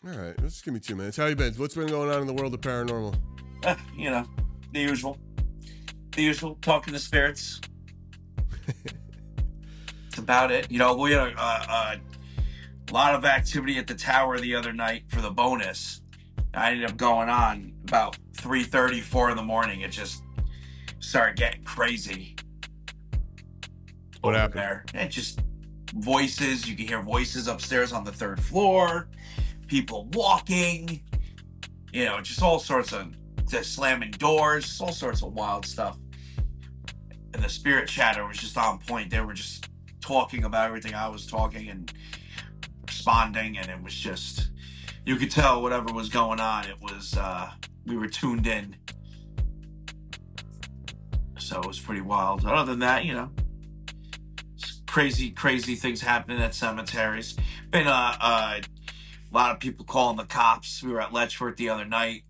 All right, just give me 2 minutes. How you been? What's been going on in the world of paranormal? You know, the usual. The usual. Talking to spirits. That's about it. We had a lot of activity at the tower the other night for the bonus. I ended up going on about 3:30, 4 in the morning. It just started getting crazy What over happened? there. And just voices. You can hear voices upstairs on the third floor. People walking. Just all sorts of just slamming doors. All sorts of wild stuff. And the spirit chatter was just on point. They were just talking about everything I was talking and responding, and it was just, you could tell whatever was going on. It was we were tuned in, so it was pretty wild. Other than that, crazy things happening at cemeteries. Been a lot of people calling the cops. We were at Letchworth the other night.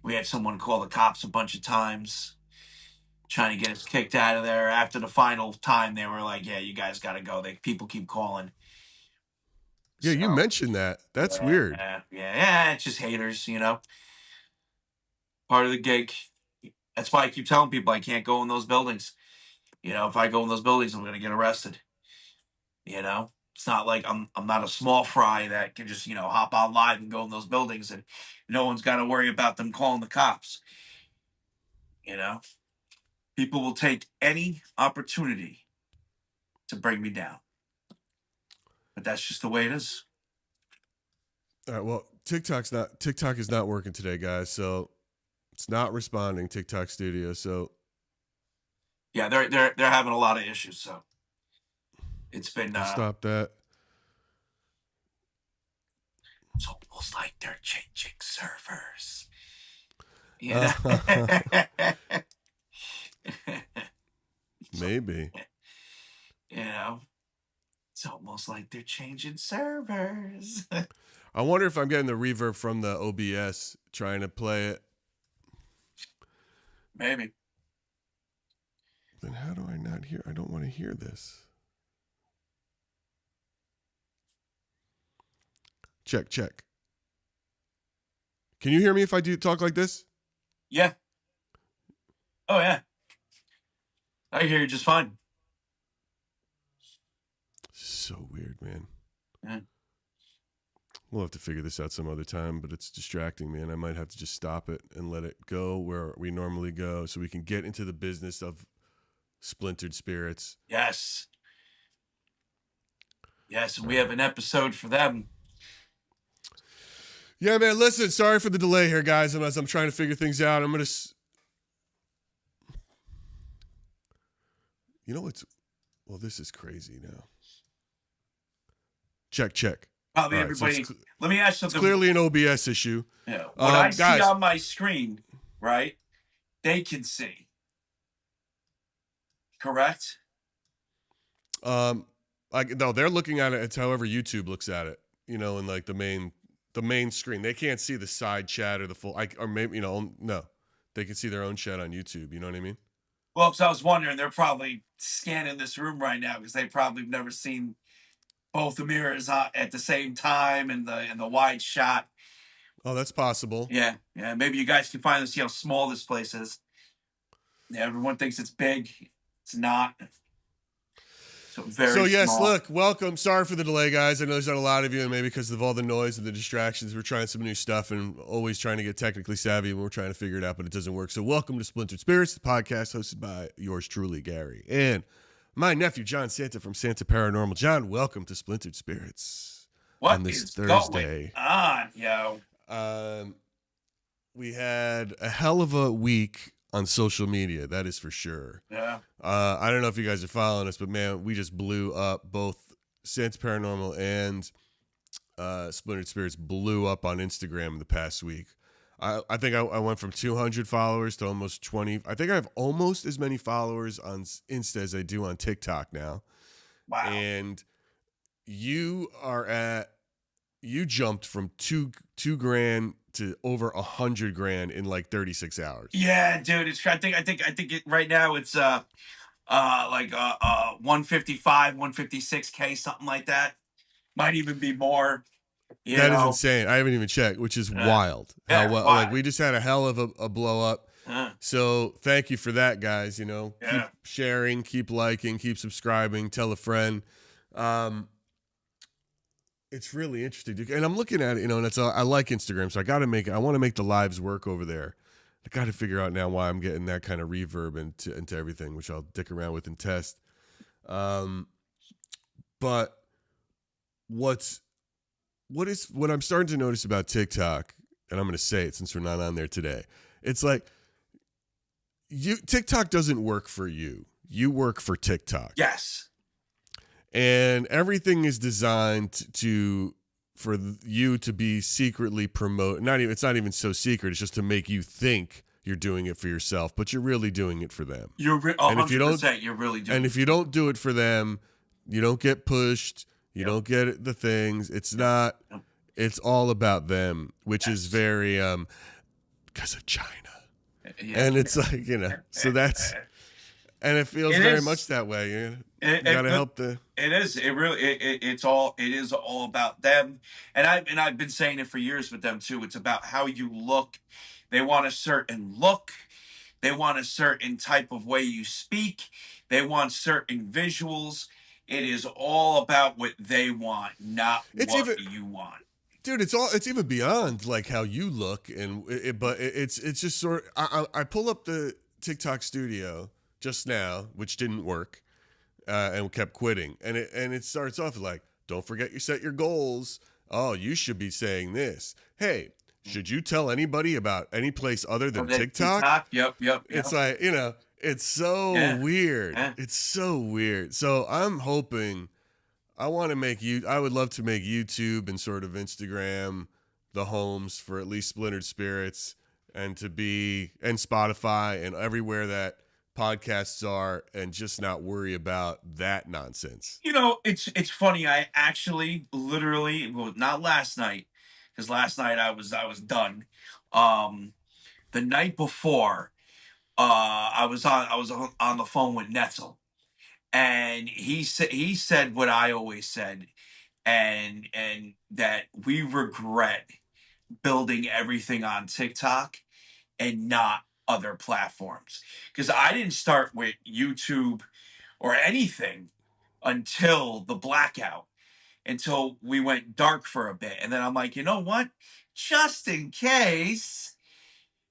We had someone call the cops a bunch of times, trying to get us kicked out of there. After the final time, they were like, "Yeah, you guys got to go." People keep calling. Yeah, you So mentioned that. That's yeah, weird. it's just haters, part of the gig. That's why I keep telling people I can't go in those buildings. If I go in those buildings, I'm gonna get arrested. It's not like I'm not a small fry that can just hop on live and go in those buildings, and no one's got to worry about them calling the cops. You know, People will take any opportunity to bring me down, but that's just the way it is. All right, well, TikTok is not working today, guys. So it's not responding. TikTok Studio. So Yeah, they're having a lot of issues, so it's been I'll stop that. it's almost like they're changing servers. Maybe. you know, it's almost like they're changing servers. I wonder if I'm getting the reverb from the OBS trying to play it. Maybe. Then how do I not hear? I don't want to hear this. Check. Can you hear me if I do talk like this? Yeah. Oh yeah. I hear you just fine. So weird, man. Yeah. We'll have to figure this out some other time, but it's distracting me, and I might have to just stop it and let it go where we normally go so we can get into the business of Splintered Spirits. Yes. Yes, we have an episode for them. Yeah, man, listen, sorry for the delay here, guys. As I'm trying to figure things out, I'm going to... You know what's... Well, this is crazy now. Check. Probably right, everybody. So let me ask something. It's clearly an OBS issue. Yeah. What I see on my screen, right? They can see. Correct? No, they're looking at it. It's however YouTube looks at it. In like the main screen. They can't see the side chat or the full. Or maybe no, they can see their own chat on YouTube. You know what I mean? Well, because I was wondering, they're probably scanning this room right now because they probably have never seen both the mirrors at the same time and the wide shot. Oh, that's possible. Yeah. Maybe you guys can finally see how small this place is. Yeah, everyone thinks it's big. It's not. So yes, small. Look, welcome. Sorry for the delay, guys. I know there's not a lot of you, and maybe because of all the noise and the distractions, we're trying some new stuff and always trying to get technically savvy when we're trying to figure it out, but it doesn't work. So welcome to Splintered Spirits, the podcast hosted by yours truly, Gary, and my nephew, John Santa from Santa Paranormal. John, welcome to Splintered Spirits. What on this Thursday. Going on, yo? We had a hell of a week on social media, that is for sure. Yeah. I don't know if you guys are following us, but man, we just blew up. Both Santa Paranormal and Splintered Spirits blew up on Instagram the past week. I think I went from 200 followers to almost 20. I think I have almost as many followers on Insta as I do on TikTok now. Wow. And you jumped from two grand to over 100 grand in like 36 hours. Yeah, dude. I think right now it's like 155, 156K, something like that. Might even be more. You That is know, insane. I haven't even checked, which is uh, wild. How yeah, well, like why? we just had a hell of a blow up. Uh, So thank you for that, guys. Keep yeah, sharing, keep liking, keep subscribing, tell a friend. Um, it's really interesting, dude. And I'm looking at it, and I like Instagram, so I want to make the lives work over there. I got to figure out now why I'm getting that kind of reverb into everything, which I'll dick around with and test. Um, but what's what I'm starting to notice about TikTok, and I'm going to say it since we're not on there today. It's like TikTok doesn't work for you. You work for TikTok. yes, And everything is designed for you to be secretly promote. Not even It's not even so secret. It's just to make you think you're doing it for yourself, but you're really doing it for them. you're a And if you hundred don't percent. You're really and doing if it. you don't do it for them, you don't get pushed, you Yep, don't get the things. It's yep, not yep. it's all about them, which is Yes, very because of China. yeah. And it's like, so that's and it feels It very much is. that way. It, You got it, to but help the it is. It really. It's all. It is all about them. And I've been saying it for years with them too. It's about how you look. They want a certain look. They want a certain type of way you speak. They want certain visuals. It is all about what they want, not it's what even you want. dude, it's even beyond like how you look, but it's just sort of, I pull up the TikTok studio just now, which didn't work, and kept quitting, and it starts off like, don't forget you set your goals. Oh, you should be saying this. Hey, should you tell anybody about any place other than And then TikTok? TikTok. Yep. Yep. It's Yep. like, it's so Yeah. weird. Yeah. It's so weird. So I'm hoping I would love to make YouTube and sort of Instagram the homes for at least Splintered Spirits, and and Spotify and everywhere that podcasts are, and just not worry about that nonsense. It's funny. I actually, literally, well, not last night, because last night I was done. Um, the night before, I was on the phone with Netzel, and he said what I always said, and that we regret building everything on TikTok and not other platforms, because I didn't start with YouTube or anything until the blackout, until we went dark for a bit. And then I'm like, you know what? Just in case,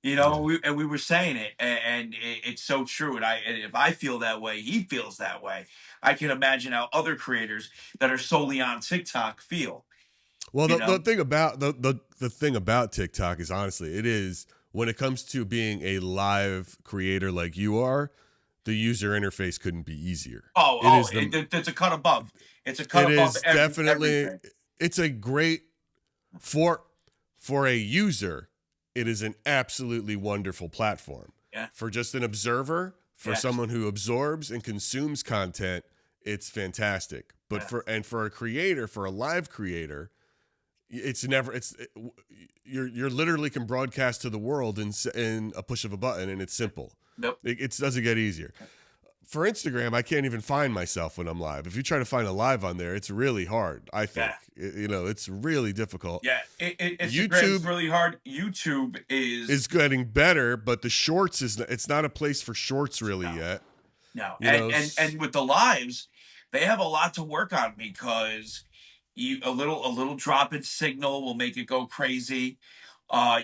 Yeah. and we were saying it, and it's so true. And if I feel that way, he feels that way. I can imagine how other creators that are solely on TikTok feel. Well, You the know? thing about the thing about TikTok is, honestly, it is, when it comes to being a live creator like you are, the user interface couldn't be easier. Oh, It oh, is the it's a cut above. It's a cut it above is definitely everything. it's a great for for a user, it is an absolutely wonderful platform. Yeah. For just an observer, for Yes. someone who absorbs and consumes content, it's fantastic. But Yeah. for a creator, for a live creator, it's never you're literally can broadcast to the world in a push of a button, and it's simple. Nope. It doesn't get easier. For Instagram, I can't even find myself when I'm live. If you try to find a live on there, it's really hard. I think Yeah. it's really difficult. Yeah. It's YouTube really hard. YouTube is is getting better, but the shorts it's not a place for shorts really no. yet. No, You and know, and with the lives, they have a lot to work on, because a little drop in signal will make it go crazy.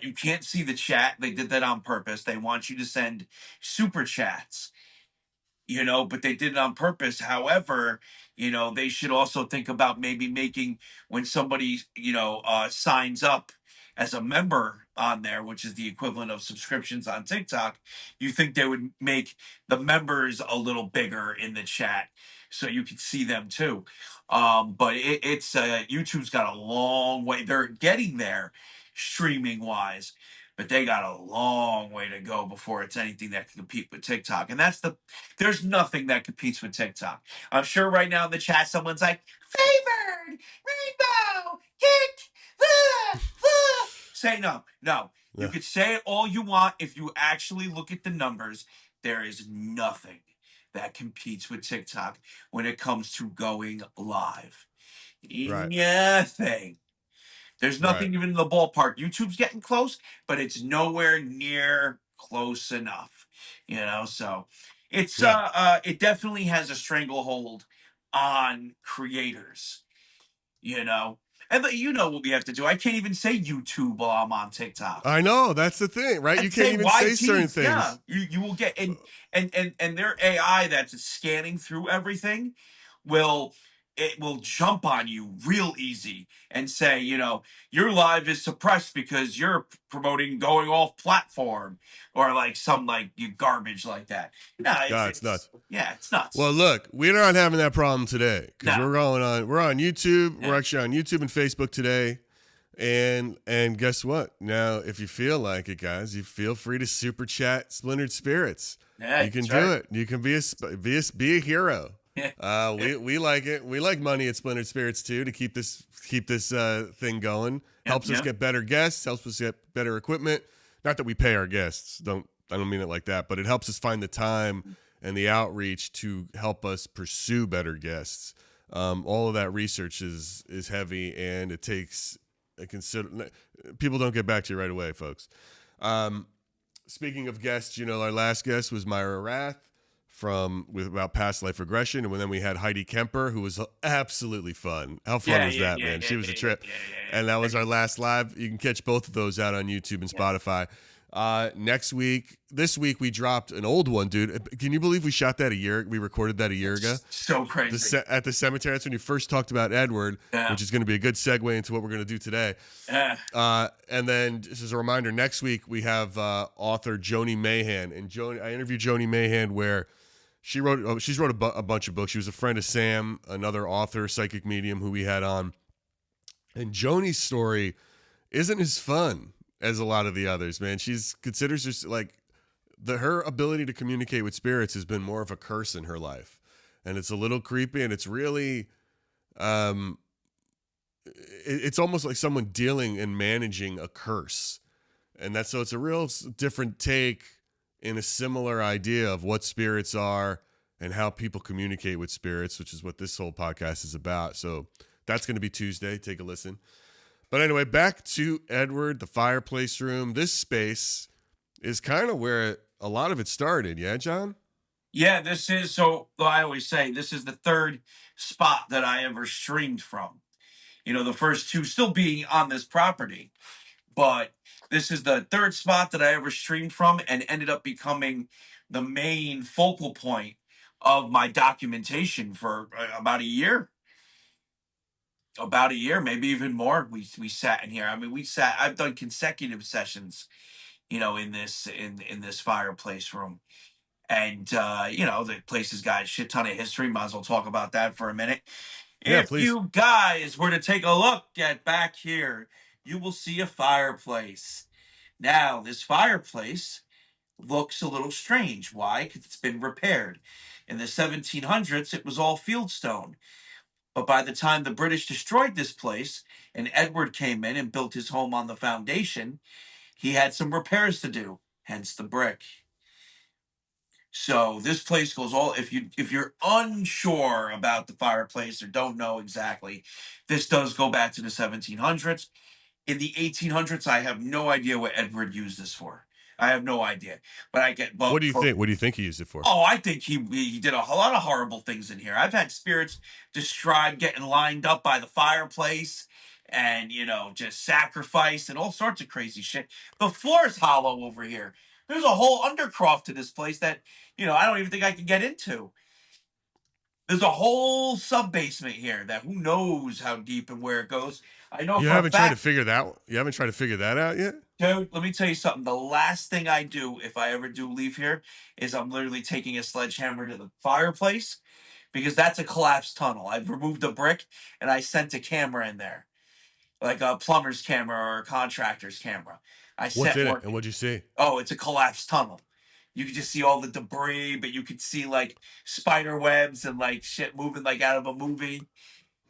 You can't see the chat. They did that on purpose. They want you to send super chats, but they did it on purpose. However, they should also think about maybe making, when somebody, signs up as a member on there, which is the equivalent of subscriptions on TikTok. You think they would make the members a little bigger in the chat so you could see them too. But it's YouTube's got a long way. They're getting there streaming wise, but they got a long way to go before it's anything that can compete with TikTok. And there's nothing that competes with TikTok. I'm sure right now in the chat, someone's like, favored, rainbow, get, say no. No. You yeah. could say it all you want. If you actually look at the numbers, there is nothing that competes with TikTok when it comes to going live. Right. Nothing. There's Right. nothing even in the ballpark. YouTube's getting close, but it's nowhere near close enough. So it's Yeah. it definitely has a stranglehold on creators. You know, and you know what we have to do. I can't even say YouTube while I'm on TikTok. I know. That's the thing, right? You I'd can't say even say certain YTs, yeah. things. You will get and their AI that's scanning through everything will it will jump on you real easy and say, your live is suppressed because you're promoting going off platform or like some like you garbage like that. No, God, it's it's nuts. yeah, it's nuts. Well, look, we're not having that problem today because No, we're on YouTube. We're yeah, actually on YouTube and Facebook today. And guess what? Now, if you feel like it, guys, you feel free to super chat Splintered Spirits. yeah, You can that's do right. it. You can be a hero. Yeah, We like it. We like money at Splintered Spirits too to keep this thing going. yeah, Helps us yeah. get better guests. Helps us get better equipment. Not that we pay our guests. I don't mean it like that, but it helps us find the time and the outreach to help us pursue better guests. All of that research is heavy, and it takes a consider. People don't get back to you right away, folks. Um, Speaking of guests, our last guest was Myra Rath about past life regression, and then we had Heidi Kemper, who was absolutely fun. How fun Yeah, was yeah, that, yeah, man? yeah, She was a yeah, yeah, trip, yeah, and that yeah, was our last live. You can catch both of those out on YouTube and yeah. Spotify. This week we dropped an old one, dude. Can you believe we shot that we recorded that a year ago? It's so crazy. At the cemetery. That's when you first talked about Edward, Yeah, which is going to be a good segue into what we're going to do today. yeah, And then, just as a reminder, next week we have author Joni Mahan, and I interviewed Joni Mahan where she's wrote a bunch of books. She was a friend of Sam, another author, psychic medium who we had on, and Joni's story isn't as fun as a lot of the others. Man, she's considers just like her ability to communicate with spirits has been more of a curse in her life, and it's a little creepy, and it's really um it's almost like someone dealing and managing a curse. And it's a real different take in a similar idea of what spirits are and how people communicate with spirits, which is what this whole podcast is about. So that's going to be Tuesday. Take a listen. But anyway, back to Edward, the fireplace room. This space is kind of where a lot of it started. Yeah, John? yeah. This is so. Well, I always say this is the third spot that I ever streamed from. The first two still being on this property, but this is the third spot that I ever streamed from, and ended up becoming the main focal point of my documentation for about a year. About a year, maybe even more. We sat in here. I mean, we sat. I've done consecutive sessions, in this fireplace room. And the place has got a shit ton of history. Might as well talk about that for a minute. Yeah, If please. you guys were to take a look at back here, you will see a fireplace. Now, this fireplace looks a little strange. Why? Because it's been repaired. In the 1700s, it was all fieldstone. But by the time the British destroyed this place and Edward came in and built his home on the foundation, he had some repairs to do, hence the brick. So this place goes all if you're unsure about the fireplace or don't know exactly, this does go back to the 1700s. In the 1800s, I have no idea what Edward used this for. I have no idea. But I get What but do you for think? What do you think he used it for? oh, I think he did a lot of horrible things in here. I've had spirits describe getting lined up by the fireplace and just sacrifice and all sorts of crazy shit. The floor is hollow over here. There's a whole undercroft to this place that I don't even think I can get into. There's a whole sub basement here that who knows how deep and where it goes. I know for a fact, You haven't tried to figure that out yet? dude. Let me tell you something. The last thing I do if I ever do leave here is I'm literally taking a sledgehammer to the fireplace because that's a collapsed tunnel. I've removed a brick and I sent a camera in there, like a plumber's camera or a contractor's camera. I What's set in it one. and what'd you see? Oh, it's a collapsed tunnel. You could just see all the debris, but you could see like spider webs and like shit moving like out of a movie.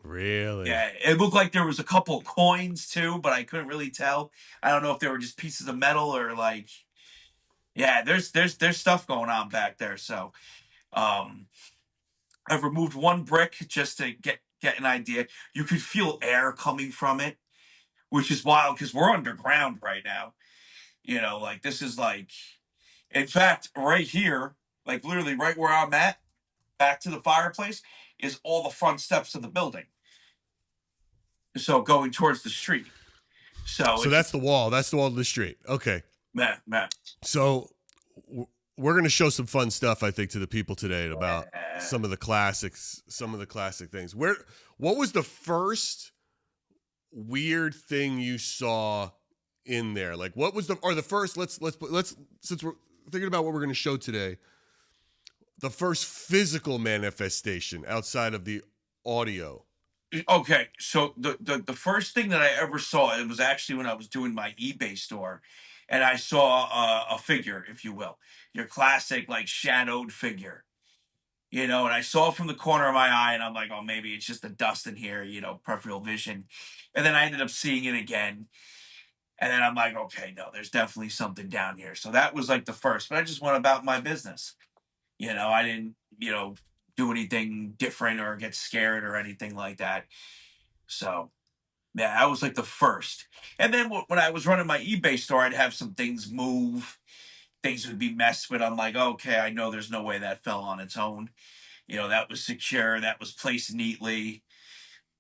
Really? Yeah, it looked like there was a couple coins too, but I couldn't really tell. I don't know if they were just pieces of metal or like yeah, there's stuff going on back there. So um I've removed one brick just to get an idea. You could feel air coming from it which is wild because we're underground right now. You know, like this is like, in fact, right here, like literally right where I'm at, back to the fireplace, is all the front steps of the building. So going towards the street. So So it's that's the wall. That's the wall of the street. Okay. man. So we're going to show some fun stuff, I think, to the people today about Yeah. some of the classics, some of the classic things. What was the first weird thing you saw in there? Like, what was the first? Let's since we're thinking about what we're going to show today, the first physical manifestation outside of the audio. Okay, so the first thing that I ever saw, it was actually when I was doing my eBay store, and I saw a figure, if you will, your classic like shadowed figure, you know, and I saw it from the corner of my eye, and I'm like, oh, maybe it's just the dust in here, you know, peripheral vision, and then I ended up seeing it again, and then I'm like, okay, no, there's definitely something down here. So that was like the first, but I just went about my business, you know, I didn't, you know, do anything different or get scared or anything like that. So yeah, that was like the first. And then when I was running my eBay store, I'd have some things move, things would be messed with. I'm like, okay, I know there's no way that fell on its own. You know, that was secure, that was placed neatly.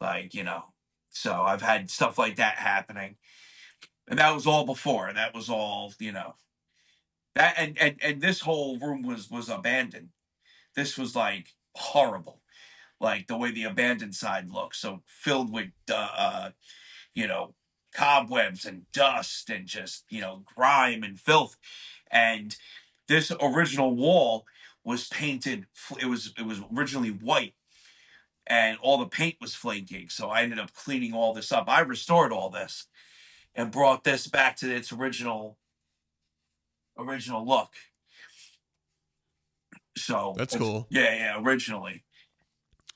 Like, you know, so I've had stuff like that happening. And that was all before. That was all, you know. That and this whole room was abandoned. This was like horrible. Like the way the abandoned side looks. So filled with you know, cobwebs and dust and just, you know, grime and filth. And this original wall was painted, it was originally white and all the paint was flaking. So I ended up cleaning all this up. I restored all this and brought this back to its original look. So That's cool. yeah, originally.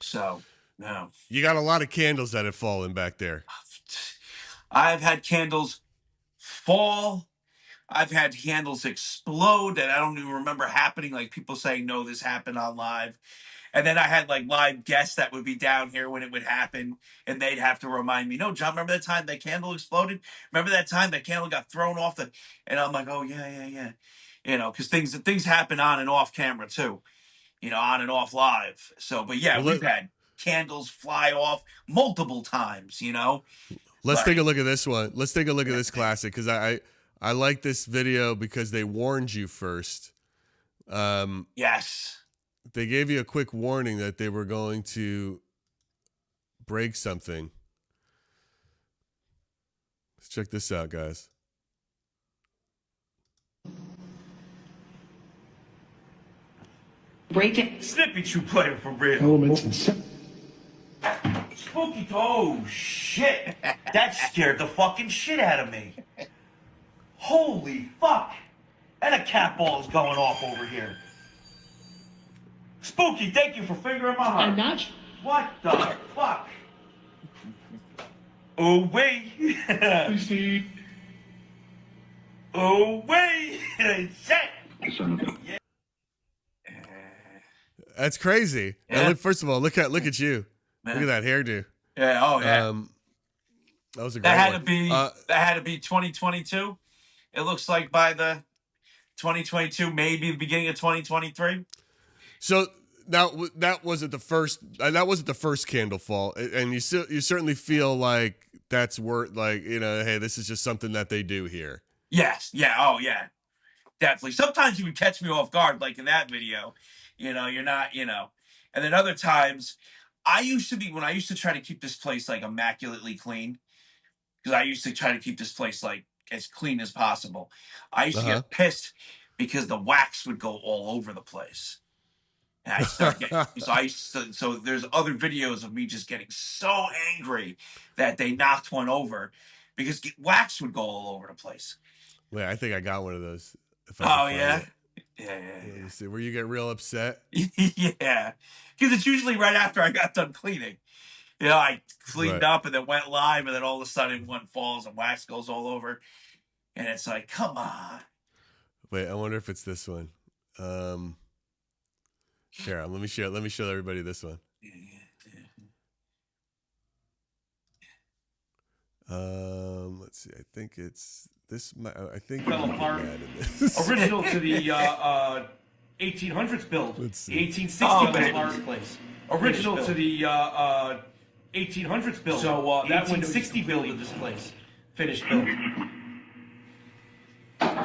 So no. You got a lot of candles that have fallen back there. I've had candles fall. I've had candles explode that I don't even remember happening. Like people saying, no, this happened on live. And then I had like live guests that would be down here when it would happen, and they'd have to remind me, no, John, remember that time that candle exploded? Remember that time that candle got thrown off the? And I'm like, oh yeah. You know, because things happen on and off camera too. You know, on and off live. So, but yeah, Well, we've had candles fly off multiple times. You know, let's take a like look at this one. Let's take a look at this classic because I like this video because they warned you first. yes. They gave you a quick warning that they were going to break something. Let's check this out, guys. Break it. Snippy you playing for real. Elements and Spooky. Oh shit! That scared the fucking shit out of me. Holy fuck! And a cat ball is going off over here. Spooky, thank you for fingering my heart. I'm not. What the fuck? Oh wait. Oh wait. Shit. That's crazy. Yeah. And look, first of all, look at you. Man. Look at that hairdo. Yeah. Oh yeah. That was a great That had one. to be. That had to be 2022. It looks like by the 2022, maybe the beginning of 2023. So now that wasn't the first. That wasn't the first candle fall, and you certainly feel like that's worth, like, you know, hey, this is just something that they do here. Yes. Yeah. Oh yeah. Definitely. Sometimes you would catch me off guard, like in that video. You know, you're not. You know, and then other times, when I used to try to keep this place like immaculately clean, because I used to try to keep this place like as clean as possible. I used to get pissed because the wax would go all over the place. And I start getting so there's other videos of me just getting so angry that they knocked one over because wax would go all over the place. Wait, I think I got one of those. Oh yeah? Yeah. Let me see. Where you get real upset? Yeah. Because it's usually right after I got done cleaning. You know, I cleaned up and then went live, and then all of a sudden one falls and wax goes all over. And it's like, come on. Wait, I wonder if it's this one. Here, let me show everybody this one. see. I think it's this. I think Fell we can apart. add in this. Original to the 1800s build. Let's see. The 1860 Oh, build man. of this place. Original to the 1800s build. So the 1860 build of this place. Finished build.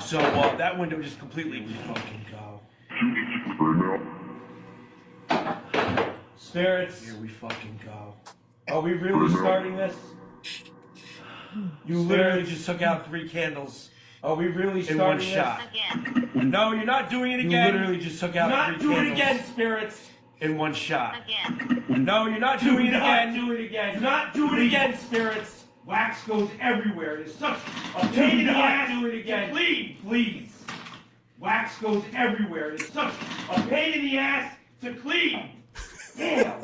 So that window just completely fucking go. Spirits. Here we fucking go. Are we really starting this? You literally just took out 3 candles. Are we really starting in one shot? Again. No, you're not doing it again. You literally just took out 3 candles. Not do it again, spirits. In one shot. Again. No, you're not doing it again. Do it again. Do not do it again, spirits. Wax goes everywhere. It is such a pain in the ass. Do it again. Please. Wax goes everywhere. It is such a pain in the ass to clean. Damn.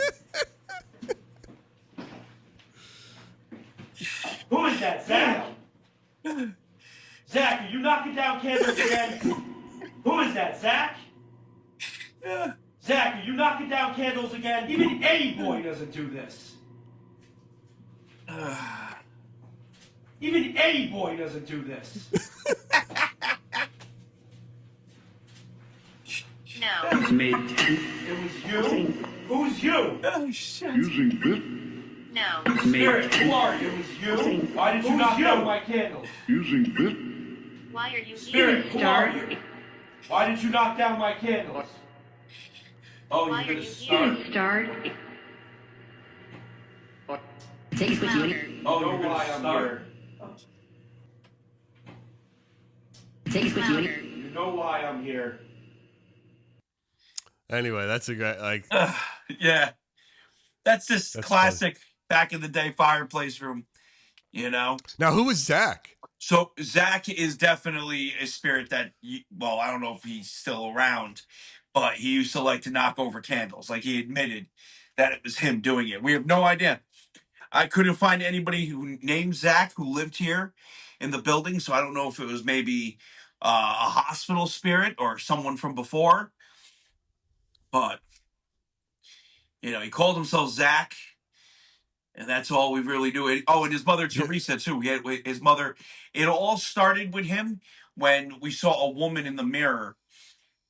Who is that, Zach? Zach, are you knocking down candles again? Who is that, Zach? Zach, are you knocking down candles again? Even Eddie Boy doesn't do this. Even Eddie Boy doesn't do this. No. It's made It was you? Who's you? Oh, shit. using this. No. Spirit, who are you? It was you? Why did you knock down my candles? Using this. Why are you Spirit, here? who are you? Why did you knock down my candles? Oh, Why you're are gonna you start. here? Start. Take us with Louder. you. Oh, you're gonna start. Take us with you. Louder. You know why I'm here. Anyway, that's a guy like. Yeah. That's just That's classic back in the day fireplace room, you know? Now, who was Zach? So Zach is definitely a spirit that, well, I don't know if he's still around, but he used to like to knock over candles. Like he admitted that it was him doing it. We have no idea. I couldn't find anybody who named Zach who lived here in the building, so I don't know if it was maybe a hospital spirit or someone from before. But he called himself Zach, and that's all we really knew. Oh, and his mother Teresa too. He had his mother. It all started with him when we saw a woman in the mirror,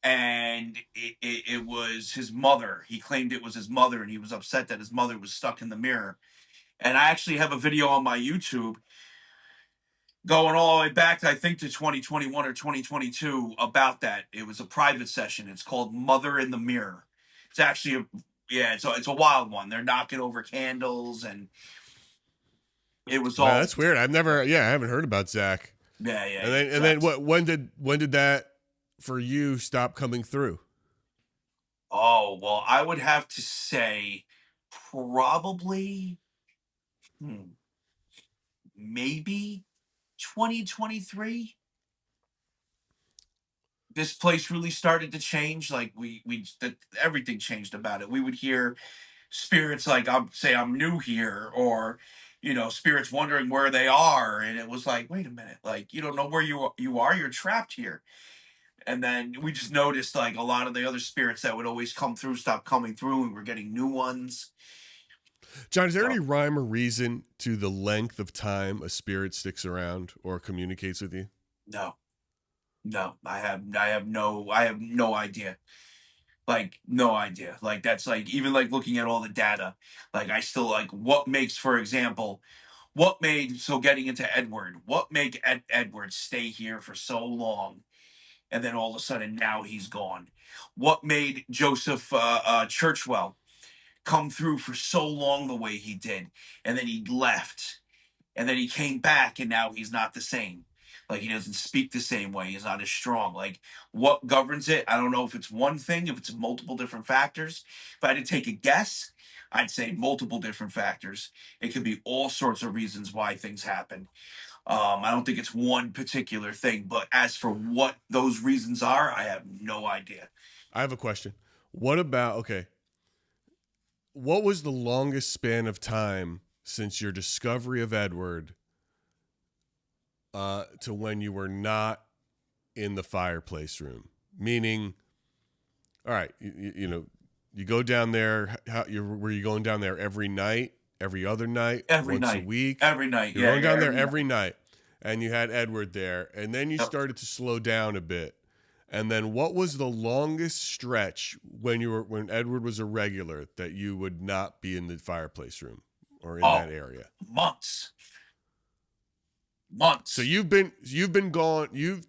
and it was his mother. He claimed it was his mother, and he was upset that his mother was stuck in the mirror. And I actually have a video on my YouTube going all the way back, I think, to 2021 or 2022 about that. It was a private session. It's called Mother in the Mirror. It's actually it's a wild one. They're knocking over candles, and it was all. Wow, that's weird. I haven't heard about Zach. Yeah. And then what? When did that for you stop coming through? Oh, well, I would have to say probably maybe 2023. This place really started to change. Like everything changed about it. We would hear spirits like I'm new here, or spirits wondering where they are, and it was like, wait a minute, like you don't know where you are, you're trapped here. And then we just noticed like a lot of the other spirits that would always come through stopped coming through, and we're getting new ones. John, is there any rhyme or reason to the length of time a spirit sticks around or communicates with you? No, I have no idea. Like no idea. Like that's like even like looking at all the data. Like I still like what makes, for example, getting into Edward, what made Edward stay here for so long, and then all of a sudden now he's gone? What made Joseph Churchwell come through for so long the way he did, and then he left, and then he came back, and now he's not the same? Like he doesn't speak the same way. He's not as strong. Like what governs it? I don't know if it's one thing, if it's multiple different factors. If I had to take a guess, I'd say multiple different factors. It could be all sorts of reasons why things happen. I don't think it's one particular thing, but as for what those reasons are, I have no idea. I have a question. What was the longest span of time since your discovery of Edward to when you were not in the fireplace room? Meaning, all right, you go down there. Were you going down there every night, every other night, Every once night. a week? Every night. You're going down there every night. and you had Edward there, and then you Yep. started to slow down a bit. And then what was the longest stretch when Edward was a regular that you would not be in the fireplace room or in that area? Months. So you've been gone. You've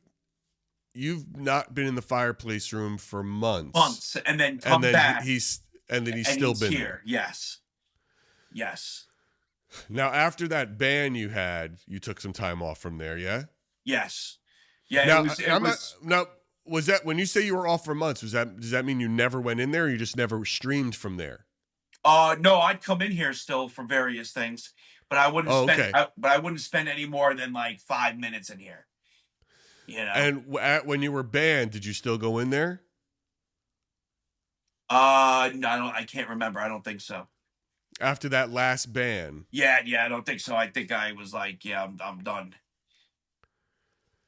not been in the fireplace room for months. And then come back. He's still been here. there. Yes. Now, after that ban you had, you took some time off from there, yeah? Yes. Yeah. Now, was that when you say you were off for months? Does that mean you never went in there, or you just never streamed from there? No, I'd come in here still for various things, but I wouldn't I wouldn't spend any more than like 5 minutes in here. You know. And when you were banned, did you still go in there? No, I can't remember. I don't think so. After that last ban? Yeah, I don't think so. I think I was like, yeah, I'm done.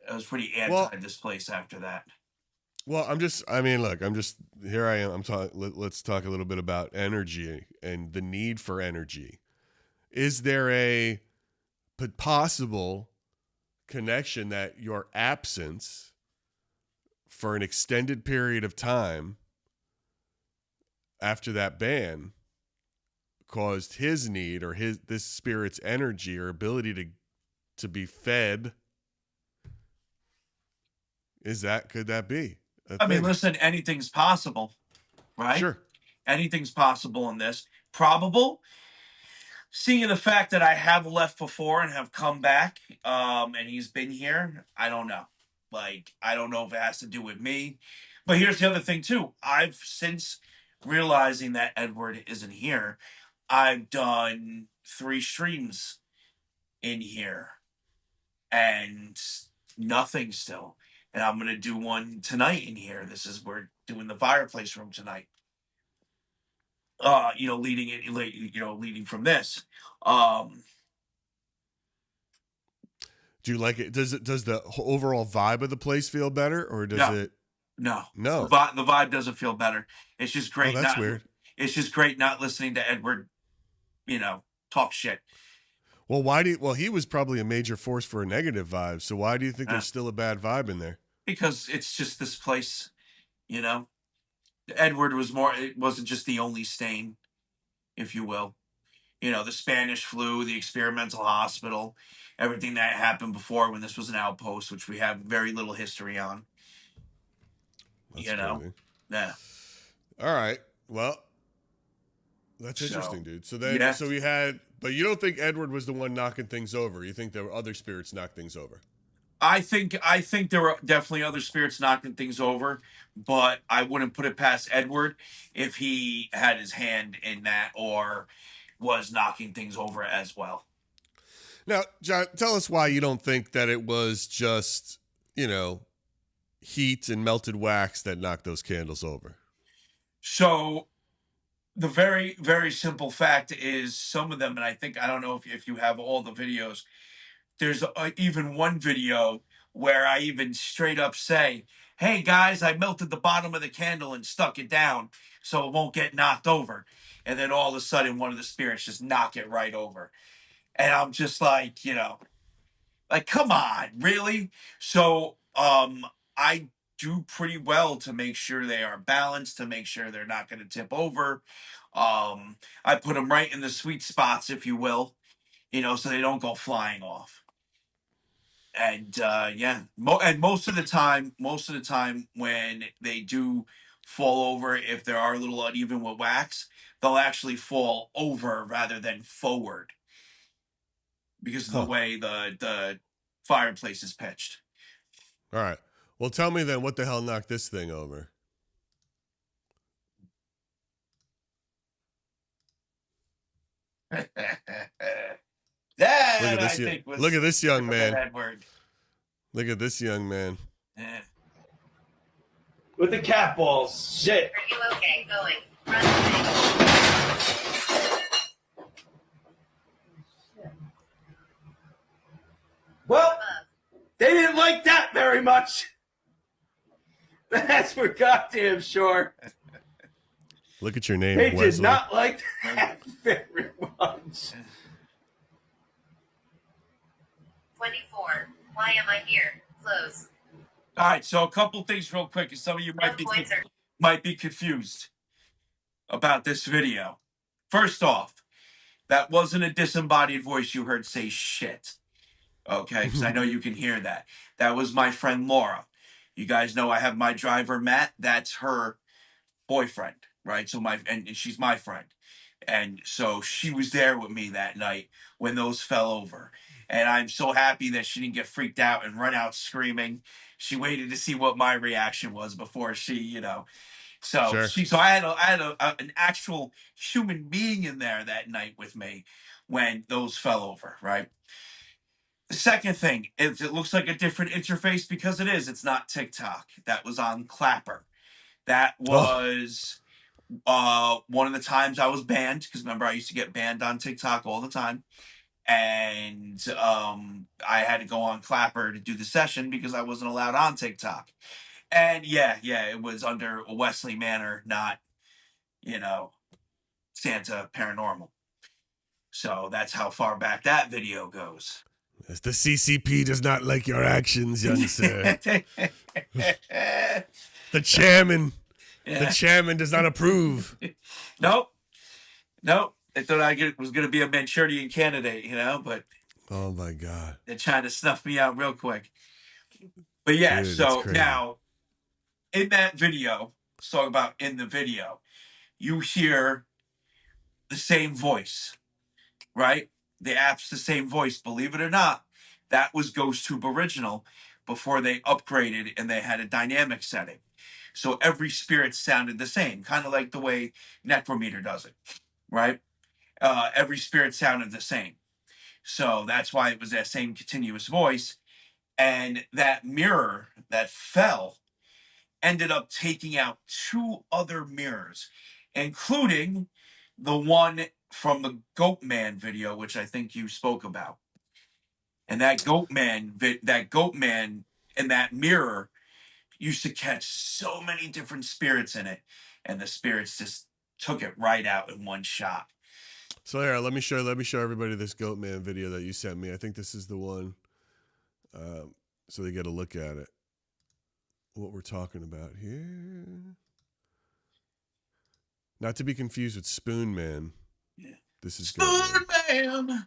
I was pretty anti this place after that. Well, here I am. Let's talk a little bit about energy and the need for energy. Is there a possible connection that your absence for an extended period of time after that ban caused his need, or this spirit's energy or ability to be fed? Could that be? I mean, listen, anything's possible, right? Sure. Anything's possible in this. Probable. Seeing the fact that I have left before and have come back, and he's been here, I don't know. Like, I don't know if it has to do with me. But here's the other thing, too. I've, since realizing that Edward isn't here, I've done 3 streams in here. And nothing still. And I'm going to do one tonight in here. We're doing the fireplace room tonight. Leading from this. Do you like it? Does the overall vibe of the place feel better, or does it? No. No. The vibe doesn't feel better. It's just great. Oh, that's weird. It's just great not listening to Edward, talk shit. Well, he was probably a major force for a negative vibe. So why do you think there's still a bad vibe in there? Because it's just this place, Edward it wasn't just the only stain, if you will. The Spanish flu, the experimental hospital, everything that happened before when this was an outpost, which we have very little history on. That's crazy. Yeah. All right. Well, that's interesting, dude. So then, so we had, but you don't think Edward was the one knocking things over? You think there were other spirits knock things over? I think there were definitely other spirits knocking things over, but I wouldn't put it past Edward if he had his hand in that or was knocking things over as well. Now, John, tell us why you don't think that it was just, heat and melted wax that knocked those candles over. So the very, very simple fact is some of them, and I don't know if you have all the videos, there's even one video where I even straight up say, hey guys, I melted the bottom of the candle and stuck it down so it won't get knocked over. And then all of a sudden one of the spirits just knock it right over. And I'm just like, come on, really? So I do pretty well to make sure they are balanced, to make sure they're not going to tip over. I put them right in the sweet spots, if you will, so they don't go flying off. And and most of the time when they do fall over, if they are a little uneven with wax, they'll actually fall over rather than forward because of the way the fireplace is pitched. All right. Well, tell me then, what the hell knocked this thing over? Look at this young man. Edward. Look at this young man. Yeah. With the cat balls. Shit. Are you okay? Going. Run away. Well, they didn't like that very much. That's for goddamn sure. Look at your name, They Wesley. did not like that very much. 24. close. All right, so a couple things real quick, because some of you might be confused about this video. First off, that wasn't a disembodied voice you heard say shit. Okay, because I know you can hear that. That was my friend Laura. You guys know I have my driver Matt. That's her boyfriend, right? And she's my friend. And so she was there with me that night when those fell over. And I'm so happy that she didn't get freaked out and run out screaming. She waited to see what my reaction was before she. So Sure. I had an actual human being in there that night with me when those fell over, right? The second thing is it looks like a different interface because it is. It's not TikTok. That was on Clapper. That was one of the times I was banned, because remember I used to get banned on TikTok all the time. And I had to go on Clapper to do the session because I wasn't allowed on TikTok. And yeah, it was under Wesley Manor, not, Santa Paranormal. So that's how far back that video goes. As the CCP does not like your actions, young sir. The chairman does not approve. Nope. They thought I was going to be a Manchurian candidate, but Oh my God. they're trying to snuff me out real quick. But yeah, Dude, so that's crazy. now in that video, let's talk about in the video, you hear the same voice, right? The app's the same voice, believe it or not. That was GhostTube original before they upgraded and they had a dynamic setting. So every spirit sounded the same, kind of like the way Necrometer does it, right? Every spirit sounded the same. So that's why it was that same continuous voice. And that mirror that fell ended up taking out 2 other mirrors, including the one from the Goat Man video, which I think you spoke about. And that Goat Man in that mirror used to catch so many different spirits in it, and the spirits just took it right out in one shot. So here, let me show everybody this Goat Man video that you sent me. I think this is the one, so they get a look at it. What we're talking about here, not to be confused with Spoon Man. Yeah. This is Spoon Man.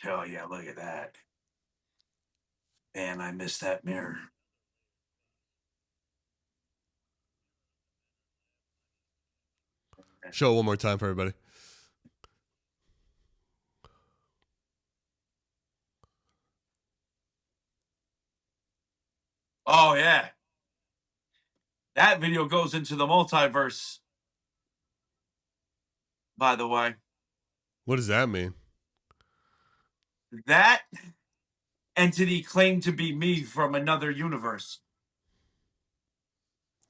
Oh yeah, look at that. Man, I missed that mirror. Show it one more time for everybody. Oh yeah. That video goes into the multiverse, by the way. What does that mean? That entity claimed to be me from another universe.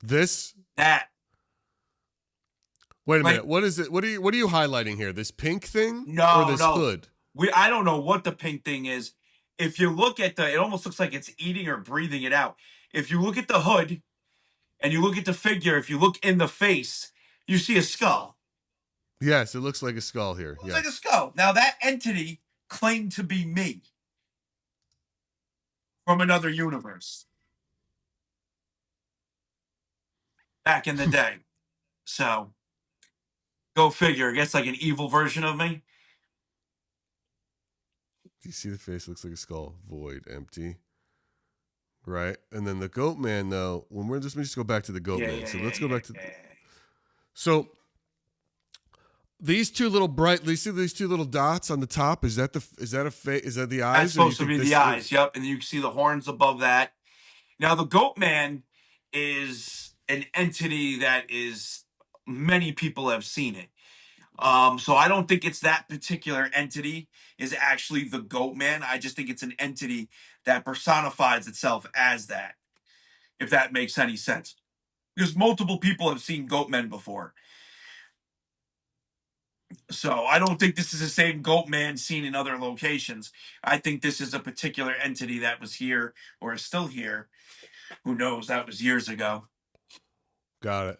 This? That. Wait a minute. What is it? What are you highlighting here? This pink thing? No, or this hood? I don't know what the pink thing is. If you look at it almost looks like it's eating or breathing it out. If you look at the hood and you look at the figure, if you look in the face, you see a skull. Yes, it looks like a skull here. It looks like a skull. Now that entity claimed to be me from another universe back in the day. So go figure. I guess like an evil version of me. Do you see the face? Looks like a skull. Void, empty. Right, and then the Goat Man though. When let me just go back to the Goat Man. So let's go back to. So these two little these two little dots on the top. Is that the eyes? That's supposed to be the eyes. Yep, and you can see the horns above that. Now the Goat Man is an entity that is many people have seen it. So I don't think it's that particular entity is actually the Goat Man. I just think it's an entity that personifies itself as that, if that makes any sense. Because multiple people have seen Goat Men before. So I don't think this is the same Goat Man seen in other locations. I think this is a particular entity that was here or is still here. Who knows? That was years ago. Got it.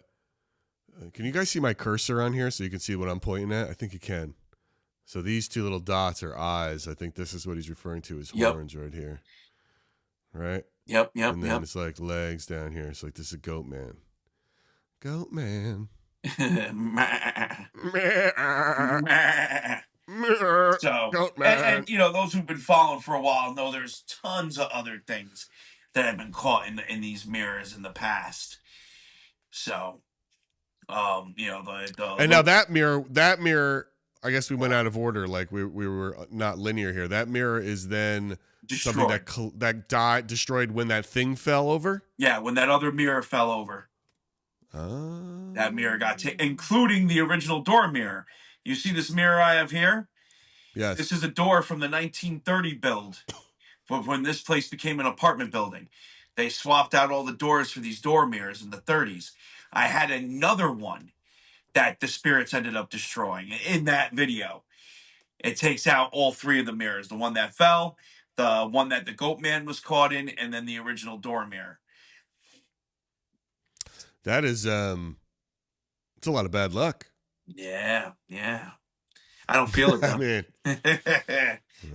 Can you guys see my cursor on here so you can see what I'm pointing at? I think you can. So these two little dots are eyes. I think this is what he's referring to as Yep. horns right here. Right? Yep. And then it's like legs down here. It's like this is Goat Man. Goat Man. So, Goat Man. and you know, those who've been following for a while know there's tons of other things that have been caught in these mirrors in the past. So, you know, And now that mirror, I guess we went out of order. Like we were not linear here. That mirror is then something that destroyed when that thing fell over. Yeah, when that other mirror fell over. That mirror got including the original door mirror. You see this mirror I have here? Yes. This is a door from the 1930 build, when this place became an apartment building. They swapped out all the doors for these door mirrors in the 30s. I had another one that the spirits ended up destroying in that video. It takes out all three of the mirrors. The one that fell, the one that the Goat Man was caught in, and then the original door mirror. That is it's a lot of bad luck. Yeah. I don't feel it though. I mean,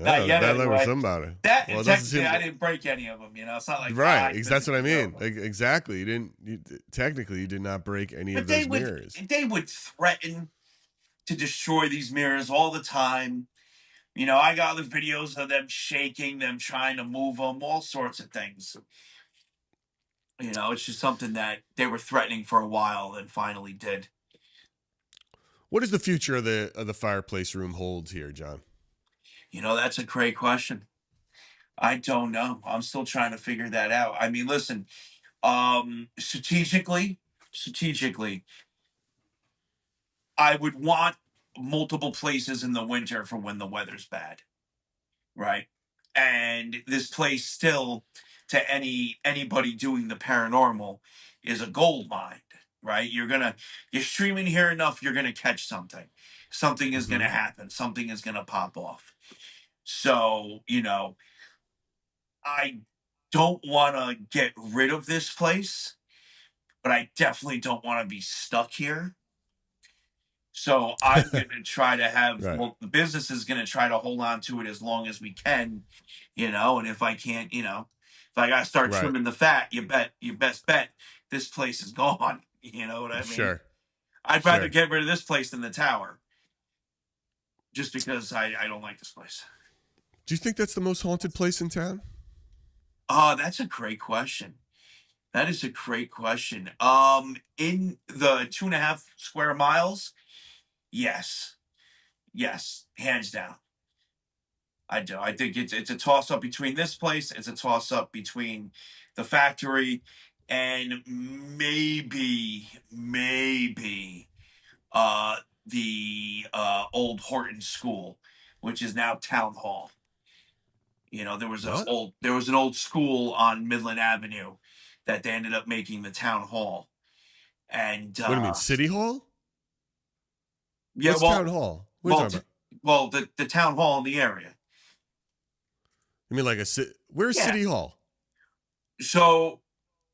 Not yet, bad luck anyway. for somebody. That Well, and it doesn't technically, seem- I didn't break any of them. You know, it's not like Right. That's what I mean. Exactly. You technically you did not break any of those mirrors. They would threaten to destroy these mirrors all the time. You know, I got other videos of them shaking, them trying to move them, all sorts of things. You know, it's just something that they were threatening for a while and finally did. What does the future of the fireplace room holds here, John? You know, that's a great question. I don't know. I'm still trying to figure that out. I mean, listen, strategically, I would want multiple places in the winter for when the weather's bad, right? And this place still, to anybody doing the paranormal, is a gold mine, right? You're streaming here enough, you're gonna catch something. Something is gonna happen. Something is gonna pop off. So, you know, I don't want to get rid of this place, but I definitely don't want to be stuck here. So I'm going to try to have, Right. well, the business is going to try to hold on to it as long as we can, you know, and if I can't, you know, if I got to start Right. trimming the fat, you best bet this place is gone. You know what I mean? Sure. I'd rather get rid of this place than the tower. Just because I don't like this place. Do you think that's the most haunted place in town? Oh, that's a great question. That is a great question. In the 2.5 square miles, yes, hands down. I do. I think it's a toss up between this place. It's a toss up between the factory and maybe the old Horton School, which is now Town Hall. You know, there was an old school on Midland Avenue that they ended up making the town hall. And What do you mean, City Hall? Yeah, What's Town Hall? What are you talking about? Well, the town hall in the area. You mean like where's City Hall? So,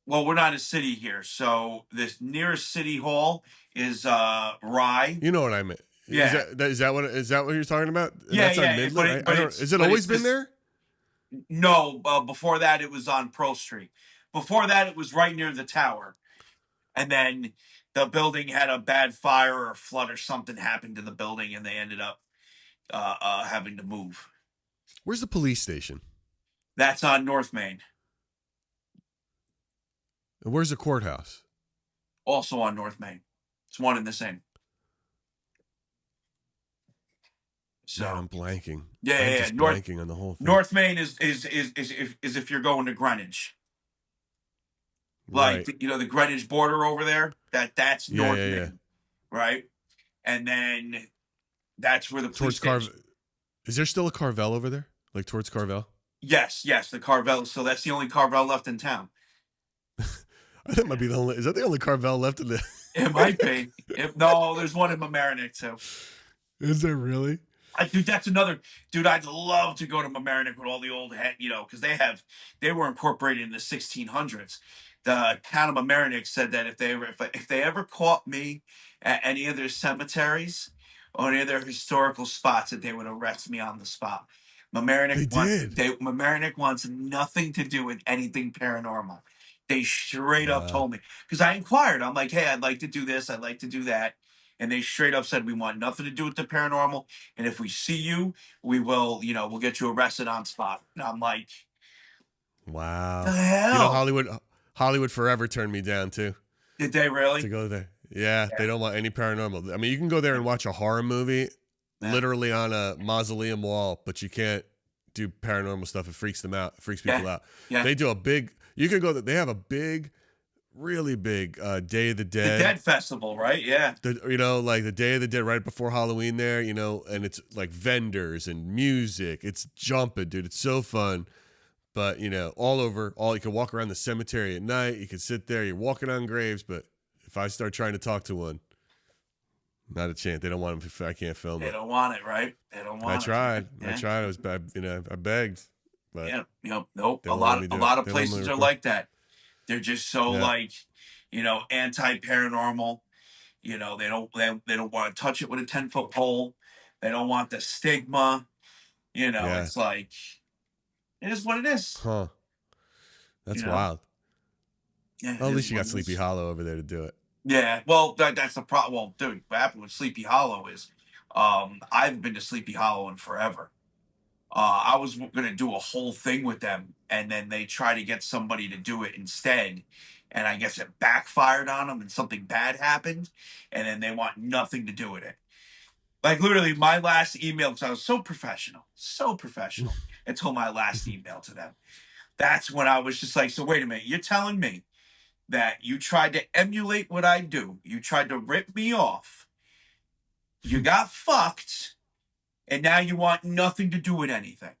well, we're not a city here. So the nearest city hall is Rye. You know what I meant. Yeah. Is that what you're talking about? And Yeah, that's on yeah, Midland? but Has it always been there? No, before that it was on Pearl Street. Before that it was right near the tower. And then the building had a bad fire or a flood or something happened to the building and they ended up having to move. Where's the police station? That's on North Main. And where's the courthouse? Also on North Main. It's one and the same. So Man, I'm blanking. Yeah, I'm yeah, just North, blanking on the whole thing. North Main is if you're going to Greenwich. Like Right. you know the Greenwich border over there. That's North Main, yeah. right? And then that's where the police Towards station. Is there still a Carvel over there? Like towards Carvel? Yes, the Carvel. So that's the only Carvel left in town. That might be the only. Is that the only Carvel left in the? It might be. No, there's one in Mamaroneck too. Is there really? Dude, that's another. Dude, I'd love to go to Mamaroneck with all the old you know, because they were incorporated in the 1600s. The town of Mamaroneck said that if they ever caught me at any of their cemeteries, or any of their historical spots that they would arrest me on the spot. They did. Mamaroneck wants nothing to do with anything paranormal. They straight up Wow. told me, because I inquired. I'm like, hey, I'd like to do this. I'd like to do that. And they straight up said, we want nothing to do with the paranormal. And if we see you, we will, we'll get you arrested on spot. And I'm like, Wow. the hell? You know, Hollywood Forever turned me down too Did they really? to go there. Yeah, they don't want any paranormal. I mean, you can go there and watch a horror movie literally on a mausoleum wall, but you can't do paranormal stuff. It freaks them out. It freaks people out. Yeah. They do a big, you can go, they have a big, really big Day of the Dead. The Dead Festival, right? Yeah. Like the Day of the Dead right before Halloween there, and it's like vendors and music. It's jumping, dude. It's so fun. But, all over, you can walk around the cemetery at night. You can sit there. You're walking on graves. But if I start trying to talk to one, not a chance. They don't want them if I can't film it. They don't want it, right? They don't want it. I tried. Yeah. I was bad. I begged. But nope. A lot of places are like that. They're just so anti-paranormal. They don't want to touch it with a 10-foot pole. They don't want the stigma. It's like, it is what it is. Huh. That's wild. Yeah. Well, at least you got Sleepy Hollow over there to do it. Yeah. Well, that's the problem. Well, dude, what happened with Sleepy Hollow is, I've been to Sleepy Hollow in forever. I was going to do a whole thing with them, and then they try to get somebody to do it instead. And I guess it backfired on them and something bad happened. And then they want nothing to do with it. Like literally my last email, because I was so professional until my last email to them. That's when I was just like, so wait a minute, you're telling me that you tried to emulate what I do. You tried to rip me off. You got fucked. And now you want nothing to do with anything.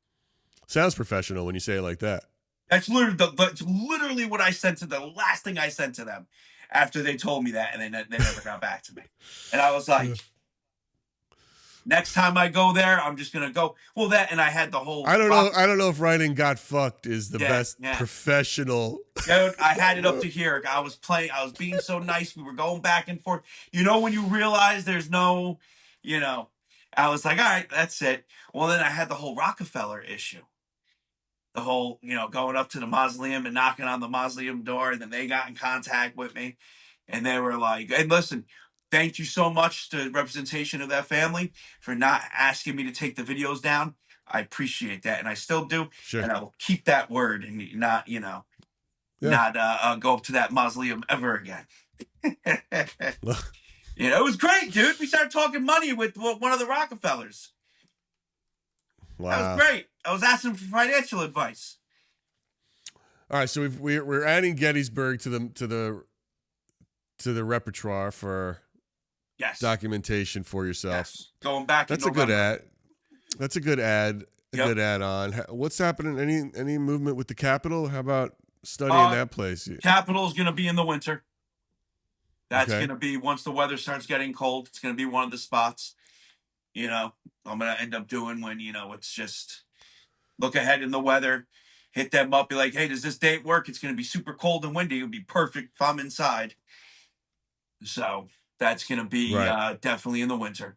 Sounds professional when you say it like that. That's literally what I sent to the last thing I sent to them after they told me that, and they never got back to me. And I was like, next time I go there, I'm just gonna go. Well, that, and I had the whole. I don't know if writing "got fucked" is the best professional. Dude, I had it up to here. I was being so nice. We were going back and forth. When you realize there's no, I was like, all right, that's it. Well, then I had the whole Rockefeller issue. The whole, going up to the mausoleum and knocking on the mausoleum door. And then they got in contact with me. And they were like, hey, listen, thank you so much to the representation of that family for not asking me to take the videos down. I appreciate that. And I still do. Sure. And I will keep that word and not, not go up to that mausoleum ever again. It was great, dude. We started talking money with one of the Rockefellers. Wow. That was great. I was asking for financial advice. All right, so we're adding Gettysburg to the repertoire for documentation for yourself. Yes. Going back. That's a good ad. That's a good ad. A good add-on. What's happening? Any movement with the Capitol? How about studying that place? Capitol's going to be in the winter. That's going to be, once the weather starts getting cold, it's going to be one of the spots. I'm going to end up doing when, it's just look ahead in the weather, hit them up, be like, hey, does this date work? It's going to be super cold and windy. It would be perfect if I'm inside. So that's going to be definitely in the winter.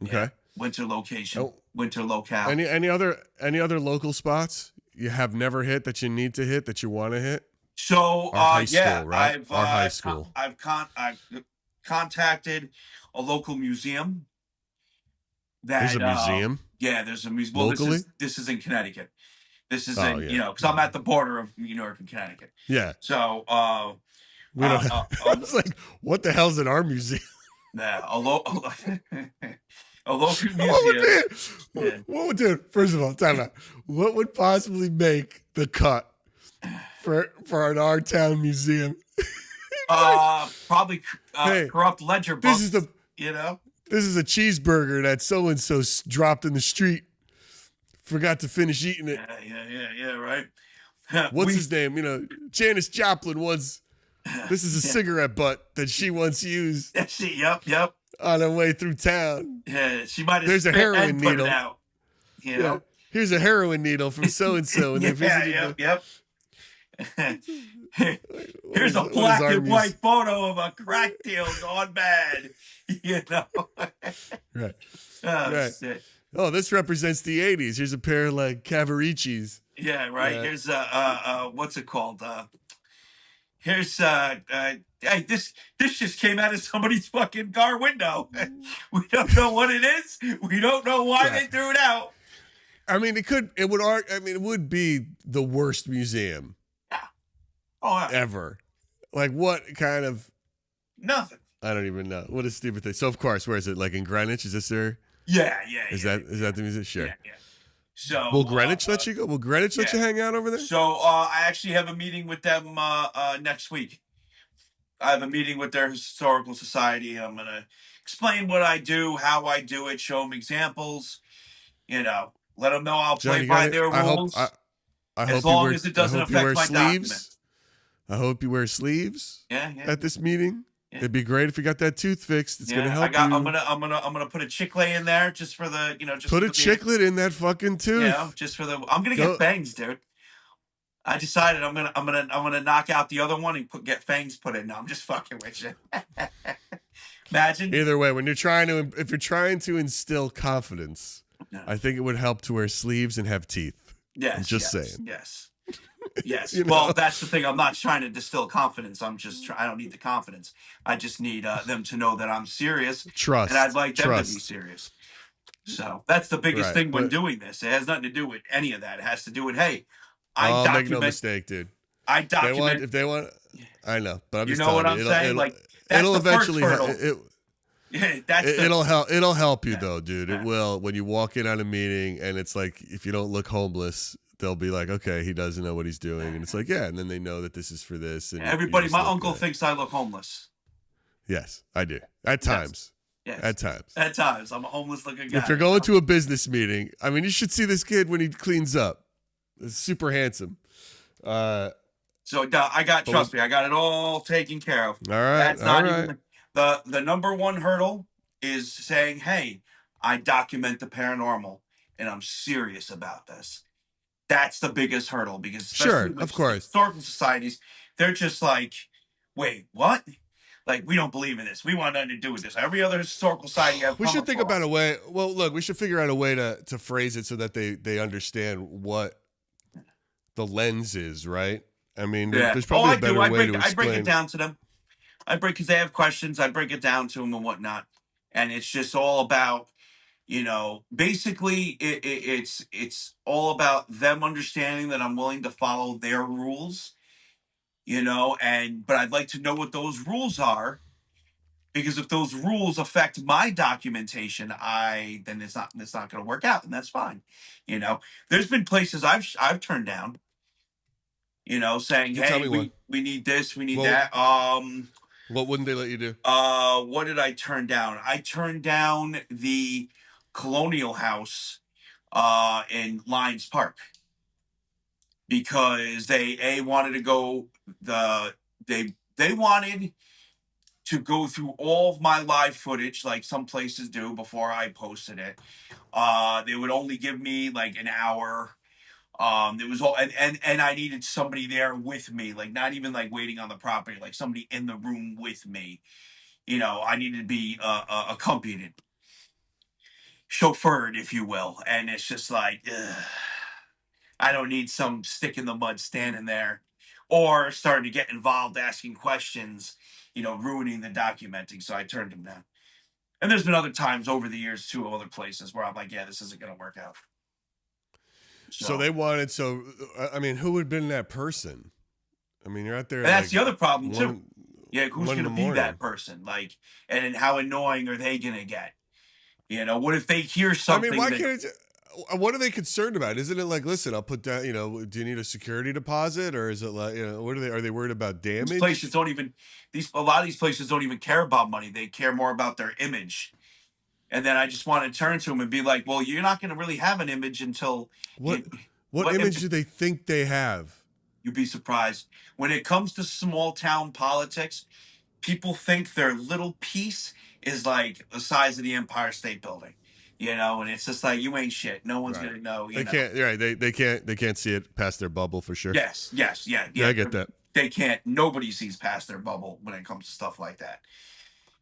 Okay. Yeah. Winter location, winter locale. Any other local spots you have never hit that you need to hit that you want to hit? So Our high school. I've contacted a local museum. There's a museum? Yeah, there's a museum. Well, locally? This is in Connecticut. This is because I'm at the border of New York and Connecticut. Yeah. So we don't I was like, what the hell's in our museum? Yeah, a local museum. What would do? First of all, time out. What would possibly make the cut for an our town museum? Probably corrupt ledger books. This is a cheeseburger that so and so dropped in the street. Forgot to finish eating it. Yeah, right. What's his name? Janis Joplin was. This is a cigarette butt that she once used. Yep. On her way through town. Yeah, she might have. There's a heroin needle. Out, Yeah. Here's a heroin needle from so and so. Yep. Here's a black and white photo of a crack deal gone bad. Right. Oh, Right. shit. Oh, this represents the 80s. Here's a pair of like Cavaricis. Yeah, right. Yeah. Here's what's it called? Here's hey, this just came out of somebody's fucking car window. We don't know what it is. We don't know why they Right. threw it out. I mean, it would be the worst museum Oh, yeah. ever. Like, what kind of, Nothing. I don't even know. What a stupid thing. So, of course, where is it? Like in Greenwich? Is this there? Yeah. Is that the museum? Sure. Yeah. So Will Greenwich let you go? Will Greenwich let you hang out over there? So I actually have a meeting with them next week. I have a meeting with their historical society. I'm gonna explain what I do, how I do it, show them examples. Let them know I'll John, play by their rules. I as hope long you wear, as it doesn't I hope you wear affect my sleeves. documents. I hope you wear sleeves Yeah. at this meeting. Yeah. It'd be great if you got that tooth fixed. It's gonna help you. I'm gonna put a chiclet in there just for the just Put for a the chiclet in that fucking tooth. just for the. I'm gonna get fangs, dude. I decided I'm gonna knock out the other one and get fangs put in. No, I'm just fucking with you. Imagine. Either way, if you're trying to instill confidence, I think it would help to wear sleeves and have teeth. Yes. I'm just saying. Yes. Yes. You know? Well, that's the thing. I'm not trying to distill confidence. I don't need the confidence. I just need them to know that I'm serious. Trust. And I'd like them to be serious. So that's the biggest thing when doing this. It has nothing to do with any of that. It has to do with, hey, make no mistake, dude. I document. If they want, I know, but I'm just you know what telling I'm you, saying? Like that's it'll the eventually first hurdle. It'll help. It'll help you though, dude. It will when you walk in on a meeting and it's like if you don't look homeless, they'll be like, okay, he doesn't know what he's doing, and it's like, yeah, and then they know that this is for this. And everybody, my uncle thinks I look homeless. Yes, I do at times. Yes. At times. At times, I'm a homeless looking guy. If you're going to a business meeting, I mean, you should see this kid when he cleans up. It's super handsome. So trust me, I got it all taken care of. All right. That's not even the number one hurdle is saying, hey, I document the paranormal and I'm serious about this. That's the biggest hurdle because of course, historical societies, they're just like, wait, what? Like, we don't believe in this. We want nothing to do with this. Every other historical society we should think about a way. Well, look, we should figure out a way to phrase it so that they understand what the lens is, right? I mean, there's probably a better way to explain. I break it down to them. Because they have questions. I break it down to them and whatnot. And it's just all about, basically it's all about them understanding that I'm willing to follow their rules, but I'd like to know what those rules are. Because if those rules affect my documentation, then it's not going to work out, and that's fine. There's been places I've turned down. Saying, hey, we need this, we need that. What wouldn't they let you do? What did I turn down? I turned down the Colonial House in Lions Park because they wanted to go they wanted to go through all of my live footage like some places do before I posted it. They would only give me like an hour. It was all and I needed somebody there with me, like not even like waiting on the property, like somebody in the room with me. I needed to be accompanied, chauffeured, if you will. And it's just like, I don't need some stick in the mud standing there or starting to get involved, asking questions, ruining the documenting. So I turned them down. And there's been other times over the years too, other places where I'm like, yeah, this isn't going to work out. So they wanted. I mean, who would have been that person? I mean, you're out there. And that's the other problem too. Yeah, who's going to be morning. that person? Like, and how annoying are they going to get? What if they hear something? I mean, why can't it? What are they concerned about? Isn't it like, listen, I'll put down. Do you need a security deposit, or is it like, what are they? Are they worried about damage? These places don't even. A lot of these places don't even care about money. They care more about their image. And then I just want to turn to them and be like, well, you're not going to really have an image until... What image do they think they have? You'd be surprised. When it comes to small town politics, people think their little piece is like the size of the Empire State Building. And it's just like, you ain't shit. No one's going to know. They can't, right. They can't see it past their bubble for sure. Yes. Yeah, I get that. They can't. Nobody sees past their bubble when it comes to stuff like that.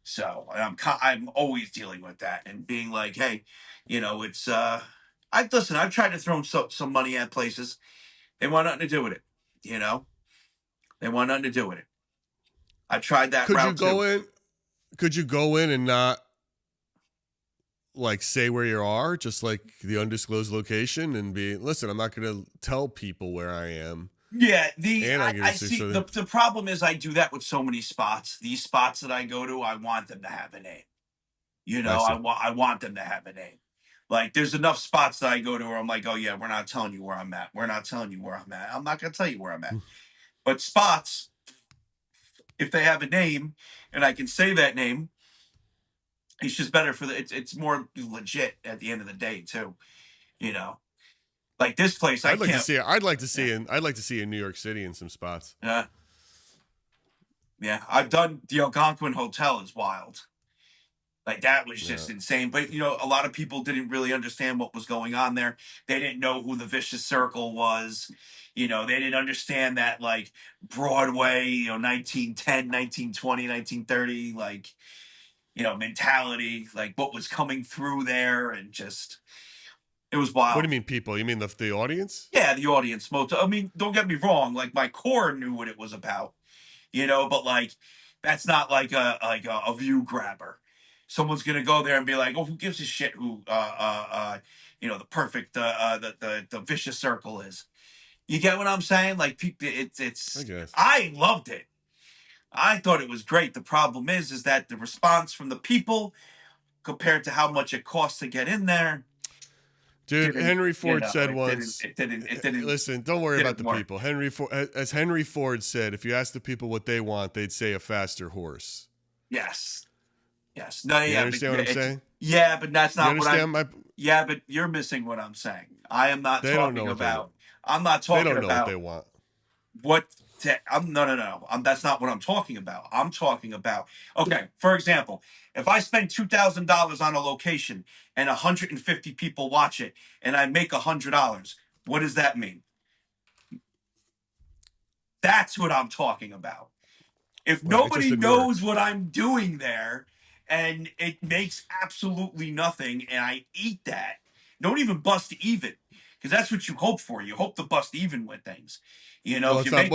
So I'm always dealing with that and being like, hey, it's I've tried to throw some money at places. They want nothing to do with it. They want nothing to do with it. I tried that Could you route go too. in? Could you go in and not like say where you are, just like the undisclosed location, and be, listen, I'm not going to tell people where I am. Yeah, And I see the problem is I do that with so many spots. These spots that I go to, I want them to have a name. I want them to have a name. Like there's enough spots that I go to where I'm like, oh yeah, we're not telling you where I'm at. We're not telling you where I'm at. I'm not gonna tell you where I'm at. But spots, if they have a name and I can say that name, it's just better for it's more legit at the end of the day too. You know, like this place, I I'd like can't. to see. I'd like to see in New York City in some spots. Yeah, I've done the Algonquin Hotel is wild. Like that was just insane. But a lot of people didn't really understand what was going on there. They didn't know who the Vicious Circle was. They didn't understand that like Broadway, 1910, 1920, 1930, like, mentality, like what was coming through there, and just it was wild. What do you mean, people? You mean the audience? Yeah, the audience. I mean, don't get me wrong. Like my core knew what it was about, but like that's not like a view grabber. Someone's gonna go there and be like, "Oh, who gives a shit who the perfect the Vicious Circle is?" You get what I'm saying? Like, it's. I guess. I loved it. I thought it was great. The problem is that the response from the people compared to how much it costs to get in there. Dude, Henry Ford said once. It didn't. Listen, don't worry about the work. people. As Henry Ford said, if you ask the people what they want, they'd say a faster horse. Yes. No, you understand what I'm saying? Yeah, but that's not what I'm. Yeah, but you're missing what I'm saying. I am not they talking don't know about. I'm not talking about. They don't know about what they want. No. That's not what I'm talking about. I'm talking about. Okay, for example, if I spend $2,000 on a location and 150 people watch it, and I make $100, what does that mean? That's what I'm talking about. If nobody knows what I'm doing there and it makes absolutely nothing and I eat that, don't even bust even, because that's what you hope for. You hope to bust even with things. If you make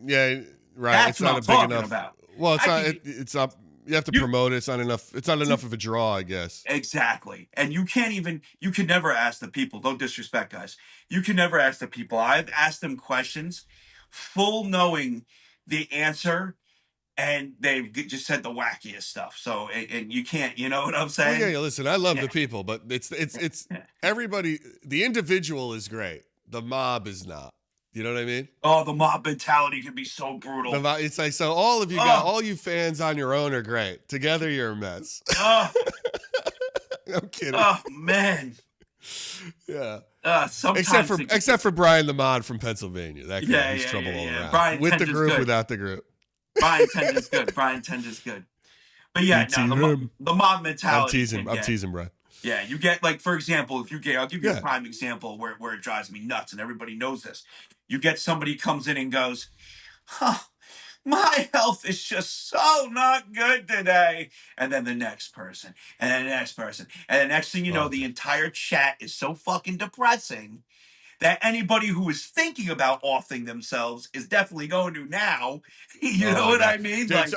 yeah, right. That's it's what not I'm a big talking enough. about. Well, it's not. You have to promote it. It's not enough. It's not enough of a draw, I guess. Exactly. And you can never ask the people. Don't disrespect, guys. You can never ask the people. I've asked them questions full knowing the answer, and they've just said the wackiest stuff. So, and you can't, you know what I'm saying? Well, yeah, listen, I love the people, but it's everybody. The individual is great. The mob is not. You know what I mean? Oh, the mob mentality can be so brutal. It's like, so all of you all you fans on your own are great. Together, you're a mess. I'm kidding. Oh man. Yeah. Sometimes except for Brian the Mod from Pennsylvania. That guy has trouble all around. Brian with the group, good. without the group. Brian Tender's good. But yeah, the mob mentality. I'm teasing, Brian. Yeah, you get, like, for example, I'll give you a prime example where it drives me nuts, and everybody knows this. You get somebody comes in and goes, my health is just so not good today. And then the next person, and then the next person. And the next thing you know, the entire chat is so fucking depressing that anybody who is thinking about offing themselves is definitely going to now. You know what I mean? Dude,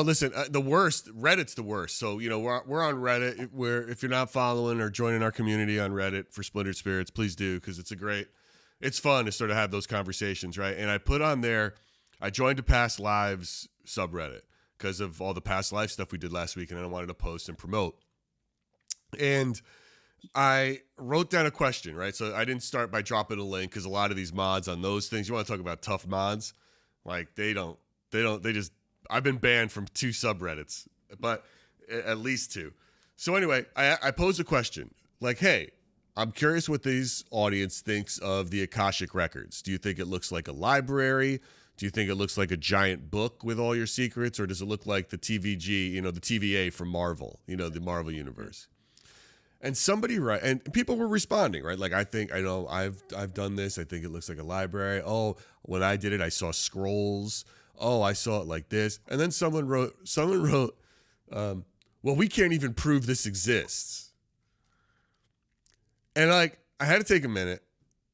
listen, the worst, Reddit's the worst. So, we're on Reddit. Where if you're not following or joining our community on Reddit for Splintered Spirits, please do, because it's fun to sort of have those conversations, right? And I put on there, I joined a Past Lives subreddit because of all the Past Life stuff we did last week, and I wanted to post and promote. And I wrote down a question, right? So I didn't start by dropping a link, because a lot of these mods on those things, you want to talk about tough mods, like they just, I've been banned from 2 subreddits, but at least 2. So anyway, I posed a question like, hey, I'm curious what this audience thinks of the Akashic Records. Do you think it looks like a library? Do you think it looks like a giant book with all your secrets? Or does it look like the TVG, the TVA from Marvel, the Marvel universe? And and people were responding, right? Like, I've done this. I think it looks like a library. Oh, when I did it, I saw scrolls. Oh, I saw it like this. And then someone wrote, well, we can't even prove this exists. And like, I had to take a minute,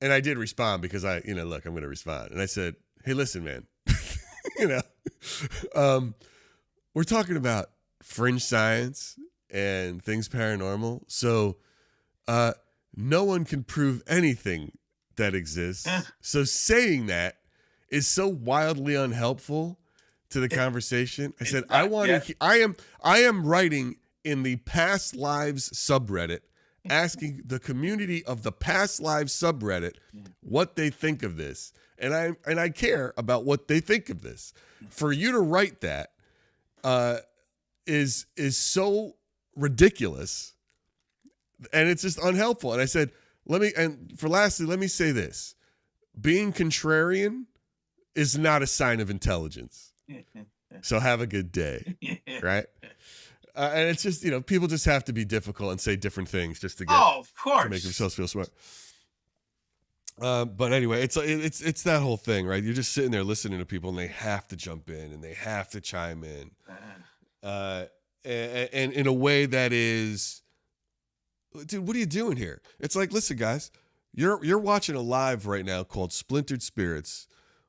and I did respond because look, I'm going to respond. And I said, hey, listen, man, we're talking about fringe science and things paranormal. So no one can prove anything that exists. So saying that is so wildly unhelpful to the conversation. I said, I am writing in the past lives subreddit, asking the community of the past lives subreddit what they think of this. And I care about what they think of this. For you to write that is so ridiculous, and it's just unhelpful. And I said, let me say this. Being contrarian is not a sign of intelligence. So have a good day. Right? And it's just, people just have to be difficult and say different things just to get of course, to make themselves feel smart. But anyway, it's that whole thing, right? You're just sitting there listening to people, and they have to jump in and they have to chime in, and in a way that is, dude, what are you doing here? It's like, listen, guys, you're watching a live right now called Splintered Spirits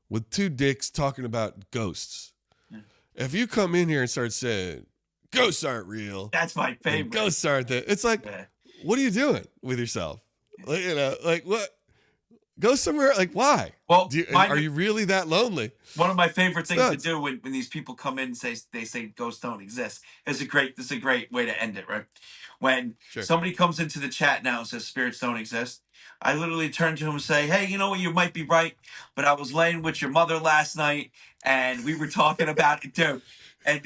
with two dicks talking about ghosts. If you come in here and start saying ghosts aren't real, that's my favorite. Ghosts aren't that. It's like, what are you doing with yourself? Like what? Go somewhere. Like, why? Well, are you really that lonely? One of my favorite things to do when these people come in and they say ghosts don't exist this is a great way to end it, right? When somebody comes into the chat now and says spirits don't exist, I literally turn to him and say, hey, you know what? You might be right, but I was laying with your mother last night and we were talking about it too. And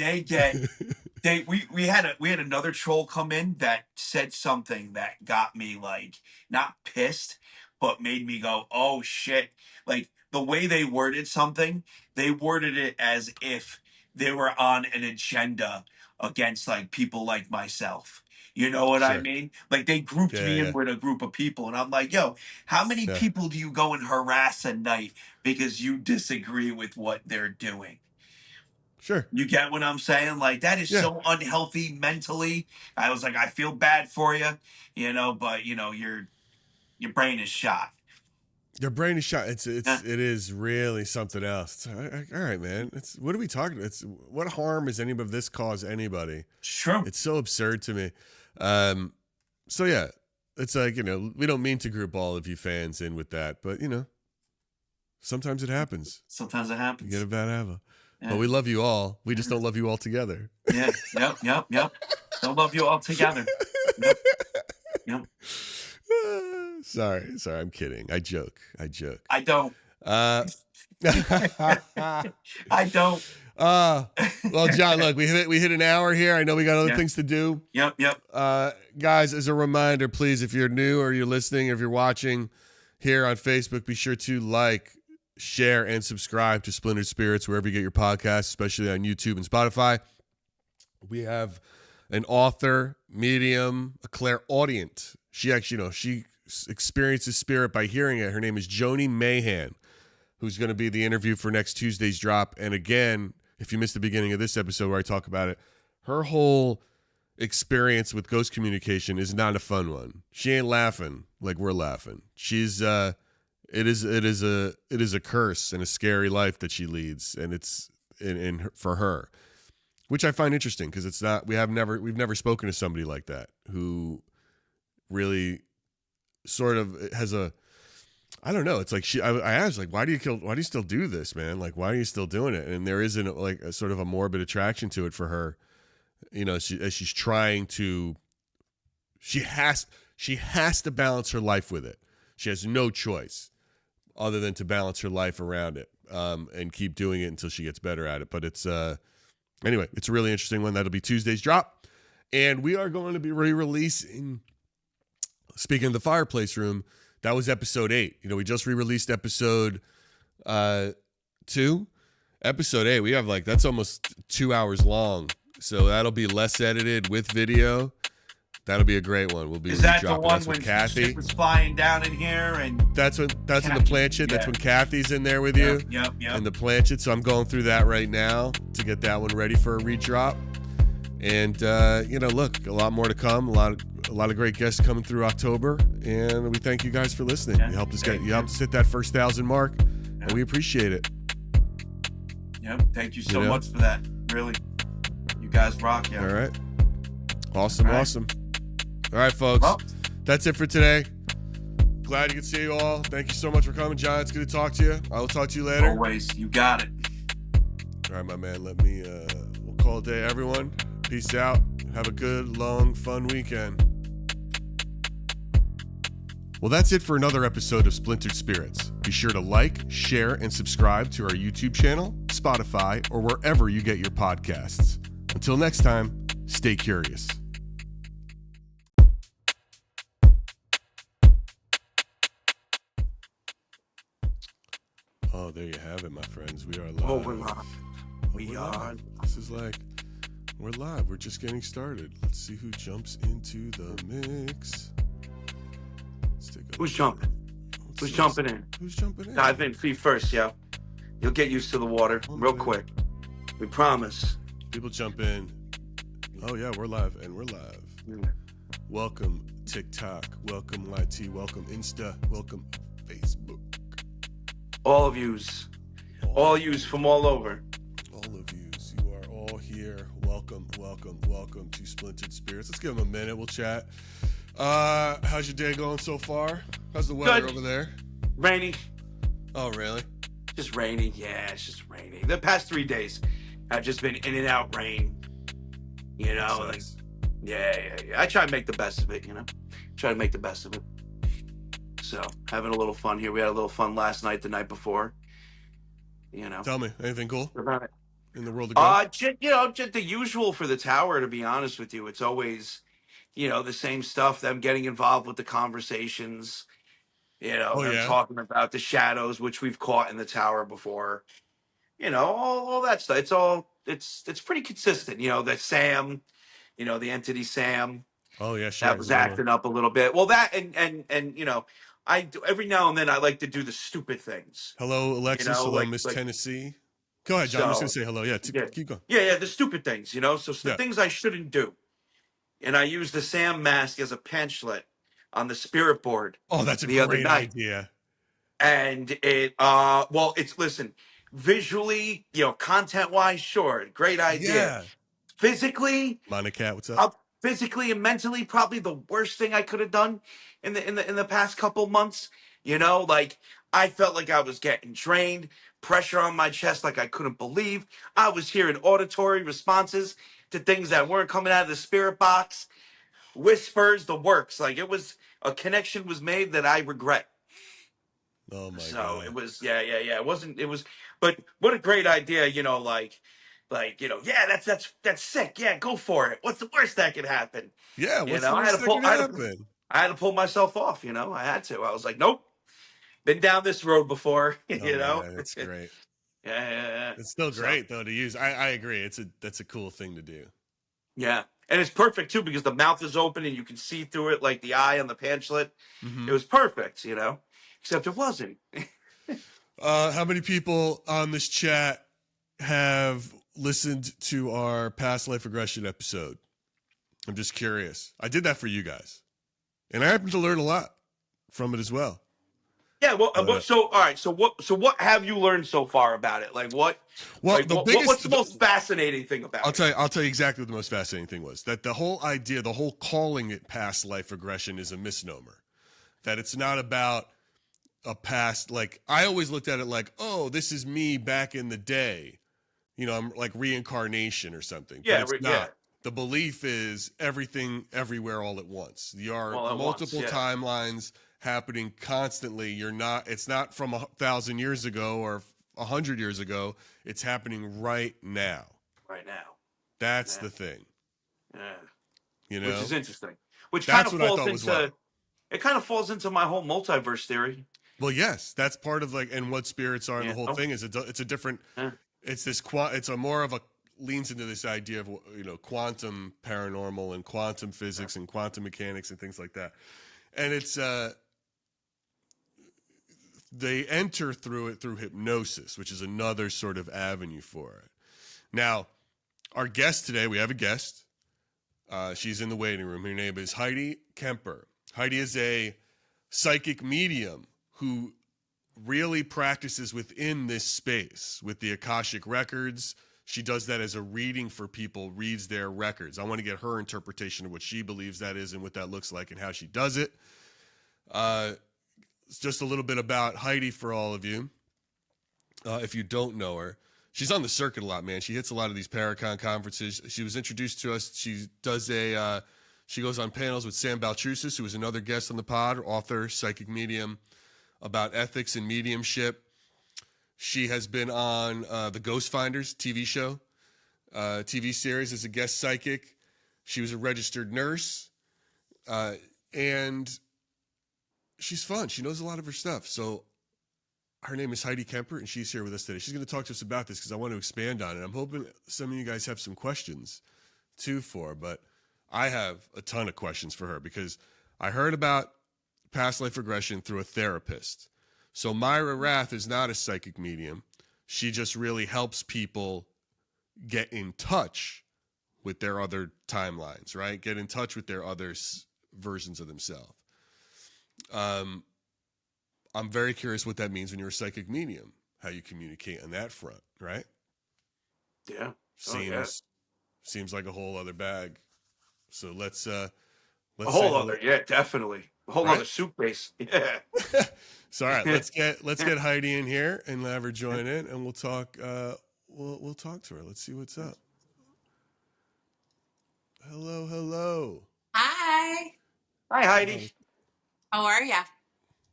we had another troll come in that said something that got me like not pissed, but made me go, oh shit. Like the way they worded something, they worded it as if they were on an agenda against like people like myself. You know what I mean? Like they grouped me in with a group of people, and I'm like, yo, how many people do you go and harass a night because you disagree with what they're doing? Sure. You get what I'm saying? Like that is so unhealthy mentally. I was like, I feel bad for you, but your brain is shot. Your brain is shot. It is really something else. All right, man. What are we talking about? What harm has any of this caused anybody? True. It's so absurd to me. So yeah, it's like, we don't mean to group all of you fans in with that, but sometimes it happens. Sometimes it happens. You get a bad habit. Yeah. But we love you all. We just don't love you all together. Yeah. Yep. Don't love you all together. Yep. Sorry. I'm kidding. I joke. I don't. I don't. Well, John, look, we hit an hour here. I know we got other things to do. Yep. Guys, as a reminder, please, if you're new or you're listening, or if you're watching here on Facebook, be sure to like, share, and subscribe to Splintered Spirits wherever you get your podcasts, especially on YouTube and Spotify. We have an author, medium, a clairaudient. She actually, she experiences spirit by hearing it. Her name is Joni Mahan, who's going to be the interview for next Tuesday's drop. And again, if you missed the beginning of this episode where I talk about it, her whole experience with ghost communication is not a fun one. She ain't laughing like we're laughing. She's it is a curse and a scary life that she leads, and it's for her, which I find interesting because it's not. We've never spoken to somebody like that who really sort of has a. I don't know. It's like I asked, like, why do you still do this, man? Like, why are you still doing it? And there isn't like a sort of a morbid attraction to it for her. As she's trying to, she has to balance her life with it. She has no choice other than to balance her life around it, and keep doing it until she gets better at it. But it's anyway, it's a really interesting one. That'll be Tuesday's drop, and we are going to be re-releasing. Speaking of the fireplace room, that was episode 8. We just re-released episode 2. Episode 8, we have that's almost 2 hours long. So that'll be less edited with video. That'll be a great one. We'll be Is that the one that's when Kathy shit was flying down in here and that's in the planchette. That's when Kathy's in there with you. Yep. In the planchette. So I'm going through that right now to get that one ready for a redrop. And look, a lot more to come. A lot of great guests coming through October, and we thank you guys for listening. Yeah. You helped us hit that first 1,000 mark, and we appreciate it. Yep. Thank you so much for that. Really, you guys rock. Yeah. All right. Awesome. All right. Awesome. All right, folks. Well, that's it for today. Glad you could see you all. Thank you so much for coming, John. It's good to talk to you. I will talk to you later. always, you got it. All right, my man. We'll call it a day, everyone. Peace out. Have a good, long, fun weekend. Well, that's it for another episode of Splintered Spirits. Be sure to like, share, and subscribe to our YouTube channel, Spotify, or wherever you get your podcasts. Until next time, stay curious. Oh, there you have it, my friends. We are live. Oh, we're live. We are. This is like, we're live. We're just getting started. Let's see who jumps into the mix. Who's jumping? Who's jumping in? Who's jumping in? Dive in feet first, yo. You'll get used to the water real quick. We promise. People jump in. Oh, yeah, we're live, and we're live. Welcome, TikTok. Welcome, YT. Welcome, Insta. Welcome, Facebook. All of yous. All yous from all over. All of yous. You are all here. Welcome, welcome, welcome to Splintered Spirits. Let's give them a minute. We'll chat. How's your day going so far? How's the weather Good. over there? Rainy. Oh, really? Just rainy. Yeah, it's just rainy. The past 3 days have just been in and out rain. You know, like, yeah. I try to make the best of it, Try to make the best of it. So, having a little fun here. We had a little fun last night, the night before. Tell me, anything cool About it. in the world of God? Just the usual for the tower, to be honest with you. It's always, the same stuff, them getting involved with the conversations, them talking about the shadows, which we've caught in the tower before, all that stuff. It's pretty consistent, that Sam, the entity Sam, Oh, yeah, sure. that was acting up a little bit. Well, that, and I do, every now and then I like to do the stupid things. Hello, Alexis. Hello, Miss Tennessee. Go ahead, John. I'm just going to say hello. Yeah, keep going. Yeah, the stupid things, so the things I shouldn't do. And I used the Sam mask as a pamphlet on the spirit board. Oh, that's a the great other night. idea. And listen, visually, content-wise, sure, great idea. Yeah. Physically, Monica, what's up? Physically and mentally, probably the worst thing I could have done in the past couple months. Like I felt like I was getting drained, pressure on my chest, like I couldn't believe. I was hearing auditory responses to things that weren't coming out of the spirit box, whispers, the works. Like a connection was made that I regret. Oh my God. So it was, it was, but what a great idea, that's sick. Yeah, go for it. What's the worst that could happen? Yeah, what's the worst that could happen? I had to pull myself off, I had to. I was like, nope, been down this road before, Man, that's great. Yeah. It's still great though to use. I agree. That's a cool thing to do. Yeah. And it's perfect too because the mouth is open and you can see through it like the eye on the pamphlet. Mm-hmm. It was perfect, except it wasn't. How many people on this chat have listened to our past life regression episode? I'm just curious. I did that for you guys, and I happened to learn a lot from it as well. Yeah. Well, all right. So what have you learned so far about it? Like what? Well, what's the most fascinating thing about it? I'll tell you exactly what the most fascinating thing was. That the whole idea, the whole calling it past life regression is a misnomer. That it's not about a past, like I always looked at it like, oh, this is me back in the day. I'm like reincarnation or something. Yeah, but it's not. The belief is everything, everywhere, all at once. There are multiple timelines happening constantly. It's not from 1,000 years ago or 100 years ago. It's happening right now. Right now. That's the thing. Yeah. Which is interesting. Which That's kind of what I thought was wild. It kind of falls into my whole multiverse theory. Well, yes, that's part of and what spirits are. And the whole thing is it's a different. It's this it's a more of a leans into this idea of quantum paranormal and quantum physics and quantum mechanics and things like that. And it's they enter through hypnosis, which is another sort of avenue for it. Now, our guest today, we have a guest. She's in the waiting room. Her name is Heidi Kemper. Heidi is a psychic medium who really practices within this space with the Akashic records. She does that as a reading for people, reads their records. I want to get her interpretation of what she believes that is and what that looks like and how she does it. It's just a little bit about Heidi for all of you. If you don't know her, she's on the circuit a lot, man. She hits a lot of these Paracon conferences. She was introduced to us. She does she goes on panels with Sam Baltrusis, who is another guest on the pod, author, psychic medium, about ethics and mediumship. She has been on the Ghost Finders TV show, TV series as a guest psychic. She was a registered nurse, and she's fun. She knows a lot of her stuff. So her name is Heidi Kemper, and she's here with us today. She's going to talk to us about this because I want to expand on it. I'm hoping some of you guys have some questions, too, for her. But I have a ton of questions for her because I heard about past life regression through a therapist. So Myra Rath is not a psychic medium. She just really helps people get in touch with their other timelines, right? Get in touch with their other versions of themselves. I'm very curious what that means when you're a psychic medium, how you communicate on that front, right? Yeah. Seems like a whole other bag. So let's A whole other, yeah, definitely. A whole Right? other soup base. Yeah. So all right, let's get Heidi in here and have her join in, and we'll talk. We'll talk to her. Let's see what's up. Hello. Hi. Hi, Heidi. How are ya?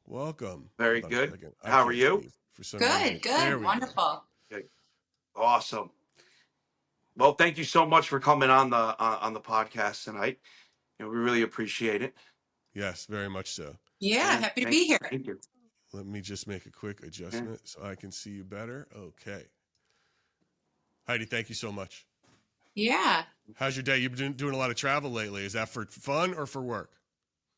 Welcome. Very Hold on a good. second. I How can't are you? speak for some reason. Good, There good, we go. wonderful. Okay. Awesome. Well, thank you so much for coming on the podcast tonight. We really appreciate it. Yes, very much so. Yeah, happy to be here. Thank you. Let me just make a quick adjustment so I can see you better. Okay. Heidi, thank you so much. Yeah. How's your day? You've been doing a lot of travel lately. Is that for fun or for work?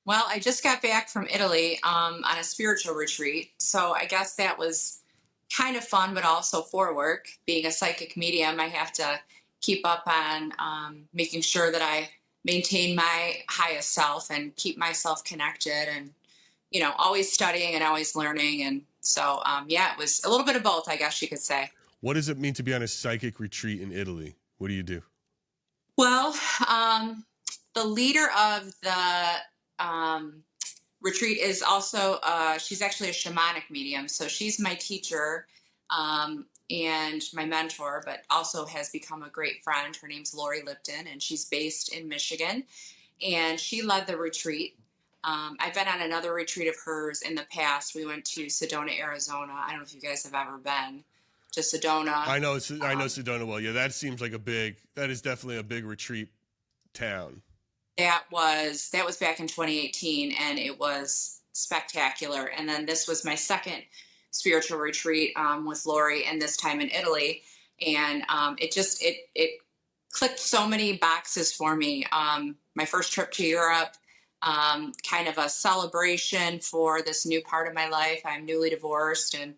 Well, I just got back from Italy on a spiritual retreat. So I guess that was kind of fun, but also for work. Being a psychic medium, I have to keep up on making sure that I maintain my highest self and keep myself connected and, always studying and always learning. And so, it was a little bit of both, I guess you could say. What does it mean to be on a psychic retreat in Italy? What do you do? Well, the leader of the retreat is also, she's actually a shamanic medium. So she's my teacher and my mentor, but also has become a great friend. Her name's Lori Lipton, and she's based in Michigan. And she led the retreat. I've been on another retreat of hers in the past. We went to Sedona, Arizona. I don't know if you guys have ever been to Sedona. I know Sedona well. Yeah, that seems like that is definitely a big retreat town. That was back in 2018, and it was spectacular. And then this was my second spiritual retreat with Lori, and this time in Italy. And it clicked so many boxes for me. My first trip to Europe, kind of a celebration for this new part of my life. I'm newly divorced and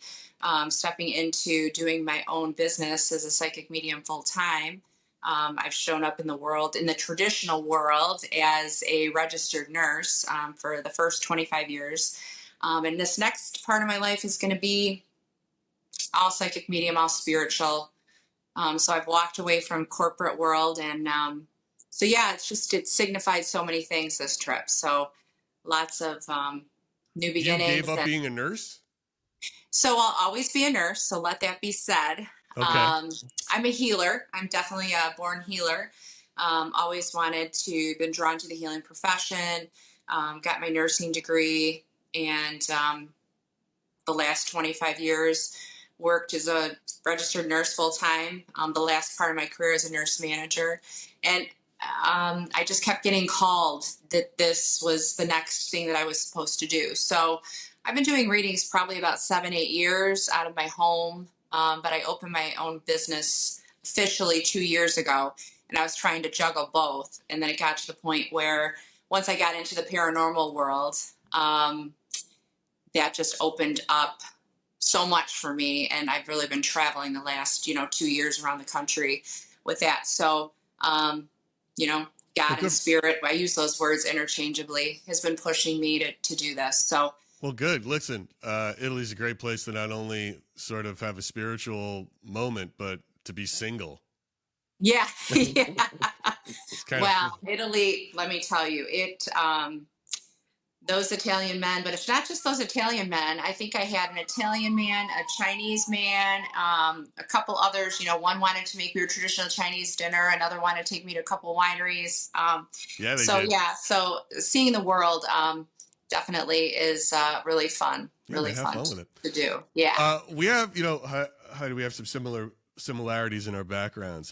stepping into doing my own business as a psychic medium full time. I've shown up in the world, in the traditional world, as a registered nurse for the first 25 years. And this next part of my life is going to be all psychic medium, all spiritual. So I've walked away from corporate world. And it signified so many things this trip. So lots of new beginnings. You gave up being a nurse? So I'll always be a nurse. So let that be said. Okay. I'm a healer. I'm definitely a born healer. Always been drawn to the healing profession, got my nursing degree, and the last 25 years worked as a registered nurse full time. The last part of my career as a nurse manager. And I just kept getting called that this was the next thing that I was supposed to do. So I've been doing readings probably about 7-8 years out of my home. But I opened my own business officially 2 years ago, and I was trying to juggle both. And then it got to the point where once I got into the paranormal world, that just opened up so much for me. And I've really been traveling the last, 2 years around the country with that. So, God and spirit, I use those words interchangeably, has been pushing me to do this. So, well, good. Listen, Italy's a great place to not only sort of have a spiritual moment, but to be single. yeah. Yeah. It's kind Well, of Italy, let me tell you, those Italian men, but it's not just those Italian men. I think I had an Italian man, a Chinese man, a couple others. One wanted to make me a traditional Chinese dinner. Another wanted to take me to a couple wineries. yeah, they So did. yeah, so seeing the world definitely is really fun. Yeah, Really man, have fun fun with it. to do. Yeah. We have, how do we have some similarities in our backgrounds?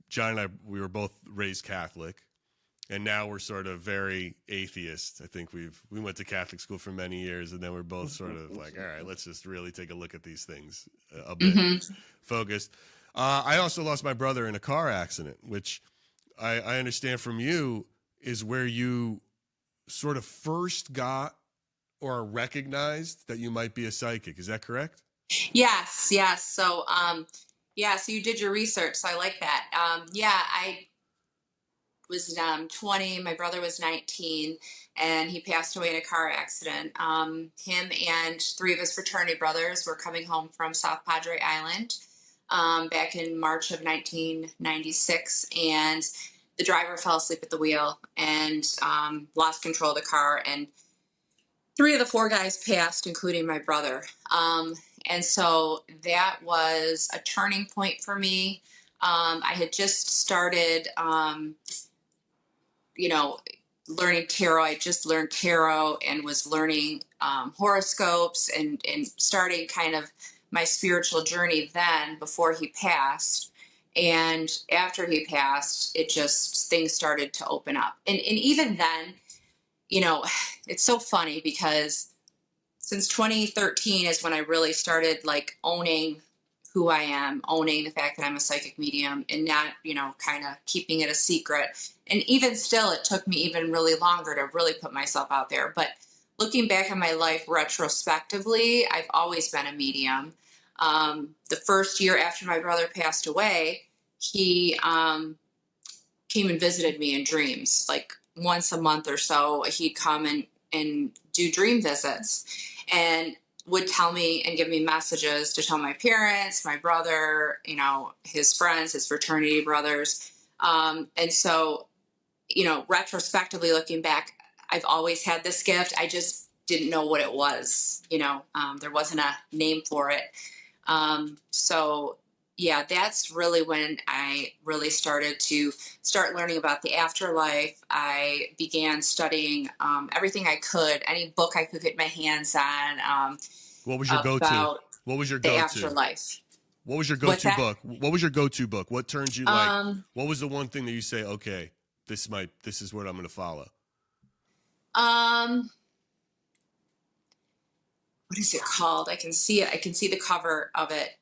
John and I, we were both raised Catholic, and now we're sort of very atheist. I think we went to Catholic school for many years, and then we're both sort of like, all right, let's just really take a look at these things a bit focused. I also lost my brother in a car accident, which I understand from you is where you sort of first got or recognized that you might be a psychic. Is that correct? Yes. Yes. So so you did your research. So I like that. I was 20. My brother was 19, and he passed away in a car accident. Him and three of his fraternity brothers were coming home from South Padre Island back in March of 1996, and the driver fell asleep at the wheel and lost control of the car, and three of the four guys passed, including my brother. And so that was a turning point for me. I had just started, learning tarot. I just learned tarot and was learning horoscopes and starting kind of my spiritual journey then before he passed. And after he passed, things started to open up. And even then, it's so funny because since 2013 is when I really started like owning who I am, owning the fact that I'm a psychic medium and not, kind of keeping it a secret. And even still, it took me even really longer to really put myself out there. But looking back on my life retrospectively, I've always been a medium. The first year after my brother passed away, he came and visited me in dreams. Like once a month or so, he'd come and do dream visits and would tell me and give me messages to tell my parents, my brother, his friends, his fraternity brothers. And so, retrospectively looking back, I've always had this gift. I just didn't know what it was. There wasn't a name for it. So yeah, that's really when I really started to learning about the afterlife. I began studying everything I could, any book I could get my hands on. What was your go-to? What was your the go-to? Afterlife. What was your go-to book? What was your go-to book? What turned you like? What was the one thing that you say, okay, this is what I'm going to follow? What is it called? I can see it. I can see the cover of it.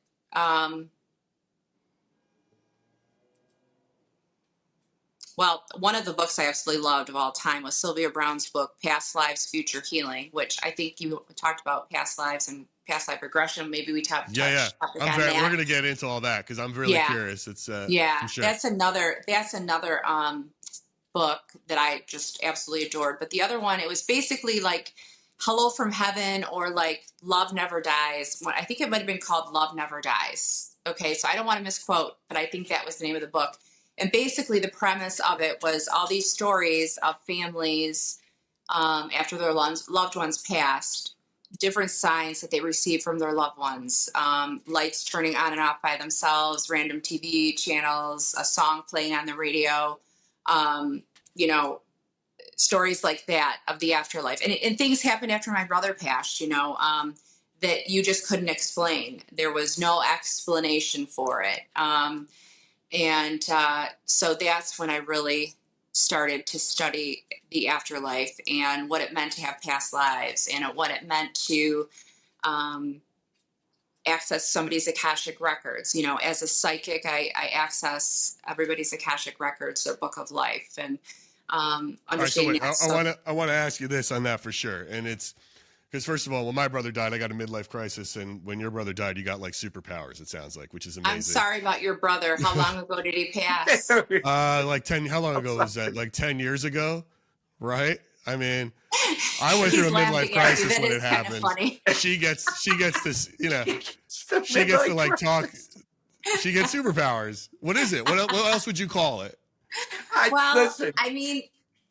Well, one of the books I absolutely loved of all time was Sylvia Browne's book, Past Lives, Future Healing, which I think you talked about past lives and past life regression. Maybe we talked Yeah. that. We're going to get into all that because I'm really curious. It's yeah, sure. that's another book that I just absolutely adored. But the other one, it was basically like Hello from Heaven or like Love Never Dies. I think it might have been called Love Never Dies. Okay, so I don't want to misquote, but I think that was the name of the book. And basically the premise of it was all these stories of families after their loved ones passed, different signs that they received from their loved ones, lights turning on and off by themselves, random TV channels, a song playing on the radio, stories like that of the afterlife. And things happened after my brother passed, that you just couldn't explain. There was no explanation for it. So that's when I really started to study the afterlife and what it meant to have past lives and what it meant to access somebody's Akashic records. As a psychic, I access everybody's Akashic records, their book of life, and understanding. All right, so wait, I want to ask you this on that for sure, and it's Because first of all, when my brother died, I got a midlife crisis, and when your brother died, you got like superpowers. It sounds like, which is amazing. I'm sorry about your brother. How long ago did he pass? Like 10. How long ago was that? Like 10 years ago, right? I mean, I went through a He's midlife laughing at you. crisis That when is it kind of happens. funny. She gets this, she gets to like talk. She gets superpowers. What is it? What else would you call it? Listen. I mean,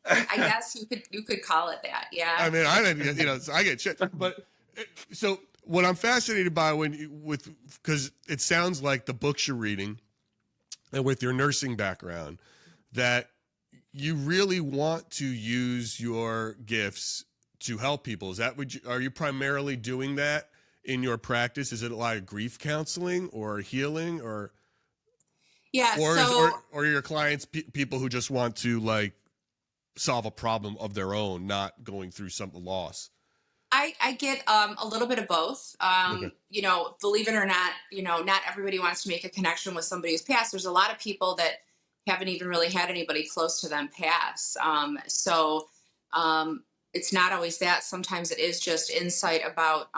I guess you could call it that. Yeah. I mean, I didn't, I get shit. But so what I'm fascinated by because it sounds like the books you're reading and with your nursing background that you really want to use your gifts to help people. Is that are you primarily doing that in your practice? Is it a lot of grief counseling or healing or or your clients people who just want to like solve a problem of their own, not going through some loss? I get a little bit of both. Okay. Believe it or not, not everybody wants to make a connection with somebody who's passed. There's a lot of people that haven't even really had anybody close to them pass. It's not always that. Sometimes it is just insight about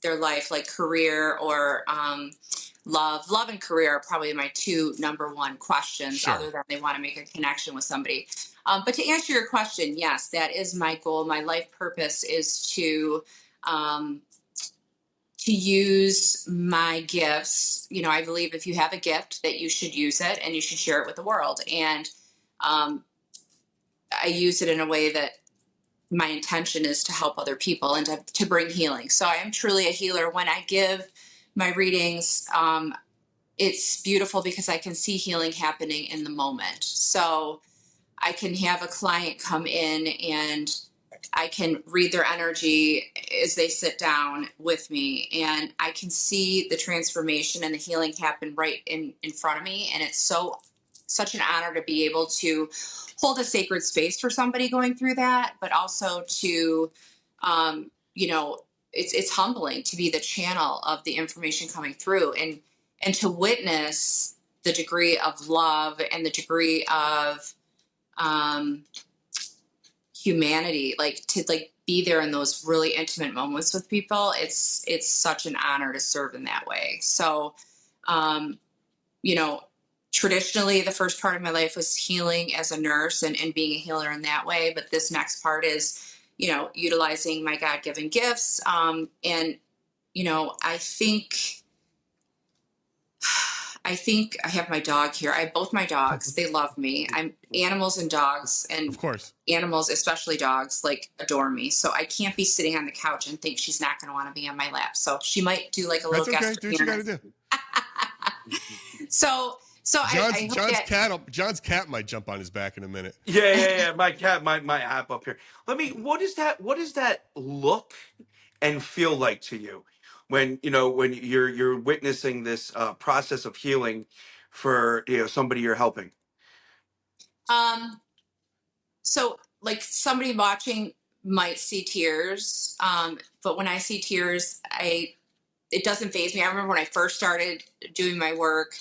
their life, like career or love. Love and career are probably my two number one questions, Sure. other than they want to make a connection with somebody. But to answer your question, yes, that is my goal. My life purpose is to use my gifts. I believe if you have a gift that you should use it and you should share it with the world. And I use it in a way that my intention is to help other people and to bring healing. So I am truly a healer. When I give my readings, it's beautiful because I can see healing happening in the moment. So I can have a client come in and I can read their energy as they sit down with me, and I can see the transformation and the healing happen right in front of me. And it's such an honor to be able to hold a sacred space for somebody going through that, but also to, it's humbling to be the channel of the information coming through and to witness the degree of love and the degree of humanity, to be there in those really intimate moments with people. It's such an honor to serve in that way. So, traditionally the first part of my life was healing as a nurse and being a healer in that way. But this next part is, utilizing my God-given gifts. I think I have my dog here. I have both my dogs. They love me. Animals and dogs, and Of course. animals, especially dogs, adore me. So I can't be sitting on the couch and think she's not going to want to be on my lap. So she might do a little That's okay. guest Do what you got to appearance. do. So I hope John's cat might jump on his back in a minute. Yeah. My cat, my app up here. What does that look and feel like to you when you're witnessing this process of healing for somebody you're helping? So somebody watching might see tears, but when I see tears, it doesn't faze me. I remember when I first started doing my work,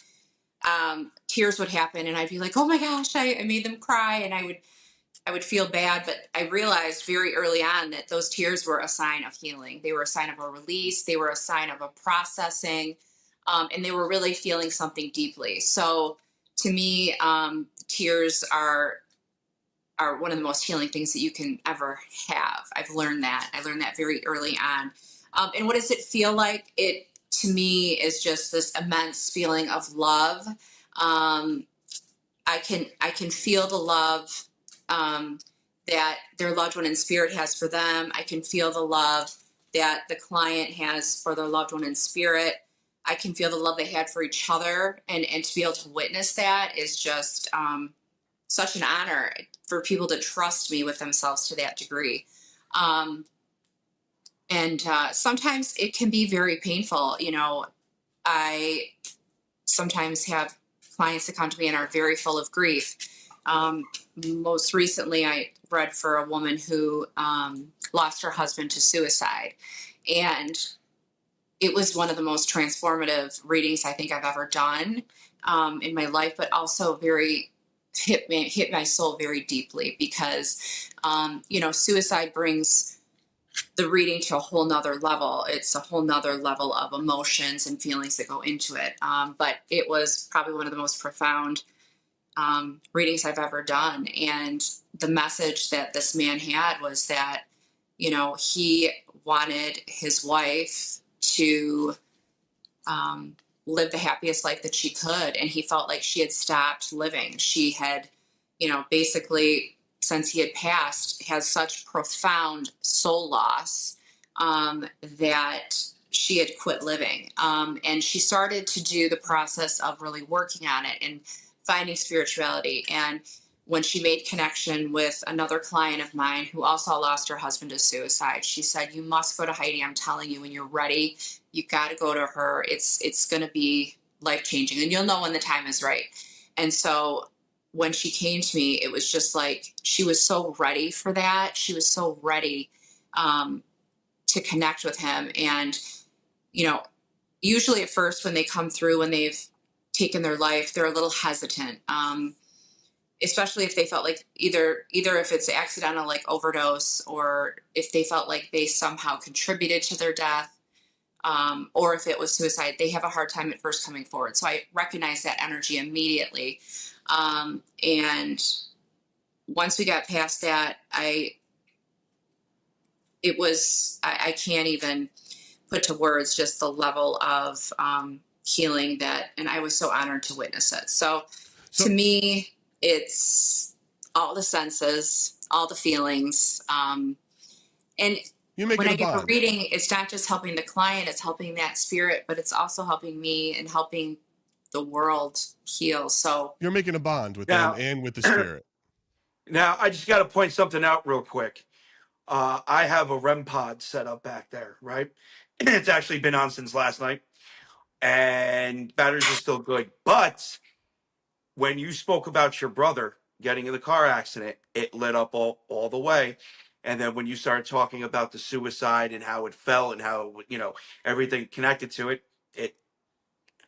tears would happen, and I'd be like, "Oh my gosh, I made them cry," and I would feel bad. But I realized very early on that those tears were a sign of healing. They were a sign of a release. They were a sign of a processing, and they were really feeling something deeply. So to me, tears are one of the most healing things that you can ever have. I've learned that. I learned that very early on. And what does it feel like? It, to me, is just this immense feeling of love. I can feel the love that their loved one in spirit has for them. I can feel the love that the client has for their loved one in spirit. I can feel the love they had for each other. And to be able to witness that is just such an honor for people to trust me with themselves to that degree. And sometimes it can be very painful. I sometimes have clients that come to me and are very full of grief. Most recently, I read for a woman who lost her husband to suicide. And it was one of the most transformative readings I think I've ever done in my life, but also hit my soul very deeply because, suicide brings the reading to a whole nother level. It's a whole nother level of emotions and feelings that go into it. But it was probably one of the most profound readings I've ever done. And the message that this man had was that, you know, he wanted his wife to live the happiest life that she could. And he felt like she had stopped living. She had, you know, basically, since he had passed, has such profound soul loss that she had quit living. And she started to do the process of really working on it and finding spirituality. And when she made connection with another client of mine who also lost her husband to suicide, she said, "You must go to Heidi. I'm telling you, when you're ready, you got to go to her. It's going to be life-changing, and you'll know when the time is right." And so when she came to me, it was just like she was so ready for that. She was so ready to connect with him. And, you know, usually at first when they come through, when they've taken their life, they're a little hesitant, especially if they felt like either if it's accidental, like overdose, or if they felt like they somehow contributed to their death, or if it was suicide. They have a hard time at first coming forward. So I recognize that energy immediately. And once we got past that, I can't even put to words just the level of healing that, and I was so honored to witness it. So to me, it's all the senses, all the feelings. And when I give a reading, it's not just helping the client, it's helping that spirit, but it's also helping me and helping the world heal. So you're making a bond with them and with the spirit. Now, I just got to point something out real quick. I have a REM pod set up back there, right? It's actually been on since last night, and batteries are still good. But when you spoke about your brother getting in the car accident, it lit up all the way. And then when you started talking about the suicide and how it felt and how, you know, everything connected to it, it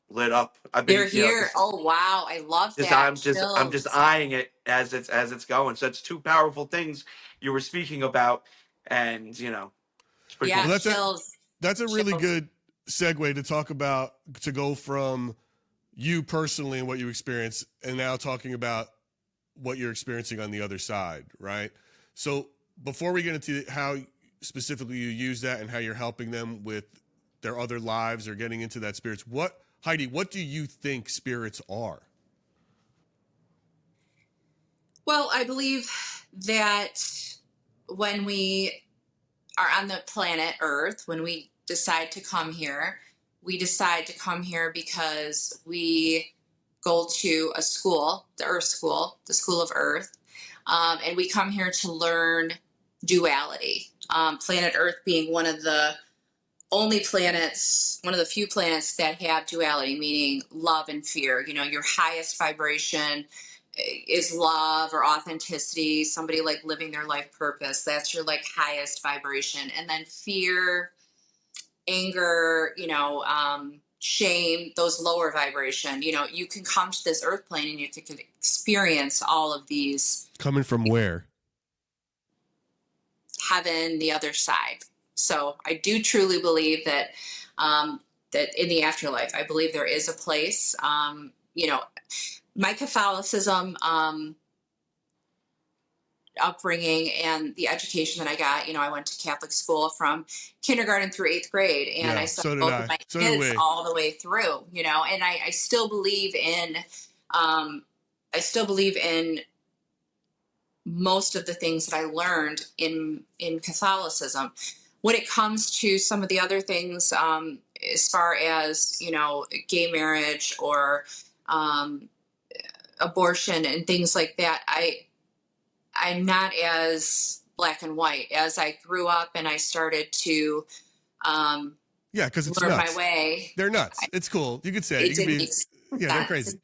lit up. I've been, they're here. Oh, wow. I love that. I'm just eyeing it as it's going. So it's two powerful things you were speaking about. And, you know, it's pretty cool. Well, that's a really good segue to talk about, to go from you personally and what you experience, and now talking about what you're experiencing on the other side, right? So before we get into how specifically you use that and how you're helping them with their other lives or getting into that spirits, Heidi, what do you think spirits are? Well, I believe that when we are on the planet Earth, when we decide to come here, we decide to come here because we go to a school, the Earth School, the School of Earth, and we come here to learn duality. Planet Earth being one of the only planets, one of the few planets that have duality, meaning love and fear. You know, your highest vibration is love or authenticity, somebody like living their life purpose. That's your like highest vibration. And then fear, anger, you know, shame, those lower vibration. You know, you can come to this earth plane and you can experience all of these. Coming from where? Heaven, the other side. So I do truly believe that that in the afterlife, I believe there is a place. You know, my Catholicism upbringing and the education that I got, you know, I went to Catholic school from kindergarten through 8th grade, and I saw both of my kids all the way through, you know, and I still believe in, most of the things that I learned in Catholicism. When it comes to some of the other things, as far as, you know, gay marriage or abortion and things like that, I'm not as black and white. As I grew up and I started to because it's learn nuts. my way. They're nuts. It's cool. You could say it. They're crazy.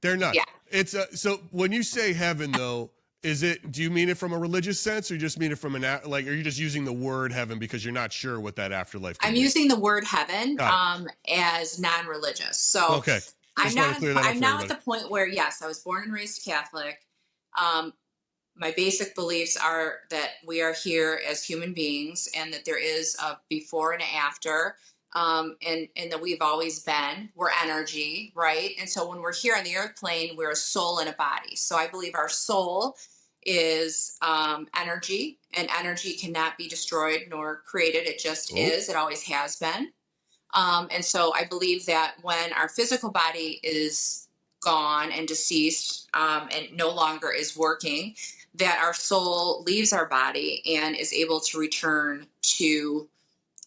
They're nuts. Yeah. It's so when you say heaven, though, do you mean it from a religious sense, or you just mean it from are you just using the word heaven because you're not sure what that afterlife can be? I'm using the word heaven as non-religious. So okay. I'm now at the point where, yes, I was born and raised Catholic. my basic beliefs are that we are here as human beings and that there is a before and after, and that we've always been. We're energy, right? And so when we're here on the earth plane, we're a soul and a body. So I believe our soul is energy, and energy cannot be destroyed nor created. It just is. It always has been. And so I believe that when our physical body is gone and deceased, and no longer is working, that our soul leaves our body and is able to return to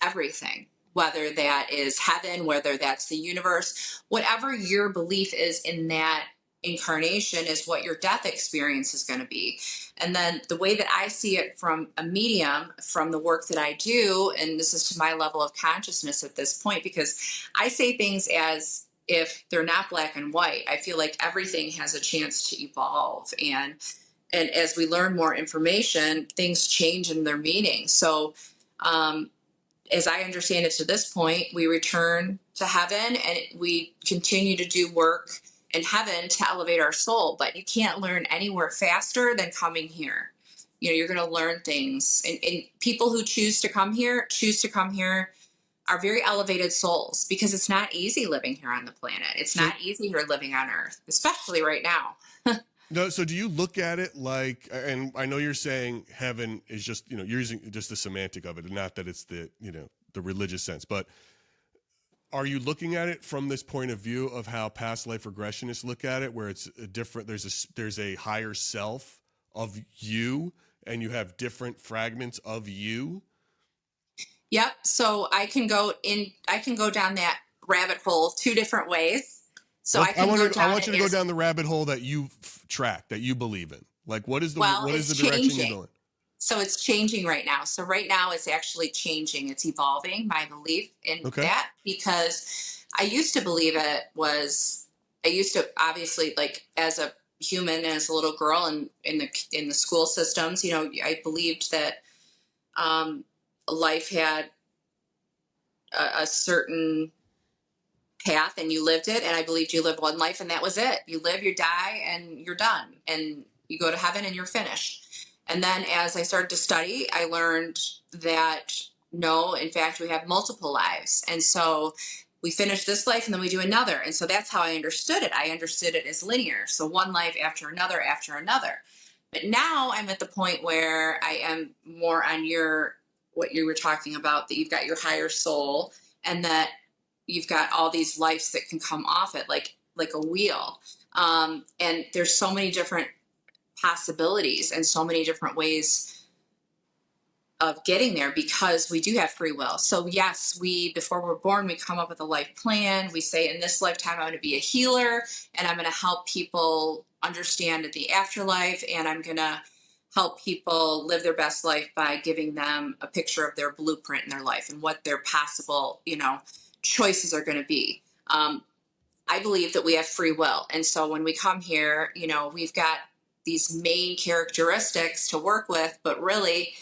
everything, whether that is heaven, whether that's the universe, whatever your belief is in that incarnation is what your death experience is going to be. And then the way that I see it from a medium, from the work that I do, and this is to my level of consciousness at this point, because I say things as if they're not black and white. I feel like everything has a chance to evolve, and as we learn more information, things change in their meaning. So as I understand it to this point, we return to heaven and we continue to do work in heaven to elevate our soul. But you can't learn anywhere faster than coming here. You know, you're going to learn things. And people who choose to come here are very elevated souls, because it's not easy living here on the planet. It's not easy here living on Earth, especially right now. No, so do you look at it like, and I know you're saying heaven is just, you're using just the semantic of it, and not that it's the, the religious sense, but are you looking at it from this point of view of how past life regressionists look at it, where it's a different, there's a higher self of you, and you have different fragments of you? Yep. So I can go down that rabbit hole two different ways. So I want you to go as, down the rabbit hole that you track, that you believe in. Like, what is the direction changing. you're going? So it's changing right now. So right now it's actually changing. It's evolving, my belief in that, because I used to believe obviously, like, as a human, as a little girl, and in the school systems, I believed that life had a certain path and you lived it, and I believed you lived one life and that was it. You live, you die, and you're done, and you go to heaven and you're finished. And then as I started to study, I learned that no, in fact, we have multiple lives. And so we finish this life and then we do another. And so that's how I understood it. I understood it as linear. So one life after another after another. But now I'm at the point where I am more on what you were talking about, that you've got your higher soul, and that you've got all these lives that can come off it, like a wheel. And there's so many different possibilities and so many different ways of getting there, because we do have free will. So yes, before we're born, we come up with a life plan. We say, in this lifetime, I'm going to be a healer, and I'm going to help people understand the afterlife, and I'm going to help people live their best life by giving them a picture of their blueprint in their life and what their possible, choices are going to be. I believe that we have free will. And so when we come here, we've got these main characteristics to work with, but really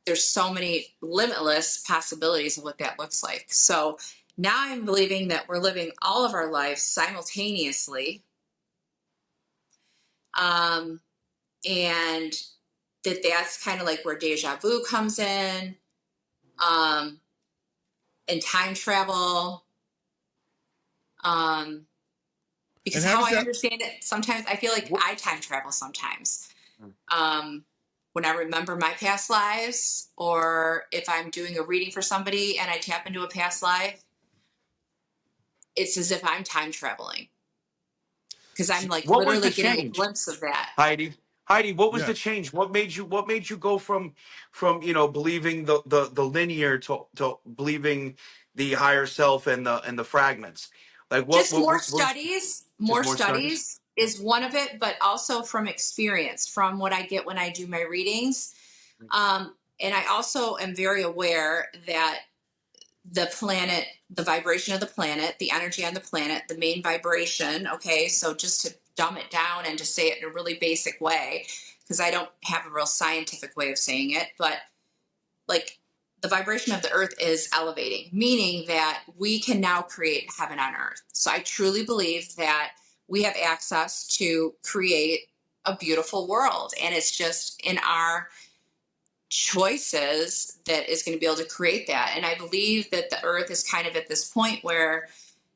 there's so many limitless possibilities of what that looks like. So now I'm believing that we're living all of our lives simultaneously. And that's kind of like where deja vu comes in, and time travel. Because how I understand it, sometimes I feel like I time travel sometimes. When I remember my past lives, or if I'm doing a reading for somebody and I tap into a past life, it's as if I'm time traveling. Because I'm like literally getting a glimpse of that. Heidi, what was the change? What made you go from believing the linear to believing the higher self and the fragments? Like More studies is one of it, but also from experience, from what I get when I do my readings. And I also am very aware that the planet, the vibration of the planet, the energy on the planet, the main vibration. Okay. So just to dumb it down and to say it in a really basic way, because I don't have a real scientific way of saying it, but like the vibration of the earth is elevating, meaning that we can now create heaven on earth. So I truly believe that we have access to create a beautiful world. And it's just in our choices that is going to be able to create that. And I believe that the earth is kind of at this point where,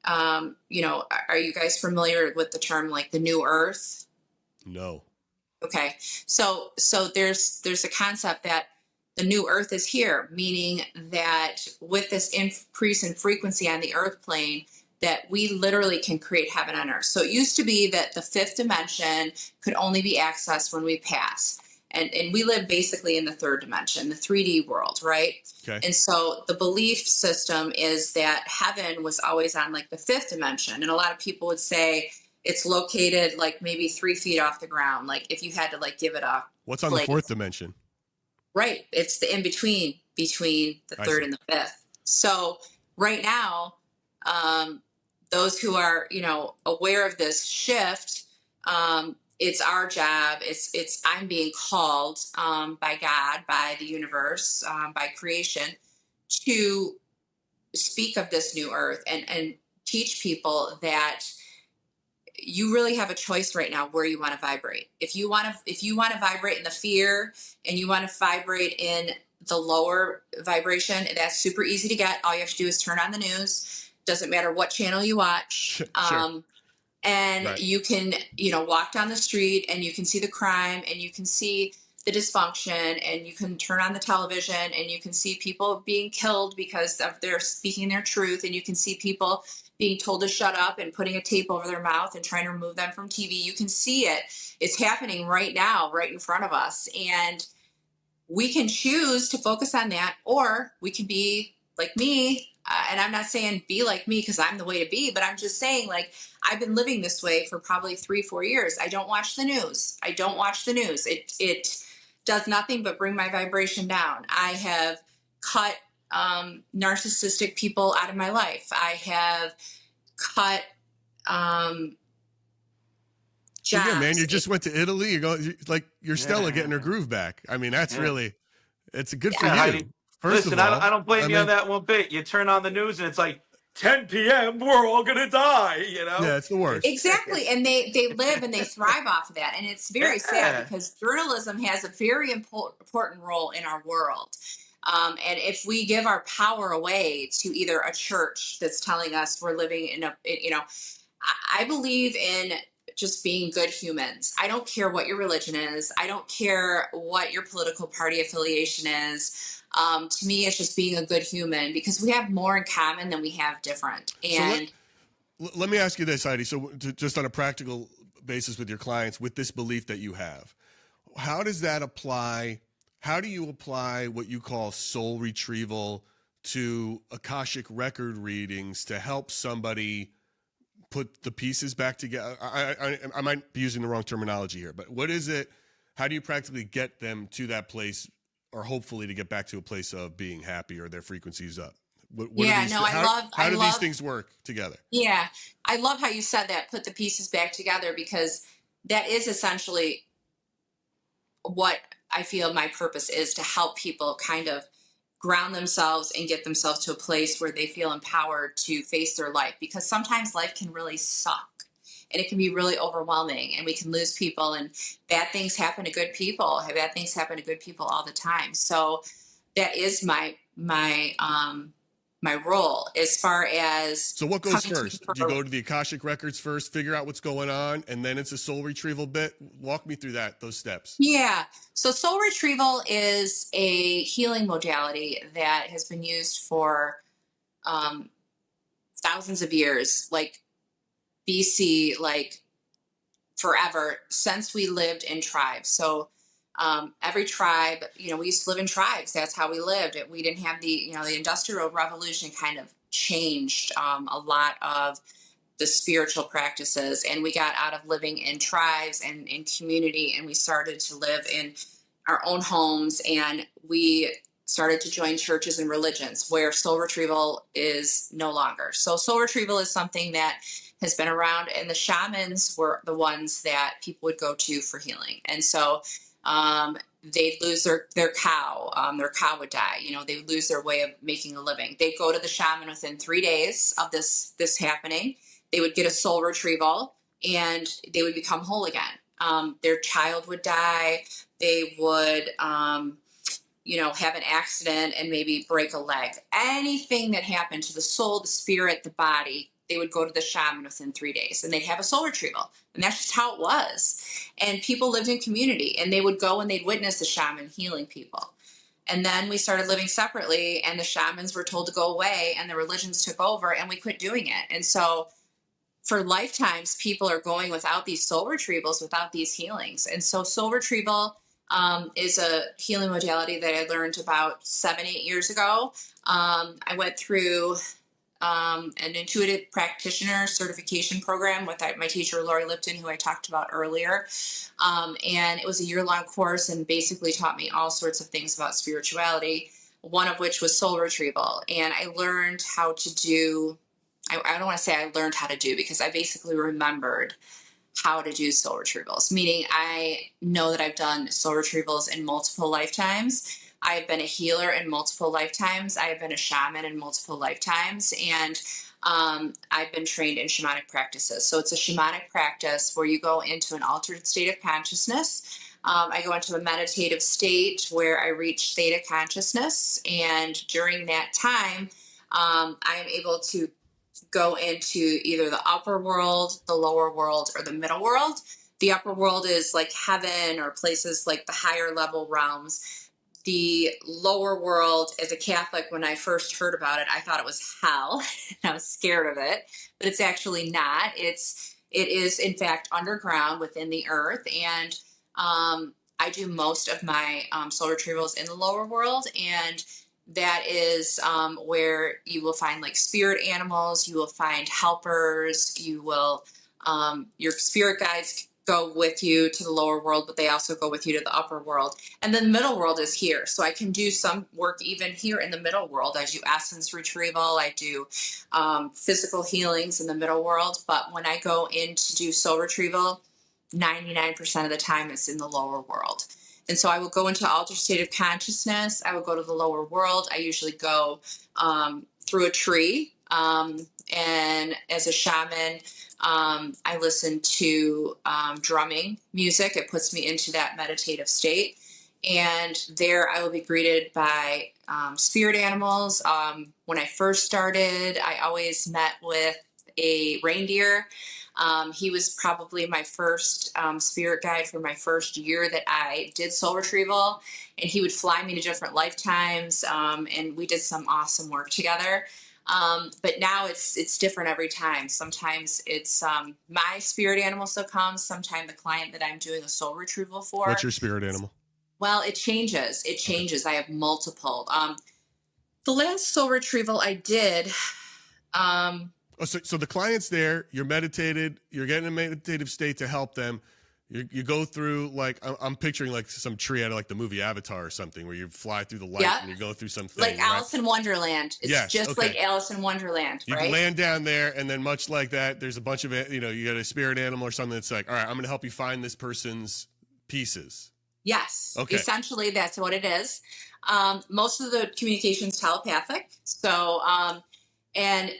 are you guys familiar with the term like the new earth? No. Okay. So there's a concept that the new earth is here, meaning that with this increase in frequency on the earth plane, that we literally can create heaven on earth. So it used to be that the fifth dimension could only be accessed when we pass. And we live basically in the third dimension, the 3D world, right? Okay. And so the belief system is that heaven was always on like the fifth dimension. And a lot of people would say it's located like maybe 3 feet off the ground. Like if you had to like give it a What's on place. the fourth dimension? Right. It's the in between the third and the fifth. So right now, those who are, aware of this shift, it's our job. I'm being called by God, by the universe, by creation, to speak of this new earth and teach people that you really have a choice right now where you want to vibrate. If you want to vibrate in the fear and you want to vibrate in the lower vibration, that's super easy to get. All you have to do is turn on the news. Doesn't matter what channel you watch. Sure. And Right. you can, walk down the street and you can see the crime and you can see the dysfunction, and you can turn on the television and you can see people being killed because of their speaking their truth. And you can see people being told to shut up and putting a tape over their mouth and trying to remove them from TV. You can see it. It's happening right now, right in front of us. And we can choose to focus on that, or we can be like me. And I'm not saying be like me because I'm the way to be, but I'm just saying, like, I've been living this way for probably 3-4 years. I don't watch the news. It does nothing but bring my vibration down. I have cut narcissistic people out of my life. I have cut jobs. Yeah, man, you just went to Italy. You're Stella getting her groove back. I mean, that's really, it's good for you. Heidi, First listen, of all, I don't blame you on that one bit. You turn on the news and it's like 10 p.m. We're all gonna die. Yeah, it's the worst. Exactly. And they live and they thrive off of that. And it's very sad because journalism has a very important role in our world. And if we give our power away to either a church that's telling us we're living in I believe in just being good humans. I don't care what your religion is. I don't care what your political party affiliation is. To me, it's just being a good human, because we have more in common than we have different. And let me ask you this, Heidi. So just on a practical basis with your clients, with this belief that you have, how does that apply? How do you apply what you call soul retrieval to Akashic record readings to help somebody put the pieces back together? I might be using the wrong terminology here, but what is it? How do you practically get them to that place, or hopefully to get back to a place of being happy or their frequencies up? How do these things work together? Yeah, I love how you said that, put the pieces back together, because that is essentially what I feel my purpose is, to help people kind of ground themselves and get themselves to a place where they feel empowered to face their life, because sometimes life can really suck and it can be really overwhelming, and we can lose people, and bad things happen to good people. Bad things happen to good people all the time. So that is my role as far as. So what goes first? Do you go to the Akashic records first, figure out what's going on, and then it's a soul retrieval bit? Walk me through those steps. Yeah. So soul retrieval is a healing modality that has been used for thousands of years, like BC, like forever, since we lived in tribes. So every tribe, we used to live in tribes. That's how we lived. We didn't have the Industrial Revolution kind of changed a lot of the spiritual practices, and we got out of living in tribes and in community, and we started to live in our own homes, and we started to join churches and religions where soul retrieval is no longer. So soul retrieval is something that has been around, and the shamans were the ones that people would go to for healing. And so they'd lose their cow. Their cow would die. They would lose their way of making a living. They'd go to the shaman within 3 days of this happening. They would get a soul retrieval and they would become whole again. their child would die. They would, have an accident and maybe break a leg. Anything that happened to the soul, the spirit, the body, they would go to the shaman within 3 days, and they'd have a soul retrieval. And that's just how it was. And people lived in community, and they would go and they'd witness the shaman healing people. And then we started living separately, and the shamans were told to go away, and the religions took over, and we quit doing it. And so for lifetimes, people are going without these soul retrievals, without these healings. And so soul retrieval is a healing modality that I learned about 7-8 years ago. I went through an intuitive practitioner certification program with my teacher, Lori Lipton, who I talked about earlier. And it was a year-long course and basically taught me all sorts of things about spirituality, one of which was soul retrieval. And I learned how to do, I don't want to say I learned how to do, because I basically remembered how to do soul retrievals, meaning I know that I've done soul retrievals in multiple lifetimes. I've been a healer in multiple lifetimes. I've been a shaman in multiple lifetimes. And I've been trained in shamanic practices. So it's a shamanic practice where you go into an altered state of consciousness. I go into a meditative state where I reach theta consciousness. And during that time, I am able to go into either the upper world, the lower world, or the middle world. The upper world is like heaven or places like the higher level realms. The lower world, as a Catholic, when I first heard about it, I thought it was hell. I was scared of it, but it's actually not. It is in fact underground within the earth. And I do most of my soul retrievals in the lower world. And that is where you will find like spirit animals, you will find helpers, you will, your spirit guides go with you to the lower world, but they also go with you to the upper world. And then the middle world is here. So I can do some work even here in the middle world. I do essence retrieval, I do physical healings in the middle world. But when I go in to do soul retrieval, 99% of the time it's in the lower world. And so I will go into altered state of consciousness. I will go to the lower world. I usually go through a tree. And as a shaman, I listen to drumming music. It puts me into that meditative state. And there I will be greeted by spirit animals. When I first started, I always met with a reindeer. He was probably my first spirit guide for my first year that I did soul retrieval, and he would fly me to different lifetimes, and we did some awesome work together. But now it's different every time. Sometimes it's my spirit animal still comes. Sometimes the client that I'm doing a soul retrieval for. What's your spirit animal? Well, it changes. It changes. I have multiple. The last soul retrieval I did. So the client's there, you're meditated, you're getting a meditative state to help them. You go through, like, I'm picturing like some tree out of like the movie Avatar or something, where you fly through the light and you go through something. Like Alice in Wonderland. It's just like Alice in Wonderland, right? You land down there, and then much like that, there's a bunch of, you got a spirit animal or something that's like, all right, I'm going to help you find this person's pieces. Yes. Okay. Essentially, that's what it is. Most of the communication is telepathic. So, and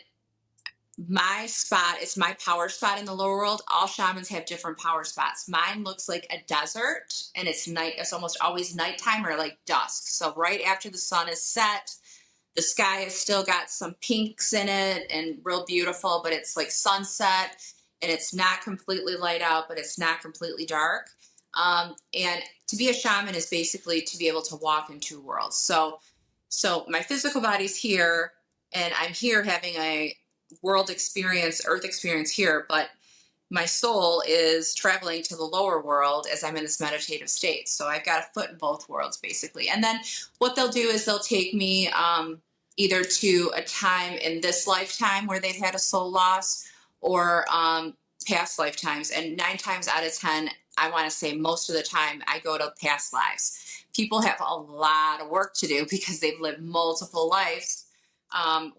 my spot, it's my power spot in the lower world. All shamans have different power spots. Mine looks like a desert, and it's night. It's almost always nighttime or like dusk. So right after the sun is set, the sky has still got some pinks in it and real beautiful, but it's like sunset, and it's not completely light out, but it's not completely dark. And to be a shaman is basically to be able to walk in two worlds. So my physical body's here, and I'm here having a world experience, earth experience here, but my soul is traveling to the lower world as I'm in this meditative state. So I've got a foot in both worlds, basically. And then what they'll do is they'll take me either to a time in this lifetime where they've had a soul loss, or past lifetimes. And 9 times out of 10, I want to say most of the time, I go to past lives. People have a lot of work to do because they've lived multiple lives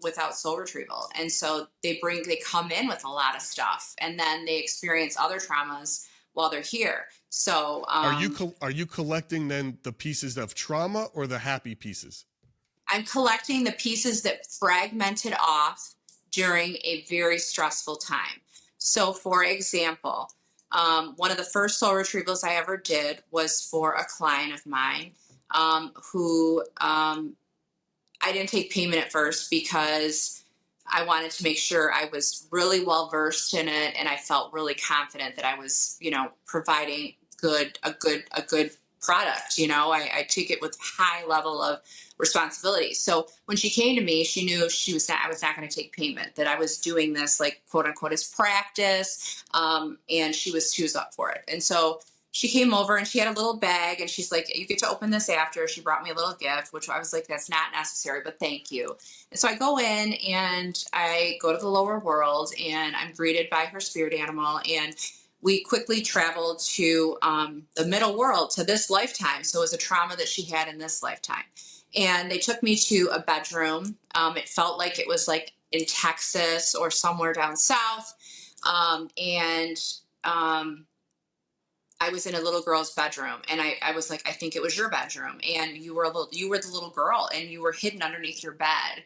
without soul retrieval. And so they come in with a lot of stuff, and then they experience other traumas while they're here. So are you collecting then the pieces of trauma or the happy pieces? I'm collecting the pieces that fragmented off during a very stressful time. So for example, One of the first soul retrievals I ever did was for a client of mine who I didn't take payment at first because I wanted to make sure I was really well versed in it, and I felt really confident that I was, providing a good product. I took it with high level of responsibility. So when she came to me, she knew I was not going to take payment, that I was doing this like quote unquote as practice. And she was up for it. And so she came over and she had a little bag and she's like, you get to open this after. She brought me a little gift, which I was like, that's not necessary, but thank you. And so I go in and I go to the lower world and I'm greeted by her spirit animal, and we quickly traveled to the middle world, to this lifetime. So it was a trauma that she had in this lifetime. And they took me to a bedroom. It felt like it was like in Texas or somewhere down south. I was in a little girl's bedroom, and I was like, I think it was your bedroom, and you were the little girl, and you were hidden underneath your bed.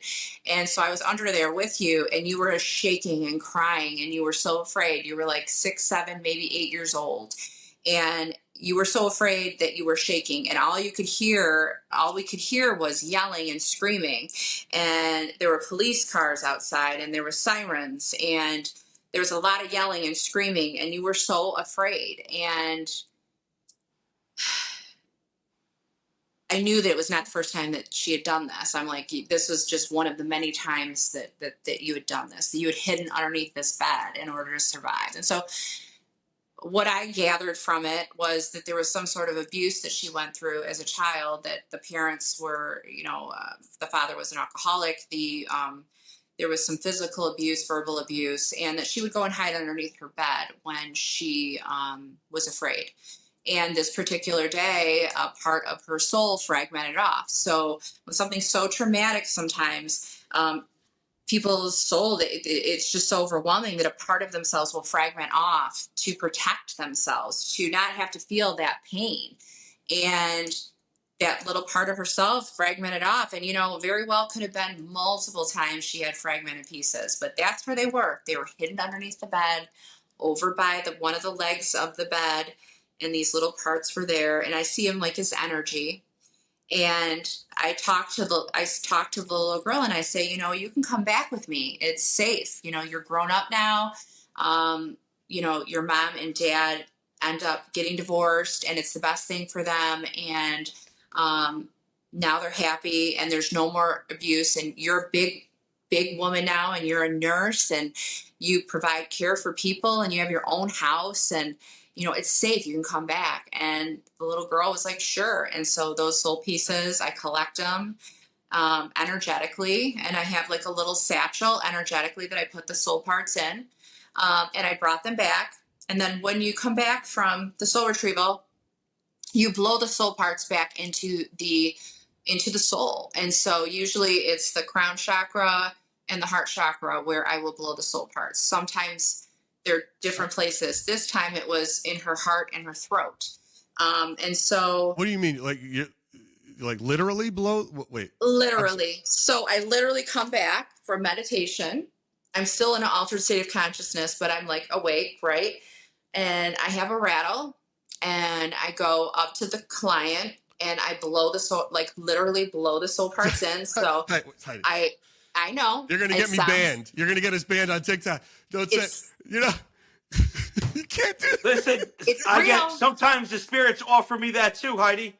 And so I was under there with you, and you were shaking and crying, and you were so afraid. You were like 6, 7, maybe 8 years old, and you were so afraid that you were shaking, and all we could hear was yelling and screaming. And there were police cars outside, and there were sirens, and there was a lot of yelling and screaming, and you were so afraid. And I knew that it was not the first time that she had done this. I'm like, this was just one of the many times that you had done this, that you had hidden underneath this bed in order to survive. And so what I gathered from it was that there was some sort of abuse that she went through as a child, that the parents were, the father was an alcoholic, there was some physical abuse, verbal abuse, and that she would go and hide underneath her bed when she was afraid. And this particular day, a part of her soul fragmented off. So when something's so traumatic, sometimes people's soul, it's just so overwhelming that a part of themselves will fragment off to protect themselves, to not have to feel that pain. And that little part of herself fragmented off, and very well could have been multiple times she had fragmented pieces, but that's where they were hidden underneath the bed, over by one of the legs of the bed, and these little parts were there. And I see him like his energy, and I talked to the little girl, and I say, you can come back with me, it's safe, you're grown up now. Your mom and dad end up getting divorced, and it's the best thing for them, and now they're happy, and there's no more abuse, and you're a big woman now, and you're a nurse, and you provide care for people, and you have your own house, and it's safe, you can come back. And the little girl was like, sure. And so those soul pieces, I collect them energetically, and I have like a little satchel energetically that I put the soul parts in, and I brought them back. And then when you come back from the soul retrieval, you blow the soul parts back into the soul. And so usually it's the crown chakra and the heart chakra where I will blow the soul parts. Sometimes they're different places. This time it was in her heart and her throat. And so what do you mean? Like you like literally blow? Wait. Literally. So I literally come back from meditation. I'm still in an altered state of consciousness, but I'm like awake, right? And I have a rattle, and I go up to the client and I blow the soul, like literally blow the soul parts in. So I know. You're going to get me banned. You're going to get us banned on TikTok. Don't say, you can't do that. Listen, sometimes the spirits offer me that too, Heidi.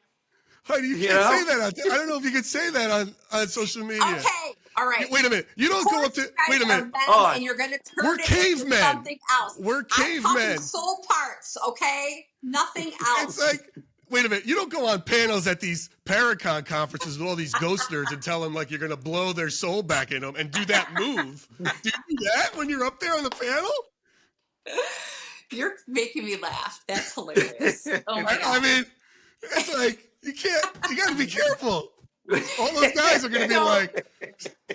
Heidi, you can't say that. I don't know if you can say that on social media. Okay. All right. Wait a minute. You don't go up to. Wait a minute. And you're going to turn it into something else. We're cavemen. Soul parts, okay? Nothing else. It's like, wait a minute. You don't go on panels at these Paracon conferences with all these ghost nerds and tell them like you're going to blow their soul back in them and do that move. Do you do that when you're up there on the panel? You're making me laugh. That's hilarious. Oh my God. I mean, it's like, you got to be careful. All those guys are going to be like,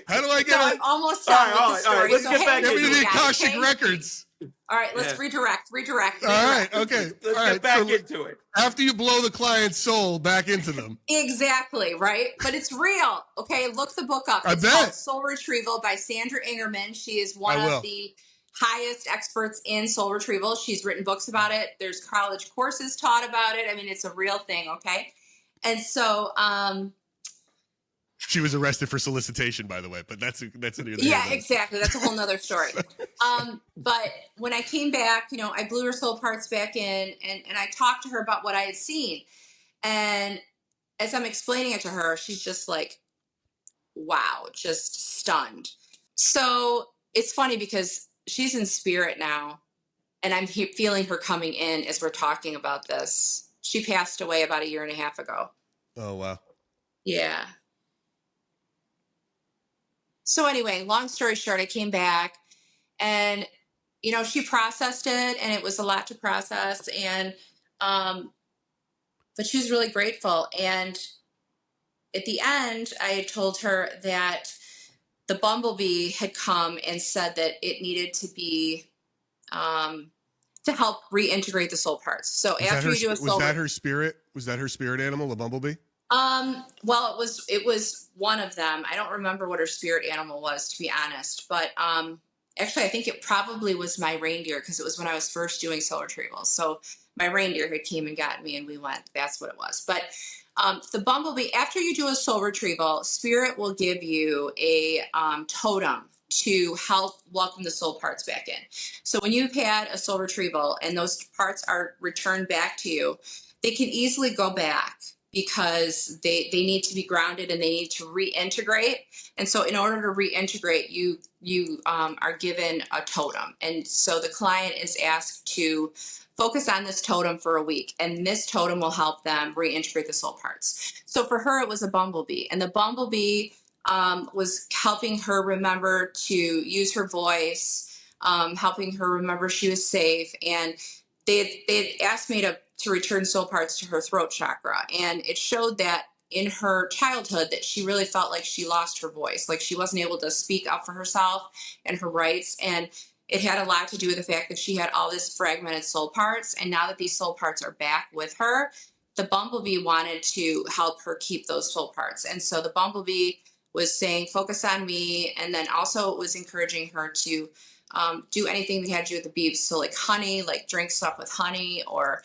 how do I get I'm almost done with the story. Let's get back into the Akashic Records. All right, let's redirect. All right, okay. Let's get back into it. After you blow the client's soul back into them. Exactly, right? But it's real. Okay, look the book up. It's called Soul Retrieval by Sandra Ingerman. She is one of the highest experts in soul retrieval. She's written books about it. There's college courses taught about it. I mean, it's a real thing. Okay. And so, She was arrested for solicitation, by the way, but that's yeah, exactly. That's a whole nother story. But when I came back, you know, I blew her soul parts back in, and I talked to her about what I had seen. And as I'm explaining it to her, she's just like, wow, just stunned. So it's funny because she's in spirit now, and I'm feeling her coming in as we're talking about this. She passed away about 1.5 years ago. Oh, wow. Yeah. So anyway, long story short, I came back, and, you know, she processed it, and it was a lot to process. And, but she was really grateful. And at the end, I had told her that the bumblebee had come and said that it needed to be, to help reintegrate the soul parts. So after you do a soul, was that her spirit? Was that her spirit animal, the bumblebee? Well, it was one of them. I don't remember what her spirit animal was, to be honest, but, actually I think it probably was my reindeer, because it was when I was first doing soul retrieval. So my reindeer had came and got me, and we went. That's what it was. But, the bumblebee, after you do a soul retrieval, spirit will give you a, totem to help welcome the soul parts back in. So when you've had a soul retrieval and those parts are returned back to you, they can easily go back, because they need to be grounded and they need to reintegrate. And so in order to reintegrate, you are given a totem. And so the client is asked to focus on this totem for a week, and this totem will help them reintegrate the soul parts. So for her, it was a bumblebee, and the bumblebee was helping her remember to use her voice, helping her remember she was safe. And they had asked me to return soul parts to her throat chakra. And it showed that in her childhood that she really felt like she lost her voice, like she wasn't able to speak up for herself and her rights. And it had a lot to do with the fact that she had all this fragmented soul parts. And now that these soul parts are back with her, the bumblebee wanted to help her keep those soul parts. And so the bumblebee was saying, focus on me. And then also it was encouraging her to do anything that had to do with the bees. So like honey, like drink stuff with honey, or,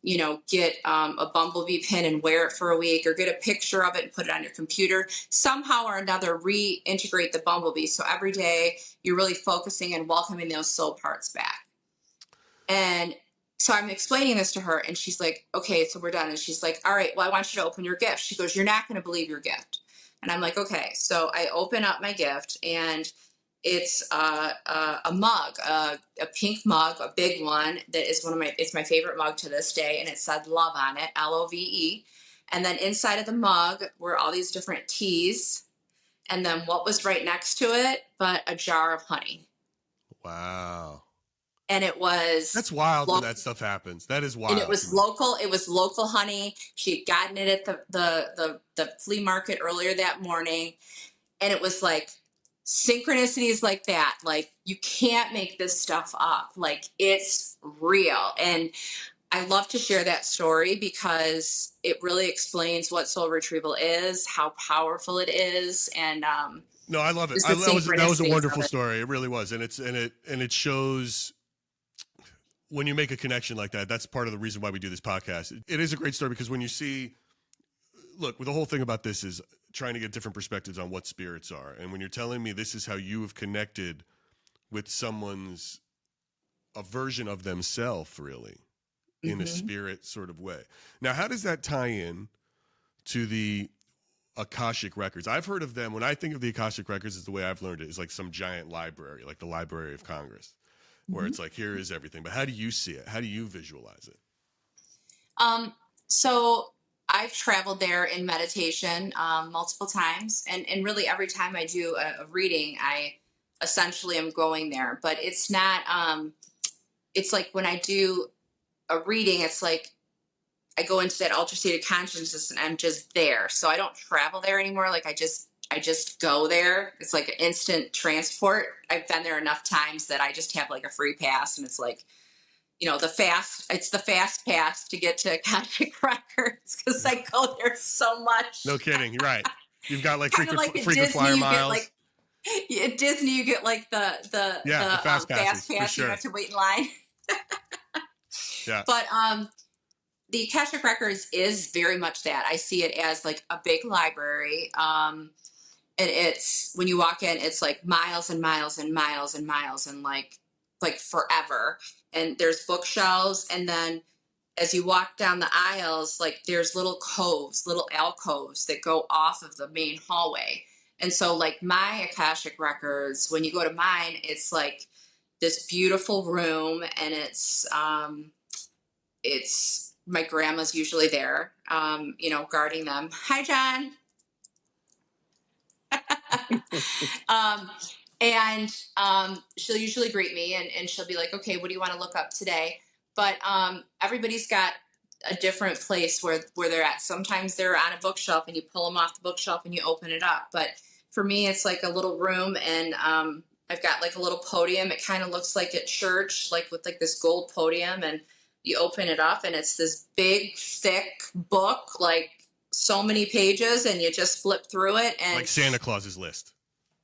you know, get a bumblebee pin and wear it for a week, or get a picture of it and put it on your computer. Somehow or another, reintegrate the bumblebee. So every day you're really focusing and welcoming those soul parts back. And so I'm explaining this to her, and she's like, okay, so we're done. And she's like, all right, well, I want you to open your gift. She goes, you're not going to believe your gift. And I'm like, okay. So I open up my gift, and it's a mug, a pink mug, a big one that is it's my favorite mug to this day. And it said love on it, LOVE. And then inside of the mug were all these different teas. And then what was right next to it but a jar of honey. Wow. And it was... That's wild when that stuff happens. That is wild. And it was local. It was local honey. She had gotten it at the flea market earlier that morning. And it was like synchronicities like that. Like, you can't make this stuff up. Like, it's real. And I love to share that story because it really explains what soul retrieval is, how powerful it is. And no, I love it. That was a wonderful story. It really was. And it shows when you make a connection like that. That's part of the reason why we do this podcast. It is a great story because when you see, look, the whole thing about this is trying to get different perspectives on what spirits are. And when you're telling me this is how you have connected with someone's, a version of themselves, really, in a spirit sort of way. Now, how does that tie in to the Akashic Records? I've heard of them. When I think of the Akashic Records, is the way I've learned it, is like some giant library, like the Library of Congress, where it's like, here is everything. But how do you see it? How do you visualize it? So I've traveled there in meditation multiple times, and really every time I do a reading, I essentially am going there. But it's not, it's like when I do a reading, it's like I go into that altered state of consciousness and I'm just there. So I don't travel there anymore. Like I just go there. It's like an instant transport. I've been there enough times that I just have like a free pass, and it's like, you know, it's the fast pass to get to Akashic Records because I go there so much. No kidding. You're right. You've got like Kind of frequent like at Disney, flyer miles. At Disney, you get like the fast passes, fast for pass. You sure. have to wait in line. Yeah. But the Akashic Records is very much that. I see it as like a big library. And it's when you walk in, it's like miles and miles and miles and miles and like forever. And there's bookshelves, and then as you walk down the aisles, like there's little coves, little alcoves that go off of the main hallway. And so like my Akashic Records, when you go to mine, it's like this beautiful room, and it's my grandma's usually there, guarding them. Hi, John. um, and she'll usually greet me, and she'll be like, okay, what do you want to look up today? But everybody's got a different place where they're at. Sometimes they're on a bookshelf, and you pull them off the bookshelf and you open it up. But for me, it's like a little room, and I've got like a little podium. It kind of looks like at church, like with like this gold podium, and you open it up, and it's this big, thick book, like so many pages, and you just flip through it, and Like Santa Claus's list.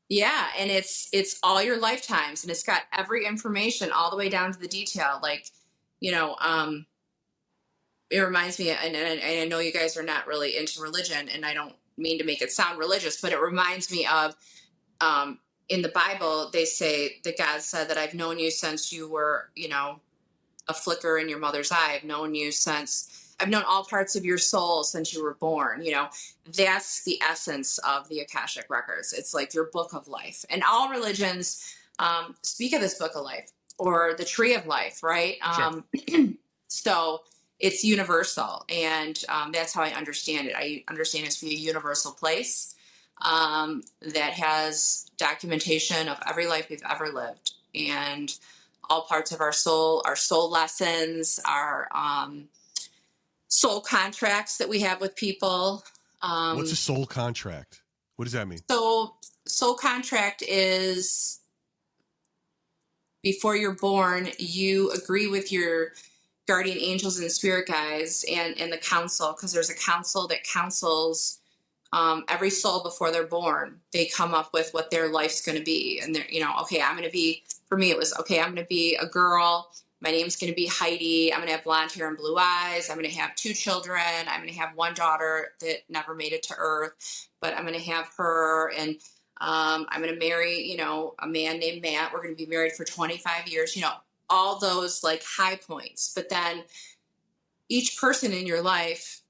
yeah, and it's all your lifetimes, and it's got every information all the way down to the detail. Like, it reminds me, and I know you guys are not really into religion, and I don't mean to make it sound religious, but it reminds me of in the Bible, they say that God said that I've known you since you were, a flicker in your mother's eye. I've known all parts of your soul since you were born. That's the essence of the Akashic Records. It's like your book of life, and all religions speak of this book of life or the tree of life, right? Sure. So it's universal, and that's how I understand it. I understand it to be a universal place that has documentation of every life we've ever lived, and all parts of our soul lessons, our soul contracts that we have with people. What's a soul contract? What does that mean? So soul contract is before you're born, you agree with your guardian angels and spirit guides and the council, because there's a council that counsels every soul before they're born. They come up with what their life's going to be. And they're, okay, for me, it was, okay, I'm going to be a girl. My name's going to be Heidi. I'm going to have blonde hair and blue eyes. I'm going to have 2 children. I'm going to have 1 daughter that never made it to Earth, but I'm going to have her. And I'm going to marry, a man named Matt. We're going to be married for 25 years, all those like high points. But then each person in your life,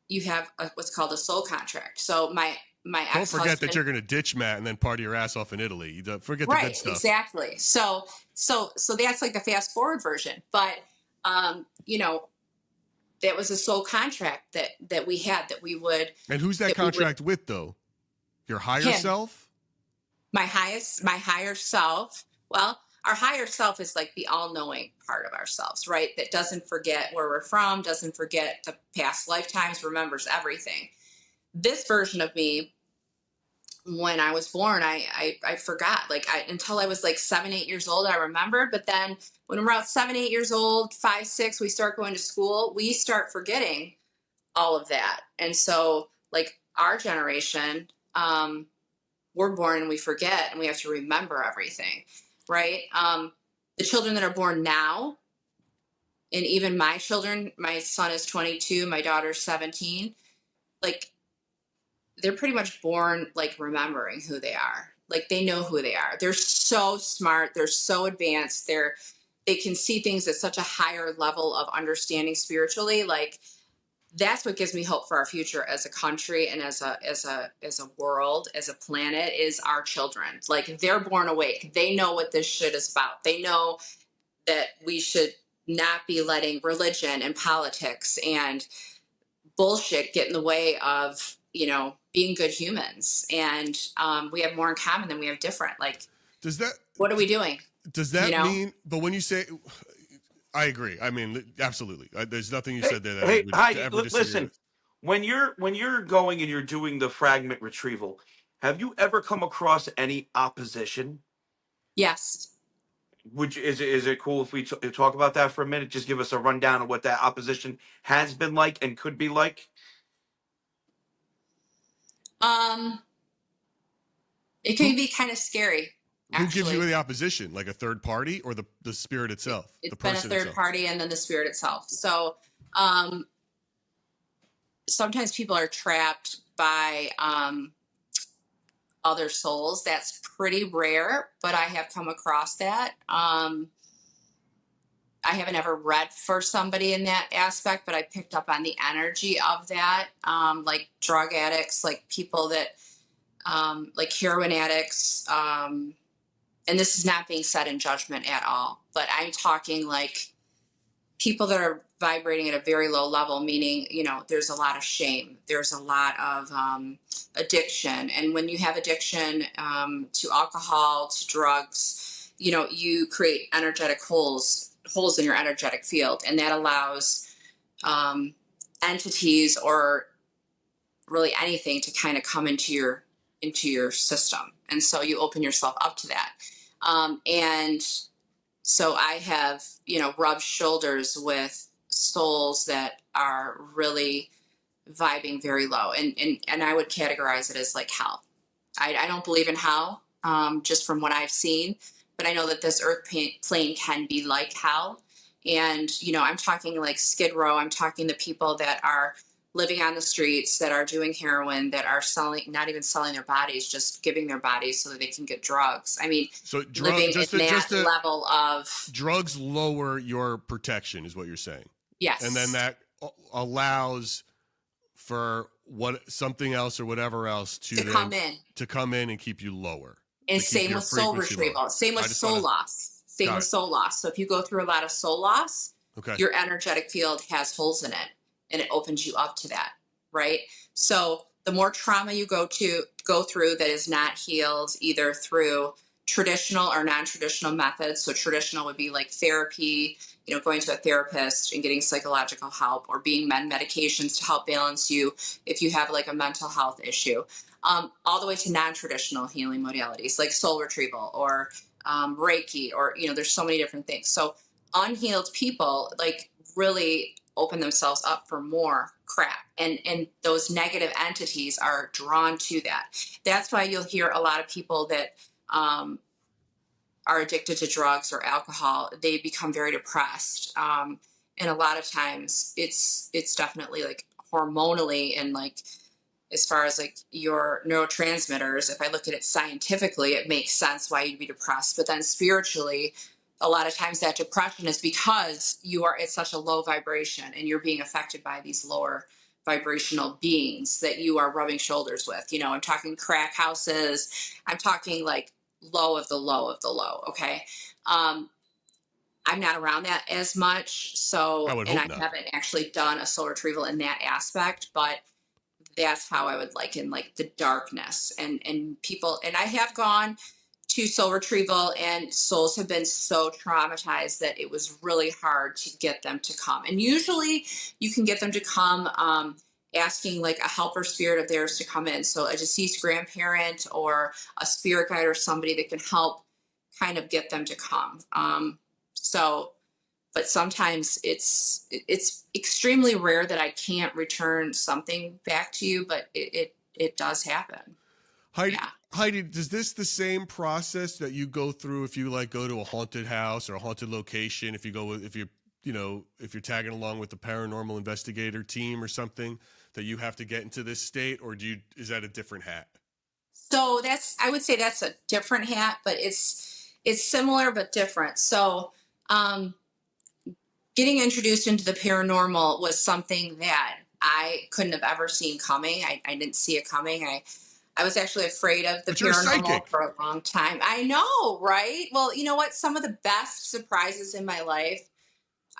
you have what's called a soul contract. So my ex-husband. Don't forget that you're going to ditch Matt and then party your ass off in Italy. You don't forget the good stuff. Exactly. So that's like the fast forward version. But that was a soul contract that we had, that we would. And who's that contract with, though? Your higher self? My higher self. Well, our higher self is like the all-knowing part of ourselves, right? That doesn't forget where we're from, doesn't forget the past lifetimes, remembers everything. This version of me, when I was born, I forgot. Like until I was like 7, 8 years old, I remembered. But then when we're about 7, 8 years old, 5, 6, we start going to school, we start forgetting all of that. And so like our generation, we're born and we forget, and we have to remember everything, right? The children that are born now, and even my children, my son is 22, my daughter's 17, like they're pretty much born like remembering who they are. Like they know who they are. They're so smart. They're so advanced. They can see things at such a higher level of understanding spiritually. Like that's what gives me hope for our future as a country and as a world, as a planet, is our children. Like they're born awake. They know what this shit is about. They know that we should not be letting religion and politics and bullshit get in the way of, being good humans. And we have more in common than we have different. Like, what are we doing? Does that mean, but when you say, I agree. I mean, absolutely. There's nothing you said there that I would ever disagree listen, with. when you're going and you're doing the fragment retrieval, have you ever come across any opposition? Yes. Is it cool if we talk about that for a minute? Just give us a rundown of what that opposition has been like and could be like. It can be kind of scary. Who gives Actually, you the opposition? Like a third party or the spirit itself? it's The been a person third itself? party and then the spirit itself. So sometimes people are trapped by other souls. That's pretty rare, but I have come across that. I haven't ever read for somebody in that aspect, but I picked up on the energy of that, like drug addicts, like people that, like heroin addicts. And this is not being said in judgment at all, but I'm talking like people that are vibrating at a very low level, meaning, you know, there's a lot of shame. There's a lot of addiction. And when you have addiction to alcohol, to drugs, you know, you create energetic holes in your energetic field. And that allows entities or really anything to kind of come into your system. And so you open yourself up to that. And so I have, you know, rubbed shoulders with souls that are really vibing very low. And I would categorize it as like hell. I don't believe in hell, just from what I've seen, but I know that this earth plane can be like hell. And, you know, I'm talking like Skid Row. I'm talking the people that are living on the streets, that are doing heroin, that are selling, not even selling their bodies, just giving their bodies so that they can get drugs. I mean, So living at that level of drugs lower your protection is what you're saying. yes. And then that allows for something else or whatever else to come in and keep you lower. And same with soul retrieval. Lower. Same with soul loss. Same with soul loss. So if you go through a lot of soul loss, your energetic field has holes in it and it opens you up to that, right? So the more trauma you go through that is not healed, either through traditional or non-traditional methods. So traditional would be like therapy, you know, going to a therapist and getting psychological help, or being medications to help balance you if you have like a mental health issue, all the way to non-traditional healing modalities like soul retrieval or Reiki, or, you know, there's so many different things. So unhealed people like really open themselves up for more crap, and those negative entities are drawn to that. That's why you'll hear a lot of people that are addicted to drugs or alcohol, they become very depressed, and a lot of times it's definitely like hormonally, and like as far as like your neurotransmitters, if I look at it scientifically, it makes sense why you'd be depressed. But then spiritually, a lot of times that depression is because you are at such a low vibration and you're being affected by these lower vibrational beings that you are rubbing shoulders with. You know, I'm talking crack houses. I'm talking like low of the low of the low. Okay. I'm not around that as much. So, I haven't actually done a soul retrieval in that aspect, but that's how I would liken like the darkness and people. And I have gone to soul retrieval, and souls have been so traumatized that it was really hard to get them to come. And usually you can get them to come asking like a helper spirit of theirs to come in. So a deceased grandparent or a spirit guide or somebody that can help kind of get them to come. But sometimes it's extremely rare that I can't return something back to you, but it does happen. Heidi, is this the same process that you go through if you like go to a haunted house or a haunted location? If you're tagging along with the paranormal investigator team or something, that you have to get into this state, or is that a different hat? So I would say that's a different hat, but it's similar but different. So getting introduced into the paranormal was something that I couldn't have ever seen coming. I didn't see it coming. I was actually afraid of the paranormal for a long time. I know, right? Well, you know what? Some of the best surprises in my life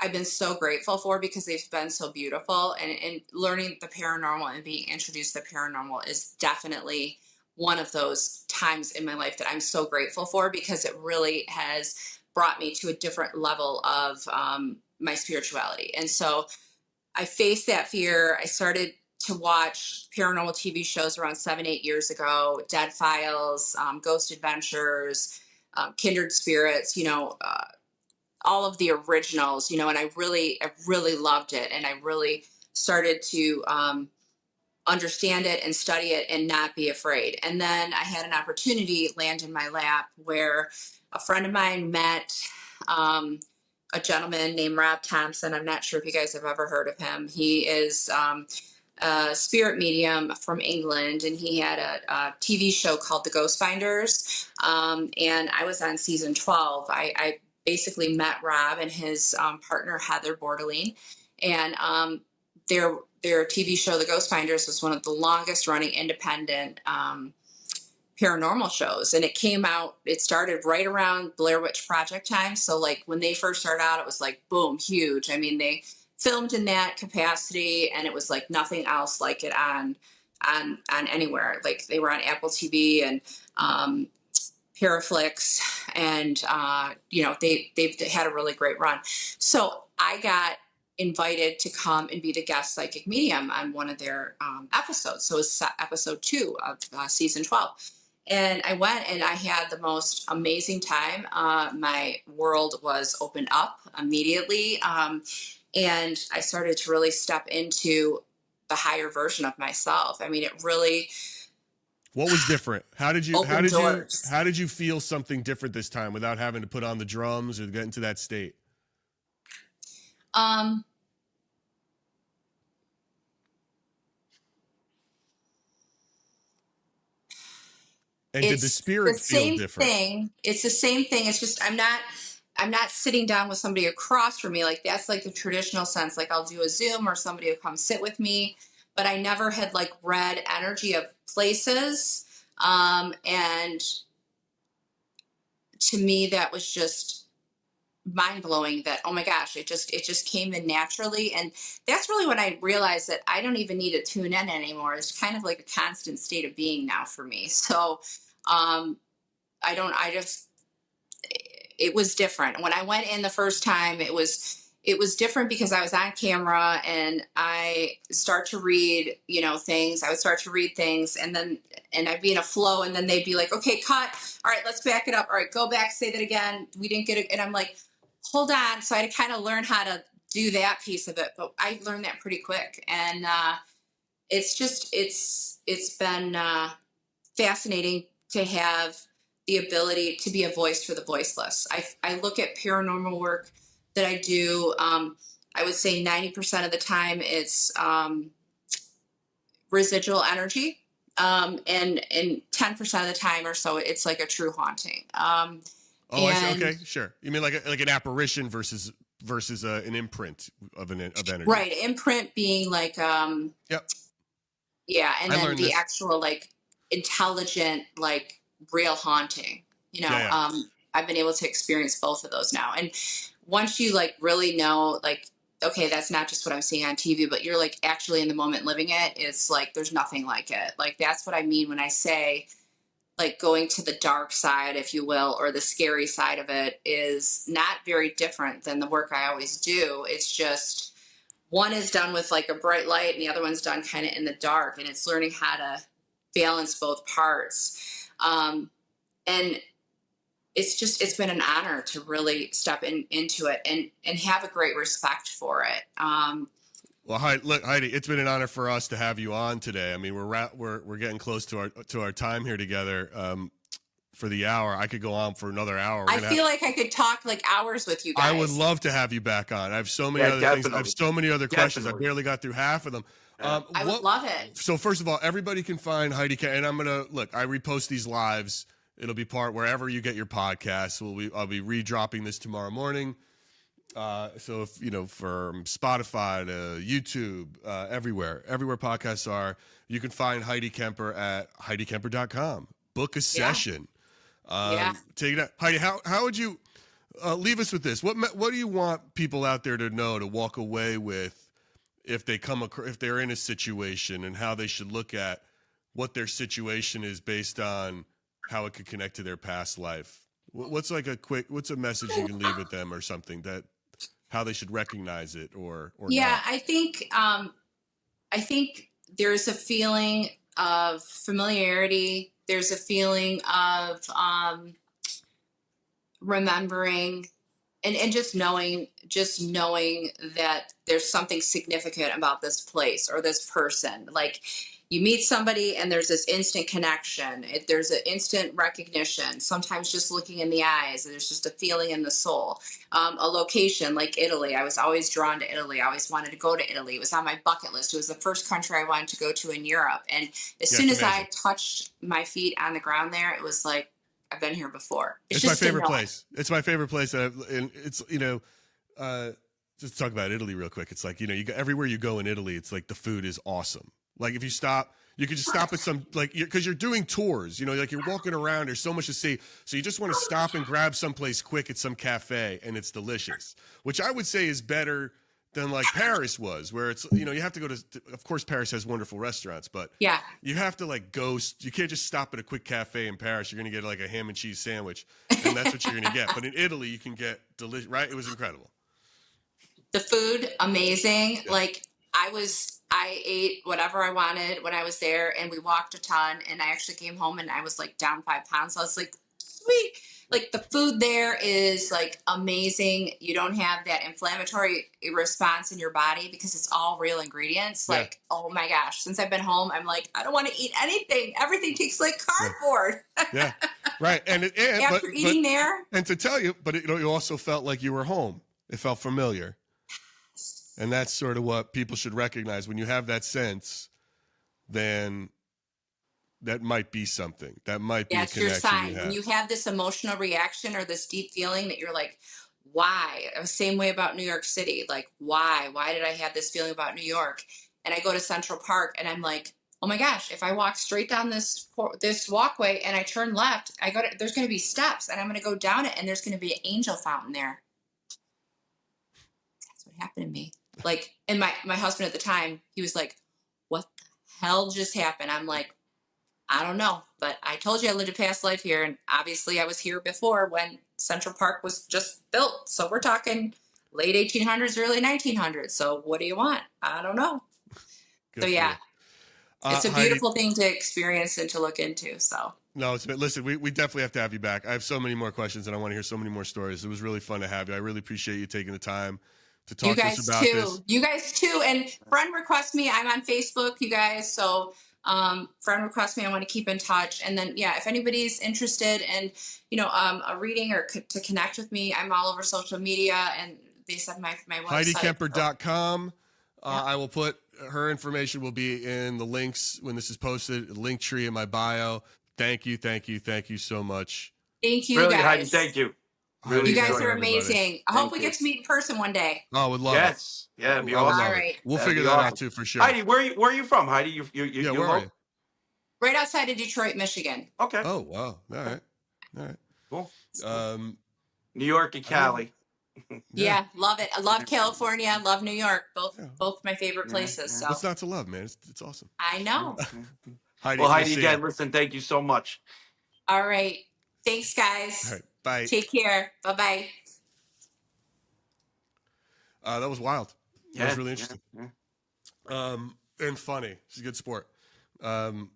I've been so grateful for, because they've been so beautiful. And learning the paranormal and being introduced to the paranormal is definitely one of those times in my life that I'm so grateful for, because it really has brought me to a different level of my spirituality. And so I faced that fear. I started to watch paranormal TV shows around 7-8 years ago, Dead Files, Ghost Adventures, Kindred Spirits, you know, all of the originals, you know, and I really loved it. And I really started to understand it and study it and not be afraid. And then I had an opportunity land in my lap where a friend of mine met a gentleman named Rob Thompson. I'm not sure if you guys have ever heard of him. He is a spirit medium from England, and he had a TV show called The Ghost Finders. And I was on season 12. I basically met Rob and his partner, Heather Bordelin. And their TV show, The Ghost Finders, was one of the longest running independent paranormal shows. And it started right around Blair Witch Project time. So like when they first started out, it was like, boom, huge. I mean, they filmed in that capacity, and it was like nothing else like it on anywhere. Like they were on Apple TV and Paraflix, and they've had a really great run. So I got invited to come and be the guest psychic medium on one of their episodes. So it was episode 2 of season 12. And I went and I had the most amazing time. My world was opened up immediately. And I started to really step into the higher version of myself. I mean, it really. What was different? How did you feel something different this time without having to put on the drums or get into that state? And did the spirit feel different? It's the same thing. It's just I'm not sitting down with somebody across from me. Like that's like the traditional sense. Like I'll do a Zoom or somebody will come sit with me, but I never had like read energy of places. And to me, that was just mind blowing that, oh my gosh, it just came in naturally. And that's really when I realized that I don't even need to tune in anymore. It's kind of like a constant state of being now for me. So, it was different. When I went in the first time, it was different because I was on camera and I start to read, things. I would start to read things and I'd be in a flow, and then they'd be like, okay, cut. All right, let's back it up. All right, go back, say that again. We didn't get it. And I'm like, hold on. So I had to kind of learn how to do that piece of it, but I learned that pretty quick. And, it's been, fascinating to have the ability to be a voice for the voiceless. I look at paranormal work that I do. I would say 90% of the time it's residual energy. And 10% of the time or so, it's like a true haunting. I see. Okay, sure. You mean like an apparition versus an imprint of energy, right? Imprint being like, yep. Yeah, and then the actual like intelligent, like real haunting. Yeah. I've been able to experience both of those now, and once you like really know, like, okay, that's not just what I'm seeing on TV, but you're like actually in the moment living it. It's like there's nothing like it. Like that's what I mean when I say, like going to the dark side, if you will, or the scary side of it is not very different than the work I always do. It's just one is done with like a bright light and the other one's done kind of in the dark, and it's learning how to balance both parts. And it's been an honor to really step into it and have a great respect for it. Well, Heidi, it's been an honor for us to have you on today. I mean, we're getting close to our time here together. For the hour, I could go on for another hour. I feel like I could talk like hours with you guys. I would love to have you back on. I have so many other things. I have so many other questions. I barely got through half of them. I would love it. So first of all, everybody can find Heidi, and I'm gonna I repost these lives. It'll be part wherever you get your podcasts. I'll be redropping this tomorrow morning. So if from Spotify to YouTube, everywhere podcasts are, you can find Heidi Kemper at HeidiKemper.com. Book a session. Take it out. Heidi, how would you leave us with this? What do you want people out there to know, to walk away with, if they're in a situation, and how they should look at what their situation is based on how it could connect to their past life? What's a message you can leave with them, or something that how they should recognize it or not? I think there's a feeling of familiarity. There's a feeling of remembering and just knowing that there's something significant about this place or this person. Like you meet somebody and there's this instant connection. There's an instant recognition. Sometimes just looking in the eyes, there's just a feeling in the soul. A location like Italy. I was always drawn to Italy. I always wanted to go to Italy. It was on my bucket list. It was the first country I wanted to go to in Europe. And as Yeah, soon it's as I amazing. touched my feet on the ground there, it was like, I've been here before. It's my just favorite to know. place. It's my favorite place. And it's, just talk about Italy real quick. It's like, you go, everywhere you go in Italy, it's like the food is awesome. Like if you stop, you could just stop at some, like, because you're doing tours, like you're walking around, there's so much to see. So you just want to stop and grab someplace quick at some cafe and it's delicious, which I would say is better than like Paris was, where it's, you have to go to, of course, Paris has wonderful restaurants, but Yeah. you have to like go, you can't just stop at a quick cafe in Paris. You're going to get like a ham and cheese sandwich and that's what you're going to get. But in Italy, you can get delicious, right? It was incredible. The food, amazing. Yeah. Like I ate whatever I wanted when I was there, and we walked a ton, and I actually came home and I was like down 5 pounds. So I was like, sweet. Like the food there is like amazing. You don't have that inflammatory response in your body because it's all real ingredients. Yeah. Like, oh my gosh, since I've been home, I'm like, I don't want to eat anything. Everything tastes like cardboard. Yeah. Right. After eating there. And to tell you, but you also felt like you were home. It felt familiar. And that's sort of what people should recognize. When you have that sense, then that might be something. That might be a That's your connection sign. you have. When you have this emotional reaction or this deep feeling that you're like, why? Same way about New York City. Like, why? Why did I have this feeling about New York? And I go to Central Park and I'm like, oh my gosh, if I walk straight down this walkway and I turn left, there's going to be steps and I'm going to go down it and there's going to be an angel fountain there. That's what happened to me. Like, and my husband at the time, he was like, what the hell just happened? I'm like, I don't know, but I told you I lived a past life here, and obviously I was here before when Central Park was just built. So we're talking late 1800s, early 1900s. So what do you want? I don't know. Good So for yeah, you. it's a Heidi, beautiful thing to experience and to look into. So no, listen, we definitely have to have you back. I have so many more questions, and I want to hear so many more stories. It was really fun to have you. I really appreciate you taking the time to talk to us about this. You guys too. And friend request me. I'm on Facebook, you guys. So friend request me. I want to keep in touch. And then, yeah, if anybody's interested in, a reading or to connect with me, I'm all over social media. And they said my website. HeidiKemper.com. Yeah. I will put her information will be in the links when this is posted, Linktree in my bio. Thank you so much. Thank you, Really, guys. Heidi, thank you. Really You guys enjoyed are everybody. amazing. I hope Thank we you. get to meet in person one day. Oh, I would love Yes. Yeah, it'd it. be I would awesome. love All it. right. We'll That'd figure be that awesome. out too for sure. Heidi, where are you from, Heidi? You Yeah, where are you? Right outside of Detroit, Michigan. Okay. Oh, wow. All right. Cool. Um, New York and Cali. Yeah, love it. I love California. I love New York. Yeah. Both my favorite places. So What's not to love, man? It's awesome. I know. Heidi, Well, we'll Heidi, see again, you. listen, thank you so much. All right. Thanks, guys. All right, bye. Take care. Bye-bye. That was wild. That was really Yeah, interesting. yeah. And funny. She's a good sport. Because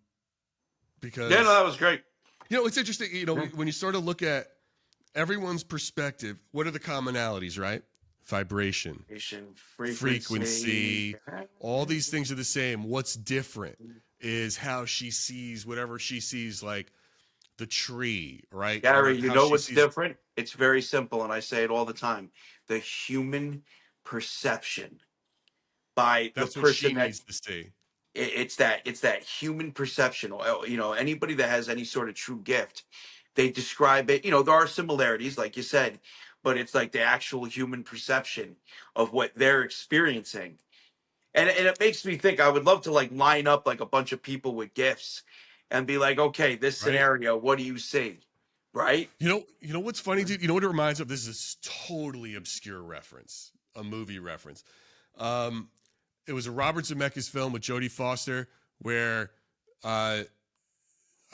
Yeah, no, that was great. it's interesting. When you sort of look at everyone's perspective, what are the commonalities, right? Vibration, frequency, all these things are the same. What's different is how she sees whatever she sees, like the tree, right? Gary, Or you how know she what's sees- different? It's very simple, and I say it all the time. The human perception by That's the what she person that needs to see. it's that human perception. Anybody that has any sort of true gift, they describe it. There are similarities, like you said, but it's like the actual human perception of what they're experiencing. And it makes me think I would love to like line up like a bunch of people with gifts and be like, okay, this Right. scenario, what do you see? Right? You know what's funny, dude? You know what it reminds me of? This is a totally obscure reference, a movie reference. It was a Robert Zemeckis film with Jodie Foster where a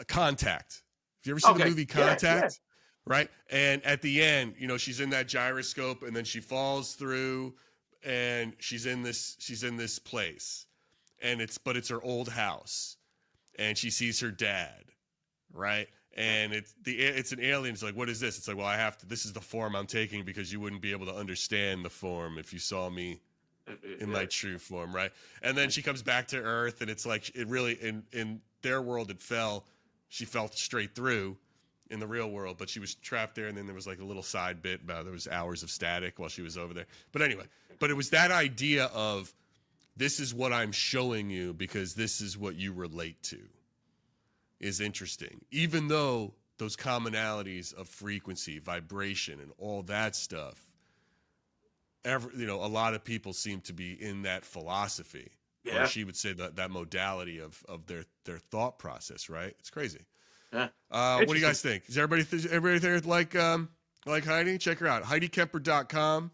Contact. Have you ever seen the movie Contact? Yeah. Right? And at the end, she's in that gyroscope and then she falls through and she's in this place. And it's her old house. And she sees her dad, right? And it's an alien. It's like, what is this? It's like, well, this is the form I'm taking because you wouldn't be able to understand the form if you saw me in my true form, right? And then she comes back to Earth, and it's like it really in their world it fell. She fell straight through in the real world, but she was trapped there, and then there was like a little side bit about there was hours of static while she was over there. But anyway, but it was that idea of this is what I'm showing you because this is what you relate to is interesting. Even though those commonalities of frequency, vibration, and all that stuff, a lot of people seem to be in that philosophy. Yeah. Or she would say that modality of their thought process, right? It's crazy. Yeah. What do you guys think? Is everybody there like Heidi? Check her out. HeidiKemper.com.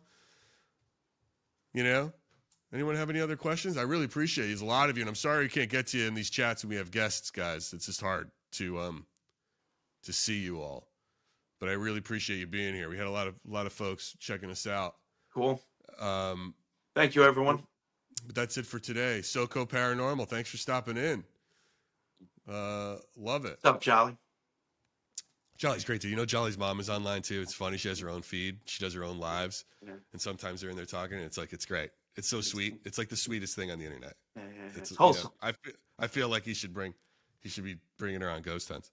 Anyone have any other questions? I really appreciate it. There's a lot of you, and I'm sorry we can't get to you in these chats when we have guests, guys. It's just hard to see you all. But I really appreciate you being here. We had a lot of folks checking us out. Cool. Thank you, everyone. But that's it for today. SoCo Paranormal. Thanks for stopping in. Love it. What's up, Jolly? Jolly's great too. Jolly's mom is online too. It's funny. She has her own feed. She does her own lives. Yeah. And sometimes they're in there talking, and it's great. It's so sweet. It's like the sweetest thing on the internet. Yeah. It's wholesome. I feel like he should be bringing her on Ghost Hunts.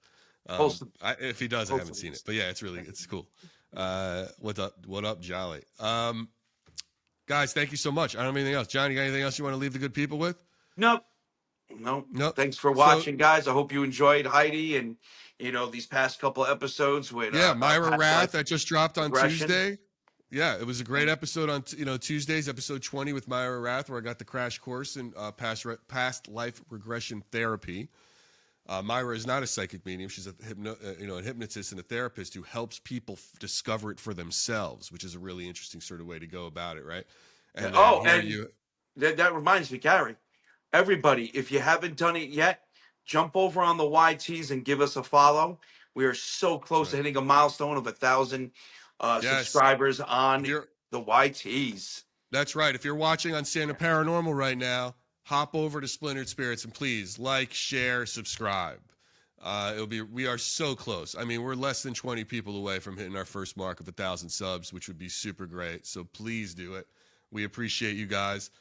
Wholesome. If he does, I haven't seen it. But yeah, it's cool. What up, Jolly? Guys, thank you so much. I don't have anything else. John, you got anything else you want to leave the good people with? Nope. Thanks for watching, guys. I hope you enjoyed Heidi and these past couple of episodes with Myra Rath that just dropped on regression. Tuesday. Yeah, it was a great episode on Tuesdays, episode 20 with Myra Rath, where I got the crash course in past life regression therapy. Myra is not a psychic medium; she's a hypnotist and a therapist who helps people discover it for themselves, which is a really interesting sort of way to go about it, right? And that reminds me, Gary. Everybody, if you haven't done it yet, jump over on the YTs and give us a follow. We are so close to hitting a milestone of 1,000 subscribers on the YTs. That's right. If you're watching on Santa Paranormal right now, hop over to Splintered Spirits and please like, share, subscribe. We are so close. I mean, we're less than 20 people away from hitting our first mark of 1,000 subs, which would be super great. So please do it. We appreciate you guys.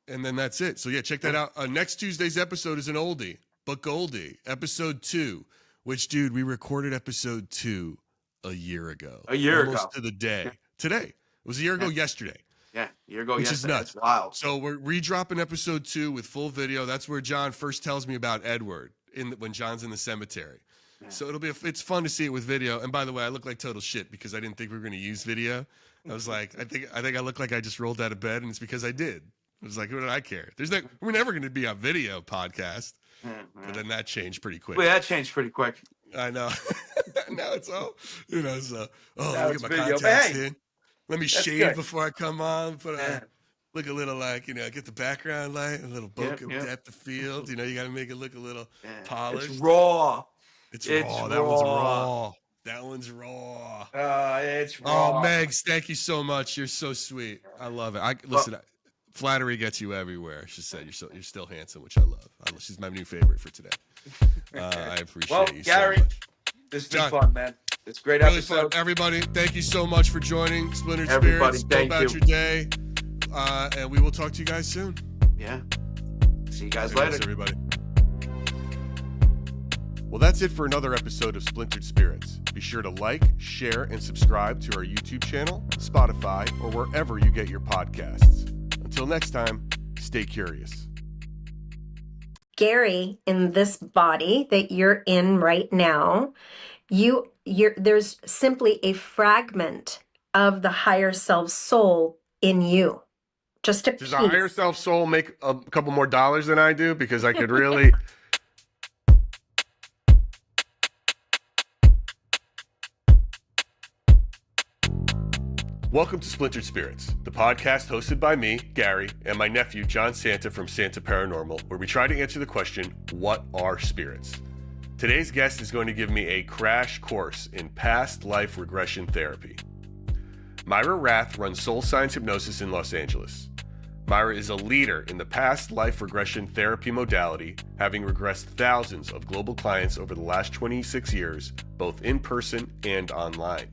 And then that's it. So yeah, check that out. Next Tuesday's episode is an oldie, but goldie, episode 2, which, dude, we recorded episode 2 a year ago. Almost to the day. Today. It was a year ago yesterday. Yeah, a year ago which yesterday. Is nuts. That's wild. So we're redropping episode 2 with full video. That's where John first tells me about Edward when John's in the cemetery. Yeah. So it's fun to see it with video. And by the way, I look like total shit because I didn't think we were going to use video. I was like, I think I look like I just rolled out of bed, and it's because I did. I was like, what did I care? We're never going to be a video podcast. But then that changed pretty quick. Well, that changed pretty quick. I know. Now it's all, so, look at my video. contacts Hey, in. Let me shave good. before I come on. Look a little get the background light, a little bokeh depth of field. You got to make it look a little polished. It's raw. It's raw. That one's raw. That one's raw. It's raw. Oh, Megs, thank you so much. You're so sweet. I love it. Listen, flattery gets you everywhere. She said you're still handsome, which I love. She's my new favorite for today. I appreciate you Gary, so much. This has been fun, man. It's a great really episode. Fun. Everybody, thank you so much for joining Splintered Everybody, Spirits. thank Go about you. your day, and we will talk to you guys soon. Yeah. See you guys Thanks, later. everybody. Well, that's it for another episode of Splintered Spirits. Be sure to like, share, and subscribe to our YouTube channel, Spotify, or wherever you get your podcasts. Until next time, stay curious. Gary, in this body that you're in right now, there's simply a fragment of the higher self soul in you. Just a piece. Does the higher self soul make a couple more dollars than I do? Because I could really... Welcome to Splintered Spirits, the podcast hosted by me, Gary, and my nephew, John Santa from Santa Paranormal, where we try to answer the question, what are spirits? Today's guest is going to give me a crash course in past life regression therapy. Myra Rath runs Soul Science Hypnosis in Los Angeles. Myra is a leader in the past life regression therapy modality, having regressed thousands of global clients over the last 26 years, both in person and online.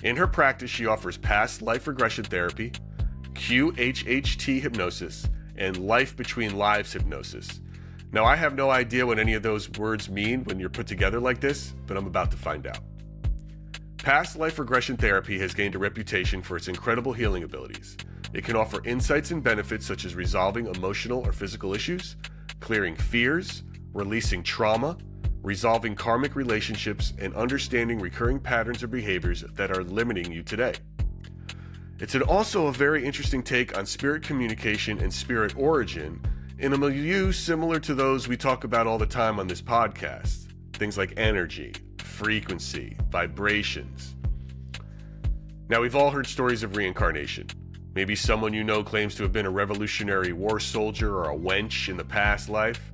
In her practice, she offers past life regression therapy, QHHT hypnosis, and life between lives hypnosis. Now, I have no idea what any of those words mean when you're put together like this, but I'm about to find out. Past life regression therapy has gained a reputation for its incredible healing abilities. It can offer insights and benefits such as resolving emotional or physical issues, clearing fears, releasing trauma, resolving karmic relationships, and understanding recurring patterns or behaviors that are limiting you today. It's also a very interesting take on spirit communication and spirit origin in a milieu similar to those we talk about all the time on this podcast. Things like energy, frequency, vibrations. Now, we've all heard stories of reincarnation. Maybe someone you know claims to have been a Revolutionary War soldier or a wench in the past life.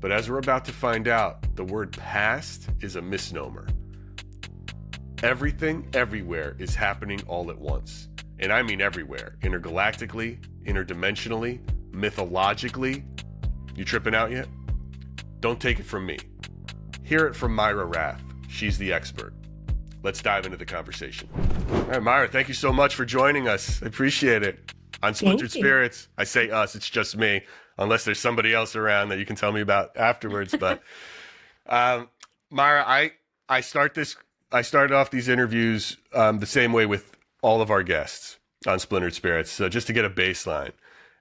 But as we're about to find out, the word past is a misnomer. Everything, everywhere is happening all at once. And I mean everywhere. Intergalactically, interdimensionally, mythologically. You tripping out yet? Don't take it from me. Hear it from Myra Rath. She's the expert. Let's dive into the conversation. All right, Myra, thank you so much for joining us. I appreciate it. On Splintered Spirits, I say us, it's just me, unless there's somebody else around that you can tell me about afterwards. But Myra, I started off these interviews the same way with all of our guests on Splintered Spirits. So just to get a baseline.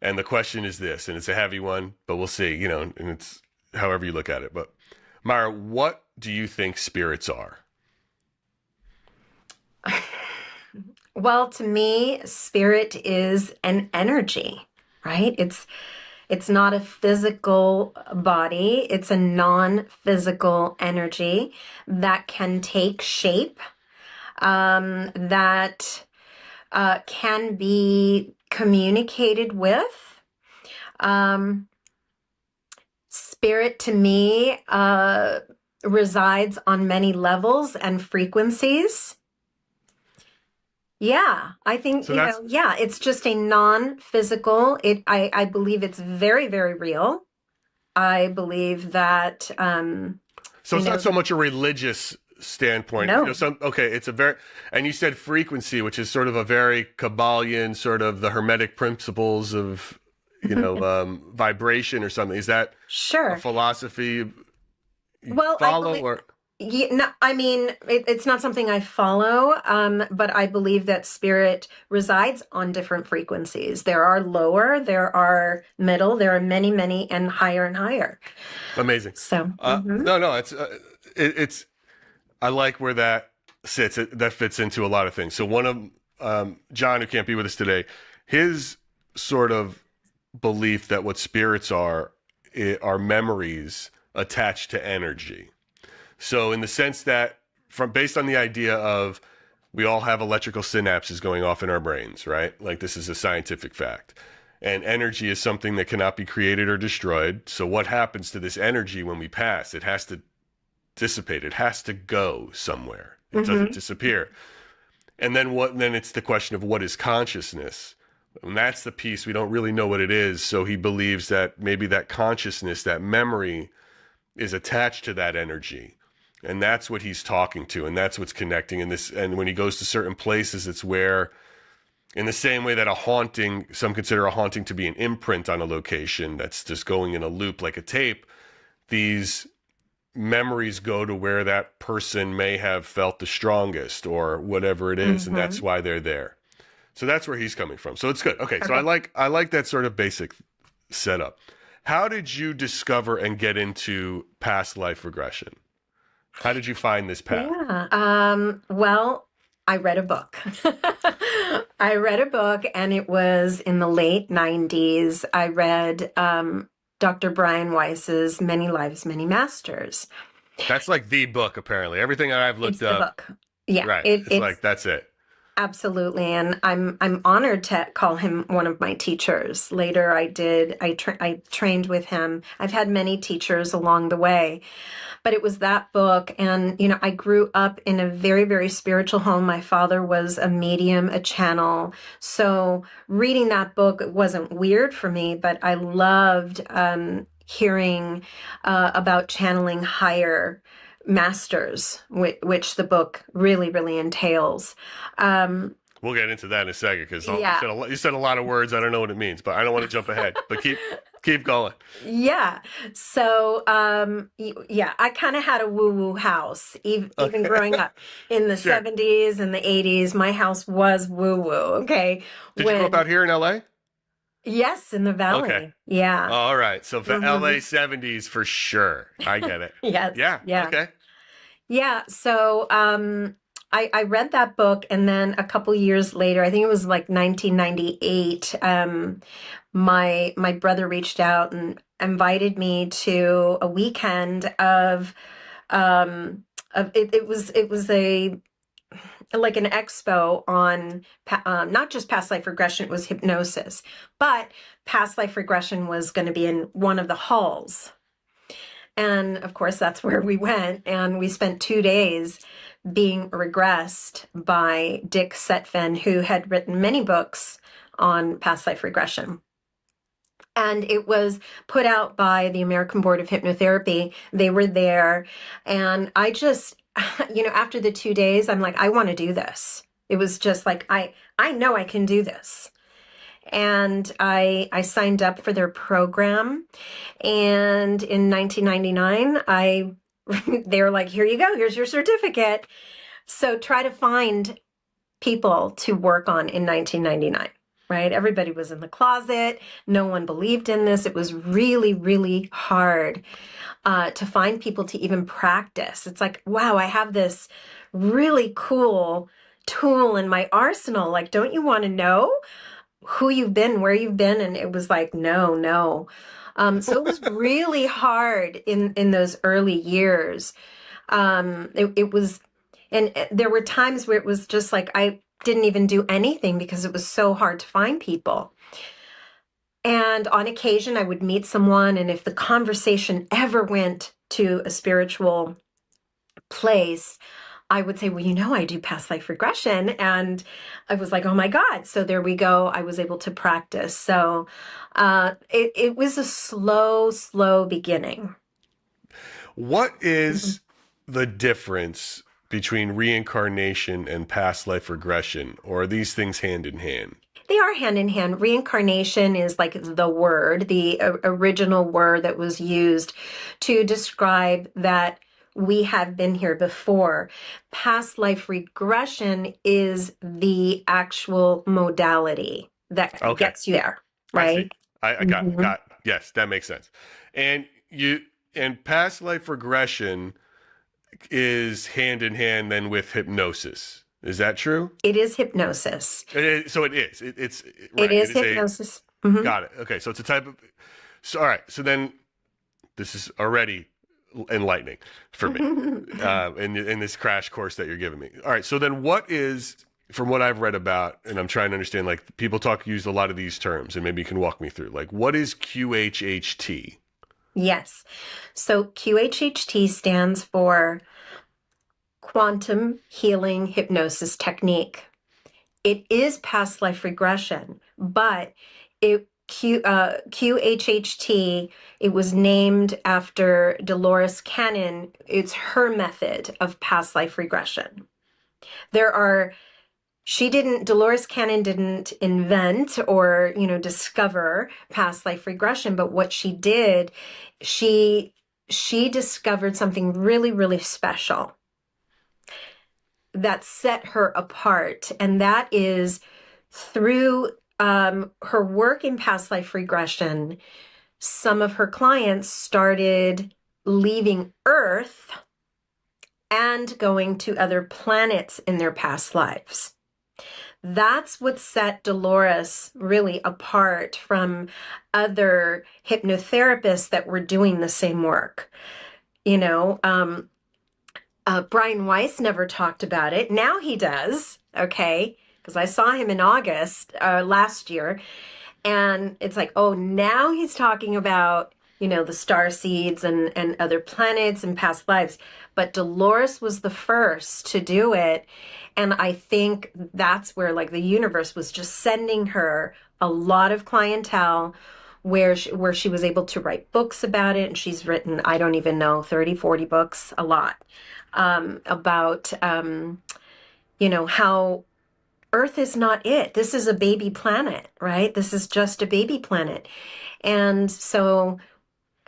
And the question is this, and it's a heavy one, but we'll see, and it's however you look at it. But Myra, what do you think spirits are? Well, to me, spirit is an energy, right? It's not a physical body. It's a non-physical energy that can take shape, that can be communicated with. Spirit to me resides on many levels and frequencies. Yeah, I think, So it's just a non-physical. I believe it's very, very real. I believe that, So it's not so much a religious standpoint. No. It's a very, and you said frequency, which is sort of a very Kabbalion, sort of the Hermetic principles of, vibration or something. Is that sure. a philosophy you Well, follow or? Yeah, no, I mean, it's not something I follow, but I believe that spirit resides on different frequencies. There are lower, there are middle, there are many, many, and higher. Amazing. So, No, it's, I like where that sits. That fits into a lot of things. So one of, John, who can't be with us today, his sort of belief that what spirits are memories attached to energy. So in the sense that based on the idea of we all have electrical synapses going off in our brains, right? Like this is a scientific fact. And energy is something that cannot be created or destroyed. So what happens to this energy when we pass? It has to dissipate. It has to go somewhere. It doesn't disappear. And then it's the question of what is consciousness? And that's the piece we don't really know what it is. So he believes that maybe that consciousness, that memory is attached to that energy. And that's what he's talking to, and that's what's connecting. And when he goes to certain places, it's where, in the same way that some consider a haunting to be an imprint on a location that's just going in a loop like a tape, these memories go to where that person may have felt the strongest or whatever it is, and that's why they're there. So that's where he's coming from. So it's good. Okay, so I like that sort of basic setup. How did you discover and get into past life regression? How did you find this path? Yeah. Well, I read a book. And it was in the late 90s. I read Dr. Brian Weiss's Many Lives, Many Masters. That's like the book, apparently. Everything I've looked up. The book. Yeah. Right. It's like, that's it. Absolutely. And I'm honored to call him one of my teachers. Later, I trained with him. I've had many teachers along the way. But it was that book. And, I grew up in a very, very spiritual home. My father was a medium, a channel. So reading that book wasn't weird for me, but I loved hearing about channeling higher masters, which the book really, really entails. We'll get into that in a second because Yeah. you said a lot of words. I don't know what it means, but I don't want to jump ahead. But keep going. Yeah. So, yeah, I kind of had a woo-woo house, even growing up in the Sure. 70s and the 80s. My house was woo-woo. Okay. Did you grow up out here in LA? Yes, in the valley. Okay. Yeah. All right. So for Mhm. LA 70s for sure. I get it. Yes. Yeah. Yeah. Okay. Yeah. So, I read that book, and then a couple years later, I think it was like 1998, my brother reached out and invited me to a weekend of it was a like an expo on not just past life regression, it was hypnosis, but past life regression was going to be in one of the halls. And of course, that's where we went. And we spent 2 days being regressed by Dick Setfen, who had written many books on past life regression. And it was put out by the American Board of Hypnotherapy. They were there. And I just, after the 2 days, I'm like, I want to do this. It was just like, I know I can do this. And I signed up for their program. And in 1999, they were like, here you go, here's your certificate. So try to find people to work on in 1999, right? Everybody was in the closet. No one believed in this. It was really, really hard to find people to even practice. It's like, wow, I have this really cool tool in my arsenal. Like, don't you want to know who you've been, where you've been? And it was like, no. So it was really hard in those early years. It was, and there were times where it was just like, I didn't even do anything because it was so hard to find people. And on occasion I would meet someone, and if the conversation ever went to a spiritual place, I would say, well, I do past life regression. And I was like, oh my God. So there we go. I was able to practice. So it was a slow beginning. What is the difference between reincarnation and past life regression? Or are these things hand in hand? They are hand in hand. Reincarnation is like the word, the original word that was used to describe that we have been here before. Past life regression is the actual modality that gets you there, right? I got yes, that makes sense. And past life regression is hand in hand then with hypnosis. Is that true? It is hypnosis. So it is. It's right. It is hypnosis. Got it. Okay, so it's a type of. So all right. So then, this is already enlightening for me in this crash course that you're giving me. All right. So then, what is, from what I've read about, and I'm trying to understand, like people use a lot of these terms, and maybe you can walk me through. Like, what is QHHT? Yes. So QHHT stands for Quantum Healing Hypnosis Technique. It is past life regression, but QHHT, it was named after Dolores Cannon. It's her method of past life regression. Dolores Cannon didn't invent or, discover past life regression, but what she did, she discovered something really, really special that set her apart. And that is through her work in past life regression, some of her clients started leaving Earth and going to other planets in their past lives. That's what set Dolores really apart from other hypnotherapists that were doing the same work. Brian Weiss never talked about it. Now he does, okay? Because I saw him in August last year. And it's like, oh, now he's talking about, the star seeds and other planets and past lives. But Dolores was the first to do it. And I think that's where, like, the universe was just sending her a lot of clientele where she was able to write books about it. And she's written, I don't even know, 30, 40 books, a lot, about, how Earth is not it. This is a baby planet, right? This is just a baby planet. And so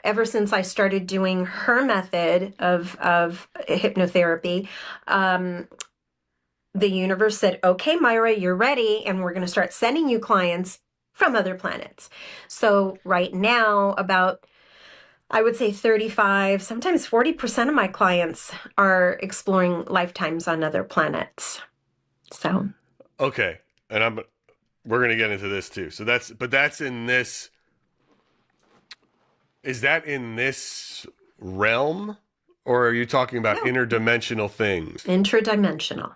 ever since I started doing her method of hypnotherapy, the universe said, okay, Myra, you're ready. And we're going to start sending you clients from other planets. So right now, about, I would say 35, sometimes 40% of my clients are exploring lifetimes on other planets. So. Okay. And we're going to get into this too. So that's in this, is that in this realm, or are you talking about interdimensional things? Interdimensional.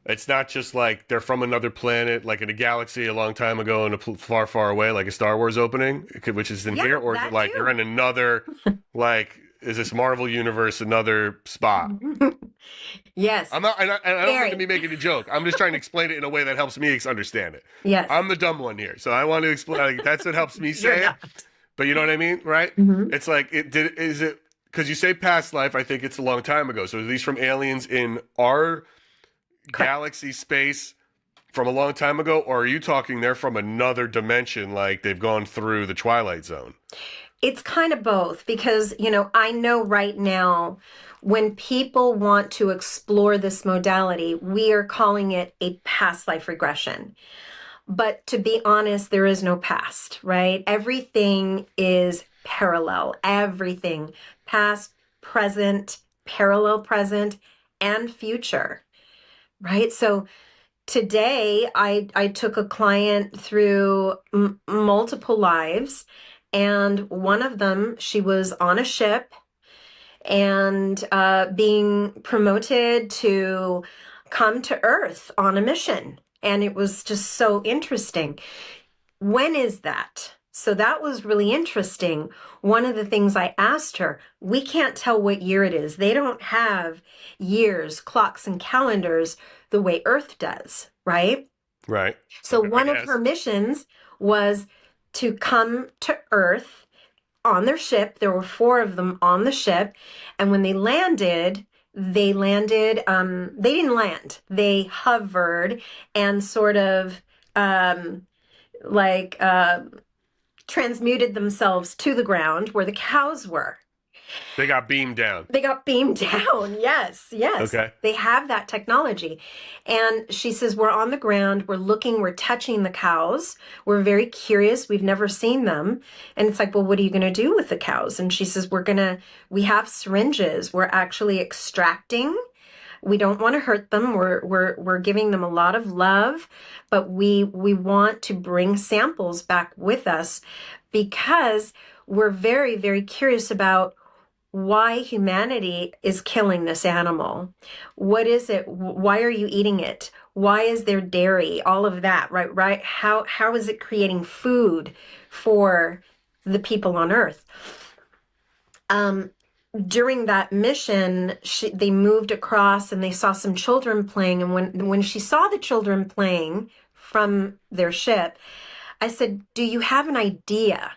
It's not just like they're from another planet, like in a galaxy a long time ago and far, far away, like a Star Wars opening, which is in here, or is it like you're in another, like, is this Marvel universe another spot? Yes. I'm not, and I don't mean to be making a joke. I'm just trying to explain it in a way that helps me understand it. Yes. I'm the dumb one here, so I want to explain. Like, that's what helps me say it. But you know what I mean, right? Mm-hmm. It's like is it because you say past life? I think it's a long time ago. So are these from aliens in our galaxy space from a long time ago, or are you talking they're from another dimension, like they've gone through the Twilight Zone? It's kind of both, because, I know right now when people want to explore this modality, we are calling it a past life regression. But to be honest, there is no past, right? Everything is parallel. Everything, past, present, parallel present, and future, right? So today I took a client through multiple lives, and one of them, she was on a ship and being promoted to come to Earth on a mission. And it was just so interesting. When is that? So that was really interesting. One of the things I asked her, we can't tell what year it is. They don't have years, clocks, and calendars the way Earth does, right? Right. So one of her missions was to come to Earth on their ship. There were 4 of them on the ship. And when they didn't land. They hovered and sort of transmuted themselves to the ground where the cows were. They got beamed down. Yes. Okay. They have that technology. And she says, we're on the ground, we're touching the cows. We're very curious. We've never seen them. And it's like, well, what are you going to do with the cows? And she says, we have syringes. We're actually extracting. We don't want to hurt them. We're giving them a lot of love, but we want to bring samples back with us because we're very, very curious about why humanity is killing this animal. What is it? Why are you eating it? Why is there dairy? All of that, right? How is it creating food for the people on Earth? During that mission, they moved across and they saw some children playing. And when she saw the children playing from their ship, I said, do you have an idea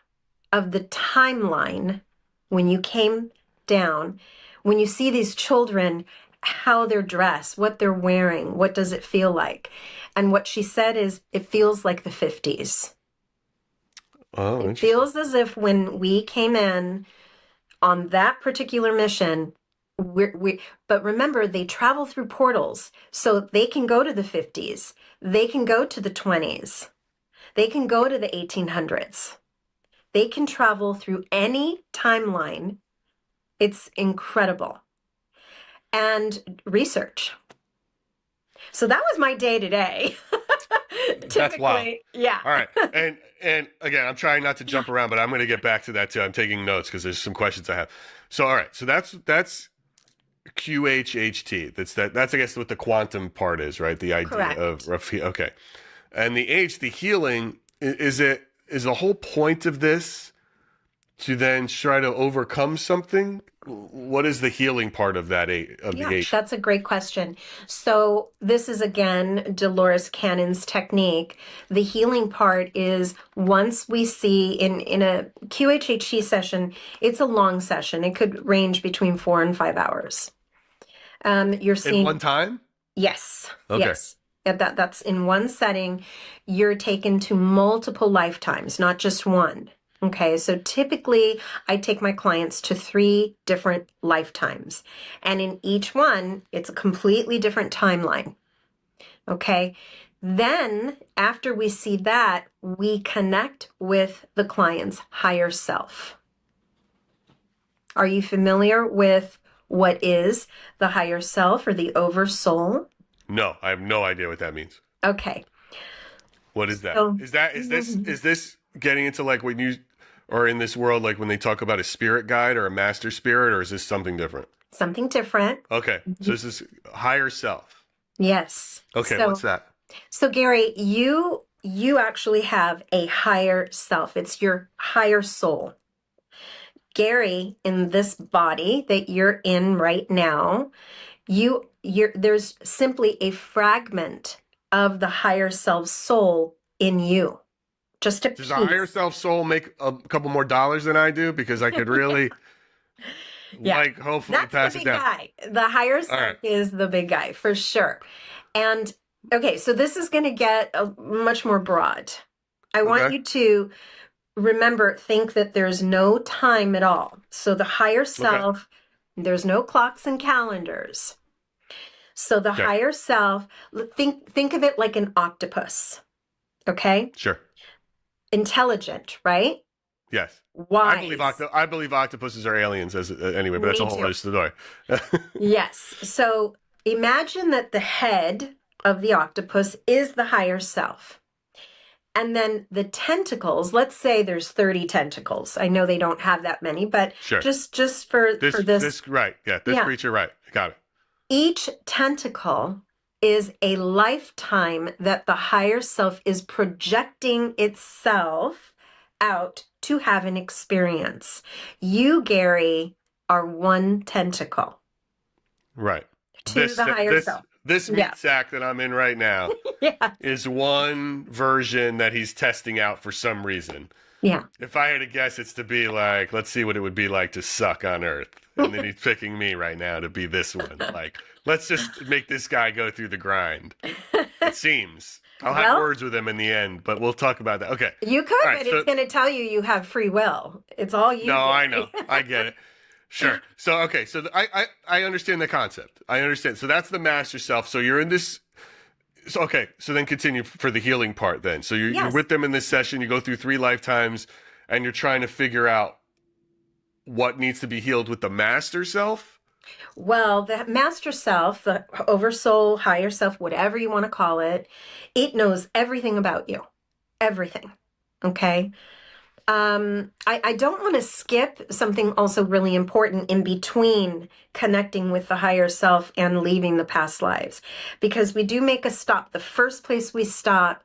of the timeline when you came down, when you see these children, how they're dressed, what they're wearing, what does it feel like? And what she said is, it feels like the 50s. Oh, it feels as if when we came in on that particular mission, but remember, they travel through portals, so they can go to the 50s, they can go to the 20s, they can go to the 1800s. They can travel through any timeline. It's incredible. And research. So that was my day today. That's wild. Yeah. All right. And again, I'm trying not to jump around, but I'm going to get back to that too. I'm taking notes because there's some questions I have. So, all right. So that's QHHT. That's I guess what the quantum part is, right? The idea Correct. of okay. And the H, the healing, is the whole point of this to then try to overcome something? what is the healing part of that eight of the Yeah, eight? that's a great question. So this is again Dolores Cannon's technique. The healing part is once we see in a QHHT session, it's a long session. It could range between 4 and 5 hours. You're In seeing one time? yes, Okay. yes. That's in one setting. You're taken to multiple lifetimes, not just one. Okay, so typically I take my clients to 3 different lifetimes, and in each one, it's a completely different timeline. Okay, then after we see that, we connect with the client's higher self. Are you familiar with what is the higher self or the oversoul? No, I have no idea what that means. Okay. What is that? So- Is this getting into like when you or in this world like when they talk about a spirit guide or a master spirit, or is this something different? Something different. Okay. So this is higher self. Yes. Okay, So, what's that? so Gary, you actually have a higher self. It's your higher soul. Gary, in this body that you're in right now, there's simply a fragment of the higher self soul in you. Just a Does the higher piece. self soul make a couple more dollars than I do? Because I could really Yeah. like hopefully That's pass the it big down. guy. The higher self right. is the big guy for sure. And okay, so this is going to get much more broad. I want Okay. you to think that there's no time at all. So the higher self, there's no clocks and calendars. So the Okay. higher self, think of it like an octopus. Okay? Sure. Intelligent, right? Yes. Wise. I believe octopuses are aliens anyway, but that's Me a whole too. other story. Yes. So imagine that the head of the octopus is the higher self. And then the tentacles, let's say there's 30 tentacles. I know they don't have that many, but Sure. just for this. Right. Yeah, this Yeah. creature, right. Got it. Each tentacle is a lifetime that the higher self is projecting itself out to have an experience. You, Gary, are one tentacle Right. to the higher self. This meat Yeah. sack that I'm in right now Yeah. is one version that he's testing out for some reason. Yeah. If I had to guess, it's to be like, let's see what it would be like to suck on Earth. And then he's picking me right now to be this one. Like, let's just make this guy go through the grind. It seems. I'll have Well- words with him in the end, but we'll talk about that. Okay. You could, All right, but so- it's going to tell you have free will. It's all you. No, I Gary. know. I get it. Sure. So, okay. So I understand the concept. I understand. So that's the master self. So you're in this. So, okay. So then continue for the healing part then. So you're Yes. with them in this session. You go through 3 lifetimes and you're trying to figure out what needs to be healed with the master self. Well, the master self, the oversoul, higher self, whatever you want to call it knows everything about you. Everything. Okay. I don't want to skip something also really important in between connecting with the higher self and leaving the past lives, because we do make a stop. The first place we stop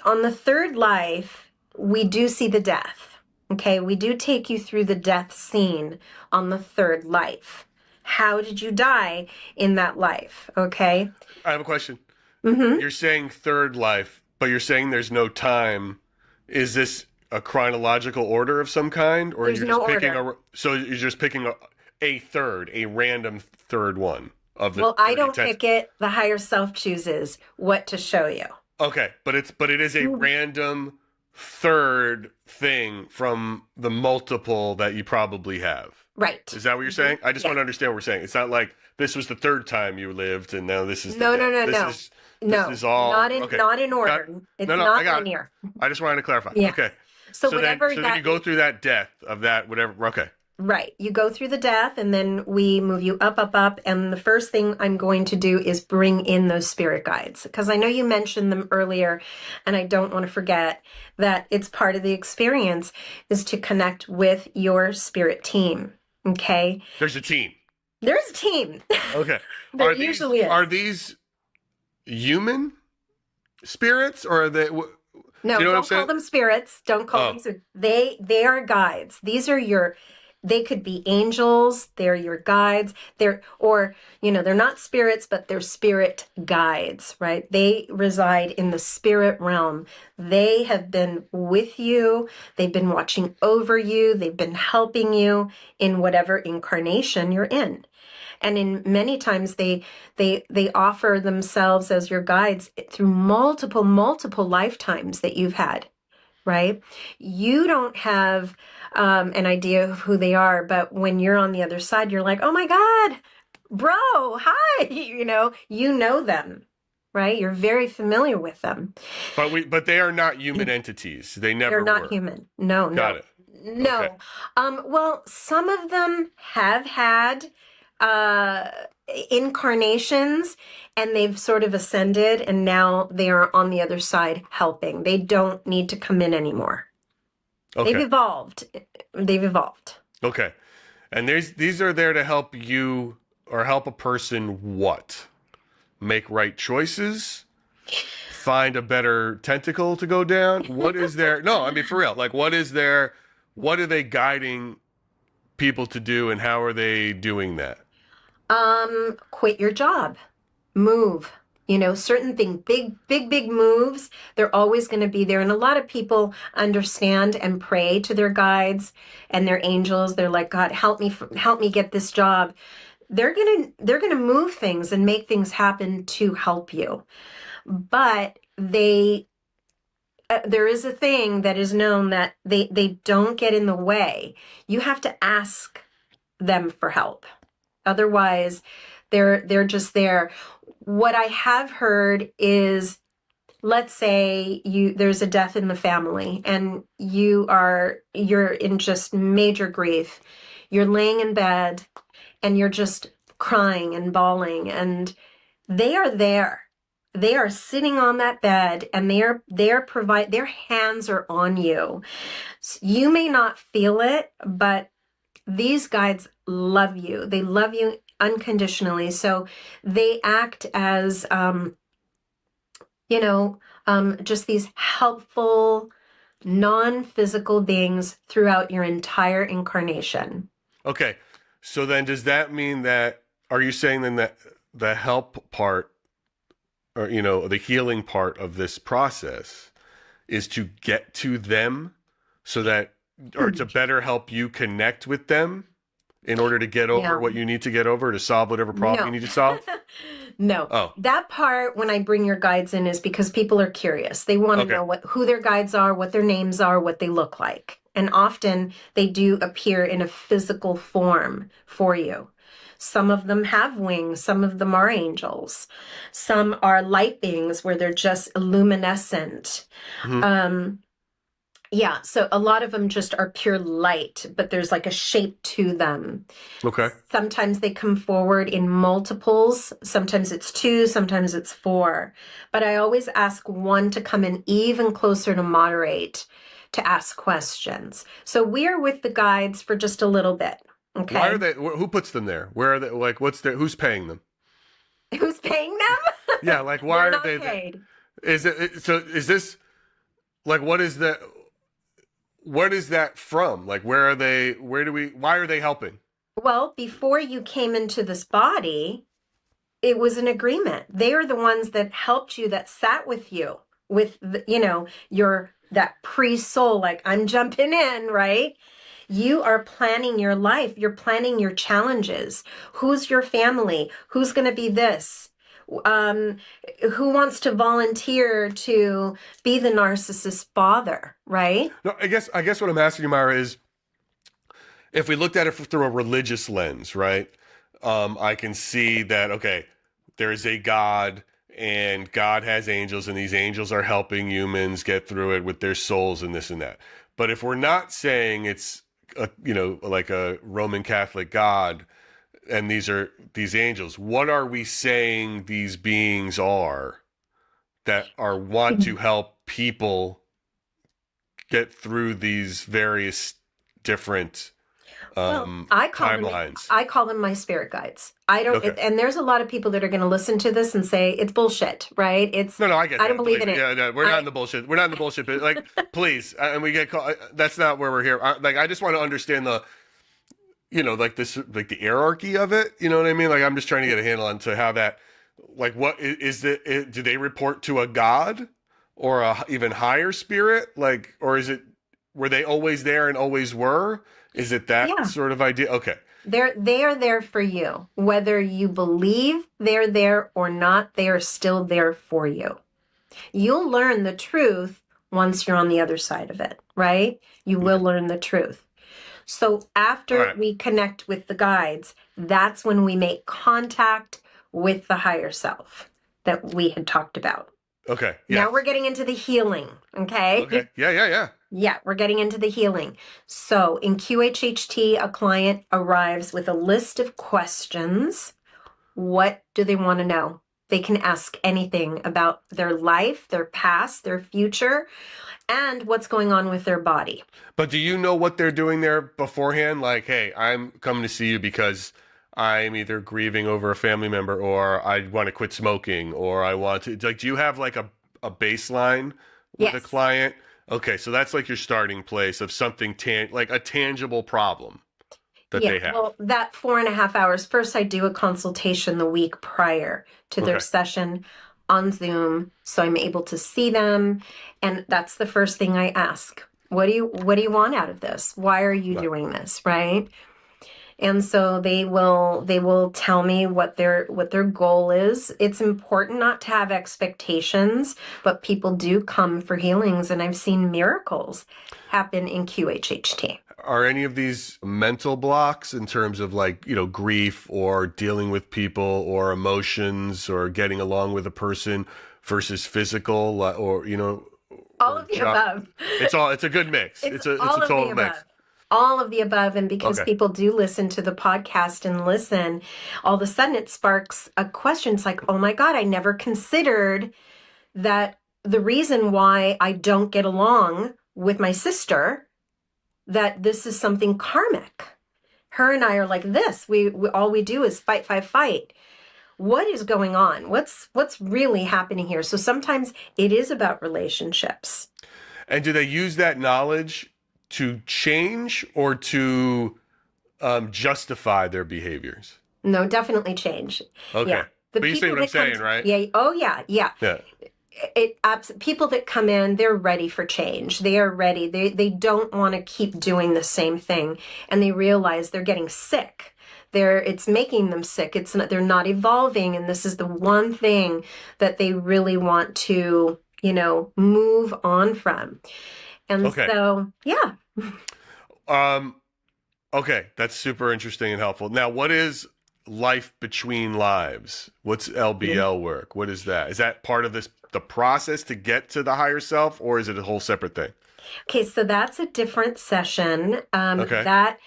on the 3rd life, we do see the death. Okay. We do take you through the death scene on the 3rd life. How did you die in that life? Okay. I have a question. Mm-hmm. You're saying 3rd life, but you're saying there's no time. Is this a chronological order of some kind, or There's you're no just picking order. so you're just picking a random third one of the Well, I 30 don't tens- pick it. The higher self chooses what to show you. Okay, but it is a random third thing from the multiple that you probably have. Right. Is that what you're saying? I just Yeah. want to understand what we're saying. It's not like this was the 3rd time you lived and now this is No, the no, death. no, no. This No, is all not in okay. not in order. It's no, I not got it. linear. I just wanted to clarify. Yeah. Okay. So, then whatever you go through that death of that whatever. Okay. right. You go through the death and then we move you up, up, up. And the first thing I'm going to do is bring in those spirit guides, because I know you mentioned them earlier and I don't want to forget that it's part of the experience is to connect with your spirit team. Okay. There's a team. There's a team. Okay. There Are these, usually is. Are these human spirits or are they? No, Do you know what I'm don't call saying? them spirits. Don't call Oh. them spirits. They are guides. These are your They could be angels, they're your guides, they're not spirits, but they're spirit guides, right? They reside in the spirit realm. They have been with you, they've been watching over you, they've been helping you in whatever incarnation you're in. And in many times they offer themselves as your guides through multiple lifetimes that you've had, right? You don't have an idea of who they are, but when you're on the other side, you're like, oh my God, bro, hi, you know them, right? You're very familiar with them. But they are not human entities. They never They're not were. human. No, Got it. no. Okay. Well, some of them have had uh, incarnations and they've sort of ascended and now they are on the other side helping. They don't need to come in anymore. Okay. They've evolved. Okay. And these are there to help you or help a person what? Make right choices? Find a better tentacle to go down? What is there? No, I mean, for real. Like, what is there? What are they guiding people to do and how are they doing that? Quit your job. Move. Certain things, big moves, they're always going to be there. And a lot of people understand and pray to their guides and their angels. They're like, God, help me get this job. They're going to move things and make things happen to help you. But there is a thing that is known that they don't get in the way. You have to ask them for help. Otherwise, they're just there. What I have heard is, let's say there's a death in the family and you're in just major grief. You're laying in bed and you're just crying and bawling and they are there. They are sitting on that bed and their hands are on you. You may not feel it, but these guides love you. They love you unconditionally. So they act as, just these helpful, non-physical beings throughout your entire incarnation. Okay. So then does that mean that, are you saying then that the help part or, the healing part of this process is to get to them so that, or to better help you connect with them in order to get over what you need to get over, to solve whatever problem you need to solve? No. Oh. That part, when I bring your guides in, is because people are curious. They want to know who their guides are, what their names are, what they look like. And often they do appear in a physical form for you. Some of them have wings. Some of them are angels. Some are light beings where they're just luminescent. Mm-hmm. Yeah, so a lot of them just are pure light, but there's like a shape to them. Okay. Sometimes they come forward in multiples. Sometimes it's 2, sometimes it's 4. But I always ask one to come in even closer to moderate to ask questions. So we're with the guides for just a little bit. Okay. Why are they? Who puts them there? Where are they? Like, who's paying them? Who's paying them? Yeah, like why are they paid. Is this like what is that? What is that from? Like, why are they helping? Well, before you came into this body, it was an agreement. They are the ones that helped you, that sat with you with, that pre-soul, like I'm jumping in, right? You are planning your life. You're planning your challenges. Who's your family? Who's going to be this? Who wants to volunteer to be the narcissist father, right? No, I guess what I'm asking you, Myra, is if we looked at it through a religious lens, right? I can see that, okay, there is a God and God has angels and these angels are helping humans get through it with their souls and this and that. But if we're not saying it's like a Roman Catholic God and these are these angels, what are we saying these beings are that want to help people get through these various different I call them my spirit guides. I don't, Okay. and there's a lot of people that are going to listen to this and say it's bullshit, right? It's No, I get that. I don't believe in it. Yeah, no, we're not in the bullshit. We're not in the bullshit. But like, please, and we get caught. That's not where we're here. I just want to understand like this, like the hierarchy of it. You know what I mean? Like I'm just trying to get a handle on to how that, like what is it? Do they report to a god or a even higher spirit? Like, or is it, were they always there and always were? Is it that Yeah. sort of idea? Okay. They are there for you. Whether you believe they're there or not, they are still there for you. You'll learn the truth once you're on the other side of it, right? You will learn the truth. So after Right. we connect with the guides, that's when we make contact with the higher self that we had talked about. Okay. Now Yeah. we're getting into the healing, okay? Okay. Yeah. Yeah, we're getting into the healing. So in QHHT, a client arrives with a list of questions. What do they want to know? They can ask anything about their life, their past, their future, and what's going on with their body. But do you know what they're doing there beforehand? Like, hey, I'm coming to see you because I'm either grieving over a family member, or I want to quit smoking, or I want to, like, do you have like a baseline with a Yes. client? Okay, so that's like your starting place of something like a tangible problem that they have. Well, that 4.5 hours. First, I do a consultation the week prior to their Okay. session on Zoom, so I'm able to see them, and that's the first thing I ask. What do you want out of this? Why are you Right. doing this, right? And so they will tell me what their goal is. It's important not to have expectations, but people do come for healings, and I've seen miracles happen in QHHT. Are any of these mental blocks in terms of like, grief or dealing with people or emotions or getting along with a person versus physical, or, All of the above. it's a good mix. It's a all of total the mix. above. All of the above. And because Okay. people do listen to the podcast and listen, all of a sudden it sparks a question. It's like, oh my God, I never considered that the reason why I don't get along with my sister, that this is something karmic. Her and I are like this. We all we do is fight, fight, fight. What is going on? What's really happening here? So sometimes it is about relationships. And do they use that knowledge to change or to justify their behaviors? No, definitely change. Okay. Yeah. But you see what I'm saying, right? Yeah. Oh, yeah. Yeah. Yeah. People that come in, they're ready for change. They are ready. They don't want to keep doing the same thing, and they realize they're getting sick. It's making them sick. They're not evolving, and this is the one thing that they really want to, move on from. And Okay. so, yeah. Okay, that's super interesting and helpful. Now, what is life between lives? What's LBL work? What is that? Is that part of the process to get to the higher self, or is it a whole separate thing? Okay, so that's a different session. Okay. That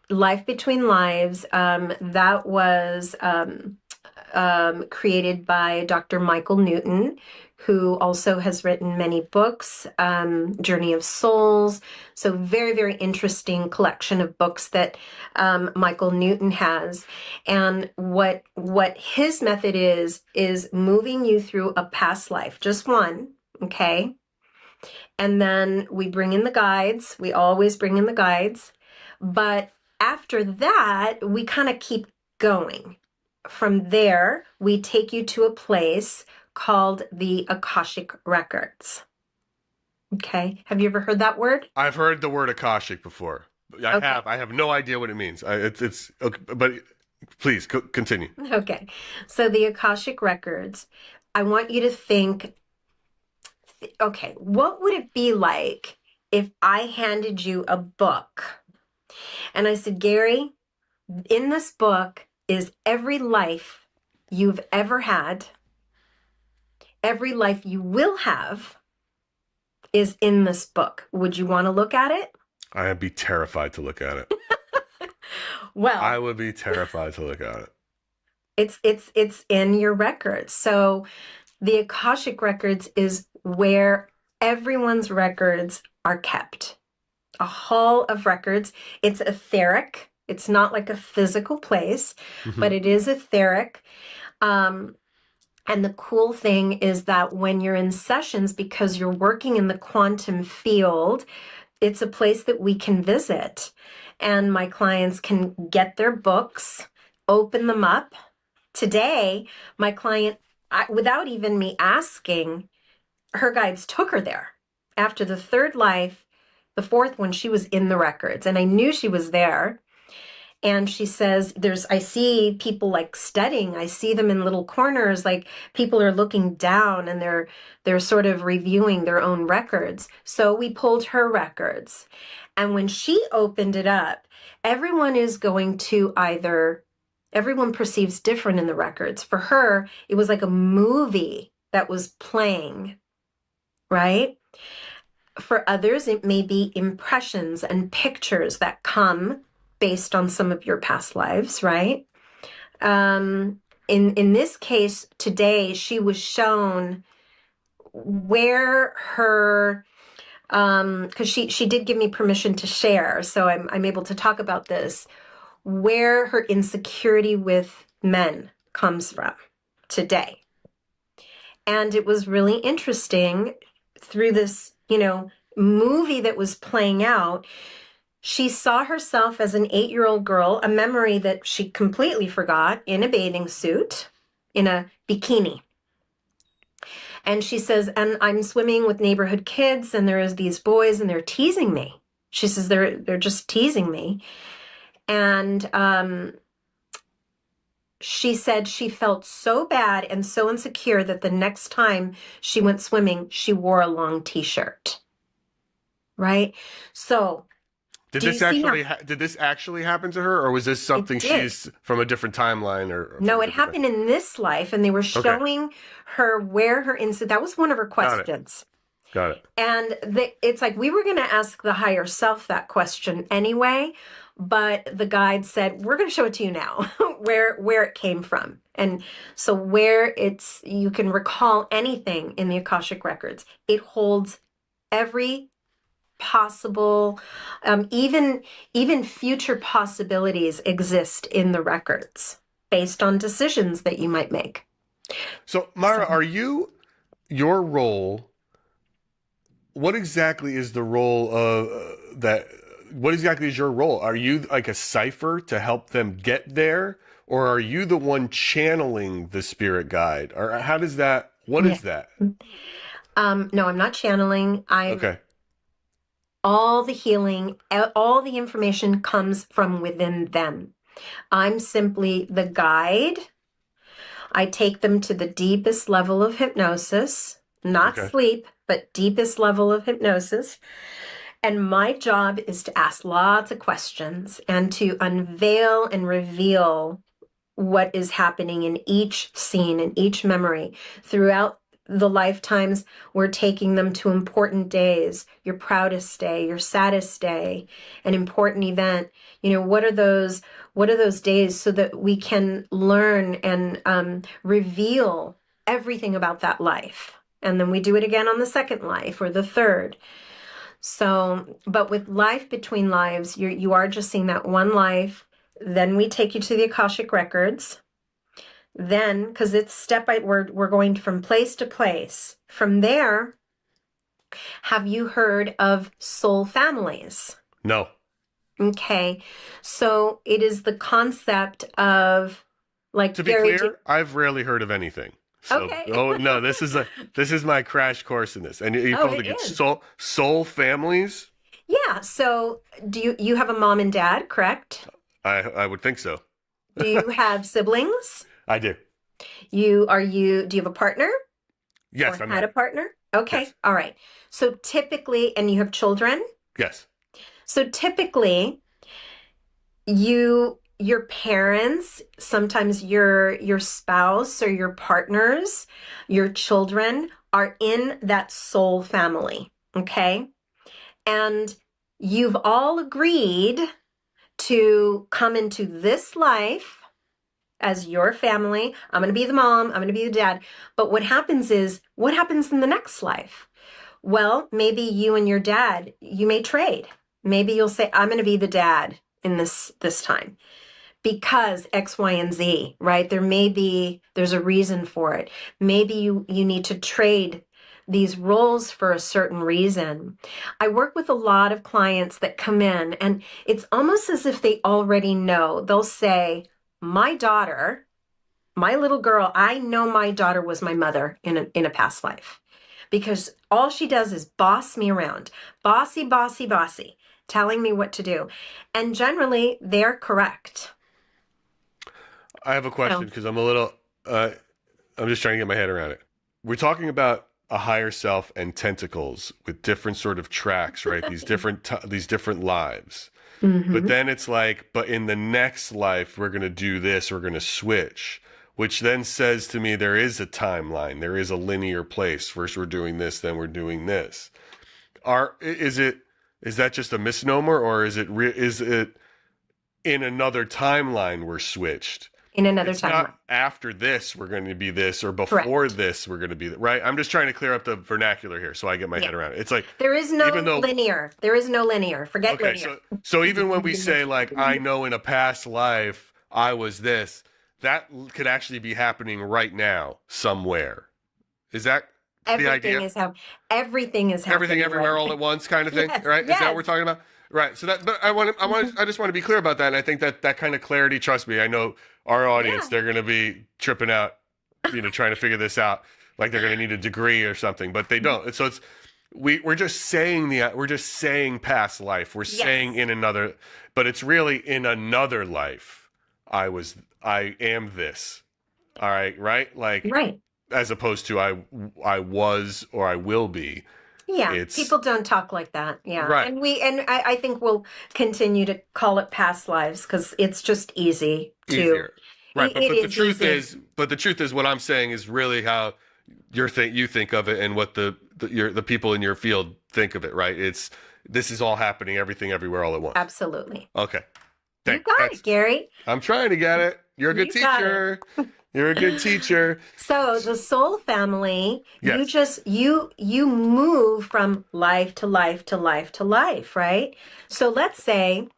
Life Between Lives, that was created by Dr. Michael Newton, who also has written many books, Journey of Souls. So very, very interesting collection of books that Michael Newton has. And what his method is moving you through a past life, just one, okay? And then we bring in the guides. We always bring in the guides. But after that, we kind of keep going. From there, we take you to a place called the Akashic Records. Okay. Have you ever heard that word? I've heard the word Akashic before. I have no idea what it means. It's okay, but please continue. Okay. So the Akashic Records, I want you to think, okay, what would it be like if I handed you a book and I said, Gary, in this book is every life you've ever had, every life you will have is in this book. Would you want to look at it? I'd be terrified to look at it. Well, I would be terrified to look at it. it's in your records. So the Akashic Records is where everyone's records are kept. A hall of records. It's etheric. It's not like a physical place, but it is etheric. And the cool thing is that when you're in sessions, because you're working in the quantum field, it's a place that we can visit. and my clients can get their books, open them up. Today, my client, without even me asking, her guides took her there. After the third life, the fourth one, she was in the records, and I knew she was there. And she says, I see people like studying. I see them in little corners, like people are looking down and they're sort of reviewing their own records. So we pulled her records. And when she opened it up, everyone perceives different in the records. For her, it was like a movie that was playing, right? For others, it may be impressions and pictures that come based on some of your past lives, right? In this case today, she was shown where her, because she did give me permission to share, so I'm able to talk about this, where her insecurity with men comes from today. And it was really interesting through this, movie that was playing out. She saw herself as an 8-year-old girl, a memory that she completely forgot, in a bathing suit, in a bikini. And she says, and I'm swimming with neighborhood kids, and there's these boys, and they're teasing me. She says, they're just teasing me. And she said she felt so bad and so insecure that the next time she went swimming, she wore a long t-shirt. Right? So Did this actually happen to her, or was this something she's from a different timeline? Or no, it happened in this life, and they were showing her where her that was one of her questions. Got it. And it's like we were going to ask the higher self that question anyway, but the guide said, we're going to show it to you now, where it came from. And so where you can recall anything in the Akashic records. It holds every possible, even future possibilities exist in the records based on decisions that you might make. So Myra, your role, what exactly is the role of that? What exactly is your role? Are you like a cipher to help them get there? Or are you the one channeling the spirit guide? Or how does that, what is that? No, I'm not channeling. Okay. All the healing, all the information comes from within them. I'm simply the guide. I take them to the deepest level of hypnosis, not sleep, but deepest level of hypnosis. And my job is to ask lots of questions and to unveil and reveal what is happening in each scene, in each memory throughout the lifetimes. We're taking them to important days, your proudest day, your saddest day, an important event. What are those days, so that we can learn and reveal everything about that life. And then we do it again on the second life or the third. So, but with life between lives, you are just seeing that one life. Then we take you to the Akashic records. Then, because it's we're going from place to place. From there, have you heard of soul families? No. Okay. So it is the concept of, like, to be clear, I've rarely heard of anything. So, okay. Oh no, this is my crash course in this. And you called it soul families? Yeah. So do you have a mom and dad, correct? I would think so. Do you have siblings? I do. Do you have a partner? Yes, I had a partner. Okay. Yes. All right. So typically, and you have children? Yes. So typically, your parents, sometimes your spouse or your partners, your children are in that soul family. Okay. And you've all agreed to come into this life as your family. I'm going to be the mom. I'm going to be the dad. But what happens in the next life? Well, maybe you and your dad, you may trade. Maybe you'll say, I'm going to be the dad in this time because X, Y, and Z, right? There's a reason for it. Maybe you need to trade these roles for a certain reason. I work with a lot of clients that come in, and it's almost as if they already know. They'll say, my daughter, my little girl, I know my daughter was my mother in a past life, because all she does is boss me around. Bossy, bossy, bossy, telling me what to do. And generally, they're correct. I have a question because I'm a little, I'm just trying to get my head around it. We're talking about a higher self and tentacles with different sort of tracks, right? These different lives. But then it's like, but in the next life, we're going to do this, we're going to switch, which then says to me, there is a timeline, there is a linear place. First we're doing this, then we're doing this. Is that just a misnomer, or is it in another timeline we're switched? In another It's timeline. not after this we're going to be this, or before Correct. this we're going to be that, right? I'm just trying to clear up the vernacular here so I get my head around it. It's like, There is no even though- linear. There is no linear. Forget okay, linear. so even when we say like, I know in a past life I was this, that could actually be happening right now somewhere. Is that the Everything idea? is everything is happening. Everything everywhere right all now. at once kind of thing, Yes, right? Is that what yes. we're talking about? Right. So that, but I just want to be clear about that. And I think that kind of clarity, trust me, I know our audience, Yeah. they're going to be tripping out, trying to figure this out. Like they're going to need a degree or something, but they don't. And so we're just saying past life. We're saying in another, but it's really in another life. I am this. All right. Right. Like, Right. as opposed to I was or I will be. Yeah. People don't talk like that. Yeah. Right. And I think we'll continue to call it past lives because it's just easy to. Easier. Right. But the truth easy. is what I'm saying is really how you think of it, and what the people in your field think of it, right? This is all happening, everything everywhere all at once. Absolutely. Okay. You got it, Gary. I'm trying to get it. You're a good You got teacher. You're a good teacher. So the soul family, Yes. you move from life to life to life to life, right? So let's say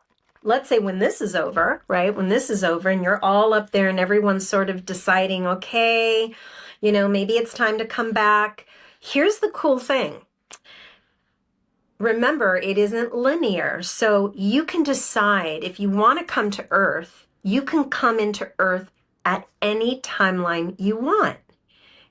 when this is over, right? When this is over and you're all up there and everyone's sort of deciding, okay, maybe it's time to come back. Here's the cool thing. Remember, it isn't linear. So you can decide if you want to come to Earth, you can come into Earth at any timeline you want.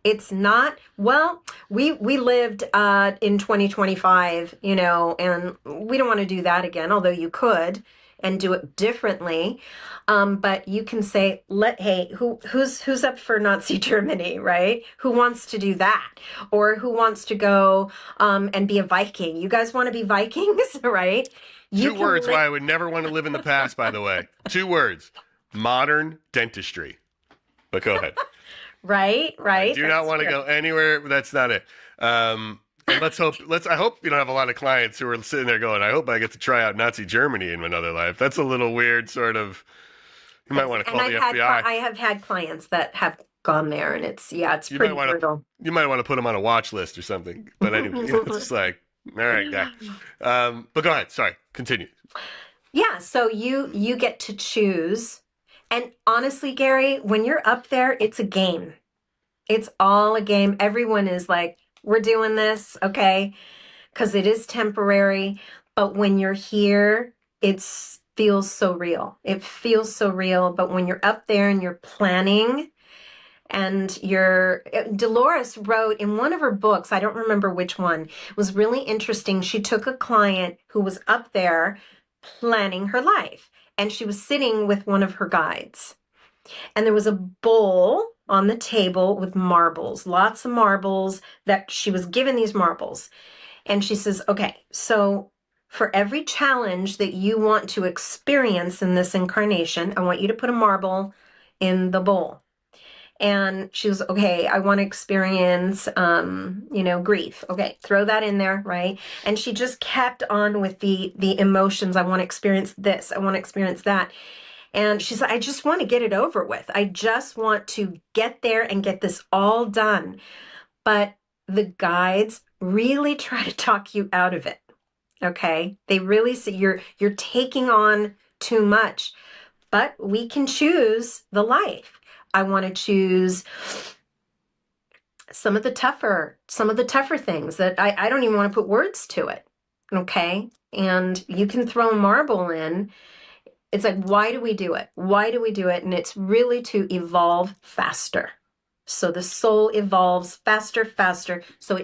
It's not, well, we lived in 2025, and we don't want to do that again, although you could and do it differently. But you can say, hey, who's up for Nazi Germany, right? Who wants to do that? Or who wants to go and be a Viking? You guys want to be Vikings, right? Two words why I would never want to live in the past, by the way. 2 words. Modern dentistry. But go ahead. Right. I do not want to go anywhere. That's not it. And I hope you don't have a lot of clients who are sitting there going, I hope I get to try out Nazi Germany in another life. That's a little weird, sort of. You might want to call the FBI. I have had clients that have gone there, and it's pretty brutal. You might want to put them on a watch list or something. But anyway, it's just like, all right, guy. But go ahead. Sorry. Continue. Yeah. So you get to choose. And honestly, Gary, when you're up there, it's a game. It's all a game. Everyone is like, we're doing this, okay? Because it is temporary. But when you're here, it feels so real. It feels so real. But when you're up there and you're planning, and Dolores wrote in one of her books, I don't remember which one, it was really interesting. She took a client who was up there planning her life. And she was sitting with one of her guides. And there was a bowl on the table with marbles, lots of marbles, that she was given these marbles. And she says, okay, so for every challenge that you want to experience in this incarnation, I want you to put a marble in the bowl. And she was, okay, I want to experience, grief. Okay, throw that in there, right? And she just kept on with the emotions. I want to experience this. I want to experience that. And she's like, I just want to get it over with. I just want to get there and get this all done. But the guides really try to talk you out of it. Okay, they really say you're taking on too much. But we can choose the life. I want to choose some of the tougher things that I don't even want to put words to it. Okay. And you can throw a marble in. It's like, why do we do it? Why do we do it? And it's really to evolve faster. So the soul evolves faster. So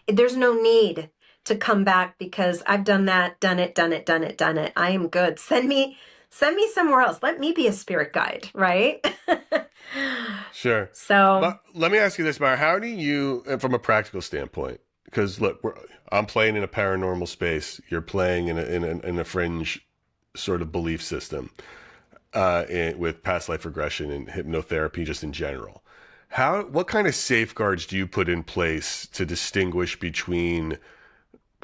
there's no need to come back because I've done that, done it. I am good. Send me somewhere else. Let me be a spirit guide, right? Sure. So But let me ask you this, Mara. How do you, from a practical standpoint, because look, I'm playing in a paranormal space. You're playing in a fringe sort of belief system with past life regression and hypnotherapy just in general. What kind of safeguards do you put in place to distinguish between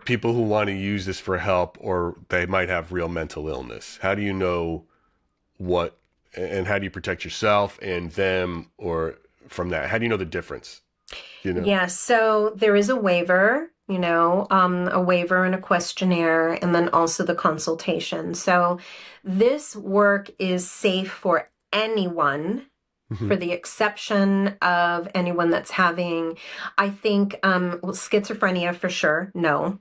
people who want to use this for help or they might have real mental illness? How do you know and how do you protect yourself and them or from that? How do you know the difference? Yeah, so there is a waiver, a waiver and a questionnaire, and then also the consultation. So this work is safe for anyone, for the exception of anyone that's having, I think, schizophrenia for sure, no.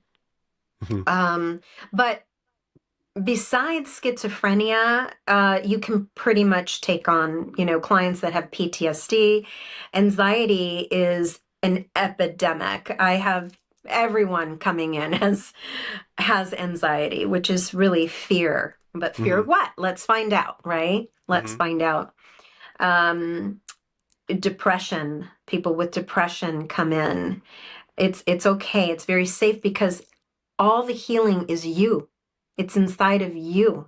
But besides schizophrenia, you can pretty much take on, clients that have PTSD. Anxiety is an epidemic. I have everyone coming in has anxiety, which is really fear. But fear of what? Let's find out, right? Let's find out. Depression, people with depression come in. It's okay. It's very safe because all the healing is you. It's inside of you,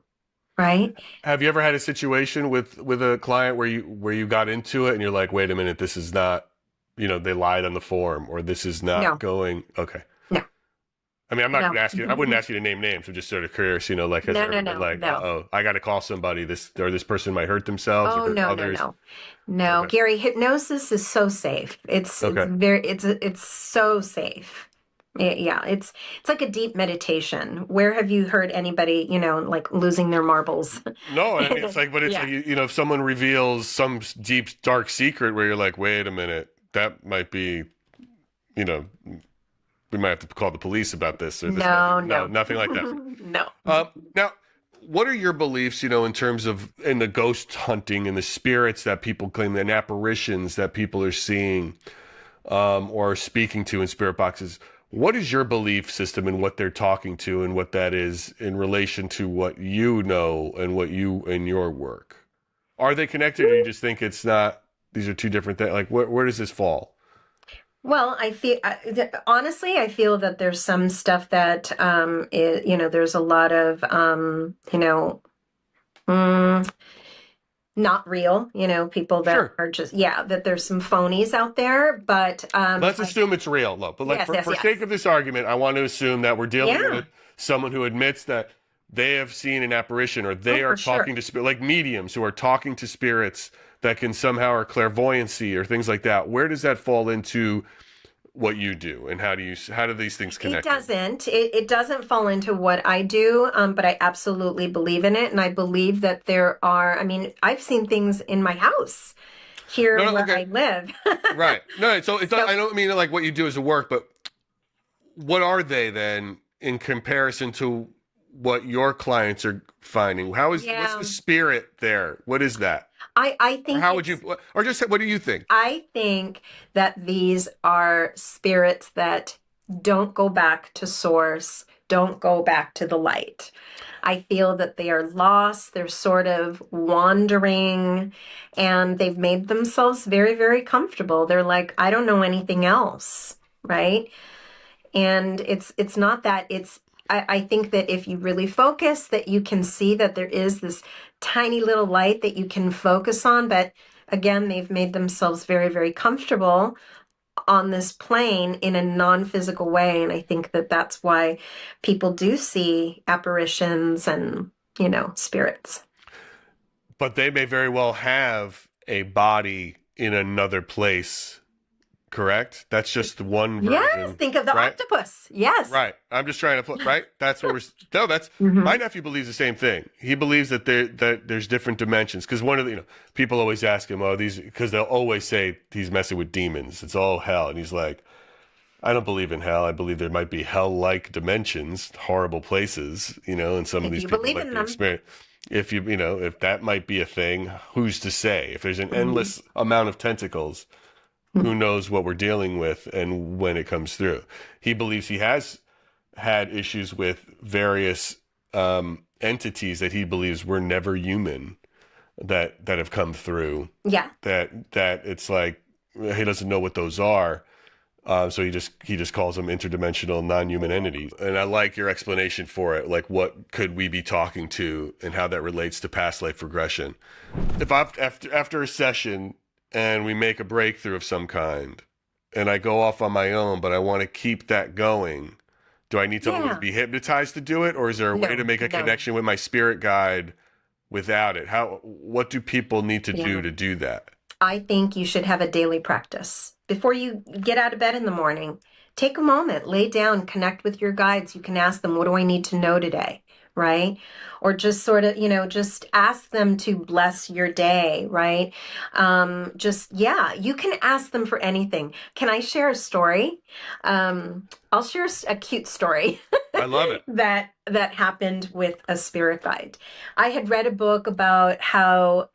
right? Have you ever had a situation with a client where you got into it and you're like, wait a minute, this is not, they lied on the form or this is not going, okay. No. I mean, I'm not going to ask you, I wouldn't ask you to name names. I'm just sort of curious, like, has there ever been like, uh-oh, I got to call somebody, this person might hurt themselves or hurt others? No, Okay. Gary, hypnosis is so safe. It's so safe. Yeah, it's like a deep meditation. Where have you heard anybody, like losing their marbles? No, I mean, it's like, if someone reveals some deep, dark secret where you're like, wait a minute, that might be, we might have to call the police about this. Or this No, nothing like that. No. Now, what are your beliefs, in terms of in the ghost hunting and the spirits that people claim and apparitions that people are seeing or speaking to in spirit boxes? What is your belief system in what they're talking to and what that is in relation to what you know and what you in your work? Are they connected or you just think it's not, these are two different things? Like, where does this fall? Well, honestly, I feel that there's some stuff that, there's a lot of, not real, people that are just, that there's some phonies out there, but let's assume it's real. Look, but for sake of this argument, I want to assume that we're dealing with someone who admits that they have seen an apparition or they are talking to spirits, like mediums who are talking to spirits that can somehow or clairvoyancy or things like that. Where does that fall into what you do and how do these things connect? It doesn't fall into what I do, but I absolutely believe in it. And I believe that I've seen things in my house here where I live. Right. No, so I don't mean like what you do as a work, but what are they then in comparison to what your clients are finding? What's the spirit there? What is that? I think what do you think? I think that these are spirits that don't go back to source, don't go back to the light. I feel that they are lost, they're sort of wandering, and they've made themselves very, very comfortable. They're like, I don't know anything else, right? And it's not that, I think that if you really focus, that you can see that there is this tiny little light that you can focus on. But again, they've made themselves very, very comfortable on this plane in a non-physical way. And I think that that's why people do see apparitions and, spirits. But they may very well have a body in another place correct? That's just the one Yes, version, think of the right? octopus. Yes. Right. I'm just trying to put right. That's what we're. No, that's Mhm. my nephew believes the same thing. He believes that there's different dimensions because one of the people always ask him, oh, these because they'll always say he's messing with demons. It's all hell, and he's like, I don't believe in hell. I believe there might be hell-like dimensions, horrible places, and some of If these you people believe might in be them. experience. If if that might be a thing, who's to say? If there's an Mhm. endless amount of tentacles, who Mhm. knows what we're dealing with and when it comes through. He believes he has had issues with various entities that he believes were never human that have come through. Yeah. That it's like he doesn't know what those are. So he just calls them interdimensional non-human entities. And I like your explanation for it. Like, what could we be talking to, and how that relates to past life regression? If after a session and we make a breakthrough of some kind, and I go off on my own, but I want to keep that going, do I need to always Yeah. be hypnotized to do it, or is there a way to make a No. connection with my spirit guide without it? What do people need to do Yeah. to do that? I think you should have a daily practice. Before you get out of bed in the morning, take a moment, lay down, connect with your guides. You can ask them, what do I need to know today? Right? Or just sort of, just ask them to bless your day, right? You can ask them for anything. Can I share a story? I'll share a cute story. I love it. that happened with a spirit guide. I had read a book about how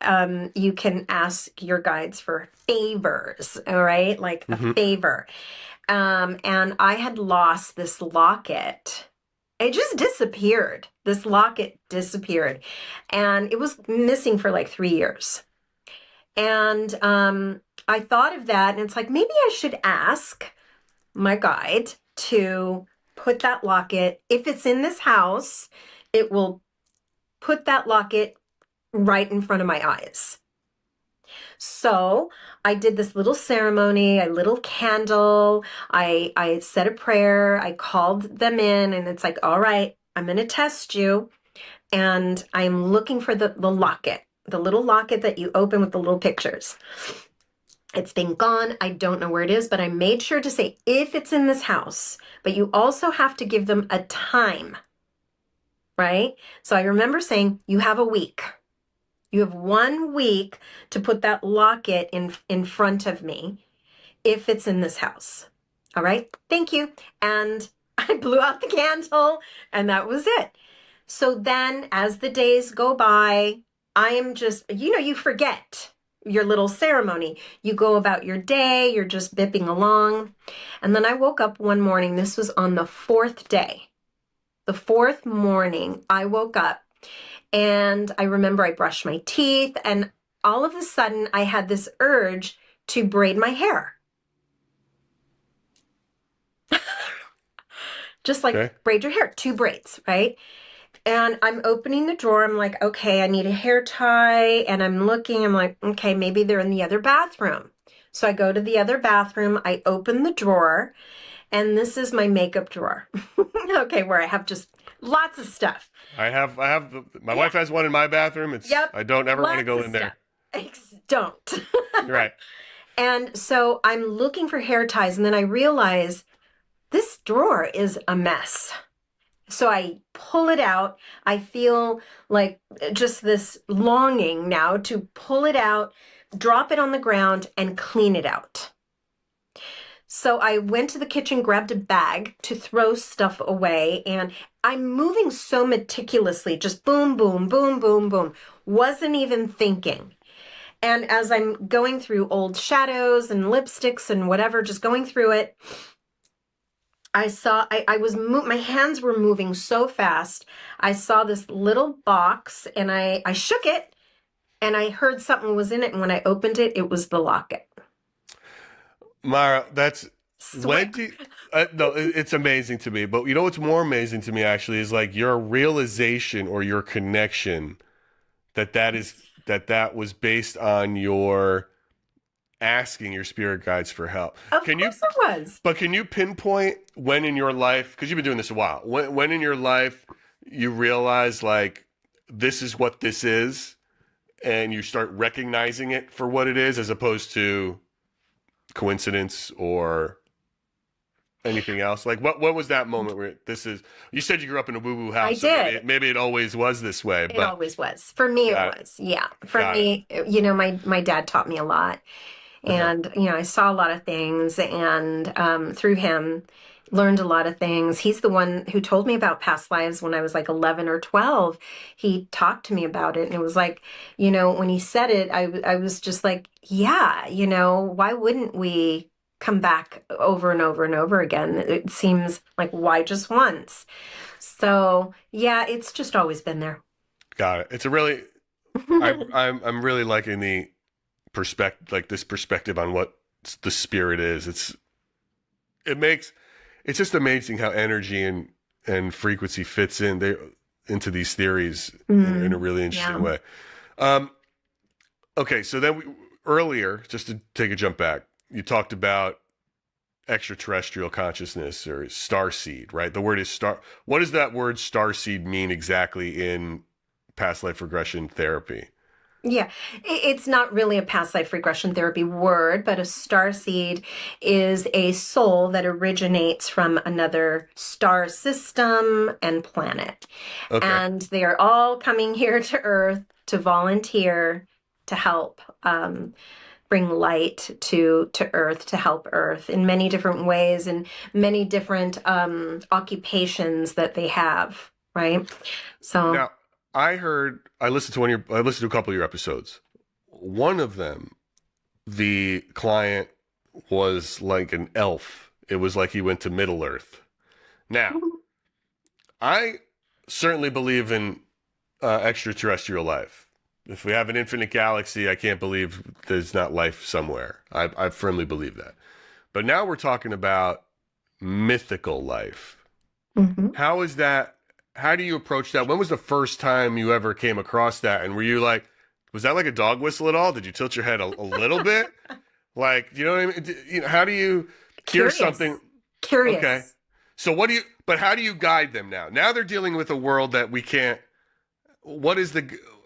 you can ask your guides for favors, all right? Like a favor. And I had lost this locket. It just disappeared. This locket disappeared. And it was missing for like 3 years. And I thought of that, and it's like, maybe I should ask my guide to put that locket, if it's in this house, it will put that locket right in front of my eyes. So I did this little ceremony, a little candle. I said a prayer. I called them in, and it's like, all right, I'm going to test you. And I'm looking for the locket, the little locket that you open with the little pictures. It's been gone. I don't know where it is, but I made sure to say if it's in this house, but you also have to give them a time, right? So I remember saying, you have a week. You have 1 week to put that locket in front of me if it's in this house. All right. Thank you. And I blew out the candle, and that was it. So then as the days go by, I am just, you forget your little ceremony. You go about your day, you're just bipping along. And then I woke up one morning, this was on the 4th day. The 4th morning, I woke up, and I remember I brushed my teeth, and all of a sudden I had this urge to braid my hair. Just like Okay. braid your hair, 2 braids, right? And I'm opening the drawer. I'm like, okay, I need a hair tie. And I'm looking, I'm like, okay, maybe they're in the other bathroom. So I go to the other bathroom, I open the drawer, and this is my makeup drawer. Okay, where I have just lots of stuff. My wife has one in my bathroom. Yep. I don't ever want to Lots go of in there. Don't. Right. And so I'm looking for hair ties, and then I realize this drawer is a mess. So I pull it out. I feel like just this longing now to pull it out, drop it on the ground, and clean it out. So I went to the kitchen, grabbed a bag to throw stuff away, and I'm moving so meticulously, just boom, boom, boom, boom, boom. Wasn't even thinking. And as I'm going through old shadows and lipsticks and whatever, just going through it, I saw, my hands were moving so fast. I saw this little box, and I shook it, and I heard something was in it. And when I opened it, it was the locket. Mara, that's Swear. no, it's amazing to me. But you know what's more amazing to me actually is like your realization or your connection that was based on your asking your spirit guides for help. Of course it was. But can you pinpoint when in your life, because you've been doing this a while, when in your life you realize like this is what this is, and you start recognizing it for what it is, as opposed to coincidence or anything else? Like what was that moment where you said you grew up in a woo-woo house. I did. Maybe it always was this way, It but always was. For me, it got it. was. Yeah. For Got me, my dad taught me a lot. And, I saw a lot of things and through him, learned a lot of things. He's the one who told me about past lives when I was like 11 or 12. He talked to me about it. And it was like, when he said it, I was just like, yeah, why wouldn't we come back over and over and over again? It seems like, why just once? So, yeah, it's just always been there. Got it. It's a really, I'm really liking the perspective on what the spirit is. It's just amazing how energy and frequency fits into these theories in a really interesting way. Okay, so then earlier, just to take a jump back, you talked about extraterrestrial consciousness or starseed, right? The word is star. What does that word starseed mean exactly in past life regression therapy? Yeah, it's not really a past life regression therapy word, but a starseed is a soul that originates from another star system and planet. Okay. And they are all coming here to Earth to volunteer to help bring light to Earth, to help Earth in many different ways and many different occupations that they have, right? So now, I listened to a couple of your episodes. One of them, the client was like an elf. It was like he went to Middle Earth. Now, I certainly believe in extraterrestrial life. If we have an infinite galaxy, I can't believe there's not life somewhere. I firmly believe that. But now we're talking about mythical life. mm-hmm. How is that? How do you approach that? When was the first time you ever came across that? And were you like, was that like a dog whistle at all? Did you tilt your head a little bit? Like, you know what I mean? How do you hear something? Curious. Okay. So but how do you guide them now? Now they're dealing with a world that we can't,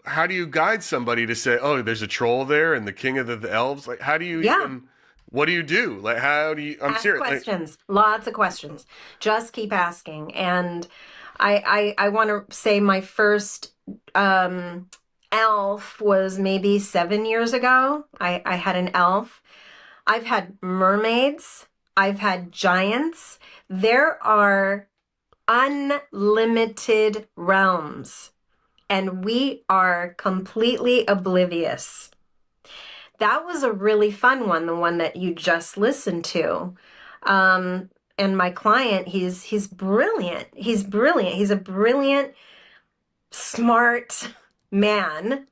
how do you guide somebody to say, oh, there's a troll there and the king of the elves? Like, how do you even, what do you do? Like, how do you, I'm Ask serious. questions, lots of questions. Just keep asking. And I want to say my first elf was maybe 7 years ago. I had an elf. I've had mermaids. I've had giants. There are unlimited realms, and we are completely oblivious. That was a really fun one, the one that you just listened to. And my client, he's brilliant. He's brilliant. He's a brilliant, smart man.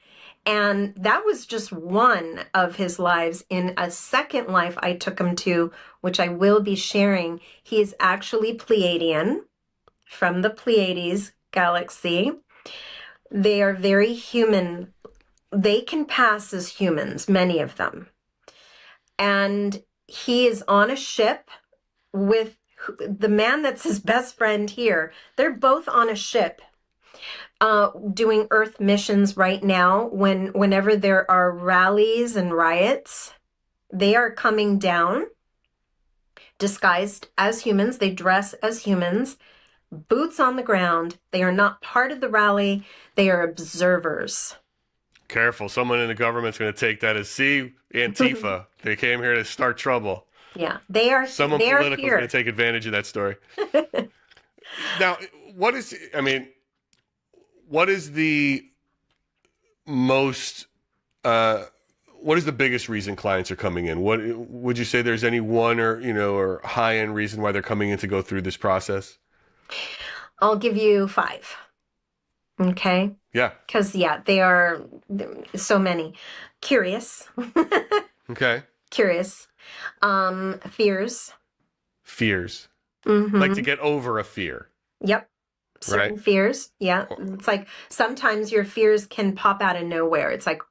And that was just one of his lives. In a second life I took him to, which I will be sharing, he is actually Pleiadian from the Pleiades galaxy. They are very human. They can pass as humans, many of them. And he is on a ship with the man that's his best friend here. They're both on a ship doing Earth missions right now. Whenever there are rallies and riots, they are coming down disguised as humans. They dress as humans, boots on the ground. They are not part of the rally. They are observers. Careful. Someone in the government's going to take that as, see, Antifa. They came here to start trouble. Yeah, they are. Someone they political is are going to take advantage of that story. Now, what is the most, what is the biggest reason clients are coming in? What would you say there's any one or high-end reason why they're coming in to go through this process? I'll give you 5. Okay. Yeah. Because, they are so many. Curious. Okay. Curious. Fears. Fears. Mm-hmm. Like to get over a fear. Yep. Certain right? fears. Yeah. It's like sometimes your fears can pop out of nowhere. It's like,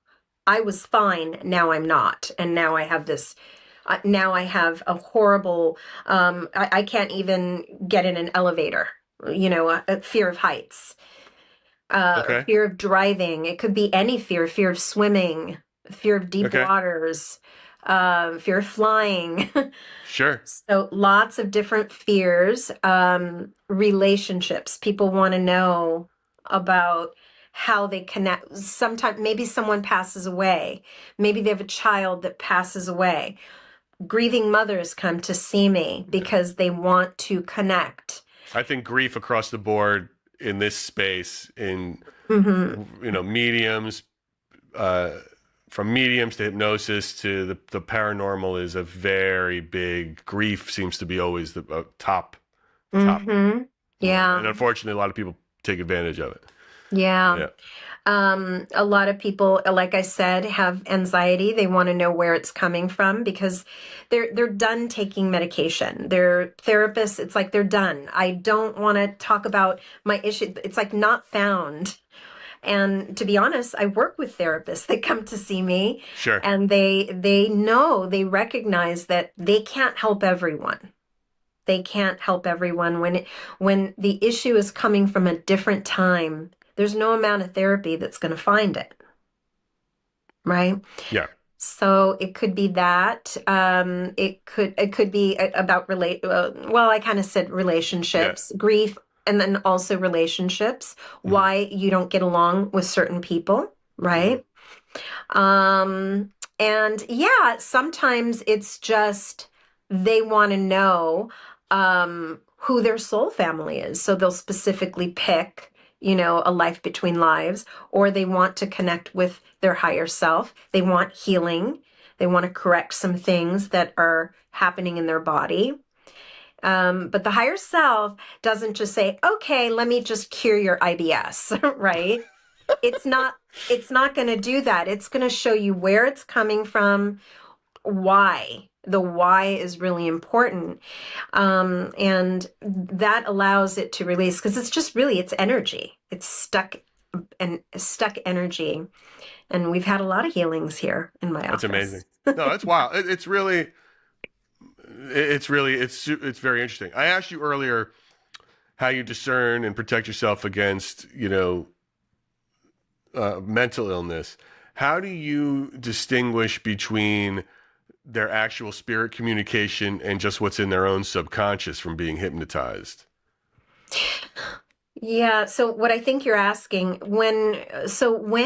I was fine. Now I'm not. And now I have this. Now I have a horrible, I can't even get in an elevator, a fear of heights. Okay. Fear of driving. It could be any fear of swimming, fear of deep Okay. waters, fear of flying. Sure. So lots of different fears. Relationships. People want to know about how they connect. Sometimes maybe someone passes away. Maybe they have a child that passes away. Grieving mothers come to see me because they want to connect. I think grief across the board in this space, in mediums, from mediums to hypnosis to the paranormal, is a very big. Grief seems to be always the top. Mm-hmm. Yeah. And unfortunately, a lot of people take advantage of it. Yeah. A lot of people, like I said, have anxiety. They want to know where it's coming from because they're done taking medication. Their therapists, it's like they're done. I don't want to talk about my issue. It's like not found. And to be honest, I work with therapists that come to see me. Sure. And they recognize that they can't help everyone. They can't help everyone when the issue is coming from a different time. There's no amount of therapy that's going to find it. Right? Yeah. So it could be that. It could be about I kind of said relationships, grief, and then also relationships, why you don't get along with certain people, right? And yeah, sometimes it's just they want to know who their soul family is. So they'll specifically pick, a life between lives, or they want to connect with their higher self. They want healing. They want to correct some things that are happening in their body. But the higher self doesn't just say, okay, let me just cure your IBS, right? It's not going to do that. It's going to show you where it's coming from, why. The why is really important. And that allows it to release because it's energy. It's stuck energy. And we've had a lot of healings here in my office. That's amazing. No, that's wild. It's very interesting. I asked you earlier how you discern and protect yourself against, mental illness. How do you distinguish between their actual spirit communication and just what's in their own subconscious from being hypnotized? Yeah. So what I think you're asking, when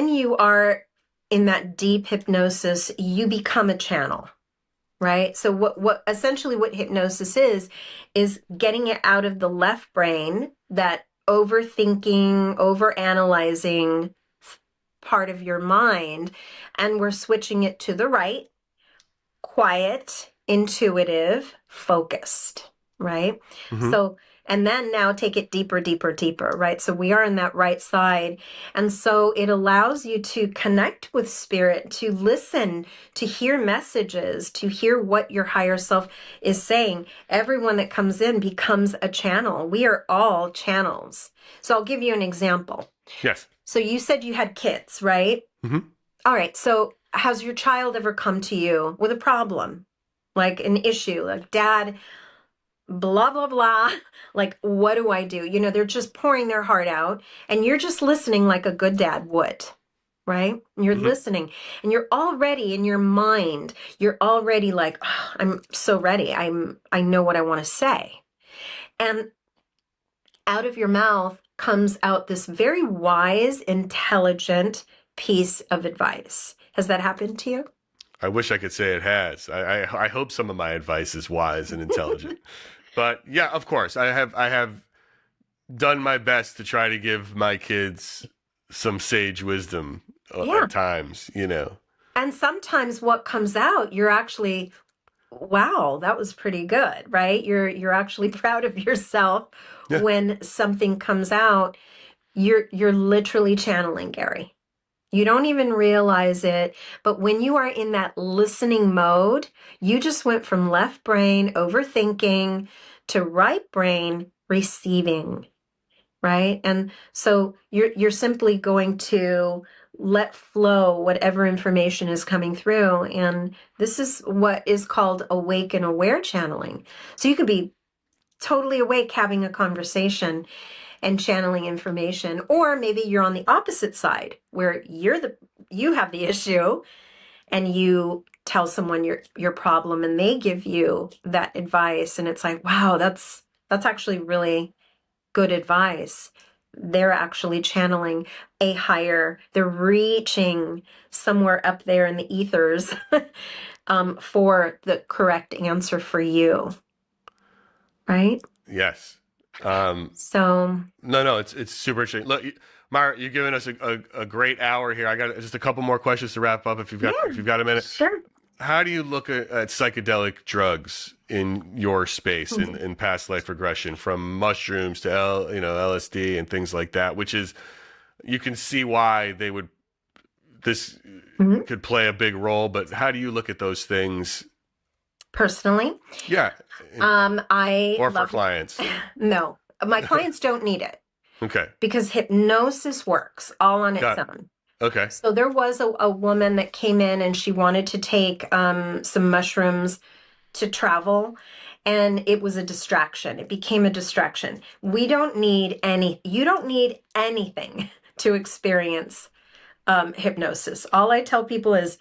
you are in that deep hypnosis, you become a channel, right? So what essentially what hypnosis is getting it out of the left brain, that overthinking, overanalyzing part of your mind, and we're switching it to the right, quiet, intuitive, focused, right? So, and then now take it deeper, deeper, deeper, right? So we are in that right side. And so it allows you to connect with spirit, to listen, to hear messages, to hear what your higher self is saying. Everyone that comes in becomes a channel. We are all channels. So I'll give you an example. Yes. So you said you had kids, right? All right. So has your child ever come to you with a problem, like an issue, like, Dad, blah, blah, blah. Like, what do I do? They're just pouring their heart out and you're just listening like a good dad would, right? You're listening and you're already in your mind. You're already like, oh, I'm so ready. I know what I want to say. And out of your mouth comes out this very wise, intelligent piece of advice. Has that happened to you? I wish I could say it has. I hope some of my advice is wise and intelligent. But yeah, of course, I have done my best to try to give my kids some sage wisdom at times, And sometimes what comes out, you're actually, wow, that was pretty good, right? You're actually proud of yourself when something comes out. You're literally channeling, Gary. You don't even realize it, but when you are in that listening mode, you just went from left brain overthinking to right brain receiving, right? And so you're simply going to let flow whatever information is coming through, and this is what is called awake and aware channeling. So you could be totally awake having a conversation and channeling information, or maybe you're on the opposite side where you have the issue and you tell someone your problem and they give you that advice, and it's like, wow, that's actually really good advice. They're actually channeling they're reaching somewhere up there in the ethers for the correct answer for you. Right? Yes. So No, it's super interesting. Look, Myra, you've given us a great hour here. I got just a couple more questions to wrap up if you've got a minute. sure. How do you look at psychedelic drugs in your space in past life regression, from mushrooms to LSD and things like that, which is, you can see why this could play a big role, but how do you look at those things? Personally? Yeah. Or for clients? No, my clients don't need it. Okay. Because hypnosis works all on its own. Okay. So there was a woman that came in and she wanted to take some mushrooms to travel, and it was a distraction. It became a distraction. You don't need anything to experience hypnosis. All I tell people is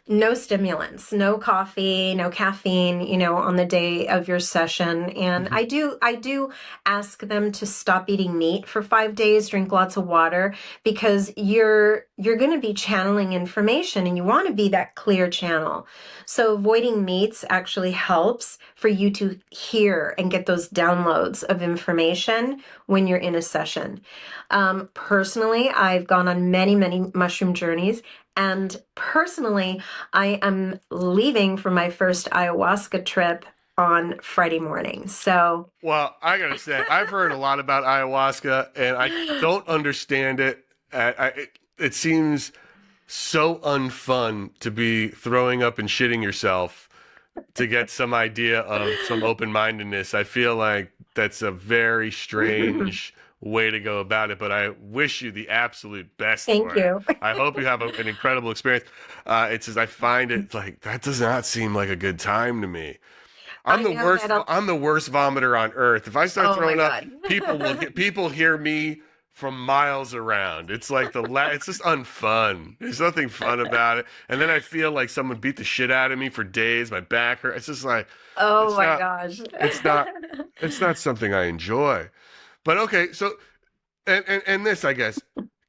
no stimulants, no coffee, no caffeine, on the day of your session. And I do ask them to stop eating meat for 5 days, drink lots of water, because you're going to be channeling information and you want to be that clear channel. So avoiding meats actually helps for you to hear and get those downloads of information when you're in a session. Personally, I've gone on many, many mushroom journeys. And personally, I am leaving for my first ayahuasca trip on Friday morning. So, well, I gotta say, I've heard a lot about ayahuasca, and I don't understand it. It seems so unfun to be throwing up and shitting yourself to get some idea of some open-mindedness. I feel like that's a very strange way to go about it, but I wish you the absolute best. Thank you. I hope you have an incredible experience. It's just, I find it like, that does not seem like a good time to me. I'm the worst vomiter on earth. If I start throwing up, people hear me from miles around. It's like it's just unfun. There's nothing fun about it. And then I feel like someone beat the shit out of me for days. My back hurts. It's just like, oh my gosh. It's not something I enjoy. But okay, so, and this, I guess,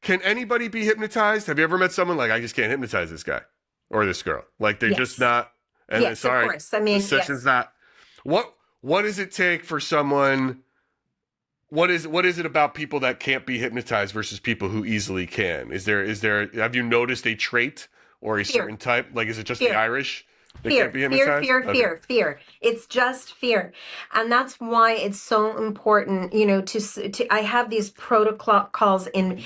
can anybody be hypnotized? Have you ever met someone like, I just can't hypnotize this guy or this girl? Like, they're just not, and yes, sorry, of course. I mean, the session's not. What does it take for someone, what is it about people that can't be hypnotized versus people who easily can? Is there, have you noticed a trait or a certain type? Like, is it just the Irish? Fear. It's just fear. And that's why it's so important, I have these protocols in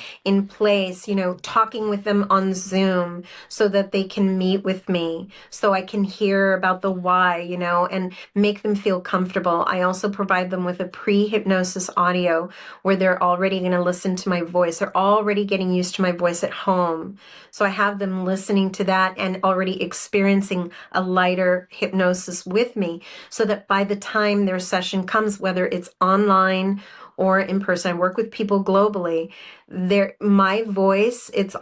place, talking with them on Zoom so that they can meet with me, so I can hear about the why, and make them feel comfortable. I also provide them with a pre-hypnosis audio where they're already going to listen to my voice. They're already getting used to my voice at home. So I have them listening to that and already experiencing a lighter hypnosis with me, so that by the time their session comes, whether it's online or in person, I work with people globally, my voice, it's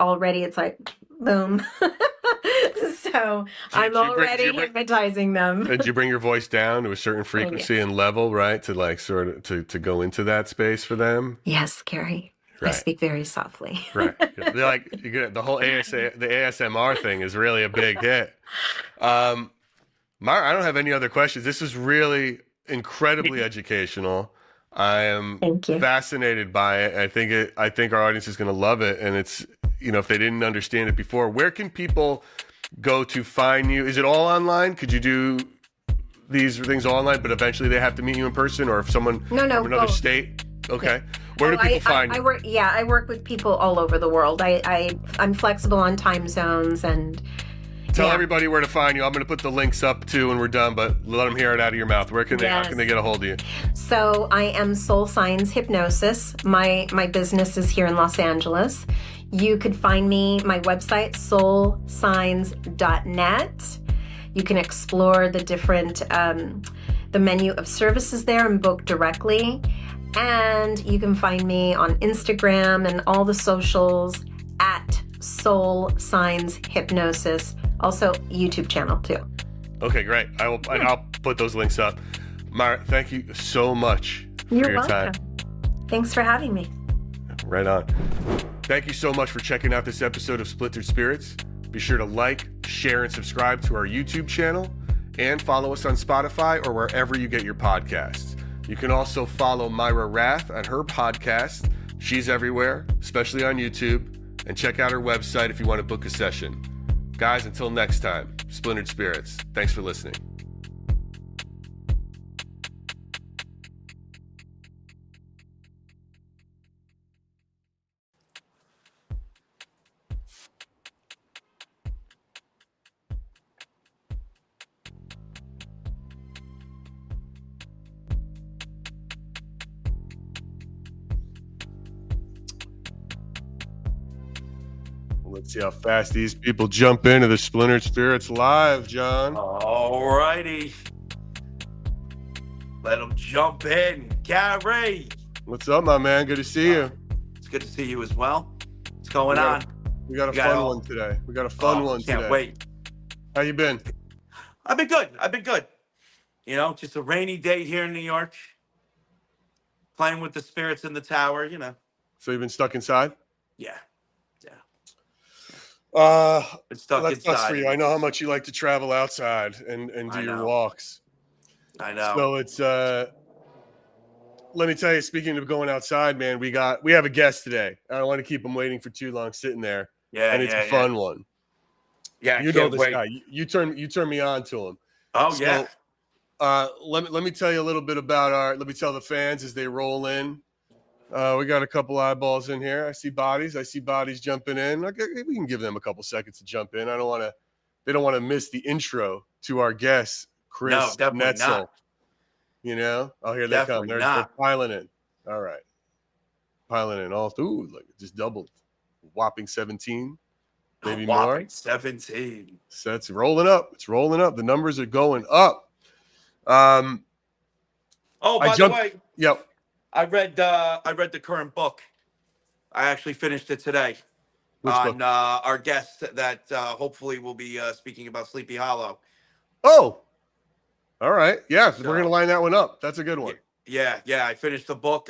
like, boom. So I'm already hypnotizing them. Did you bring your voice down to a certain frequency and level, right? To like sort of to go into that space for them? Yes, Carrie. Right. I speak very softly. Right. They're like, the whole the ASMR thing is really a big hit. Myra, I don't have any other questions. This is really incredibly educational. I am fascinated by it. I think our audience is going to love it. And it's, if they didn't understand it before, where can people go to find you? Is it all online? Could you do these things all online, but eventually they have to meet you in person, or if someone from another state? Okay. Where do people find you? I work with people all over the world. I'm flexible on time zones, and tell everybody where to find you. I'm going to put the links up too when we're done, but let them hear it out of your mouth. How can they get a hold of you? So I am Soul Signs Hypnosis. My business is here in Los Angeles. You could find me, my website, soulsigns.net. You can explore the different, the menu of services there and book directly. And you can find me on Instagram and all the socials at Soul Signs Hypnosis Also, YouTube channel too. Okay, great. And I'll put those links up. Myra, thank you so much for You're your welcome. time. Thanks for having me. Right on. Thank you so much for checking out this episode of Splintered Spirits. Be sure to like, share, and subscribe to our YouTube channel, and follow us on Spotify or wherever you get your podcasts. You can also follow Myra Rath on her podcast. She's everywhere, especially on YouTube. And check out her website if you want to book a session. Guys, until next time, Splintered Spirits. Thanks for listening. Let's see how fast these people jump into the Splintered Spirits live, John. All righty. Let them jump in. Gary. What's up, my man? Good to see you. It's good to see you as well. What's going on? We got a fun one today. Can't wait. How you been? I've been good. You know, just a rainy day here in New York. Playing with the spirits in the tower, you know. So you've been stuck inside? Yeah. That Stuck sucks inside. for you. I know how much you like to travel outside and do your walks. I know. So it's let me tell you, speaking of going outside, man, we have a guest today. I don't want to keep him waiting for too long sitting there. And it's a fun one. Yeah, you know this guy. You turn me on to him. Oh, so, yeah. Let me tell you a little bit about let me tell the fans as they roll in. We got a couple eyeballs in here. I see bodies jumping in. We can give them a couple seconds to jump in. They don't want to miss the intro to our guest, Chris definitely Netzel. not. You know? Oh, here they come. They're piling in. All right. Piling in all through. Like it just doubled. Whopping 17. Maybe more. 17. So it's rolling up. The numbers are going up. By the way. Yep. I read the current book. I actually finished it today. Which book? Our guest that hopefully will be speaking about Sleepy Hollow. Oh, all right. Yeah, we're going to line that one up. That's a good one. Yeah. I finished the book.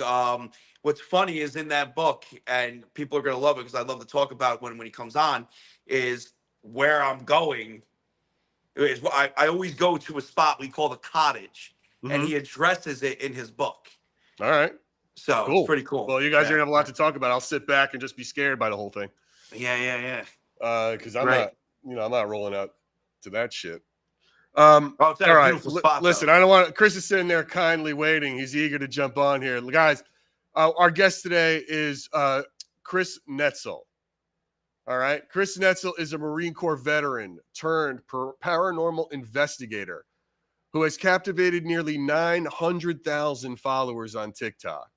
What's funny is in that book, and people are going to love it because I love to talk about it when he comes on, is where I'm going. I always go to a spot we call the cottage, and he addresses it in his book. All right. So cool. It's pretty cool. Well, you guys are going to have a lot to talk about. I'll sit back and just be scared by the whole thing. Yeah. Because I'm not rolling out to that shit. It's all right. Beautiful spot, listen, though. I don't want Chris is sitting there kindly waiting. He's eager to jump on here. Guys, our guest today is Chris Netzel. All right. Chris Netzel is a Marine Corps veteran turned paranormal investigator who has captivated nearly 900,000 followers on TikTok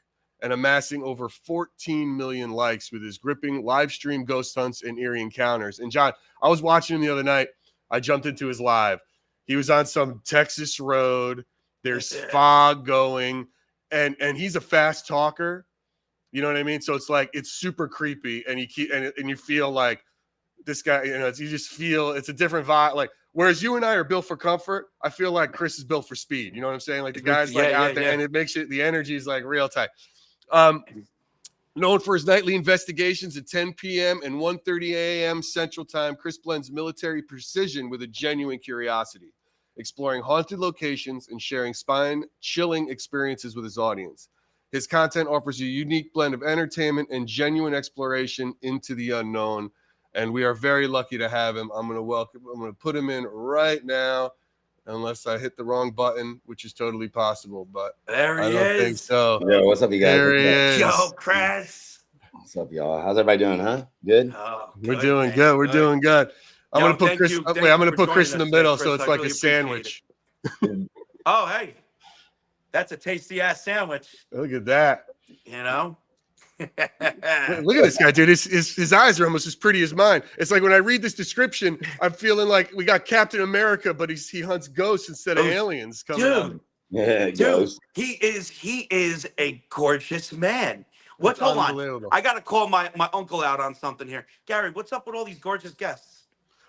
and amassing over 14 million likes with his gripping live stream ghost hunts and eerie encounters. And John, I was watching him the other night. I jumped into his live. He was on some Texas road. There's fog going, and he's a fast talker. You know what I mean? So it's like it's super creepy, and you feel like this guy. You know, you just feel it's a different vibe. Like whereas you and I are built for comfort, I feel like Chris is built for speed. You know what I'm saying? Like the guy's out there, and it makes it the energy is like real tight. Known for his nightly investigations at 10 p.m. and 1:30 a.m. Central Time, Chris blends military precision with a genuine curiosity, exploring haunted locations and sharing spine-chilling experiences with his audience. His content offers a unique blend of entertainment and genuine exploration into the unknown, and we are very lucky to have him. I'm going to put him in right now, unless I hit the wrong button, which is totally possible, but there I don't think so. Yo, what's up, you guys? There he is. Yo, Chris. What's up, y'all? How's everybody doing, huh? Good? Oh, We're doing good. We're doing good. I'm going to put Chris. I'm going to put Chris in the middle, so it's like a sandwich. Oh, hey, that's a tasty ass sandwich. Look at that. You know. Look at this guy, dude. His eyes are almost as pretty as mine. It's like when I read this description, I'm feeling like we got Captain America, but he hunts ghosts instead of aliens coming out. Yeah, dude, he is a gorgeous man. Hold on. I gotta call my uncle out on something here. Gary, what's up with all these gorgeous guests?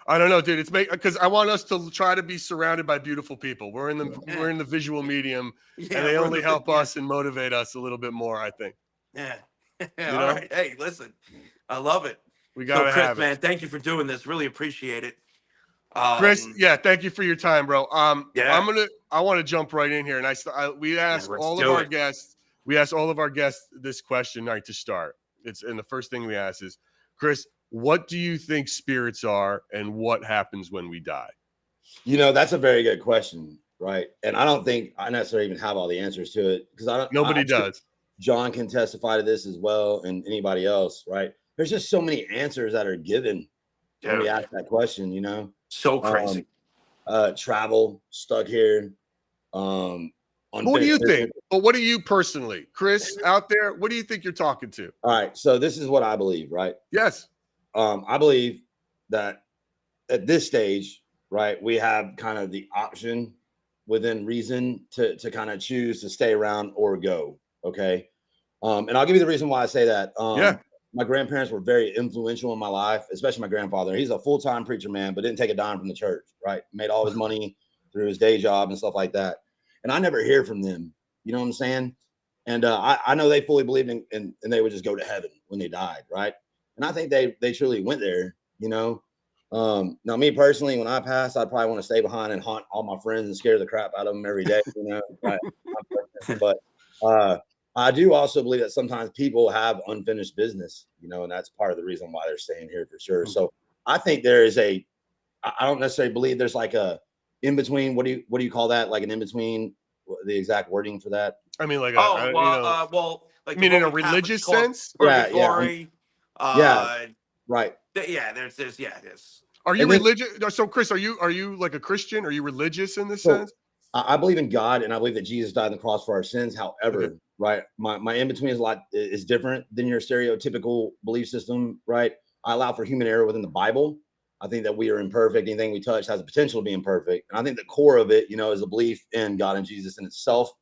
I don't know, dude. It's because I want us to try to be surrounded by beautiful people. We're in the visual medium, and they we're in only the help yeah. us and motivate us a little bit more, I think. Yeah. You All know? right. Hey, listen, I love it. We So, gotta Chris, have it. man, thank you for doing this. Really appreciate it. Chris, yeah, thank you for your time, bro. Yeah. I want to jump right in here, and we asked let's all of do our it. guests. We asked all of our guests this question, right, to start. And the first thing we asked is, Chris, what do you think spirits are, and what happens when we die? That's a very good question, right? And I don't think I necessarily even have all the answers to it because Nobody does. John can testify to this as well, and anybody else, right? There's just so many answers that are given when we ask that question. So crazy. Travel, stuck here. What do you think? But what do you personally, Chris, out there? What do you think you're talking to? All right, so this is what I believe, right? Yes. I believe that at this stage, right, we have kind of the option within reason to kind of choose to stay around or go. Okay. And I'll give you the reason why I say that. My grandparents were very influential in my life, especially my grandfather. He's a full-time preacher, man, but didn't take a dime from the church, right? Made all his money through his day job and stuff like that. And I never hear from them. You know what I'm saying? And I know they fully believed in, and they would just go to heaven when they died, right? And I think they truly went there, Now, me personally, when I pass, I'd probably want to stay behind and haunt all my friends and scare the crap out of them every day, Right? But I do also believe that sometimes people have unfinished business, and that's part of the reason why they're staying here for sure. So I think there is I don't necessarily believe there's like a in between. What do you call that? Like an in between, the exact wording for that? I mean, like like I mean, in a religious sense? Purgatory. Right. There's. Are you religious? So, Chris, are you like a Christian? Are you religious in this sense? I believe in God, and I believe that Jesus died on the cross for our sins. However, right, my in between is different than your stereotypical belief system, right? I allow for human error within the Bible. I think that we are imperfect. Anything we touch has the potential to be imperfect, and I think the core of it, is a belief in God and Jesus in itself,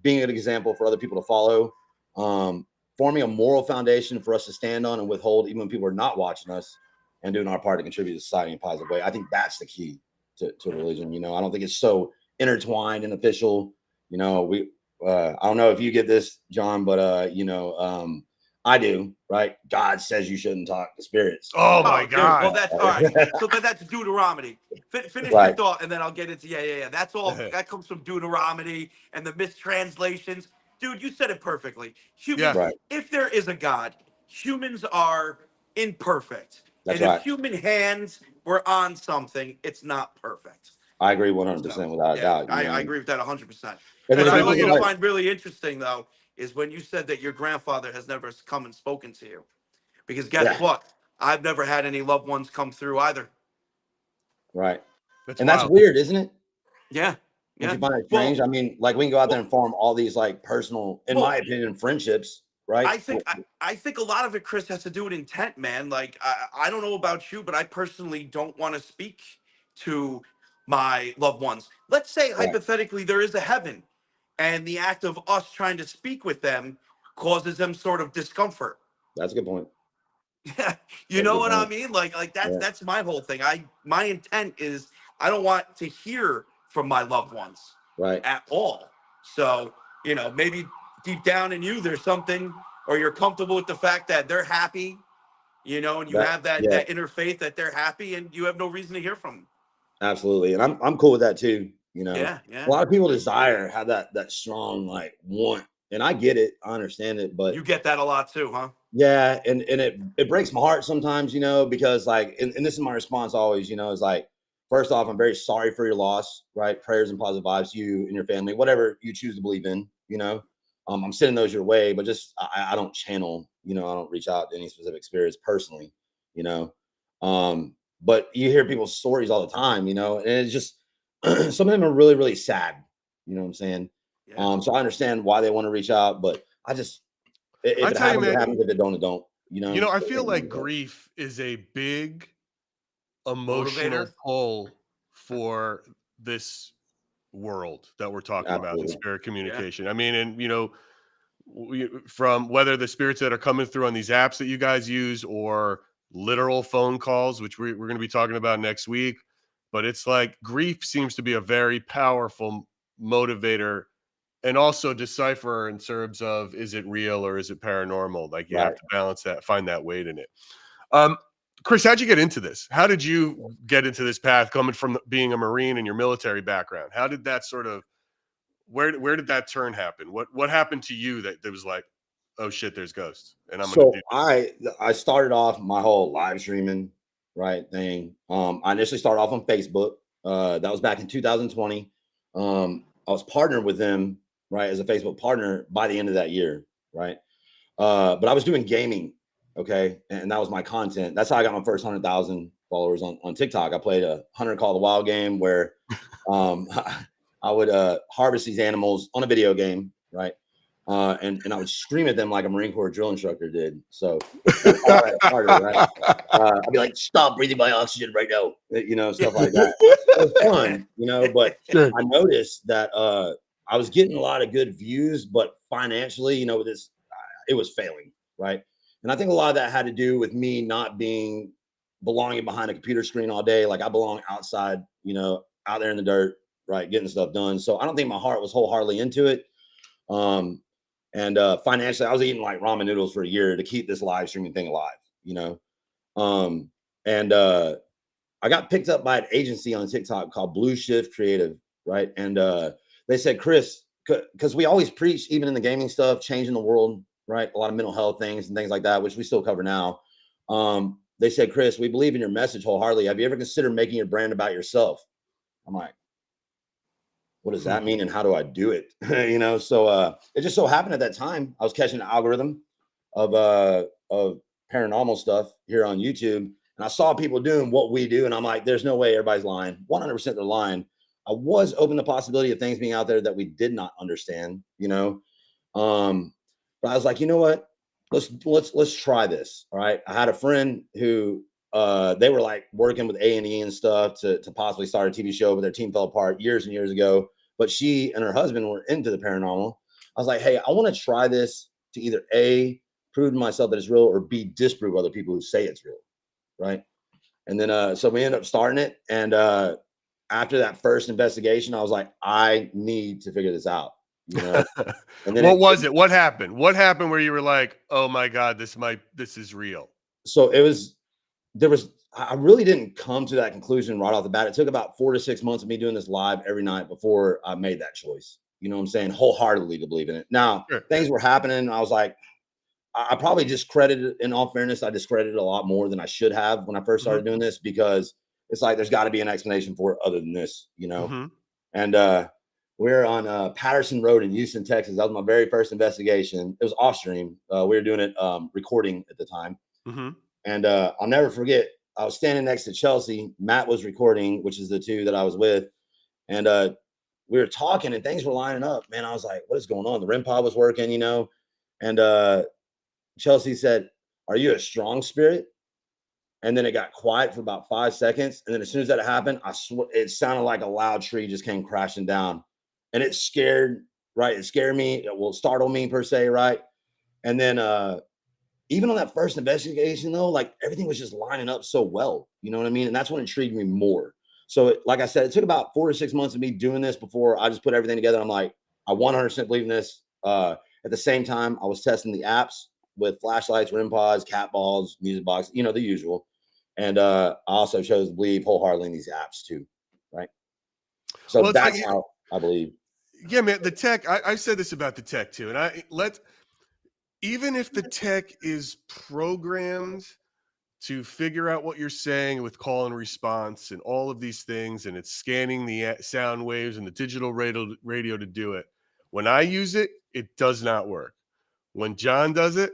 being an example for other people to follow, forming a moral foundation for us to stand on and withhold, even when people are not watching us, and doing our part to contribute to society in a positive way. I think that's the key to religion. I don't think it's so intertwined and official. I don't know if you get this, John, but I do, right? God says you shouldn't talk to spirits. Oh my God. Well, that's all right. So that's Deuteronomy. Finish your thought, and then I'll get into That's all. That comes from Deuteronomy and the mistranslations. Dude, you said it perfectly. Humans, if there is a God, humans are imperfect. That's and if human hands were on something, it's not perfect. I agree 100% without a doubt. I agree with that 100%. And what I also find really interesting, though, is when you said that your grandfather has never come and spoken to you. Because guess what? I've never had any loved ones come through either. Right. That's weird, isn't it? Yeah. Don't you find it strange? I mean, like we can go out there and form all these like personal, in my opinion, friendships. Right. I think a lot of it, Chris, has to do with intent, man. Like I don't know about you, but I personally don't want to speak to my loved ones. Let's say hypothetically there is a heaven, and the act of us trying to speak with them causes them sort of discomfort. That's a good point. You know what I mean? Like that's my whole thing. My intent is I don't want to hear from my loved ones at all. So, maybe deep down in you, there's something, or you're comfortable with the fact that they're happy, and you have that inner faith that they're happy, and you have no reason to hear from them. Absolutely. And I'm cool with that too. Yeah. A lot of people have that strong, like want, and I get it. I understand it, but you get that a lot too, huh? Yeah. And it breaks my heart sometimes, because like, and this is my response always, is like, first off, I'm very sorry for your loss, right? Prayers and positive vibes to you and your family, whatever you choose to believe in, I'm sending those your way, but just, I don't channel, I don't reach out to any specific spirits personally, but you hear people's stories all the time, and it's just, some of them are really, really sad. You know what I'm saying? Yeah. So I understand why they want to reach out, but I just, if it happens, it happens. If it don't, it don't, I feel like grief is a big emotional pull for this world that we're talking about, the spirit communication. I mean, and from whether the spirits that are coming through on these apps that you guys use, or literal phone calls, which we're going to be talking about next week. But it's like grief seems to be a very powerful motivator and also decipherer in terms of, is it real or is it paranormal? Like you have to balance that, find that weight in it. Chris, how'd you get into this? How did you get into this path coming from being a Marine and your military background? How did that sort of, where did that turn happen? What happened to you that was like, oh shit, there's ghosts and I'm going to do I started off my whole live streaming thing. I initially started off on Facebook. That was back in 2020. I was partnered with them as a Facebook partner by the end of that year, right? But I was doing gaming, okay, and that was my content. That's how I got my first 100,000 followers on TikTok. I played a Hunter Call the Wild game where I would harvest these animals on a video game, right? And I would scream at them like a Marine Corps drill instructor did. So that's how I started, right? I'd be like, "Stop breathing my oxygen right now," stuff like that. It was fun, But Sure. I noticed that I was getting a lot of good views, but financially, it was failing, right? And I think a lot of that had to do with me not belonging behind a computer screen all day. Like I belong outside, out there in the dirt, right, getting stuff done. So I don't think my heart was wholeheartedly into it. And financially, I was eating like ramen noodles for a year to keep this live streaming thing alive, and I got picked up by an agency on TikTok called Blue Shift Creative, right? And they said, Chris, because we always preach, even in the gaming stuff, changing the world, right? A lot of mental health things and things like that, which we still cover now. They said, Chris, we believe in your message wholeheartedly. Have you ever considered making your brand about yourself? I'm like, what does that mean? And how do I do it? So it just so happened at that time, I was catching an algorithm of paranormal stuff here on YouTube. And I saw people doing what we do. And I'm like, there's no way everybody's lying. 100% they're lying. I was open to the possibility of things being out there that we did not understand, But I was like, you know what? Let's try this. All right. I had a friend who they were like working with A&E and stuff to possibly start a TV show, but their team fell apart years and years ago. But she and her husband were into the paranormal. I was like, hey, I want to try this to either A, prove to myself that it's real, or B, disprove other people who say it's real. Right. And then so we ended up starting it. And after that first investigation, I was like, I need to figure this out. And then what was it? What happened? What happened where you were like, oh my God, this is real? So I really didn't come to that conclusion right off the bat. It took about 4 to 6 months of me doing this live every night before I made that choice. You know what I'm saying? Wholeheartedly to believe in it. Now, things were happening. I was like, I probably discredited, in all fairness, I discredited a lot more than I should have when I first started doing this, because it's like, there's got to be an explanation for it other than this, And we're on Patterson Road in Houston, Texas. That was my very first investigation. It was off stream. We were doing it recording at the time. And I'll never forget, I was standing next to Chelsea. Matt was recording, which is the two that I was with. And we were talking and things were lining up. Man, I was like, what is going on? The REM pod was working, And Chelsea said, are you a strong spirit? And then it got quiet for about 5 seconds. And then as soon as that happened, it sounded like a loud tree just came crashing down. And it scared, right? It scared me. It will startle me per se, right? And then even on that first investigation, though, like everything was just lining up so well. You know what I mean? And that's what intrigued me more. So like I said, it took about 4 to 6 months of me doing this before I just put everything together. I'm like, I 100% believe in this. At the same time, I was testing the apps with flashlights, REM pods, cat balls, music box, the usual. And I also chose to believe wholeheartedly in these apps too, right? So that's how I believe. Yeah, man, the tech, I've said this about the tech too. And even if the tech is programmed to figure out what you're saying with call and response and all of these things, and it's scanning the sound waves and the digital radio to do it, when I use it, it does not work. When John does it,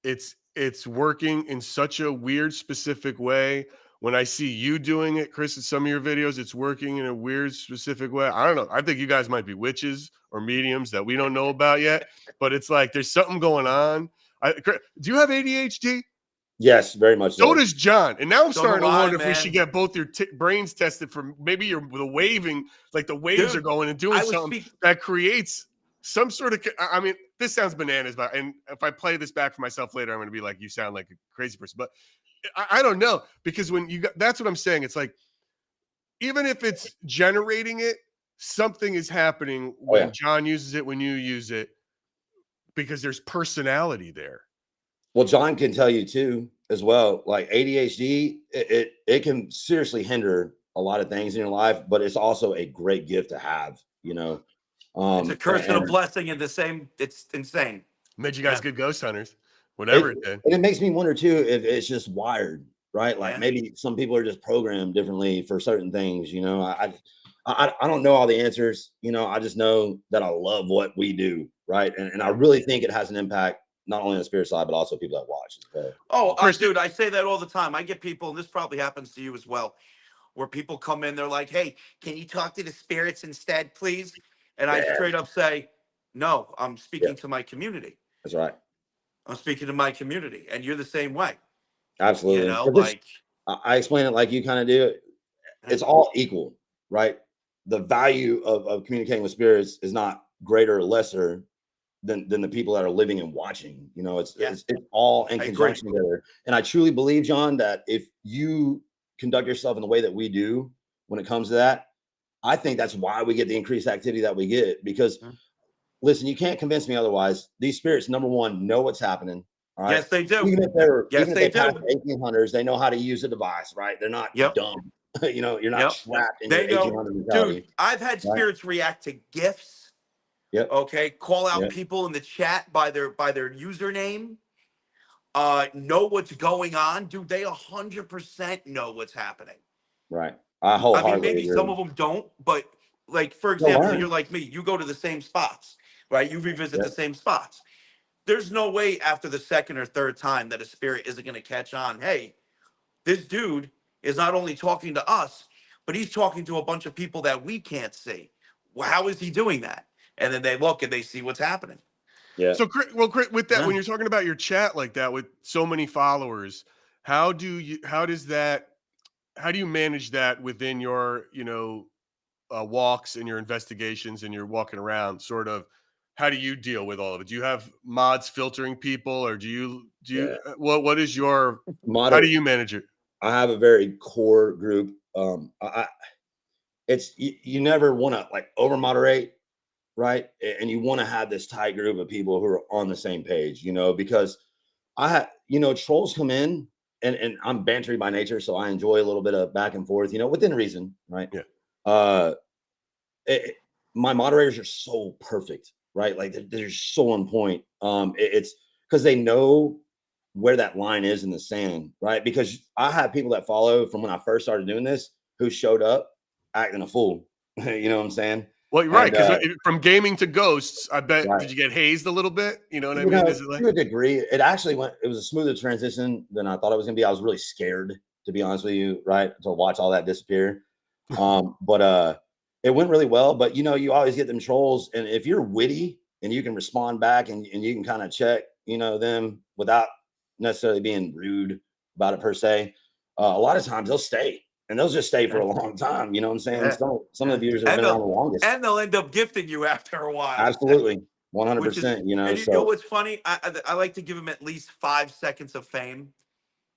it's working in such a weird, specific way. When I see you doing it, Chris, in some of your videos, it's working in a weird, specific way. I don't know. I think you guys might be witches or mediums that we don't know about yet, but it's like there's something going on. Do you have ADHD? Yes, very much so. So does John. And now I'm starting to wonder if we should get both your brains tested for maybe the waving, like the waves are going and doing something that creates some sort of, I mean, this sounds bananas, and if I play this back for myself later, I'm going to be like, you sound like a crazy person. But I don't know, because when you got, that's what I'm saying. It's like, even if it's generating it, something is happening Oh when yeah. John uses it, when you use it, because there's personality there. Well, John can tell you too, as well. Like ADHD, it can seriously hinder a lot of things in your life, but it's also a great gift to have. It's a curse and a And blessing in the same. It's insane. Made you guys Yeah. good ghost hunters, whatever it, it did. and it makes me wonder too if it's just wired, right? Like Yeah. maybe some people are just programmed differently for certain things. I don't know all the answers. I just know that I love what we do, right? And I really think it has an impact not only on the spirit side, but also people that watch as well. Oh, Chris, dude, I say that all the time. I get people, and this probably happens to you as well, where people come in, they're like, "Hey, can you talk to the spirits instead, please?" And I Yeah, straight up say, "No, I'm yeah, speaking to my community. that's right. I'm speaking to my community, and you're the same way." Absolutely. 'Cause Like, I explain it like you kind of do. It's all equal, right? The value of communicating with spirits is not greater or lesser than the people that are living and watching. Yeah. It's all in I agree. conjunction together. And I truly believe, John, that if you conduct yourself in the way that we do when it comes to that, I think that's why we get the increased activity that we get. Because listen, you can't convince me otherwise. These spirits, number one, know what's happening. All right. Yes, they do. Even if they they passed do. the 1800s, they know how to use a device, right? They're not Yep. dumb. You're not Yep. trapped in your They know, 1800 mentality. dude. I've had Right. spirits react to gifts. Yep. Okay, call out Yep. people in the chat by their username. Know what's going on, dude. They 100% know what's happening. Right. I I mean, wholeheartedly maybe agree. some of them don't, but like, for They'll example, learn. you're like me. You go to the same spots, right? You revisit Yep. the same spots. There's no way after the second or third time that a spirit isn't going to catch on. Hey, this dude is not only talking to us, but he's talking to a bunch of people that we can't see. Well, how is he doing that? And then they look and they see what's happening. Yeah. So, Chris, with that, Yeah. when you're talking about your chat like that with so many followers, how do you manage that within your, walks and your investigations and you're walking around? Sort of, how do you deal with all of it? Do you have mods filtering people, or do you Yeah. what is your how do Moderate. you manage it? I have a very core group. It's you never want to like over moderate, right? And you want to have this tight group of people who are on the same page, because trolls come in and I'm bantery by nature, so I enjoy a little bit of back and forth, within reason, right? Yeah. Uh, my moderators are so perfect, right? Like they're so on point. It's because they know where that line is in the sand, right? Because I have people that follow from when I first started doing this who showed up acting a fool. You know what I'm saying? Well, you're right, And because from gaming to ghosts, I bet, right. did you get hazed a little bit? You know what I mean? Is it like, To a degree, it actually it was a smoother transition than I thought it was gonna be. I was really scared, to be honest with you, right? To watch all that disappear. But it went really well. But you always get them trolls, and if you're witty and you can respond back and you can kind of check, them without necessarily being rude about it per se, a lot of times they'll stay. And they'll just stay for a long time. You know what I'm saying? Yeah. Some of the viewers that have And been around the longest. they'll end up gifting you after a while. Absolutely. Which is, 100%. and you know So what's funny? I like to give them at least 5 seconds of fame.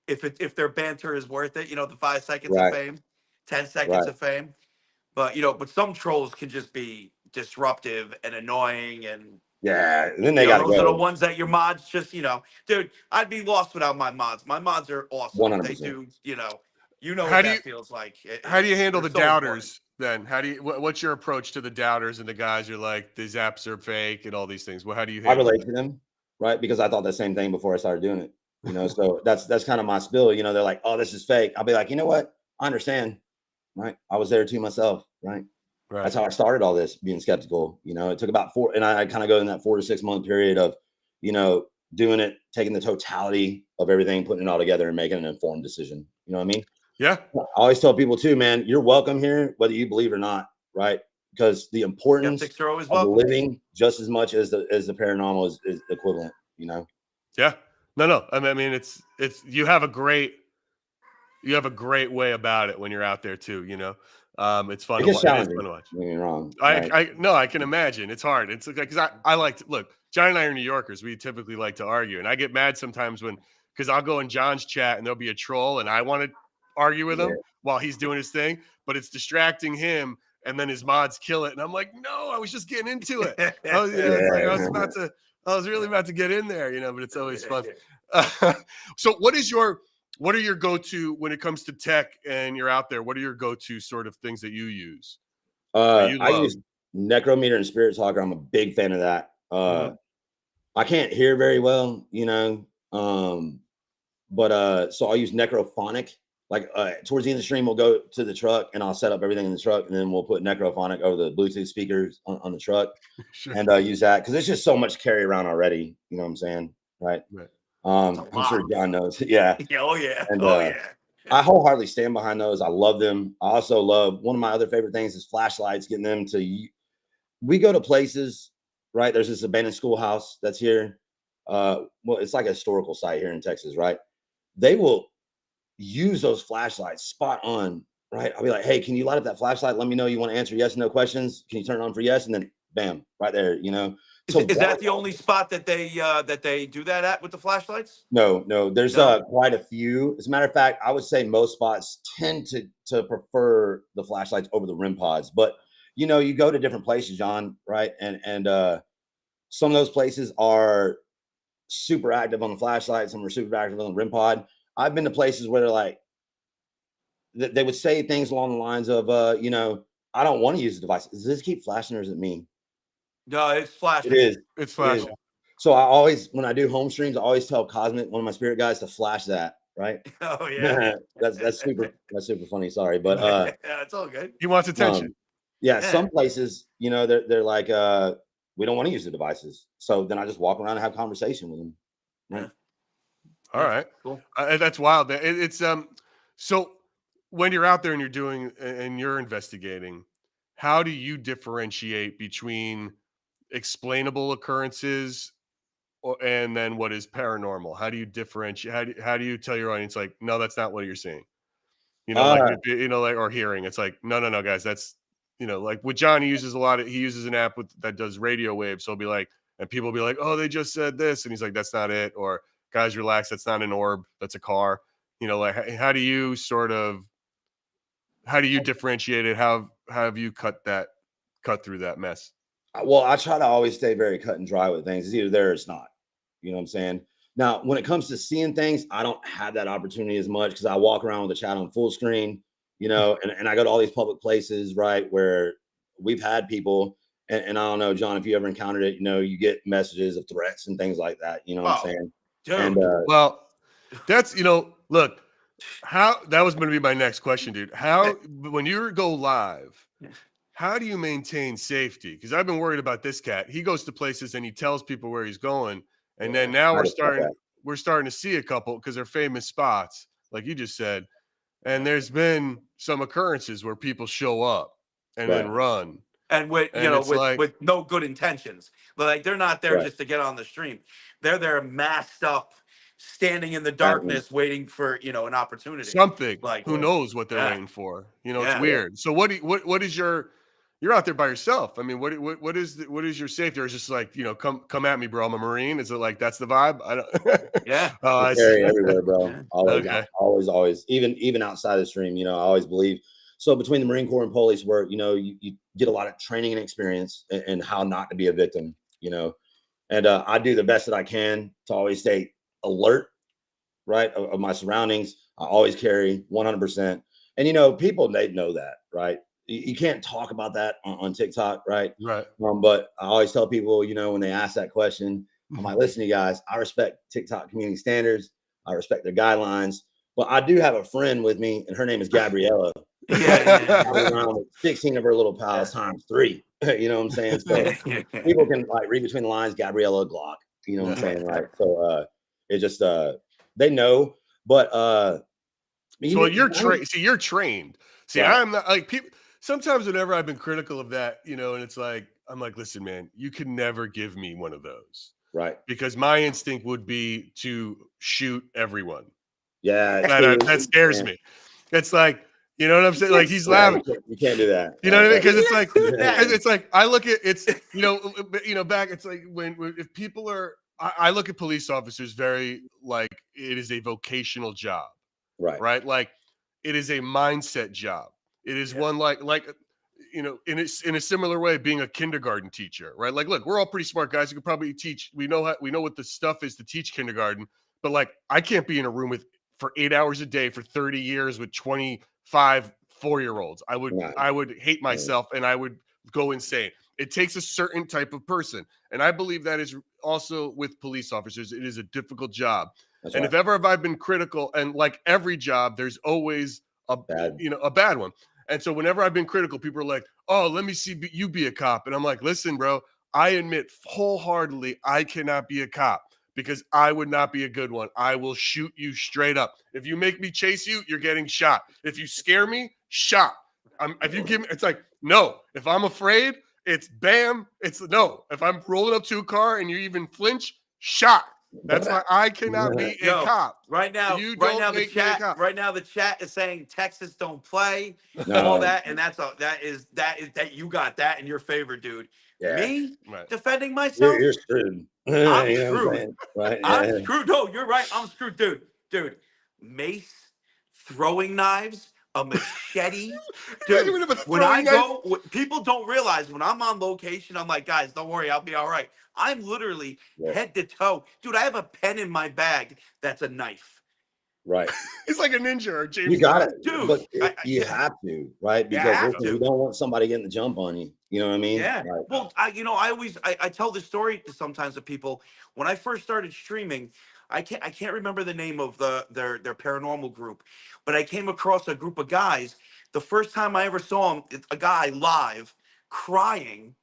If their banter is worth it, the 5 seconds of right, fame, 10 seconds right. of fame. But but some trolls can just be disruptive and annoying, and Yeah. And then they gotta those are the go. ones that your mods just dude. I'd be lost without my mods. My mods are awesome. They 100%. do how what do you that feels like. how do you handle They're the so important. doubters then? How do you what's your approach to the doubters and the guys who are like, the zaps are fake and all these things? Well, how do you I handle relate that? to them, right? Because I thought the same thing before I started doing it. So that's kind of my spill. They're like, oh, this is fake. I'll be like, you know what? I understand. Right. I was there too myself. Right. Right. That's how I started all this, being skeptical. It took about and I kind of go in that 4 to 6 month period of, doing it, taking the totality of everything, putting it all together and making an informed decision. You know what I mean? Yeah. I always tell people too, man, you're welcome here, whether you believe it or not, right? Because the importance Skeptics are always of welcome. living just as much as the paranormal is equivalent, Yeah. No. I mean, it's you have a great way about it when you're out there too. It's fun It to gets watch. It is challenging. fun to watch. Don't get me wrong. Right? I can imagine it's hard. It's like, because I like to look. Johnny and I are New Yorkers. We typically like to argue, and I get mad sometimes when because I'll go in John's chat and there'll be a troll and I want to argue with him while he's doing his thing, but it's distracting him. And then his mods kill it. And I'm like, no, I was just getting into it. It's like I was really about to get in there, but it's always fun. So what are your go-to when it comes to tech and you're out there? What are your go-to sort of things that you use? I use Necrometer and Spirit Talker. I'm a big fan of that. I can't hear very well, but so I'll use Necrophonic. Like towards the end of the stream, we'll go to the truck and I'll set up everything in the truck, and then we'll put Necrophonic over the Bluetooth speakers on the truck and use that because there's just so much carry around already. You know what I'm saying? Right. I'm sure John knows. Yeah. Oh yeah. And, yeah. I wholeheartedly stand behind those. I love them. I also love, one of my other favorite things is flashlights, getting them to, we go to places, right? There's this abandoned schoolhouse that's here. Well, it's like a historical site here in Texas, right? They will use those flashlights spot on, right? I'll be like, hey, can you light up that flashlight? Let me know you want to answer yes and no questions. Can you turn it on for yes? And then bam, right there, So is that the only spot that they do that at with the flashlights? No, there's quite a few. As a matter of fact, I would say most spots tend to prefer the flashlights over the REM pods. But you go to different places, John, right? And some of those places are super active on the flashlight, some are super active on the REM pod. I've been to places where they're like, they would say things along the lines of, I don't want to use the device. Does this keep flashing or is it me? No, it's flashing. It is. It's flashing. So I always, when I do home streams, I always tell Cosmic, one of my spirit guys, to flash that, right? Oh yeah. that's super funny. Sorry, but yeah, it's all good. He wants attention. Some places, they're like, we don't want to use the devices. So then I just walk around and have conversation with them. Right? All right. Cool. That's wild. It's so when you're out there and you're doing and you're investigating, how do you differentiate between explainable occurrences and then what is paranormal? How do you differentiate? How do you tell your audience, like, no, that's not what you're seeing? Or hearing. It's like, no, guys, that's, like with John, he uses an app that does radio waves. So he'll be like, and people will be like, oh, they just said this. And he's like, that's not it. Or guys, relax. That's not an orb. That's a car. Like, how do you differentiate it? How have you cut through that mess? Well, I try to always stay very cut and dry with things. It's either there or it's not. You know what I'm saying? Now, when it comes to seeing things, I don't have that opportunity as much because I walk around with the chat on full screen, and I go to all these public places, right, where we've had people, and I don't know, John, if you ever encountered it, you get messages of threats and things like that. You know what I'm saying? Dude. And, well, that's, look, how that was going to be my next question, dude. How, when you go live, how do you maintain safety? Because I've been worried about this cat. He goes to places and he tells people where he's going. And then now we're starting to see a couple because they're famous spots, like you just said. And there's been some occurrences where people show up and then run. And with with no good intentions. Like they're not there just to get on the stream. They're there masked up, standing in the darkness, waiting for an opportunity. Something. Like who knows what they're waiting for. It's weird. So what is you're out there by yourself. I mean, what is your safety? Or is it just like, come at me, bro. I'm a Marine. Is it like that's the vibe? I don't. Yeah. I carry everywhere, bro. Yeah. Always. Even outside the stream, I always believe. So between the Marine Corps and police work, you get a lot of training and experience and how not to be a victim. And I do the best that I can to always stay alert, right, of my surroundings. I always carry 100%. And people, they know that, right? You can't talk about that on TikTok, right? Right. But I always tell people, when they ask that question, I'm like, listen, you guys, I respect TikTok community standards. I respect their guidelines. But I do have a friend with me, and her name is Gabriella. Around with 16 of her little pals times 3. You know what I'm saying? So people can like read between the lines, Gabriella Glock. You know what I'm saying? Right. So it just they know. But so you're trained. See, you're trained. See, I'm not like people. Sometimes whenever I've been critical of that, and it's like, I'm like, listen, man, you can never give me one of those. Right. Because my instinct would be to shoot everyone. Yeah. That scares me. It's like, you know what I'm saying? Like he's laughing. You can't do that. You know what I mean? Because it's like I look at it's, back, it's like when if people are, I look at police officers very like it is a vocational job, Right. right? Like it is a mindset job. It is one like in a similar way, being a kindergarten teacher, right? Like, look, we're all pretty smart guys who could probably teach. We know what the stuff is to teach kindergarten, but like, I can't be in a room with for 8 hours a day for 30 years with 25 4-year-olds. I would hate myself and I would go insane. It takes a certain type of person, and I believe that is also with police officers. It is a difficult job. That's And right. if ever have I been critical, and like every job, there's always a bad one. And so whenever I've been critical, people are like, "Oh, let me see you be a cop," and I'm like, "Listen, bro, I admit wholeheartedly I cannot be a cop because I would not be a good one. I will shoot you straight up. If you make me chase you, you're getting shot. If you scare me, shot. If you give me, it's like no. If I'm afraid, it's bam. It's no. If I'm rolling up to a car and you even flinch, shot. That's why I cannot be a cop. Right now, You right don't now make me a cop. the chat is saying Texas don't play, No. all that, and that you got that in your favor, dude. Yeah. Me Right. defending myself, You're screwed. I'm You know what screwed. saying? Right? I'm Yeah. screwed. No, you're right. I'm screwed, dude. Mace, throwing knives, a machete, dude. Even if a When I throwing knife- go, people don't realize when I'm on location, I'm like, guys, don't worry, I'll be all right. I'm literally head to toe, dude. I have a pen in my bag that's a knife. Right. It's like a ninja or James You got Bond. it, Dude, but you have to, right? Because have listen, you don't want somebody getting the jump on you. You know what I mean? Yeah. Right. Well, I tell this story to sometimes to people. When I first started streaming, I can't remember the name of their paranormal group, but I came across a group of guys. The first time I ever saw him, it's a guy live crying,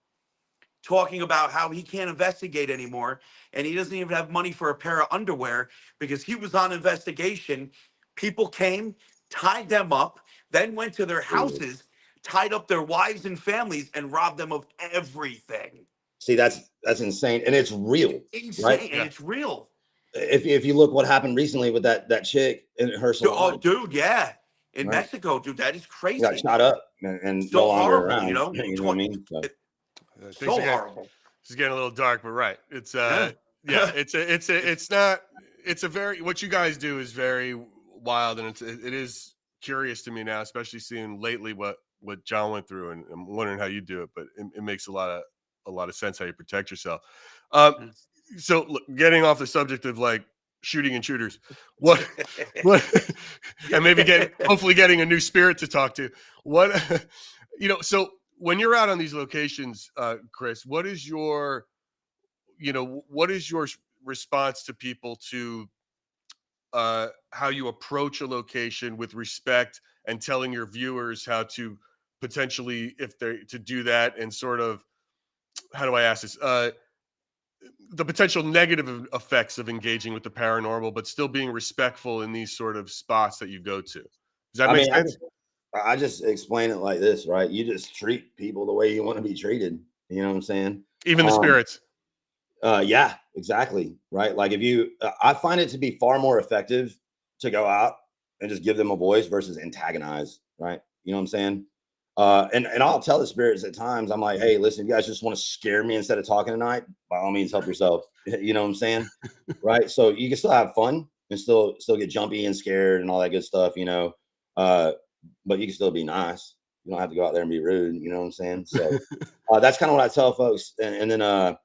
talking about how he can't investigate anymore and he doesn't even have money for a pair of underwear because he was on investigation. People came, tied them up, then went to their houses, tied up their wives and families, and robbed them of everything. See, that's insane, and it's real, Insane, right? and it's real. If you look what happened recently with that chick in her salon, Dude, yeah, in right? Mexico, dude, that is crazy. Got shot up and So no longer horrible, around. you know? You know what I mean? So horrible. This is getting a little dark, but right. It's it's a very, what you guys do is very wild, and it is curious to me now, especially seeing lately what John went through, and I'm wondering how you do it, but it makes a lot of sense how you protect yourself. So look, getting off the subject of like shooting and shooters, what and maybe hopefully getting a new spirit to talk to. What so when you're out on these locations, Chris, what is your response to people to how you approach a location with respect and telling your viewers how to potentially, if they're to do that, and sort of, how do I ask this? The potential negative effects of engaging with the paranormal, but still being respectful in these sort of spots that you go to. Does that make sense? I just explain it like this, right? You just treat people the way you want to be treated. You know what I'm saying? Even the spirits. Yeah, exactly. Right. Like I find it to be far more effective to go out and just give them a voice versus antagonize. Right. You know what I'm saying? And I'll tell the spirits at times, I'm like, hey, listen, you guys just want to scare me instead of talking tonight, by all means, help yourself. You know what I'm saying? Right. So you can still have fun and still get jumpy and scared and all that good stuff, but you can still be nice. You don't have to go out there and be rude. You know what I'm saying? So that's kind of what I tell folks. And then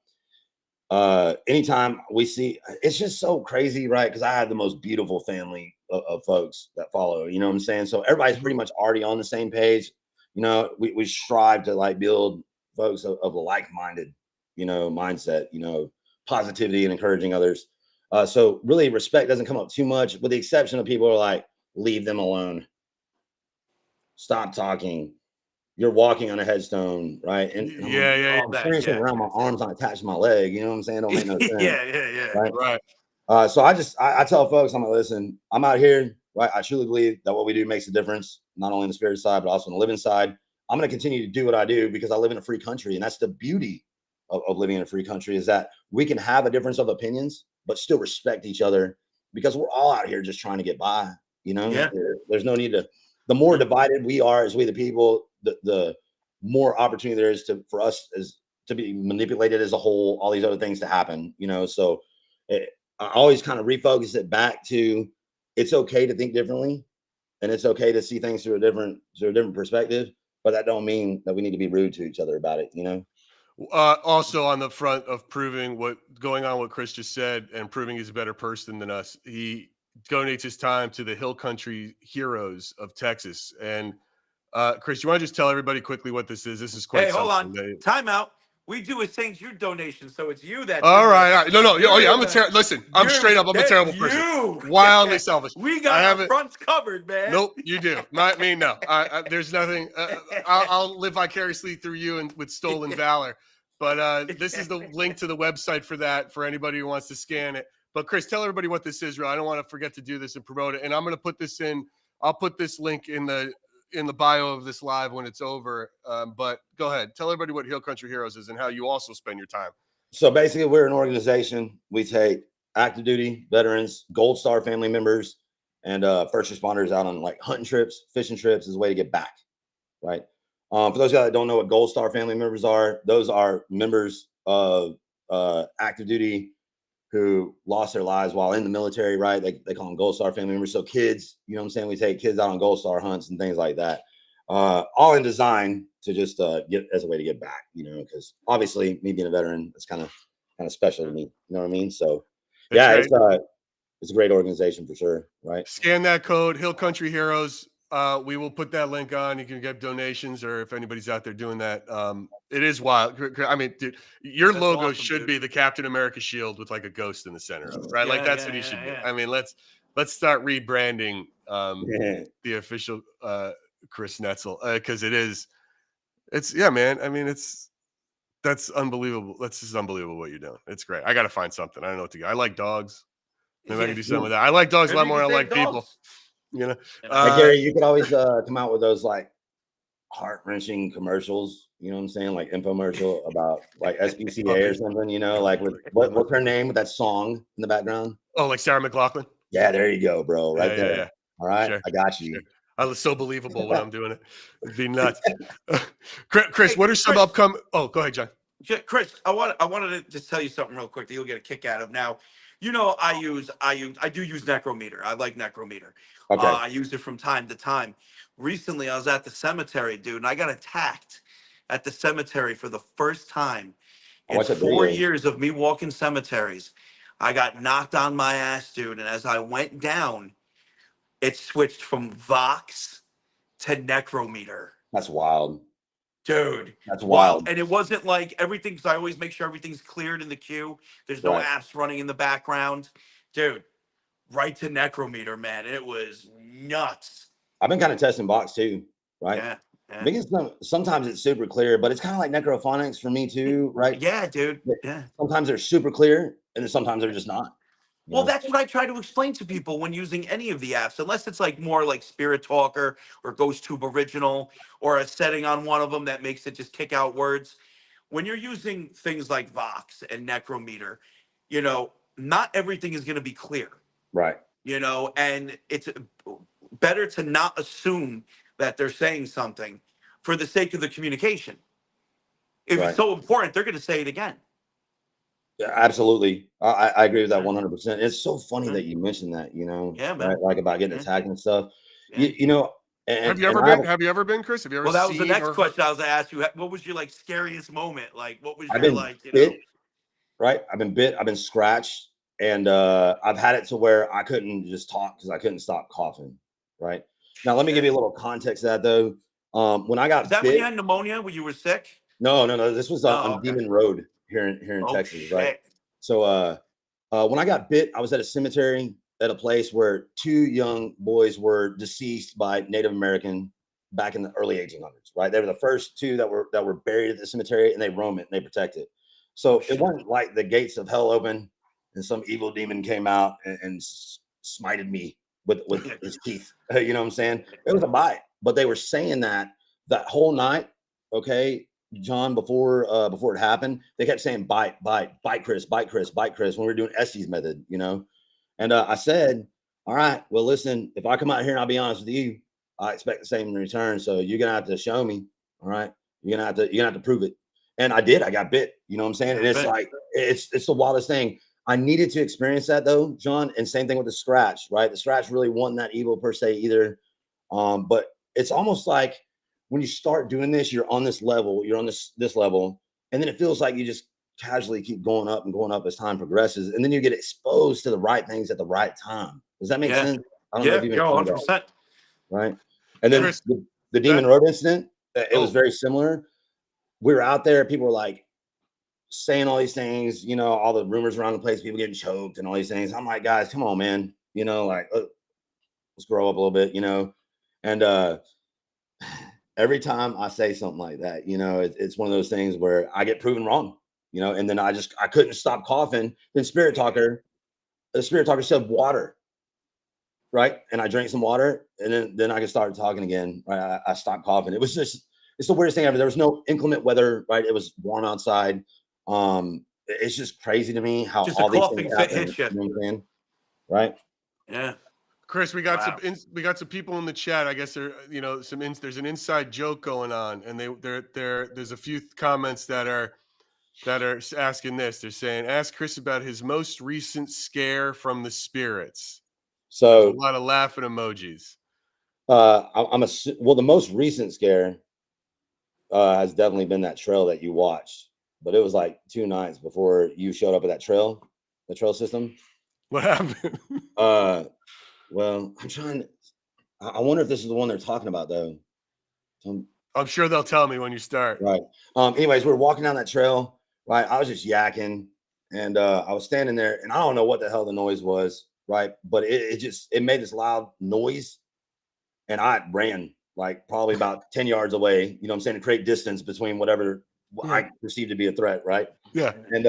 anytime we see, it's just so crazy, right? Because I have the most beautiful family of folks that follow, you know what I'm saying? So everybody's pretty much already on the same page. We strive to like build folks of a like-minded, mindset, positivity and encouraging others. So really respect doesn't come up too much, with the exception of people who are like, leave them alone. Stop talking. You're walking on a headstone, right? And I'm experiencing around my arms not attached to my leg. You know what I'm saying? Don't make no sense. Yeah. Right. So I tell folks, I'm like, listen, I'm out here, right? I truly believe that what we do makes a difference, not only in the spirit side, but also in the living side. I'm going to continue to do what I do because I live in a free country. And that's the beauty of living in a free country, is that we can have a difference of opinions, but still respect each other, because we're all out here just trying to get by. Yeah. There's no need to, the more divided we are as we the people, the more opportunity there is for us as to be manipulated as a whole, all these other things to happen, so I always kind of refocus it back to it's okay to think differently, and it's okay to see things through a different perspective. But that don't mean that we need to be rude to each other about it. Also on the front of proving what Chris just said and proving he's a better person than us, he donates his time to the Hill Country Heroes of Texas. And Chris, you want to just tell everybody quickly what this is? This is quite Hey, hold on. something. Time out. We do a St. Jude donation, so it's you that. All right. No. Oh yeah, listen, I'm You- straight up. I'm a terrible you. person. Wildly selfish. We I got our haven't- fronts covered, man. Nope, you do. Not me. No, there's nothing. I'll live vicariously through you and with stolen valor. But this is the link to the website for that for anybody who wants to scan it. But Chris, tell everybody what this is, real. I don't want to forget to do this and promote it. And I'm going to put this in. I'll put this link in the bio of this live when it's over. But go ahead, tell everybody what Hill Country Heroes is and how you also spend your time. So basically, we're an organization. We take active duty veterans, Gold Star family members, and first responders out on like hunting trips, fishing trips as a way to get back, right? For those guys that don't know what Gold Star family members are, those are members of active duty who lost their lives while in the military, right? They call them Gold Star family members. So kids, you know what I'm saying? We take kids out on Gold Star hunts and things like that. All in design to just get as a way to get back, because obviously me being a veteran, it's kind of special to me. You know what I mean? So yeah, it's a great organization for sure, right? Scan that code, Hill Country Heroes. We will put that link on. You can get donations, or if anybody's out there doing that, it is wild. I mean, dude, your That's logo awesome, should dude. be the Captain America shield with like a ghost in the center of it, right? Like Yeah, that's yeah, what he yeah, should be. yeah. I mean, let's start rebranding Yeah. the official Chris Netzel, because it's yeah, man. I mean, that's unbelievable. That's just unbelievable what you're doing. It's great. I got to find something. I don't know what to get. I like dogs. Maybe I can do something with that. I like dogs a lot more than I like people. Like Gary, you could always come out with those like heart-wrenching commercials, you know what I'm saying? Like infomercial about like SPCA or something, like what's her name with that song in the background? Oh, like Sarah McLachlan? Yeah, there you go, bro. Right there. Yeah. All right. Sure, I got you. sure. I was so believable when I'm doing it. It'd be nuts. Chris, what are some upcoming? Oh, go ahead, John. Chris, I wanted to just tell you something real quick that you'll get a kick out of. Now, I do use Necrometer. I like Necrometer. Okay. I use it from time to time. Recently, I was at the cemetery, dude, and I got attacked at the cemetery for the first time in 4 years of me walking cemeteries. I got knocked on my ass, dude, and as I went down, it switched from Vox to Necrometer. That's wild. Dude, that's wild. And it wasn't like everything, because I always make sure everything's cleared in the queue. There's no apps running in the background. Dude, right to Necrometer, man. It was nuts. I've been kind of testing Vox too, right? Yeah. Because sometimes it's super clear, but it's kind of like necrophonics for me too, right? Yeah, dude. Yeah. Sometimes they're super clear, and then sometimes they're just not. Well, that's what I try to explain to people when using any of the apps, unless it's like more like Spirit Talker or GhostTube Original or a setting on one of them that makes it just kick out words. When you're using things like Vox and Necrometer, not everything is going to be clear. Right. And it's better to not assume that they're saying something for the sake of the communication. If it's so important, they're going to say it again. Yeah, absolutely. I agree with that 100%. It's so funny that you mentioned that, Yeah, man. right? Like about getting attacked and stuff. Yeah. Have you ever been, Chris? Have you ever? Well, that was the next question I was going to ask you. What was your scariest moment? Like, what was I've your been bit, right? I've been bit. I've been scratched, and I've had it to where I couldn't just talk because I couldn't stop coughing. Right now, let me give you a little context of that though. When I got bit, when you had pneumonia when you were sick? No. This was on Demon Road here in Texas, shit. right? So when I got bit, I was at a cemetery at a place where 2 young boys were deceased by Native American back in the early 1800s, right? They were the first 2 that were buried at the cemetery, and they roam it and they protect it. So it wasn't like the gates of hell open and some evil demon came out and smited me with his teeth. You know what I'm saying? It was a bite, but they were saying that whole night, okay, John, before it happened, they kept saying bite Chris, bite Chris when we were doing Essie's method, And I said, all right, well, listen, if I come out here and I'll be honest with you, I expect the same in return. So you're gonna have to show me. All right, you're gonna have to prove it. And I did. I got bit. You know what I'm saying? And it's like it's the wildest thing. I needed to experience that though, John. And same thing with the scratch, right? The scratch really wasn't that evil per se either. But it's almost like when you start doing this, you're on this level, you're on this level, and then it feels like you just casually keep going up and going up as time progresses, and then you get exposed to the right things at the right time. Does that make sense? I don't know if you make 100%. right. And then Chris, the Demon Road incident, it was Oh. very similar. We were out there, people were like saying all these things, you know, all the rumors around the place, people getting choked and all these things. I'm like, guys, come on, man, you know, like let's grow up a little bit, you know. And every time I say something like that, you know, it's one of those things where I get proven wrong, you know, and then I couldn't stop coughing. Then the Spirit Talker said water, right? And I drank some water, and then I could start talking again. Right? I stopped coughing. It's the weirdest thing ever. There was no inclement weather, right? It was warm outside. It's just crazy to me how Just all a these coughing things fit happen. hits you. You know what I'm saying? Right? Yeah. Chris, we got Wow. some people in the chat. I guess there's an inside joke going on, and there's a few comments that are asking this. They're saying, ask Chris about his most recent scare from the spirits. There's a So lot of laughing emojis. well, the most recent scare has definitely been that trail that you watched, but it was like 2 nights before you showed up at the trail system. What happened? Well, I wonder if this is the one they're talking about though. I'm sure they'll tell me when you start. Right. Anyways, we were walking down that trail, right? I was just yakking, and I was standing there, and I don't know what the hell the noise was, right? But it made this loud noise, and I ran like probably about 10 yards away, you know what I'm saying, to create distance between whatever I perceived to be a threat, right? Yeah. And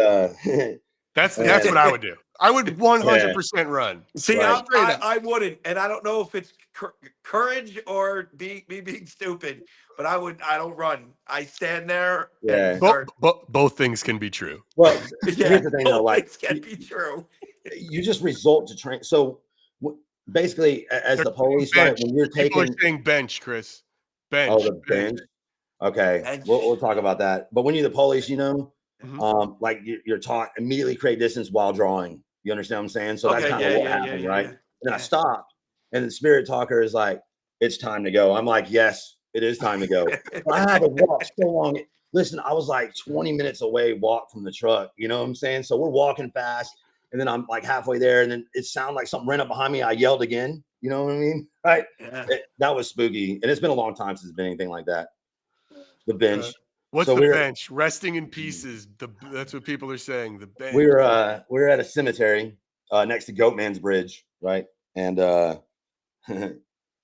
that's what I would do. I would 100% run. See, Right. I wouldn't, and I don't know if it's courage or me being stupid, but I don't run. I stand there Yeah. and start. Both things can be true. Well, Yeah, here's the thing though, both like things can be true. you just result to train. So basically, as the police, right, when you're People taking are saying bench, Chris. Bench. the bench. Okay, Bench. we'll talk about that. But when you're the police, you know, Mhm. like you're taught immediately create distance while drawing. You understand what I'm saying? So that's Okay, kind of what happened, right? yeah. And then I stopped, and the Spirit Talker is like, "It's time to go." I'm like, "Yes, it is time to go." But I had to walk so long. Listen, I was like 20 minutes away, walk from the truck. You know what I'm saying? So we're walking fast, and then I'm like halfway there, and then it sounded like something ran up behind me. I yelled again. You know what I mean? Right? Yeah. That was spooky, and it's been a long time since it's been anything like that. The bench. What's So the we're bench? Resting in pieces. That's what people are saying. The bench. we were at a cemetery next to Goatman's Bridge, right? And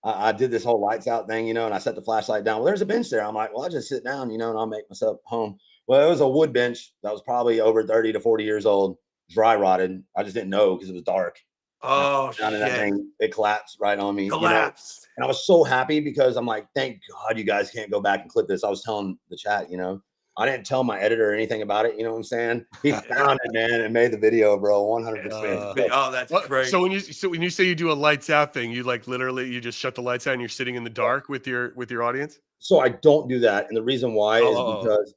I did this whole lights out thing, you know, and I set the flashlight down. Well, there's a bench there. I'm like, well, I'll just sit down, you know, and I'll make myself home. Well, it was a wood bench that was probably over 30 to 40 years old, dry rotted. I just didn't know because it was dark. Oh Down in that shit! thing, it collapsed right on me. Collapse. You know? And I was so happy because I'm like, thank God you guys can't go back and clip this. I was telling the chat, you know, I didn't tell my editor or anything about it. You know what I'm saying? He found it, man, and made the video, bro. 100%. Oh, that's great. So when you say you do a lights out thing, you like literally you just shut the lights out and you're sitting in the dark with your audience. So I don't do that, and the reason why is because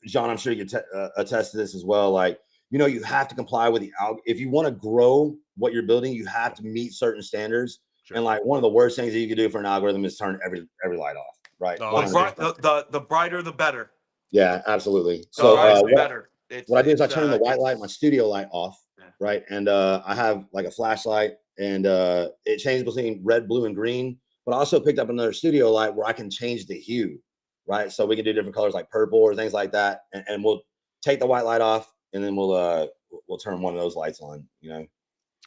John, I'm sure you can attest to this as well. Like, you know, you have to comply with the if you want to grow what you're building, you have to meet certain standards. Sure. And like one of the worst things that you can do for an algorithm is turn every light off. Right. The brighter, the better. Yeah, absolutely. So what I do is I turn the white light, my studio light off, right? And I have like a flashlight, and it changes between red, blue, and green. But I also picked up another studio light where I can change the hue, right? So we can do different colors like purple or things like that, and we'll take the white light off, and then we'll turn one of those lights on, you know.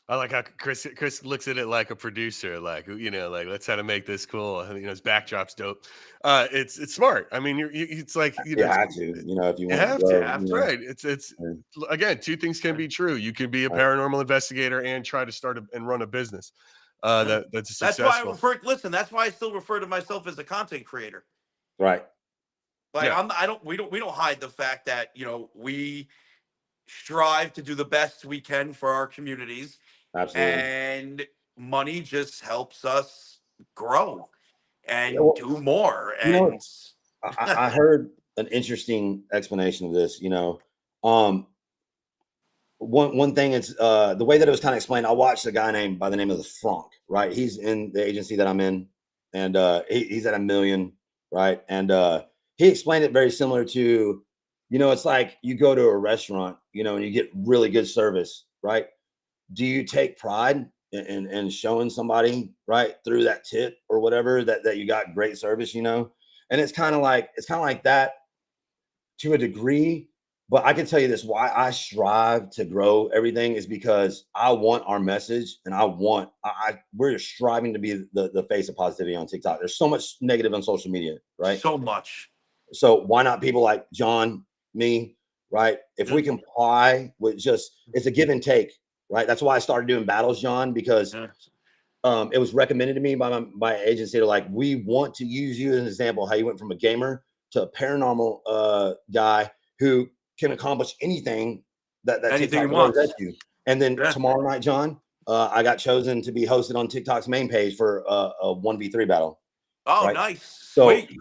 I like how Chris looks at it like a producer, like, you know, like let's how to make this cool. You know, his backdrop's dope. It's smart. I mean, it's like you have to, you know, if you want have to grow, to. Right. It's again, two things can be true. You can be a paranormal investigator and try to start and run a business. That's successful. That's why I listen. That's why I still refer to myself as a content creator. Right. Like we don't hide the fact that, you know, we strive to do the best we can for our communities. Absolutely. And money just helps us grow and do more. And you know, I heard an interesting explanation of this. You know, one thing is the way that it was kind of explained. I watched a guy named by the name of the Frank, right? He's in the agency that I'm in, and he's at 1 million, right? And he explained it very similar to, it's like you go to a restaurant, and you get really good service, right? Do you take pride in showing somebody, right, through that tip or whatever, that you got great service, And it's kind of like that to a degree. But I can tell you this: why I strive to grow everything is because I want our message, and we're striving to be the face of positivity on TikTok. There's so much negative on social media, right? So much. So why not people like John, me, right? If we comply with it's a give and take, right? That's why I started doing battles, John, because it was recommended to me by my agency. They're like, we want to use you as an example how you went from a gamer to a paranormal guy who can accomplish anything that Anything TikTok he wants. lets you. And then tomorrow night, John, I got chosen to be hosted on TikTok's main page for a 1v3 battle. Oh, right? nice. So Sweet.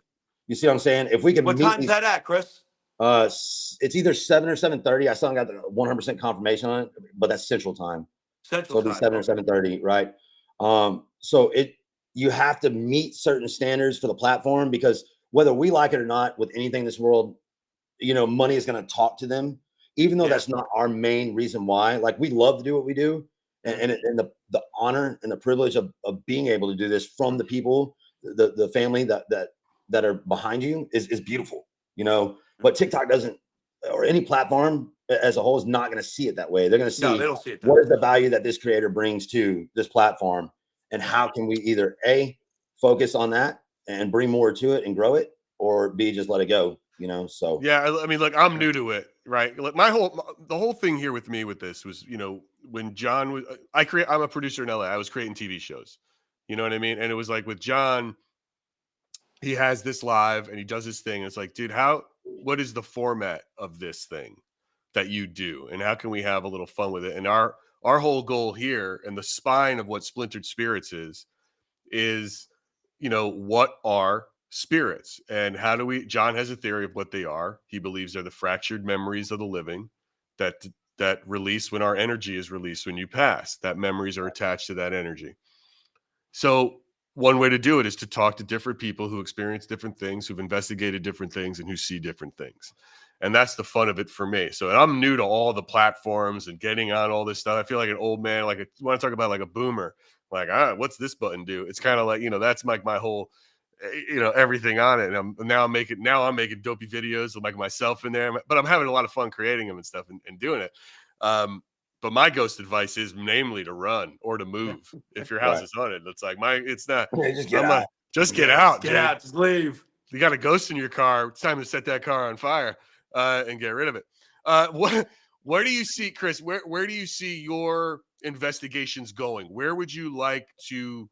you see what I'm saying? If we can What meet time's that at, Chris? it's either 7 or 7:30. I still haven't got the 100% confirmation on it, but that's Central Time. Central So it'll be Time. 7 or 7:30, right? So you have to meet certain standards for the platform, because whether we like it or not, with anything in this world, money is going to talk to them, even though that's not our main reason why. Like, we love to do what we do, and the honor and the privilege of being able to do this from the people, the family that are behind you is beautiful, But TikTok doesn't, or any platform as a whole, is not going to see it that way. They're going to see, No, they don't see it that what way. is the value that this creator brings to this platform, and how can we either A, focus on that and bring more to it and grow it, or B, just let it go, So Yeah, I mean, look, I'm new to it, right? Like the whole thing here with me with this was, when John was, I'm a producer in LA. I was creating TV shows, you know what I mean? And it was like with John, he has this live and he does his thing. It's like, dude, what is the format of this thing that you do, and how can we have a little fun with it? And our whole goal here, and the spine of what Splintered Spirits is, what are spirits, and how do we? John has a theory of what they are. He believes they're the fractured memories of the living that release when our energy is released when you pass. That memories are attached to that energy. So one way to do it is to talk to different people who experience different things, who've investigated different things, and who see different things. And that's the fun of it for me. So, and I'm new to all the platforms and getting on all this stuff. I feel like an old man, like when I talk about like a boomer, like, what's this button do? It's kind of like, that's like my whole, everything on it. And now I'm making dopey videos with like myself in there, but I'm having a lot of fun creating them and stuff and doing it. But my ghost advice is namely to run or to move if your house is haunted. It's like it's not. just get I'm out. like, just get out, Get dude. out. Just leave. You got a ghost in your car. It's time to set that car on fire and get rid of it. Where do you see, Chris? Where do you see your investigations going? Where would you like to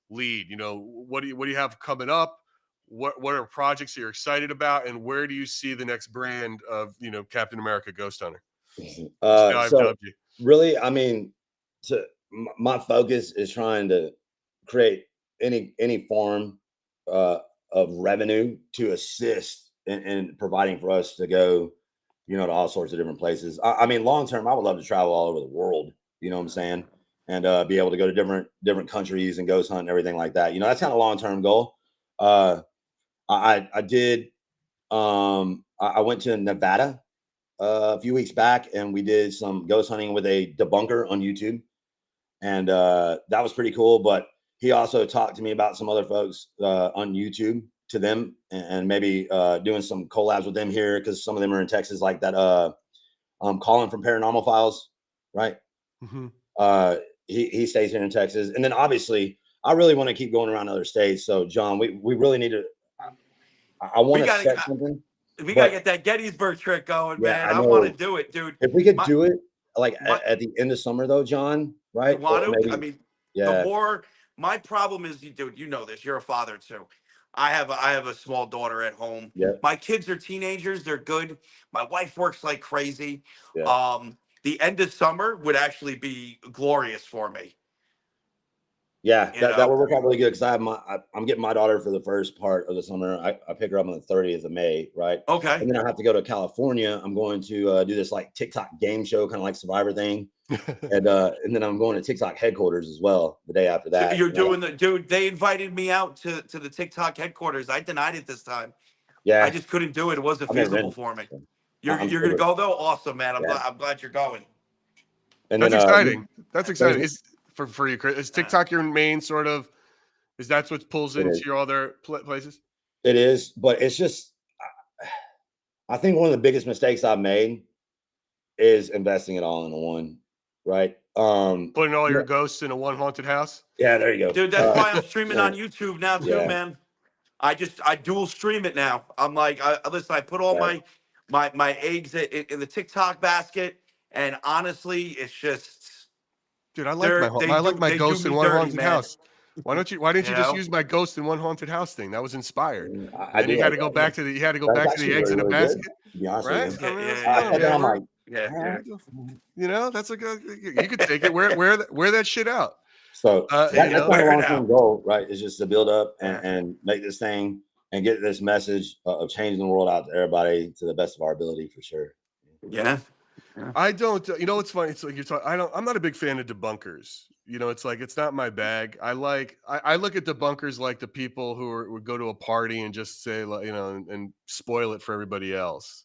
lead? What do you have coming up? What are projects you're excited about, and where do you see the next brand of Captain America Ghost Hunter? So really, I mean, my focus is trying to create any form of revenue to assist in providing for us to go, to all sorts of different places. I mean, long term, I would love to travel all over the world. You know what I'm saying? And be able to go to different countries and ghost hunt and everything like that. That's kind of long term goal. I did. I went to Nevada a few weeks back, and we did some ghost hunting with a debunker on YouTube, and that was pretty cool. But he also talked to me about some other folks on YouTube to them, and maybe doing some collabs with them here, because some of them are in Texas, like that. Colin from Paranormal Files, right? Mm-hmm. He stays here in Texas, and then obviously I really want to keep going around other states. So John, we really need to. I want to set something. We gotta get that Gettysburg trick going, man. I want to do it, dude. If we could do it like at the end of summer, though, John, right? You want to? I mean, the more. My problem is, dude, you know this. You're a father too. I have a small daughter at home. Yeah. My kids are teenagers. They're good. My wife works like crazy. Yeah. The end of summer would actually be glorious for me. Yeah, You that know? will work out really good because I'm getting my daughter for the first part of the summer. I pick her up on the 30th of May, right? Okay. And then I have to go to California. I'm going to do this like TikTok game show, kind of like Survivor thing, and then I'm going to TikTok headquarters as well the day after So that. you're doing the dude. They invited me out to the TikTok headquarters. I denied it this time. I Yeah, just couldn't do it. It wasn't I've never feasible been. for me. So You're I'm gonna super, go though? Awesome, man. yeah. I'm glad you're going. And That's then exciting. That's exciting. there's- Is for you, Chris? Is TikTok your main sort of? Is that's what pulls it into is. your other places? It is, but it's just I think one of the biggest mistakes I've made is investing it all into one, right? Putting all Yeah, your ghosts in a one haunted house. yeah, there you go. Dude, that's why I'm streaming yeah, on YouTube now too, yeah, man. I dual stream it now. I'm like, listen, I put all right. my eggs in the TikTok basket, and honestly, it's just Dude, I like my they do ghost in me one dirty, haunted man. house. Why didn't You you just know? use my ghost in one haunted house thing? That was inspired. I And then do you had like to go that. back to the That's actually eggs in really, a really good, basket, to be honest right? with I you. mean, that's Yeah, fun, And then man. I'm like, yeah. You know, that's a good. You could take it. Wear that shit out. so You that's know, my Wear it long-term out. goal, right? Is just to build up Yeah. and make this thing and get this message of changing the world out to everybody to the best of our ability for sure. Yeah. I don't. You know, what's funny? It's like you're talking. I'm not a big fan of debunkers. You know, it's like it's not my bag. I look at debunkers like the people who would go to a party and just say, like, you know, and spoil it for everybody else.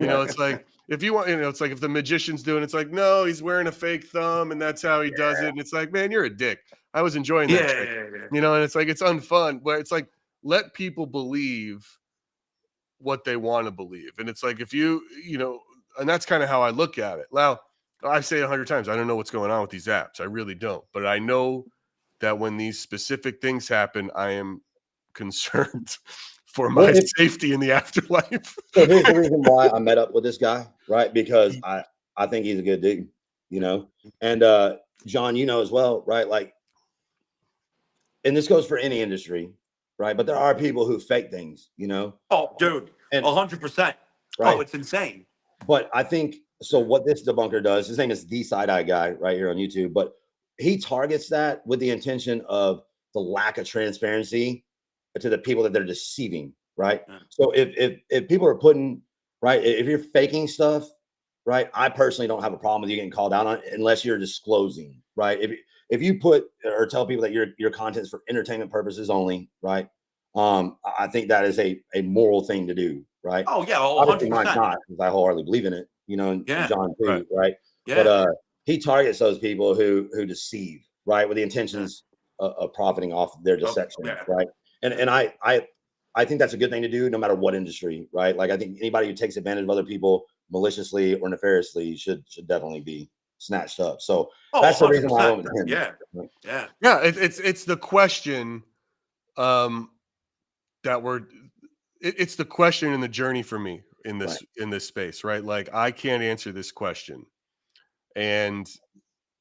You know, it's like if you want, you know, it's like if the magician's doing, it's like, no, he's wearing a fake thumb and that's how he does it. And it's like, man, you're a dick. I was enjoying that trick. Yeah. You know, and it's like it's unfun, but it's like let people believe what they want to believe. And it's like if you know, and that's kind of how I look at it. Now, I say 100 times, I don't know what's going on with these apps. I really don't. But I know that when these specific things happen, I am concerned for my safety in the afterlife. So here's the reason why I met up with this guy, right? Because I think he's a good dude, you know. And John, you know as well, right? Like, and this goes for any industry, right? But there are people who fake things, you know. Oh, dude, And 100%. right. Oh, it's insane. But I think so. What this debunker does, his name is the Side Eye Guy, right here on YouTube. But he targets that with the intention of the lack of transparency to the people that they're deceiving, right? Yeah. So if people are putting right, if you're faking stuff, right, I personally don't have a problem with you getting called out on it unless you're disclosing, right? If you put or tell people that your content is for entertainment purposes only, right? I think that is a moral thing to do, right? Oh yeah, Obviously 100%. mine's not because I wholeheartedly believe in it, you know, and Yeah. John too, right? Yeah. But he targets those people who deceive, right, with the intentions of profiting off their deception, yeah. right? And I think that's a good thing to do no matter what industry, right? Like I think anybody who takes advantage of other people maliciously or nefariously should definitely be snatched up. So that's the reason why I went with him. Yeah. It's the question that it's the question in the journey for me in this space, right? Like I can't answer this question and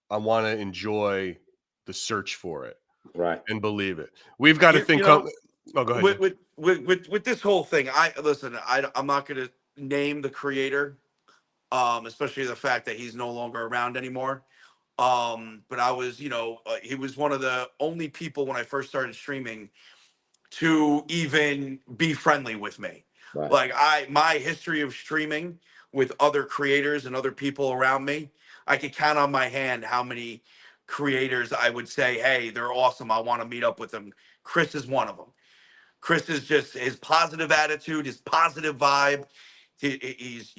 I want to enjoy the search for it, right, and believe it. We've got to think. You know, oh, go ahead. With this whole thing, I'm not going to name the creator, especially the fact that he's no longer around anymore. But I was, he was one of the only people when I first started streaming to even be friendly with me. right. Like my history of streaming with other creators and other people around me, I could count on my hand how many creators I would say, hey, they're awesome, I want to meet up with them. Chris is one of them. Chris is just his positive attitude, his positive vibe. He's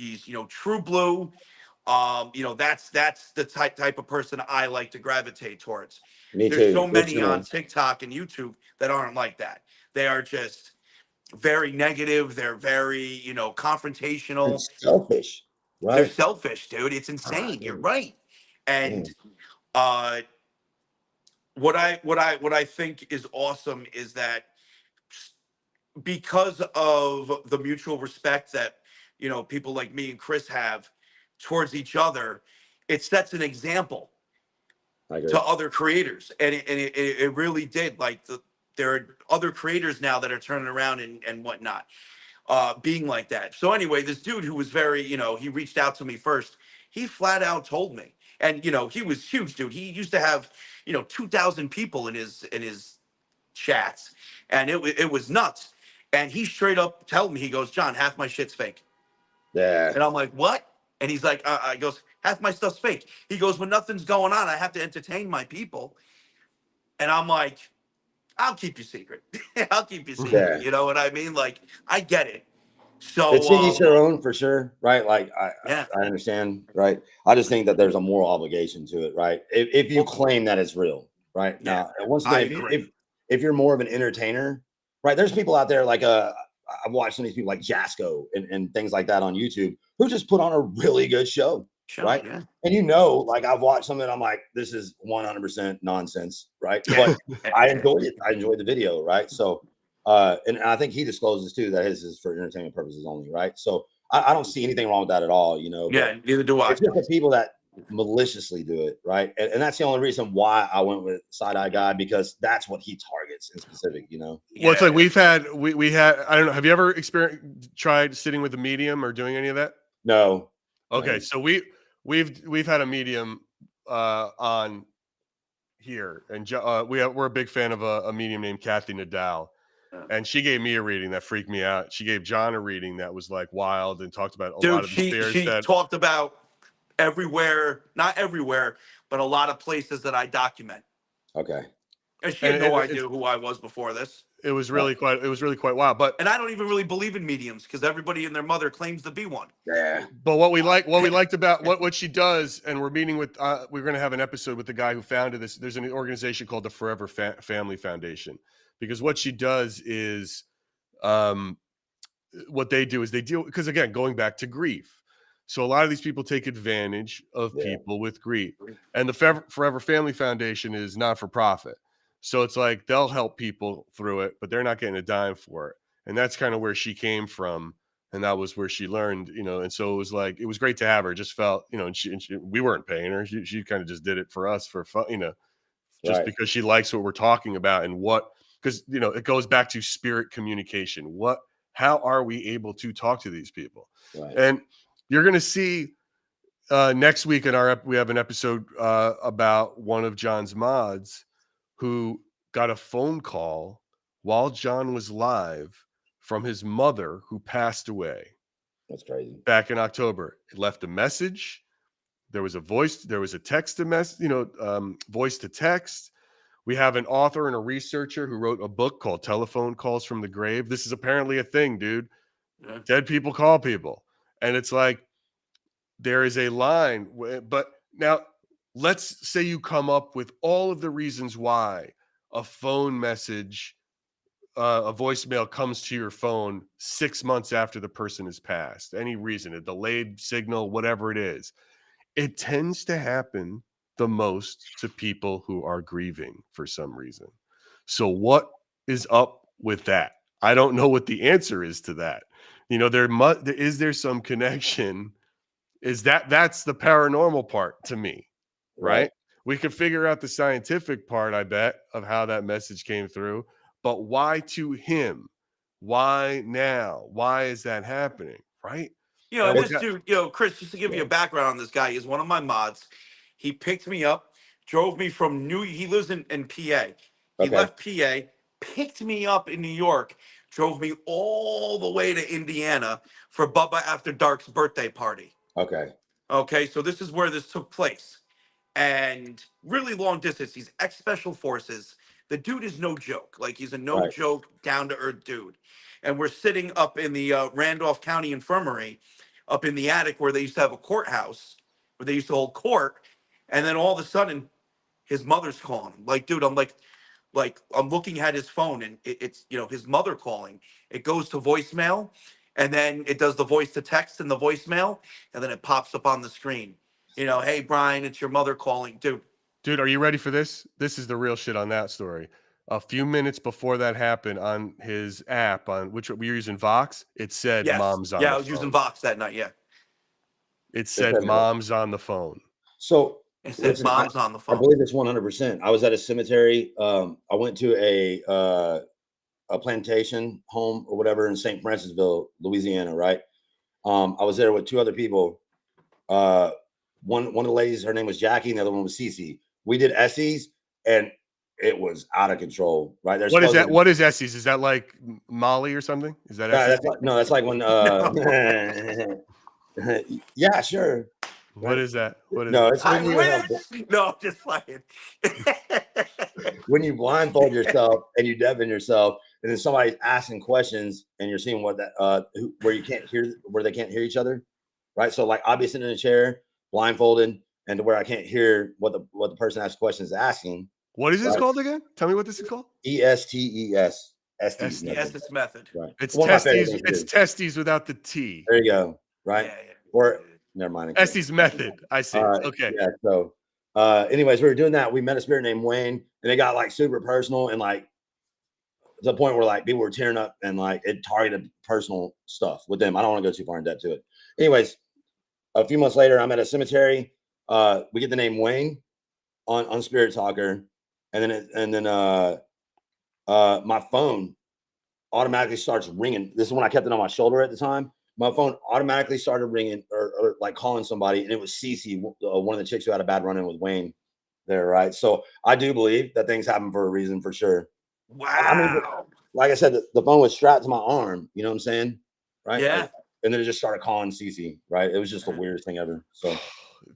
true blue. That's the type of person I like to gravitate towards. Me There's too. so Yes, many on TikTok and YouTube that aren't like that. They are just very negative. They're very, confrontational. and selfish, right? They're selfish, dude. It's insane. You're right. And what I think is awesome is that because of the mutual respect that people like me and Chris have towards each other, it sets an example to other creators, and it really did. Like there are other creators now that are turning around and whatnot, being like that. So anyway, this dude who was very, he reached out to me first. He flat out told me, and he was huge, dude. He used to have, 2,000 people in his chats, and it was nuts. And he straight up told me, he goes, John, half my shit's fake. Yeah. And I'm like, what? And he's like, I goes, half my stuff's fake. He goes, when nothing's going on, I have to entertain my people. And I'm like, I'll keep you secret. I'll keep you secret. Yeah. You know what I mean? Like, I get it. It's So, to each their own for sure, right? Like yeah. I understand, right? I just think that there's a moral obligation to it, right? If you claim that it's real, right? Yeah, Now, and once I again, agree. if you're more of an entertainer, right? There's people out there like I've watched some of these people like Jasco and things like that on YouTube who just put on a really good show, right? Yeah. And like I've watched some and I'm like, this is 100% nonsense, right? But I enjoyed it. I enjoyed the video, right? So and I think he discloses too that his is for entertainment purposes only, right? So I don't see anything wrong with that at all, Yeah, but neither do I. it's just the people that maliciously do it, right? And that's the only reason why I went with Side Eye Guy, because that's what he targets in specific, Well, it's like we had I don't know, have you ever tried sitting with a medium or doing any of that? No. Okay, so we've had a medium on here, and we're a big fan of a medium named Kathy Nadal. And she gave me a reading that freaked me out. She gave John a reading that was like wild and talked about a lot of the spirits she that talked about everywhere, not everywhere, but a lot of places that I document. Okay. And she had no idea who I was before this. It was really quite wild. But and I don't even really believe in mediums because everybody and their mother claims to be one. Yeah. But what we liked about what she does, and we're meeting with we're going to have an episode with the guy who founded this. There's an organization called the Forever Family Foundation, because what she does is what they do is they deal, because again, going back to grief. So a lot of these people take advantage of people with grief. And the Forever Family Foundation is not for profit. So it's like they'll help people through it, but they're not getting a dime for it. And that's kind of where she came from. And that was where she learned, and so it was great to have her. It just felt, and we weren't paying her. She kind of just did it for us for fun, just because she likes what we're talking about and because, it goes back to spirit communication. How are we able to talk to these people? Right. And you're going to see next week we have an episode about one of John's mods who got a phone call while John was live from his mother, who passed away. That's crazy. Back in October. It left a message. There was a text to message, voice to text. We have an author and a researcher who wrote a book called Telephone Calls from the Grave. This is apparently a thing, dude. Yeah. Dead people call people. And it's like, there is a line. But now let's say you come up with all of the reasons why a phone message, a voicemail comes to your phone 6 months after the person has passed. Any reason, a delayed signal, whatever it is. It tends to happen the most to people who are grieving for some reason. So what is up with that? I don't know what the answer is to that. Is there some connection? That's the paranormal part to me, right? We could figure out the scientific part, I bet, of how that message came through. But why to him? Why now? Why is that happening? Right? And this dude, Chris, just to give you a background on this guy, he's one of my mods. He picked me up, drove me from he lives in PA. He left PA, picked me up in New York, drove me all the way to Indiana for Bubba After Dark's birthday party. Okay, so this is where this took place. And really long distance. He's ex-special forces. The dude is no joke. Like, he's a no joke, down-to-earth dude. And we're sitting up in the Randolph County Infirmary, up in the attic where they used to have a courthouse, where they used to hold court. And then all of a sudden, his mother's calling him. Like, dude, I'm I'm looking at his phone, and it's his mother calling. It goes to voicemail, and then it does the voice to text in the voicemail, and then it pops up on the screen. Hey, Brian, it's your mother calling. Dude, are you ready for this? This is the real shit on that story. A few minutes before that happened, on his app, on which we were using Vox, it said mom's on the phone. Yeah, I was using Vox that night, yeah. It said mom's on the phone. So it said mom's on the phone. I believe it's 100%. I was at a cemetery. I went to a plantation home or whatever in St. Francisville, Louisiana, right? I was there with two other people. One of the ladies, her name was Jackie, and the other one was Cece. We did Essie's, and it was out of control. Right? There's What is supposed to that? be- What is Estes? Is that like Molly or something? Is that Estes? that's like when yeah, sure. What is that? What is No, it? it's I when you wish. No, I'm just playing. when you blindfold yourself and you deafen yourself, and then somebody's asking questions, and you're seeing what that where you can't hear, where they can't hear each other, right? So like I'll be sitting in a chair, blindfolded, and to where I can't hear what the person asks questions asking. What is this Right. called again? Tell me what this is called. ESTES. Estes method. Estes method. Right. It's One of my favorite testes. things It's to do. testes without the T. There you go. Right. Yeah. Or never mind. Estes method. I see. Okay. Yeah. So, anyways, we were doing that. We met a spirit named Wayne, and it got like super personal, and like to the point where like people were tearing up, and like it targeted personal stuff with them. I don't want to go too far in depth to it. Anyways, a few months later, I'm at a cemetery. We get the name Wayne on Spirit Talker, and then my phone automatically starts ringing. This is when I kept it on my shoulder at the time. My phone automatically started ringing or like calling somebody, and it was Cece, one of the chicks who had a bad run-in with Wayne there, right? So I do believe that things happen for a reason, for sure. Wow. I mean, like I said, the phone was strapped to my arm, you know what I'm saying? Right? Yeah. Like, and then it just started calling Cece, right? It was just the weirdest thing ever. So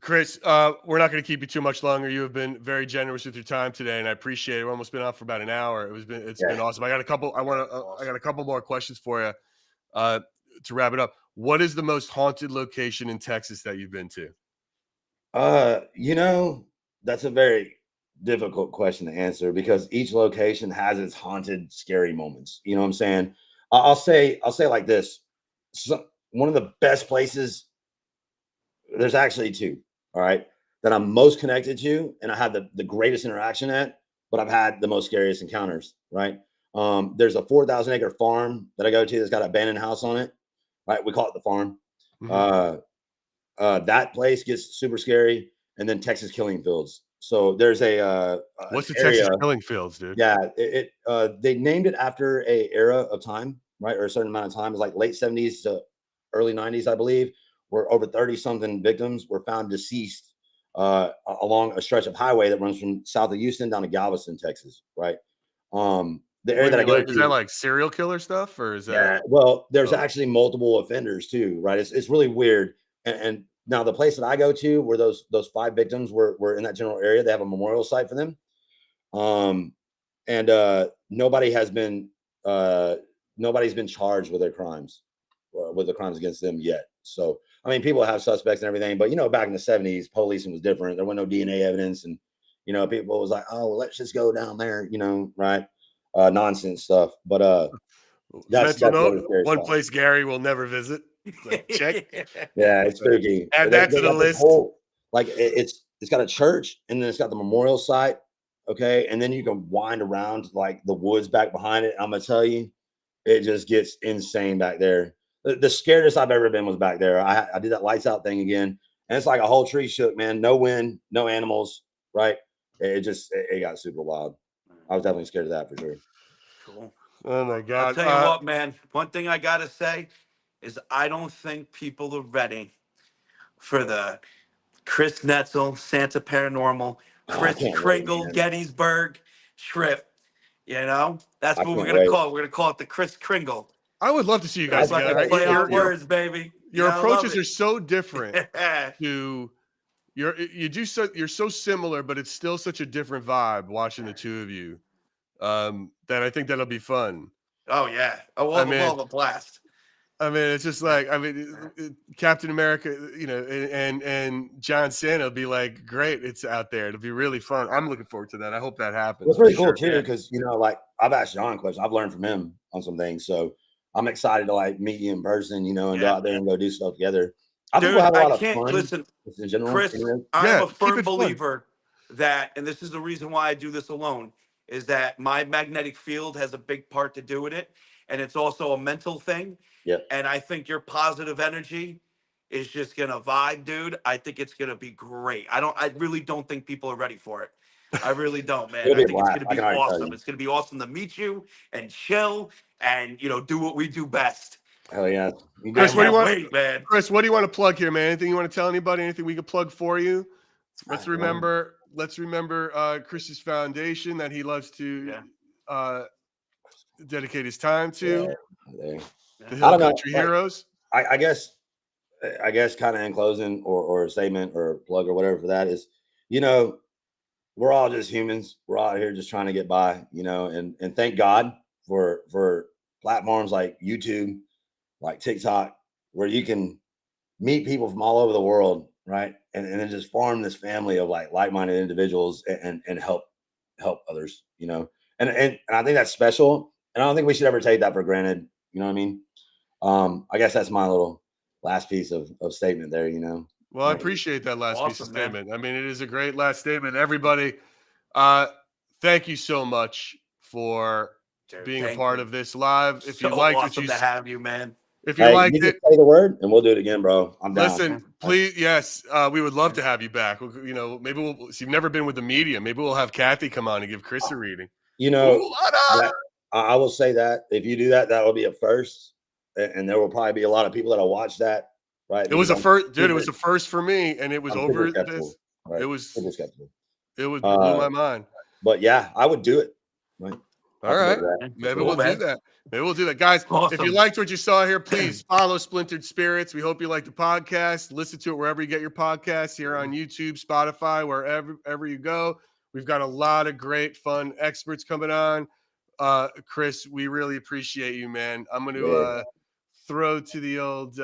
Chris, we're not going to keep you too much longer. You have been very generous with your time today, and I appreciate it. We've almost been on for about an hour. It's been awesome. I got a couple. I got a couple more questions for you to wrap it up. What is the most haunted location in Texas that you've been to? you know, that's a very difficult question to answer because each location has its haunted, scary moments. You know what I'm saying? I'll say like this. So, one of the best places, there's actually two, all right, that I'm most connected to, and I have the greatest interaction at, but I've had the most scariest encounters, right? There's a 4,000 acre farm that I go to that's got an abandoned house on it, right? We call it the farm. Mhm. That place gets super scary, and then Texas Killing Fields. So there's What's the area, Texas Killing Fields, dude? yeah, they named it after a era of time, right, or a certain amount of time. It's like late 70s to early 90s, I believe, where over 30 something victims were found deceased along a stretch of highway that runs from south of Houston down to Galveston, Texas, right? The area What do that I you mean, go like, is that to, like serial killer stuff, or is that? yeah, well, there's Oh. actually multiple offenders too, right? It's really weird. And now the place that I go to, where those 5 victims were in that general area, they have a memorial site for them. And nobody's been charged with their crimes, with the crimes against them yet. So I mean, people have suspects and everything, but back in the 70s, policing was different. There was no DNA evidence, and people was like, oh, well, let's just go down there, right? Nonsense stuff. But that's Mental really note: scary one spot. place Gary will never visit. Like, check. Yeah, it's spooky. Add that to the got this list. whole, like it's got a church, and then it's got the memorial site. Okay, and then you can wind around like the woods back behind it. I'm gonna tell you, it just gets insane back there. The scariest I've ever been was back there. I did that lights out thing again, and it's like a whole tree shook, man. No wind, no animals, right? It got super wild. I was definitely scared of that for sure. Cool. Oh my God! I'll tell you what, man. One thing I gotta say is I don't think people are ready for the Chris Netzel, Santa Paranormal, Chris can't wait, Kringle, man. Gettysburg trip. That's I what we're can't gonna wait. call it. We're gonna call it the Chris Kringle. I would love to see you guys That's like together. a play on Your- words, baby. Your You gotta approaches love are it. so different. You're so similar, but it's still such a different vibe watching the two of you. That I think that'll be fun. Oh yeah. Oh, I we'll have a blast. I mean, it's just like Captain America, and John Cena will be like, great, it's out there. It'll be really fun. I'm looking forward to that. I hope that happens. It's pretty for cool sure. too, because like I've asked John questions. I've learned from him on some things, so I'm excited to like meet you in person, and go out there and go do stuff together. I think Dude, we'll have a lot I of can't fun. listen, In general, Chris. anyways. I'm a keep firm it fun. believer that, and this is the reason why I do this alone, is that my magnetic field has a big part to do with it, and it's also a mental thing. Yeah. And I think your positive energy is just gonna vibe, dude. I think it's gonna be great. I really don't think people are ready for it. I really don't, man. It'll I be a think it's blast. gonna I be can already tell awesome. you. It's gonna be awesome to meet you and chill and do what we do best. Hell yeah. Chris, what do you want? Wait, man. Chris, what do you want to plug here, man? Anything you want to tell anybody? Anything we can plug for you? Let's remember Chris's foundation that he loves to dedicate his time to. Yeah. The Hill Country like, Heroes. I guess kind of in closing or a statement or plug or whatever for that is, we're all just humans. We're out here just trying to get by, and thank God for platforms like YouTube, like TikTok, where you can meet people from all over the world, right? And then just form this family of like-minded individuals and help others, and I think that's special. And I don't think we should ever take that for granted. You know what I mean? I guess that's my little last piece of statement there, Well, I appreciate that last piece of statement. Man. I mean, it is a great last statement. Everybody, thank you so much for being a part of this live. If you liked awesome to have you, man. If you liked you it, say the word and we'll do it again, bro. I'm down. Listen, please, yes, we would love to have you back. Maybe we'll. You've never been with the media. Maybe we'll have Kathy come on and give Chris a reading. I will say that if you do that, that will be a first, and there will probably be a lot of people that'll watch that. Right? It was a first, dude. It was a first for me, and it was over this. Right? It was super skeptical. It was blew my mind. But yeah, I would do it. Right? All right. Maybe we'll do that. Maybe we'll do that. Guys, if you liked what you saw here, please follow Splintered Spirits. We hope you like the podcast. Listen to it wherever you get your podcasts, here on YouTube, Spotify, wherever you go. We've got a lot of great, fun experts coming on. Chris, we really appreciate you, man. I'm going to throw to the old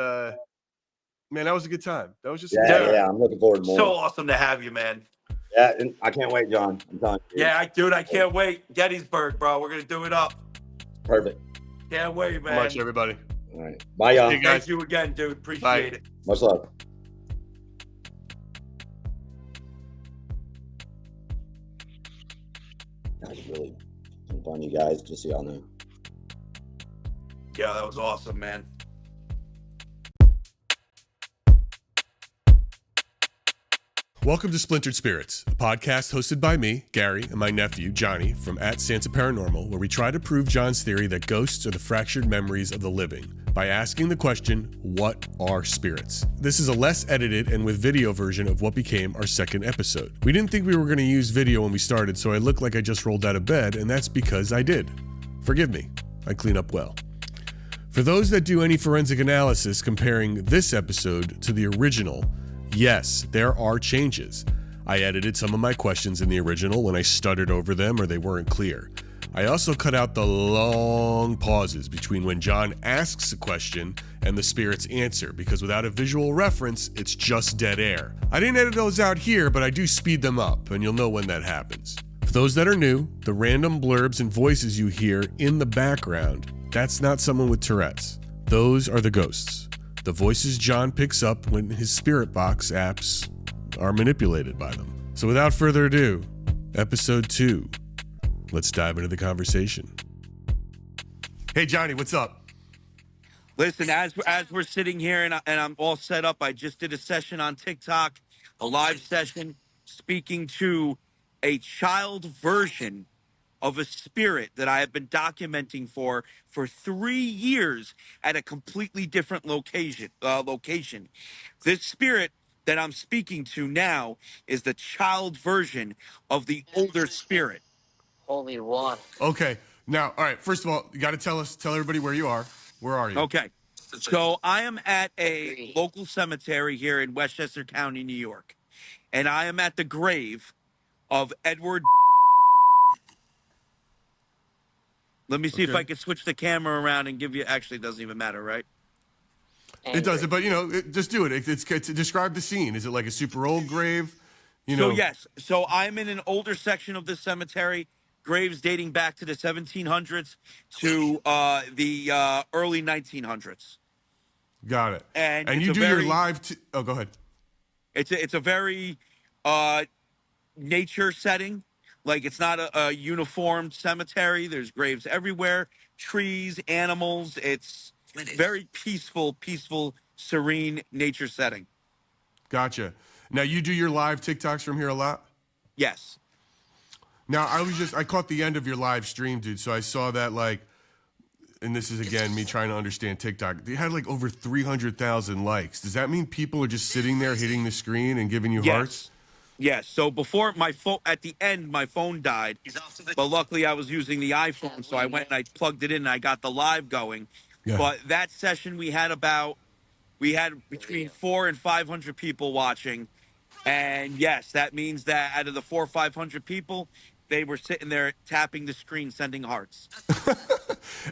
man, that was a good time. That was just I'm looking forward to more. So awesome to have you, man. Yeah, and I can't wait, John. I'm telling you. Yeah, I can't wait. Gettysburg, bro. We're gonna do it up. Perfect. Can't wait, man. Much, everybody. All right. Bye, y'all. Hey, guys. Thank you again, dude. Appreciate it. Much love. That was really fun, you guys, just so y'all know. Yeah, that was awesome, man. Welcome to Splintered Spirits, a podcast hosted by me, Gary, and my nephew, Johnny, from @Santa Paranormal, where we try to prove John's theory that ghosts are the fractured memories of the living by asking the question, what are spirits? This is a less edited and with video version of what became our second episode. We didn't think we were going to use video when we started, so I look like I just rolled out of bed, and that's because I did. Forgive me. I clean up well. For those that do any forensic analysis comparing this episode to the original, yes, there are changes. I edited some of my questions in the original when I stuttered over them or they weren't clear. I also cut out the long pauses between when John asks a question and the spirits answer, because without a visual reference, it's just dead air. I didn't edit those out here, but I do speed them up, and you'll know when that happens. For those that are new, the random blurbs and voices you hear in the background, that's not someone with Tourette's. Those are the ghosts. The voices John picks up when his spirit box apps are manipulated by them. So without further ado, episode 2. Let's dive into the conversation. Hey, Johnny, what's up? Listen, as we're sitting here and I'm all set up, I just did a session on TikTok, a live session, speaking to a child version of a spirit that I have been documenting for 3 years at a completely different location. This spirit that I'm speaking to now is the child version of the older spirit. Holy water. Okay. Now, all right. First of all, you got to tell everybody where you are. Where are you? Okay. So I am at a local cemetery here in Westchester County, New York. And I am at the grave of Edward. Let me see if I can switch the camera around and give you. Actually, it doesn't even matter, right? It doesn't, but just do it. It's describe the scene. Is it like a super old grave? So yes. So I'm in an older section of this cemetery, graves dating back to the 1700s to the early 1900s. Got it. And you do your live. Oh, go ahead. It's a very nature setting. Like, it's not a uniformed cemetery. There's graves everywhere, trees, animals. It's very peaceful, serene nature setting. Gotcha. Now, you do your live TikToks from here a lot? Yes. Now, I caught the end of your live stream, dude. So I saw that, and this is, again, me trying to understand TikTok. They had, over 300,000 likes. Does that mean people are just sitting there hitting the screen and giving you hearts? Yes. So before my phone, at the end, my phone died. But luckily, I was using the iPhone, so I went and I plugged it in and I got the live going. Yeah. But that session, we had between 400 and 500 people watching, and yes, that means that out of the 400 or 500 people, they were sitting there tapping the screen, sending hearts.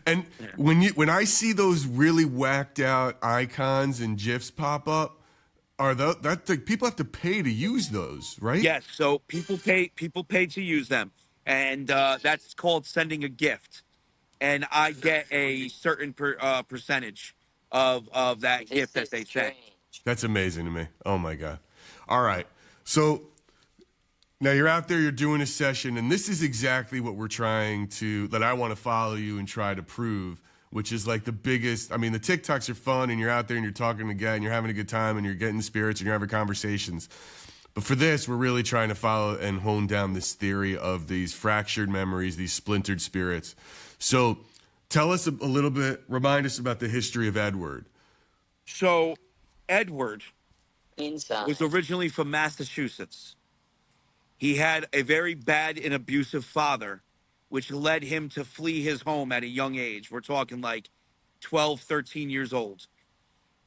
And when I see those really whacked out icons and gifs pop up, are that like, people have to pay to use those, right? Yes. So people pay to use them, and that's called sending a gift. And I get a certain percentage of that gift that they send. That's amazing to me. Oh my God. All right. So now you're out there, you're doing a session, and this is exactly what that I want to follow you and try to prove, which is like the biggest. I mean, the TikToks are fun, and you're out there and you're talking to guys and you're having a good time and you're getting spirits and you're having conversations. But for this, we're really trying to follow and hone down this theory of these fractured memories, these splintered spirits. So tell us a little bit, remind us about the history of Edward. So Edward was originally from Massachusetts. He had a very bad and abusive father, which led him to flee his home at a young age. We're talking like 12, 13 years old.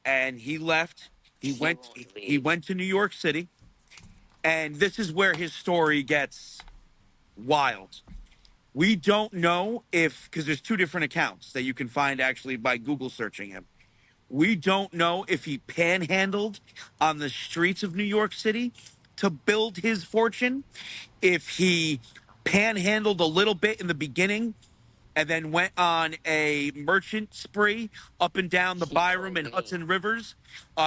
And he left. He went to New York City. And this is where his story gets wild. We don't know because there's two different accounts that you can find actually by Google searching him. We don't know if he panhandled on the streets of New York City to build his fortune, if he panhandled a little bit in the beginning and then went on a merchant spree up and down the Byram and Hudson Rivers,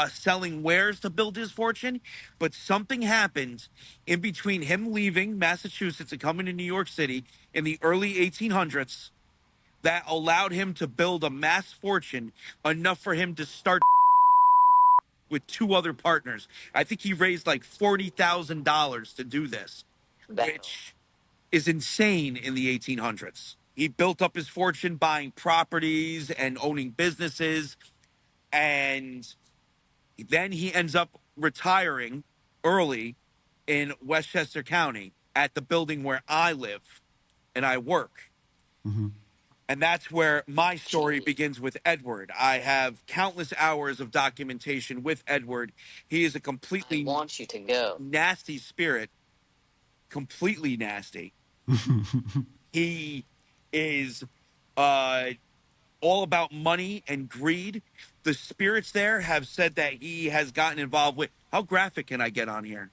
selling wares to build his fortune. But something happened in between him leaving Massachusetts and coming to New York City in the early 1800s that allowed him to build a mass fortune enough for him to start with two other partners. I think he raised like $40,000 to do this, which is insane in the 1800s. He built up his fortune buying properties and owning businesses, and then he ends up retiring early in Westchester County at the building where I live and I work. Mm-hmm. And that's where my story begins with Edward. I have countless hours of documentation with Edward. He is a completely nasty spirit, completely nasty. He is all about money and greed. The spirits there have said that he has gotten involved with. How graphic can I get on here?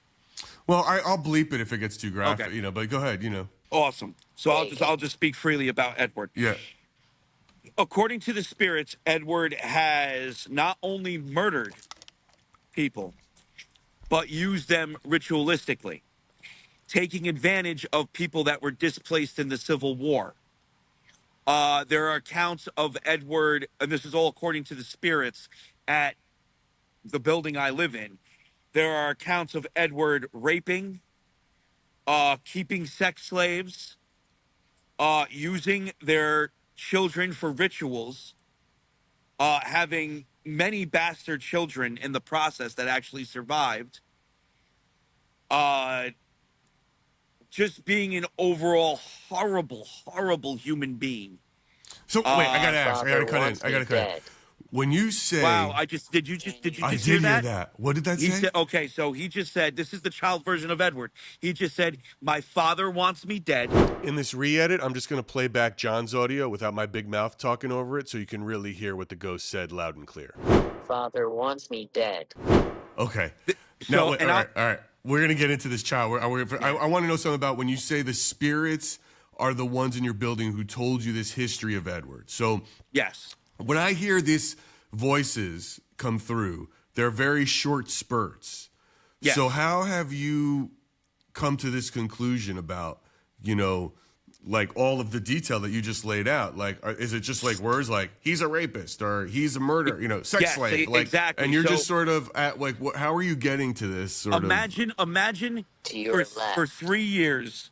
Well, I'll bleep it if it gets too graphic, Okay. but go ahead, Awesome. So I'll just speak freely about Edward. Yeah. According to the spirits, Edward has not only murdered people, but used them ritualistically, taking advantage of people that were displaced in the Civil War. There are accounts of Edward, and this is all according to the spirits at the building I live in. There are accounts of Edward raping, keeping sex slaves, using their children for rituals, having many bastard children in the process that actually survived, just being an overall horrible, horrible human being. So wait, I gotta ask. I gotta cut in. When you say, "Wow," did you just I hear did that? hear that. What did that He say? said, okay, so he just said, this is the child version of Edward. He just said, "My father wants me dead." In this re-edit, I'm just gonna play back John's audio without my big mouth talking over it, so you can really hear what the ghost said loud and clear. Father wants me dead. Okay. So, Now, wait, and all right. We're gonna get into this child. I want to know something about when you say the spirits are the ones in your building who told you this history of Edward. So yes, when I hear these voices come through, they're very short spurts. Yes. So how have you come to this conclusion about, like all of the detail that you just laid out? Like, is it just like words like he's a rapist or he's a murderer, sex Yes, slave? Like, exactly. And you're So- just sort of at like, how are you getting to this sort imagine To your for left. 3 years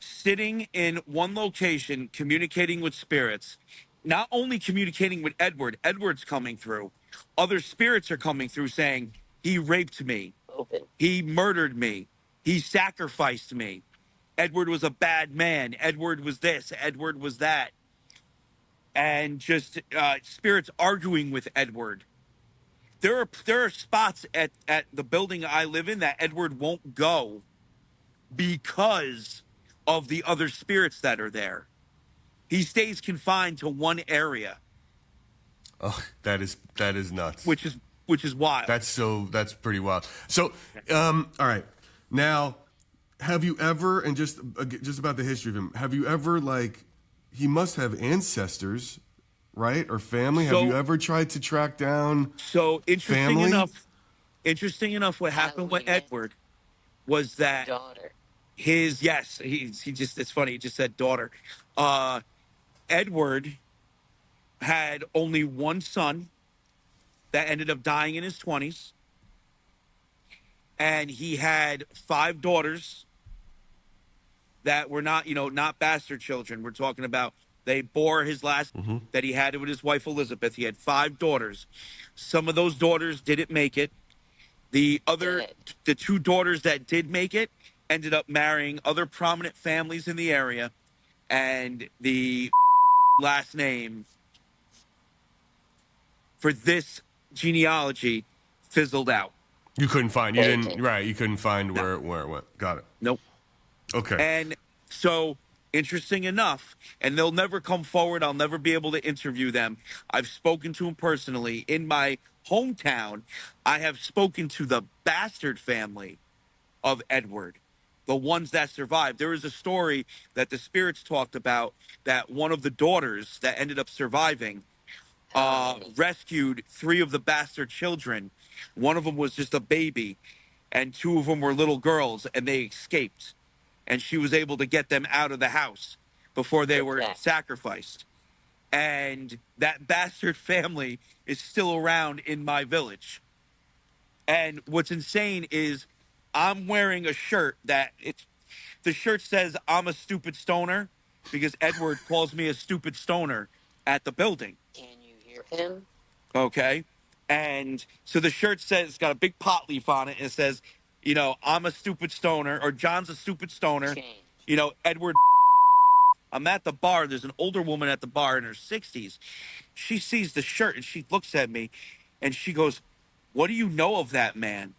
sitting in one location communicating with spirits, not only communicating with Edward's coming through, other spirits are coming through saying he raped me, open. He murdered me. He sacrificed me. Edward was a bad man. Edward was this. Edward was that. And just spirits arguing with Edward. There are spots at the building I live in that Edward won't go because of the other spirits that are there. He stays confined to one area. Oh, that is nuts. Which is wild. That's pretty wild. So, all right. Now, have you ever, and just about the history of him, have you ever, like, he must have ancestors, right? Or family? Have you ever tried to track down interesting family? Interesting enough, what happened with Edward was that Daughter. it's funny, he just said daughter. Edward had only one son that ended up dying in his 20s. And he had 5 daughters that were not bastard children. We're talking about they bore his last that he had with his wife Elizabeth. He had 5 daughters. Some of those daughters didn't make it. The 2 daughters that did make it ended up marrying other prominent families in the area, and the last name for this genealogy fizzled out. You couldn't find. You didn't. Right. You couldn't find where it went. Got it. Nope. Okay. And so, interesting enough, and they'll never come forward. I'll never be able to interview them. I've spoken to them personally. In my hometown, I have spoken to the bastard family of Edward, the ones that survived. There was a story that the spirits talked about that one of the daughters that ended up surviving rescued 3 of the bastard children. One of them was just a baby, and 2 of them were little girls, and they escaped. And she was able to get them out of the house before they were sacrificed. And that bastard family is still around in my village. And what's insane is I'm wearing a shirt the shirt says I'm a stupid stoner because Edward calls me a stupid stoner at the building. Can you hear him? Okay. And so the shirt says, it's got a big pot leaf on it, and it says, I'm a stupid stoner, or John's a stupid stoner. Change. Edward. I'm at the bar. There's an older woman at the bar in her 60s. She sees the shirt and she looks at me and she goes, "What do you know of that man?"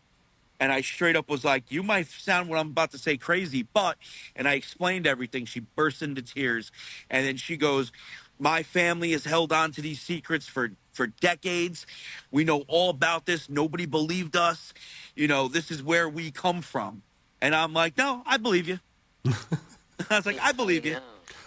And I straight up was like, "You might sound what I'm about to say crazy, but," and I explained everything. She burst into tears. And then she goes, "My family has held on to these secrets for decades. We know all about this. Nobody believed us. This is where we come from." And I'm like, "No, I believe you." I was like, "I believe you."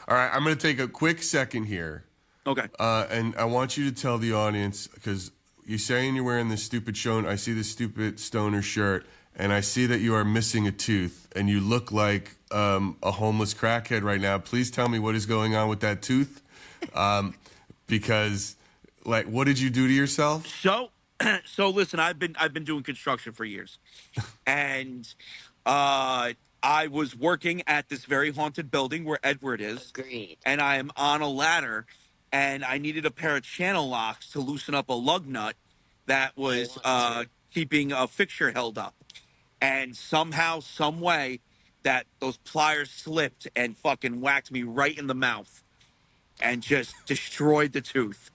All right, I'm going to take a quick second here. Okay. And I want you to tell the audience, because you're saying you're wearing this stupid I see this stupid stoner shirt, and I see that you are missing a tooth, and you look like a homeless crackhead right now. Please tell me what is going on with that tooth, because, like, what did you do to yourself? So listen, I've been doing construction for years, and I was working at this very haunted building where Edward is. Agreed. And I am on a ladder, and I needed a pair of channel locks to loosen up a lug nut that was keeping a fixture held up. And somehow, some way, that those pliers slipped and fucking whacked me right in the mouth and just destroyed the tooth.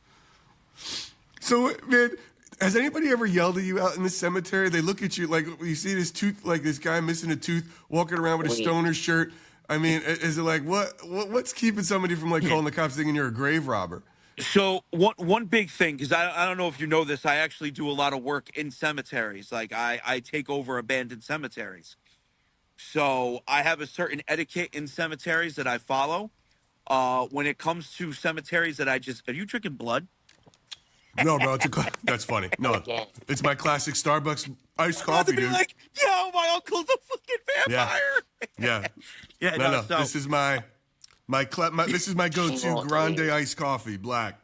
So, man, has anybody ever yelled at you out in the cemetery? They look at you like you see this tooth, like this guy missing a tooth, walking around with a stoner shirt. I mean, is it like what's keeping somebody from like calling the cops thinking you're a grave robber? So one big thing, because I don't know if you know this, I actually do a lot of work in cemeteries. Like I take over abandoned cemeteries. So I have a certain etiquette in cemeteries that I follow. When it comes to cemeteries that are you drinking blood? No, bro, that's funny. No, it's my classic Starbucks iced coffee, dude. Like, yo, my uncle's a fucking vampire. Yeah. No. So, this is my this is my go-to grande iced coffee, black.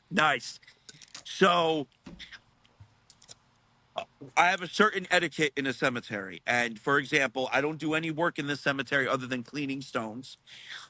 Nice. So I have a certain etiquette in a cemetery. And for example, I don't do any work in this cemetery other than cleaning stones.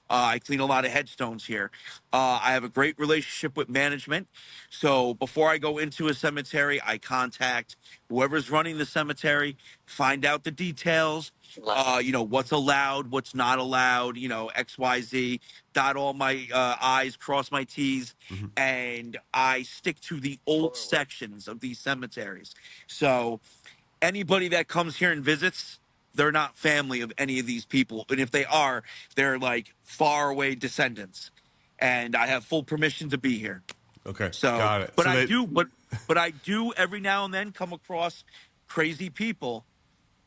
I clean a lot of headstones here. I have a great relationship with management. So before I go into a cemetery, I contact whoever's running the cemetery, find out the details, what's allowed, what's not allowed, XYZ, dot all my I's, cross my T's, and I stick to the old sections of these cemeteries. So anybody that comes here and visits, they're not family of any of these people. And if they are, they're like far away descendants. And I have full permission to be here. Okay, So, got it. but So I do every now and then come across crazy people.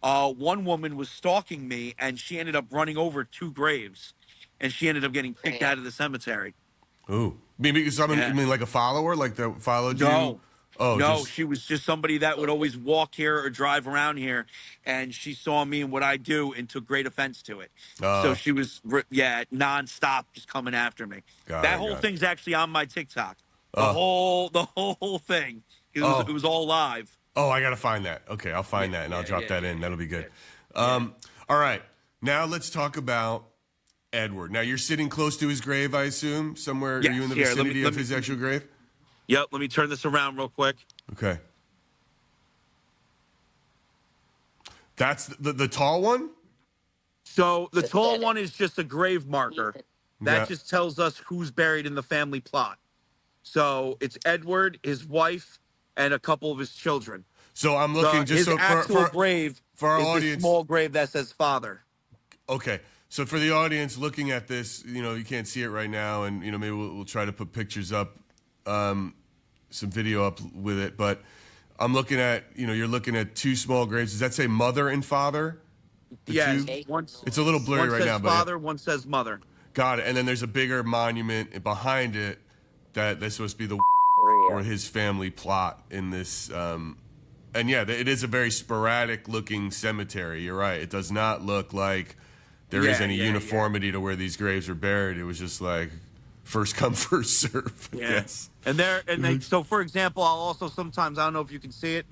One woman was stalking me and she ended up running over 2 graves and she ended up getting kicked out of the cemetery. Ooh, maybe you mean like a follower, like that followed you? No. Oh, No, she was just somebody that would always walk here or drive around here, and she saw me and what I do and took great offense to it. So she was, nonstop just coming after me. That whole thing's actually on my TikTok. The whole thing. It was all live. Oh, I gotta find that. Okay, I'll find that and I'll drop that in. That'll be good. All right, now let's talk about Edward. Now you're sitting close to his grave, I assume. Somewhere, Yes, are you in the here, vicinity of his actual grave? Yep. Let me turn this around real quick. Okay. That's the tall one? So the tall one is just a grave marker. That Yeah. just tells us who's buried in the family plot. So it's Edward, his wife, and a couple of his children. So I'm looking his actual grave for our is audience. this small grave that says father. Okay. So for the audience looking at this, you can't see it right now, and maybe we'll try to put pictures up, some video up with it. But I'm looking at, you're looking at 2 small graves. Does that say mother and father? Yes. It's a little blurry right now, but but father, one says mother. Got it. And then there's a bigger monument behind it that's supposed to be the or his family plot in this. And yeah, it is a very sporadic looking cemetery. You're right. It does not look like there is any uniformity to where these graves are buried. It was just like first come, first serve. Yes. So for example, I'll also sometimes, I don't know if you can see it,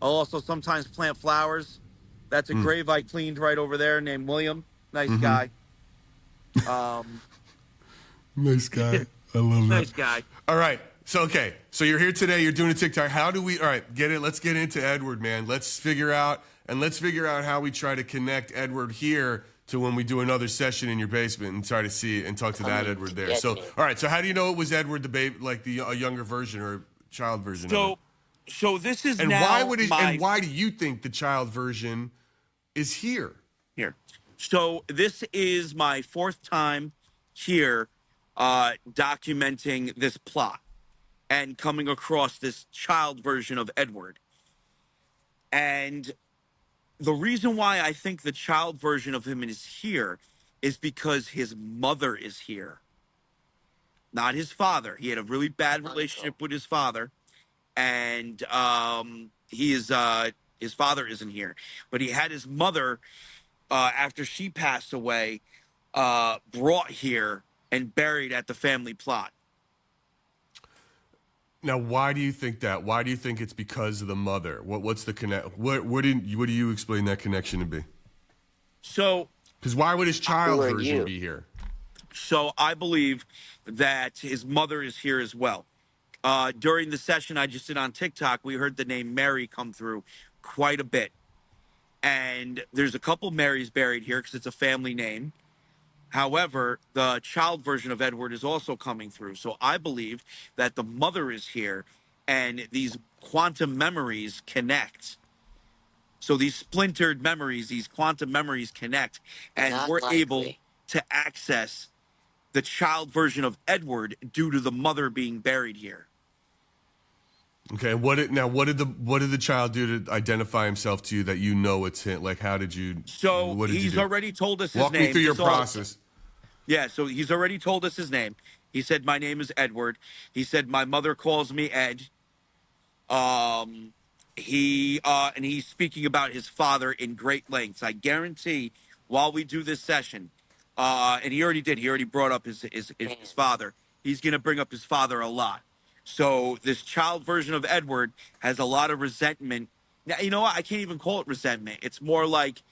I'll also sometimes plant flowers. That's a grave I cleaned right over there named William. Nice guy. Nice guy. I love that. Nice guy. All right. So, okay. So you're here today. You're doing a TikTok. All right, get it. Let's get into Edward, man. Let's figure out how we try to connect Edward here to when we do another session in your basement and try to see and talk to that Edward there. So, all right. So how do you know it was Edward, the baby, like a younger version or child version of it? So this is And now why do you think the child version is here? Here. So this is my 4th time here documenting this plot and coming across this child version of Edward. And the reason why I think the child version of him is here is because his mother is here, not his father. He had a really bad relationship with his father, and his father isn't here. But he had his mother, after she passed away, brought here and buried at the family plot. Now, why do you think that? Why do you think it's because of the mother? What's the connect? What do you explain that connection to be? So, because why would his child version be here? So I believe that his mother is here as well. During the session I just did on TikTok, we heard the name Mary come through quite a bit. And there's a couple Marys buried here because it's a family name. However, the child version of Edward is also coming through. So I believe that the mother is here and these quantum memories connect. So these splintered memories, these quantum memories connect, and we're able to access the child version of Edward due to the mother being buried here. Okay, what did the child do to identify himself to you that it's him? Like, how did you? So he's already told us his name. Walk me through your process. Yeah, so he's already told us his name. He said, "My name is Edward." He said, "My mother calls me Ed." And he's speaking about his father in great lengths. I guarantee, while we do this session, and he already did. He already brought up his father. He's going to bring up his father a lot. So this child version of Edward has a lot of resentment Now, you know what? I can't even call it resentment. It's more like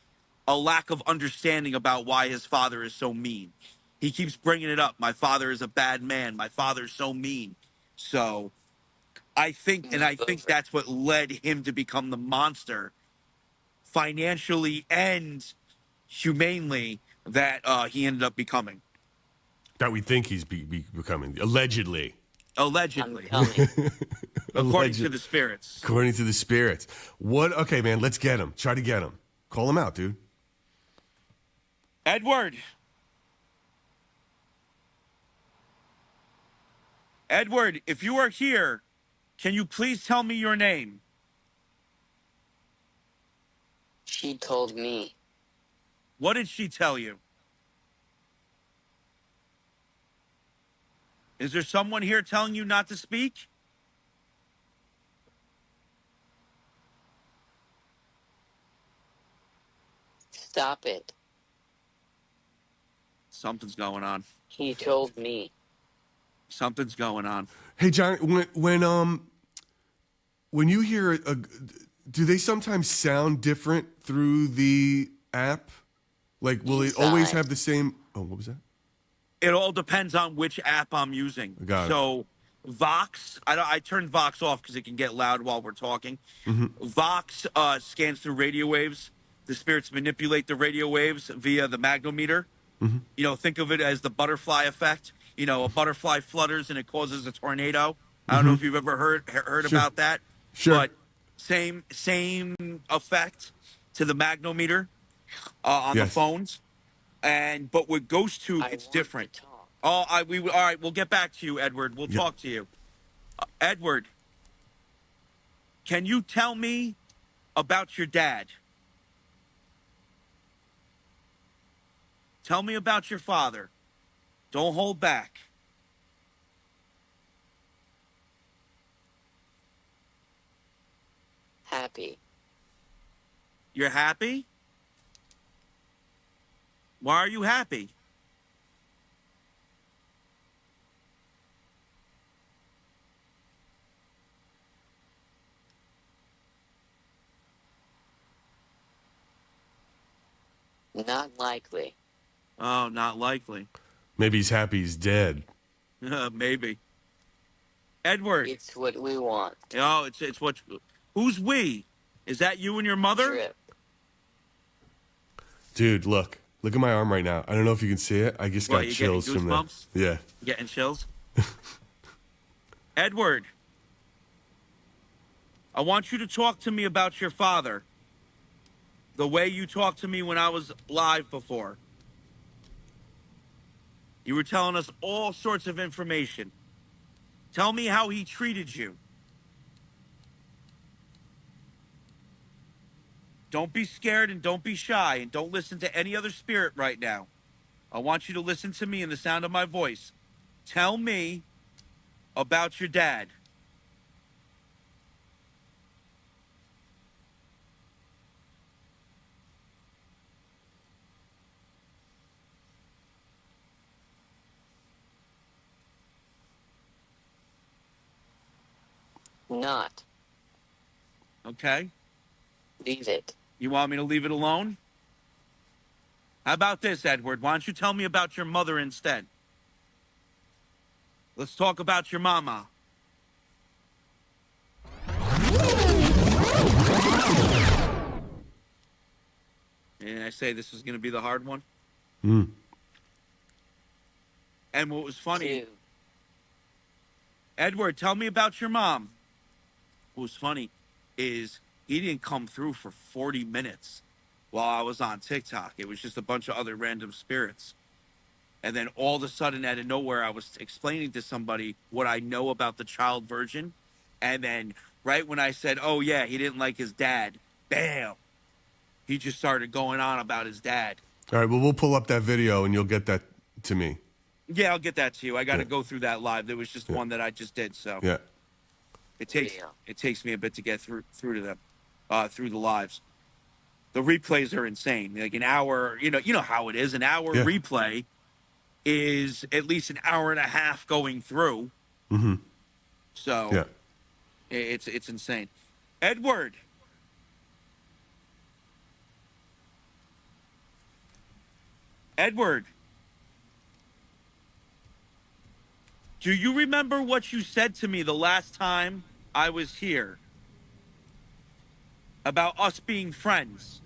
a lack of understanding about why his father is so mean. He keeps bringing it up. My father is a bad man. My father's so mean. So I think that's what led him to become the monster, financially and humanely, that he ended up becoming. That we think he's becoming, allegedly. Allegedly. I'm coming. According to the spirits. According to the spirits. What? Okay, man, let's get him. Try to get him. Call him out, dude. Edward. Edward, if you are here, can you please tell me your name? She told me. What did she tell you? Is there someone here telling you not to speak? Stop it. Something's going on. He told me. Something's going on. Hey, John, when you hear do they sometimes sound different through the app? Like, will it always have the same? Oh, what was that? It all depends on which app I'm using. Got it. So Vox, I turned Vox off because it can get loud while we're talking. Vox scans through radio waves. The spirits manipulate the radio waves via the magnometer. You know, think of it as the butterfly effect. You know, a butterfly flutters and it causes a tornado. I don't know if you've ever heard about that. Sure. But same effect to the magnometer on the Yes. phones. But with Ghost Tube, it's different. All right, we'll get back to you, Edward. We'll talk to you. Edward, can you tell me about your dad? Tell me about your father. Don't hold back. Happy. You're happy? Why are you happy? Not likely. Oh, not likely. Maybe he's happy he's dead. Maybe. Edward. It's what we want. Oh, it's what. Who's we? Is that you and your mother? Trip. Dude, look at my arm right now. I don't know if you can see it. I just What, got you chills getting from that. goosebumps? Yeah. Getting chills? Edward, I want you to talk to me about your father. The way you talked to me when I was live before. You were telling us all sorts of information. Tell me how he treated you. Don't be scared and don't be shy and don't listen to any other spirit right now. I want you to listen to me in the sound of my voice. Tell me about your dad. Not. Okay? Leave it. You want me to leave it alone? How about this, Edward? Why don't you tell me about your mother instead? Let's talk about your mama. And I say this is going to be the hard one. Mm. And what was funny, Two. Edward, tell me about your mom. What was funny is he didn't come through for 40 minutes while I was on TikTok. It was just a bunch of other random spirits. And then all of a sudden, out of nowhere, I was explaining to somebody what I know about the child virgin. And then right when I said, oh, yeah, he didn't like his dad, bam, he just started going on about his dad. All right, well, we'll pull up that video and you'll get that to me. Yeah, I'll get that to you. I got to go through that live. There was just one that I just did, so Yeah. it takes me a bit to get through to them, through the lives. The replays are insane. Like an hour, you know how it is. An hour replay is at least an hour and a half going through. Mm-hmm. So Yeah. it's insane. Edward, Edward, do you remember what you said to me the last time I was here about us being friends?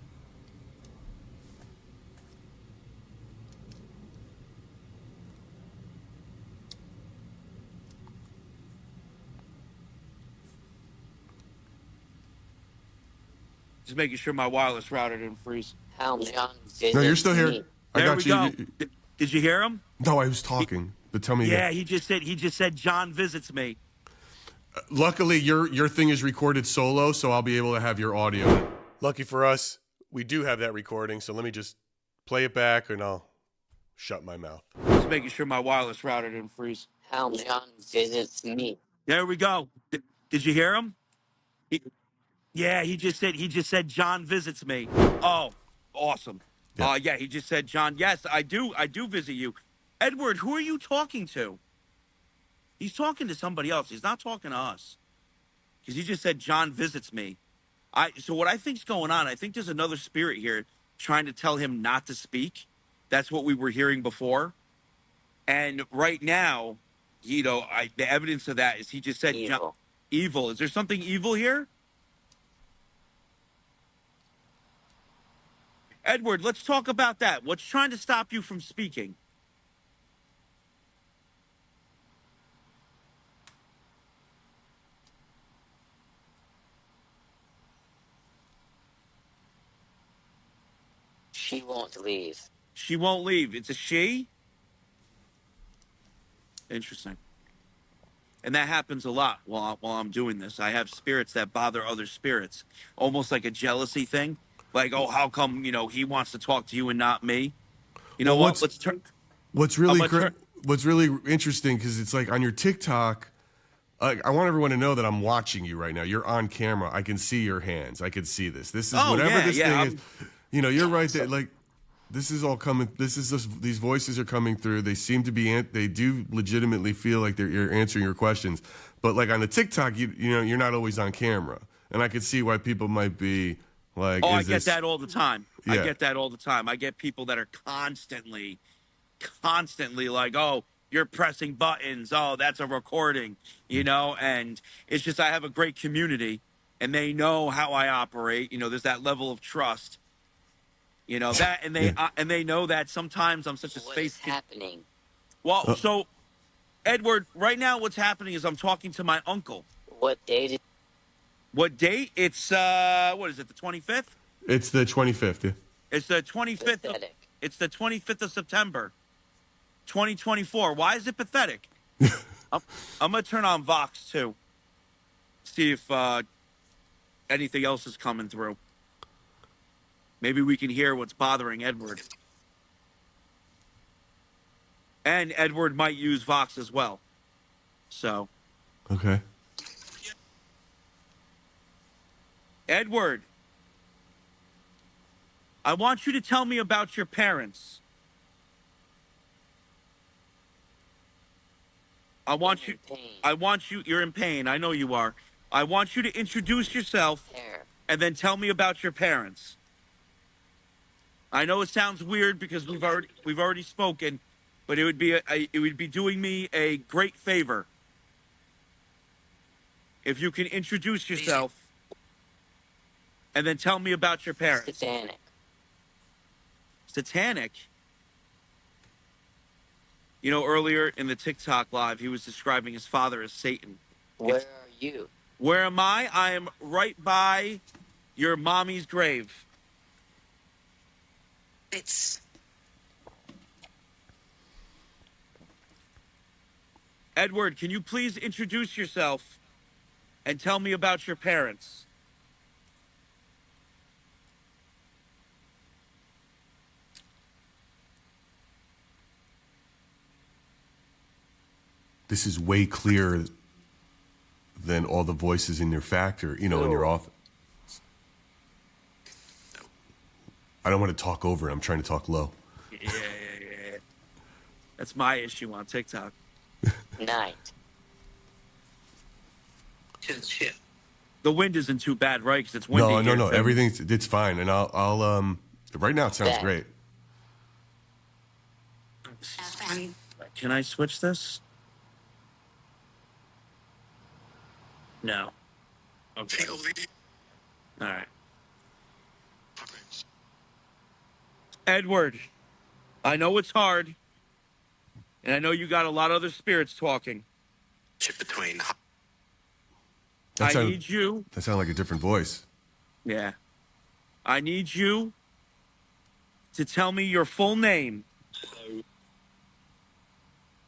Just making sure my wireless router didn't freeze. How John visits No, you're still here. me. I There got we you. go. Did you hear him? No, I was talking. But tell me Yeah, again. he just said John visits me. Luckily, your thing is recorded solo, so I'll be able to have your audio. Lucky for us, we do have that recording. So let me just play it back, and I'll shut my mouth. Just making sure my wireless router didn't freeze. How John visits me. There we go. Did you hear him? Yeah, he just said John visits me. Oh, awesome. Yeah. Yeah, he just said John. Yes, I do visit you. Edward, who are you talking to? He's talking to somebody else. He's not talking to us. Because he just said John visits me. So what I think's going on, I think there's another spirit here trying to tell him not to speak. That's what we were hearing before. And right now, the evidence of that is he just said Evil. John, evil. Is there something evil here? Edward, let's talk about that. What's trying to stop you from speaking? She won't leave. She won't leave. It's a she? Interesting. And that happens a lot while I'm doing this. I have spirits that bother other spirits, almost like a jealousy thing. Like, oh, how come, he wants to talk to you and not me? You know Well, what? Let's turn. What's really interesting, because it's like on your TikTok, I want everyone to know that I'm watching you right now. You're on camera. I can see your hands. I can see this. This is whatever this thing is. You're right there. Like, this is all coming. These voices are coming through. They seem to be. They do legitimately feel like you're answering your questions. But like on the TikTok, you're not always on camera, and I could see why people might be like. Oh, I get that all the time. Yeah. I get that all the time. I get people that are constantly like, oh, you're pressing buttons. Oh, that's a recording, and it's just I have a great community and they know how I operate. There's that level of trust, that, and they know that sometimes I'm such a What space is happening? Well, so Edward, right now what's happening is I'm talking to my uncle. What date? What date? It's what is it? The 25th? It's the 25th. Yeah. It's the 25th. Pathetic. It's the 25th of September, 2024. Why is it pathetic? I'm gonna turn on Vox too. See if anything else is coming through. Maybe we can hear what's bothering Edward. And Edward might use Vox as well. So, Okay. Edward, I want you to tell me about your parents. I want you. You're in pain. I know you are. I want you to introduce yourself There. and then tell me about your parents. I know it sounds weird because we've already spoken, but it would be doing me a great favor if you can introduce yourself and then tell me about your parents. Satanic. Satanic? Earlier in the TikTok live, he was describing his father as Satan. Where are you? Where am I? I am right by your mommy's grave. Edward, can you please introduce yourself and tell me about your parents? This is way clearer than all the voices in your factor, in your office. I don't want to talk over it. I'm trying to talk low. Yeah. That's my issue on TikTok. Night. The wind isn't too bad, right? Because it's windy. No. here, too. Everything's, it's fine. And I'll right now it sounds great. Back. All right. What All is right. happening? Can I switch this? No. Okay. All right. Edward, I know it's hard, and I know you got a lot of other spirits talking. Between. I need you. That sounds like a different voice. Yeah. I need you to tell me your full name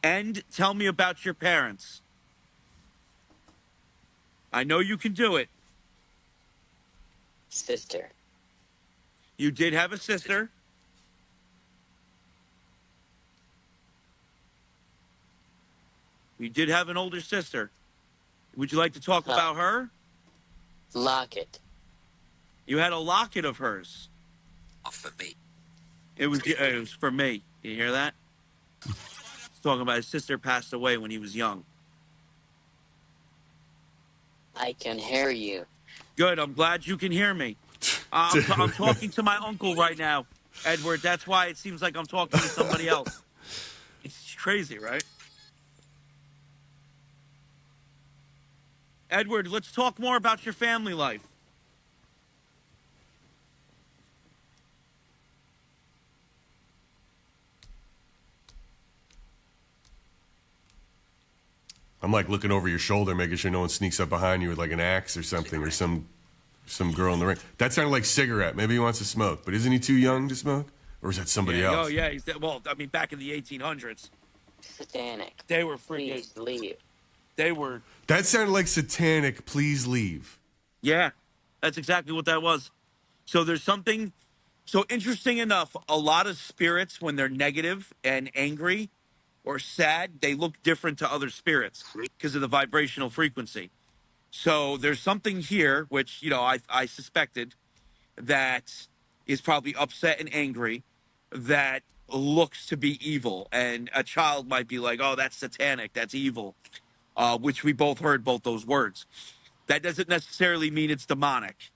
and tell me about your parents. I know you can do it. Sister. You did have a sister. You did have an older sister. Would you like to talk about her? Locket. You had a locket of hers. For me. It was for me. You hear that? He's talking about his sister passed away when he was young. I can hear you. Good. I'm glad you can hear me. I'm talking to my uncle right now, Edward. That's why it seems like I'm talking to somebody else. It's crazy, right? Edward, let's talk more about your family life. I'm like looking over your shoulder, making sure no one sneaks up behind you with like an axe or something, or some girl in the ring. That sounded like cigarette. Maybe he wants to smoke, but isn't he too young to smoke? Or is that somebody else? Oh, yeah. Well, I mean, back in the 1800s. Satanic. They were freaking... Please leave. They were... That sounded like satanic, please leave. Yeah, that's exactly what that was. So there's something... So interesting enough, a lot of spirits, when they're negative and angry or sad, they look different to other spirits because of the vibrational frequency. So there's something here, which, I suspected, that is probably upset and angry, that looks to be evil. And a child might be like, oh, that's satanic, that's evil, which we both heard both those words. That doesn't necessarily mean it's demonic,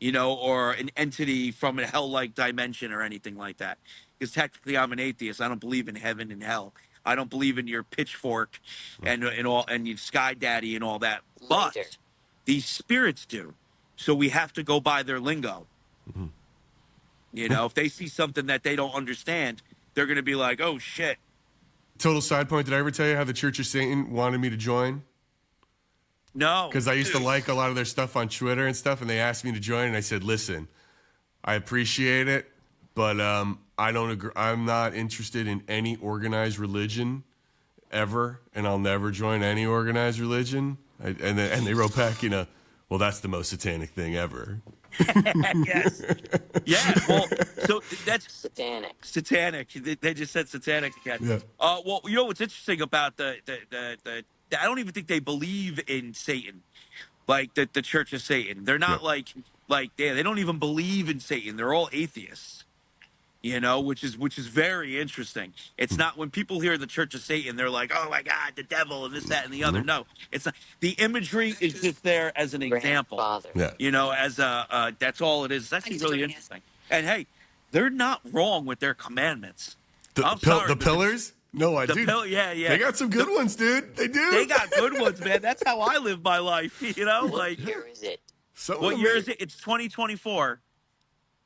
or an entity from a hell-like dimension or anything like that. Because technically I'm an atheist. I don't believe in heaven and hell. I don't believe in your pitchfork and your sky daddy and all that. But these spirits do. So we have to go by their lingo. Mm-hmm. If they see something that they don't understand, they're going to be like, oh, shit. Total side point, did I ever tell you how the Church of Satan wanted me to join? No. Because I used to like a lot of their stuff on Twitter and stuff, and they asked me to join, and I said, listen, I appreciate it, but I don't agree. I'm not interested in any organized religion ever, and I'll never join any organized religion. And they wrote back, well, that's the most satanic thing ever. Yes. Yeah. Well, so that's Satanic. Satanic. They just said satanic again. Yeah. Well, what's interesting about the I don't even think they believe in Satan, like the Church of Satan. They're not like they don't even believe in Satan. They're all atheists. Which is very interesting. It's not when people hear the Church of Satan, they're like, oh my God, the devil and this, that, and the other. No, it's not. The imagery is just there as an example. Grandfather. As that's all it is. It's actually really interesting. And hey, they're not wrong with their commandments. The pillars? No, I do. Yeah. They got some good ones, dude. They do. They got good ones, man. That's how I live my life. What year is it? What year is it? It's 2024.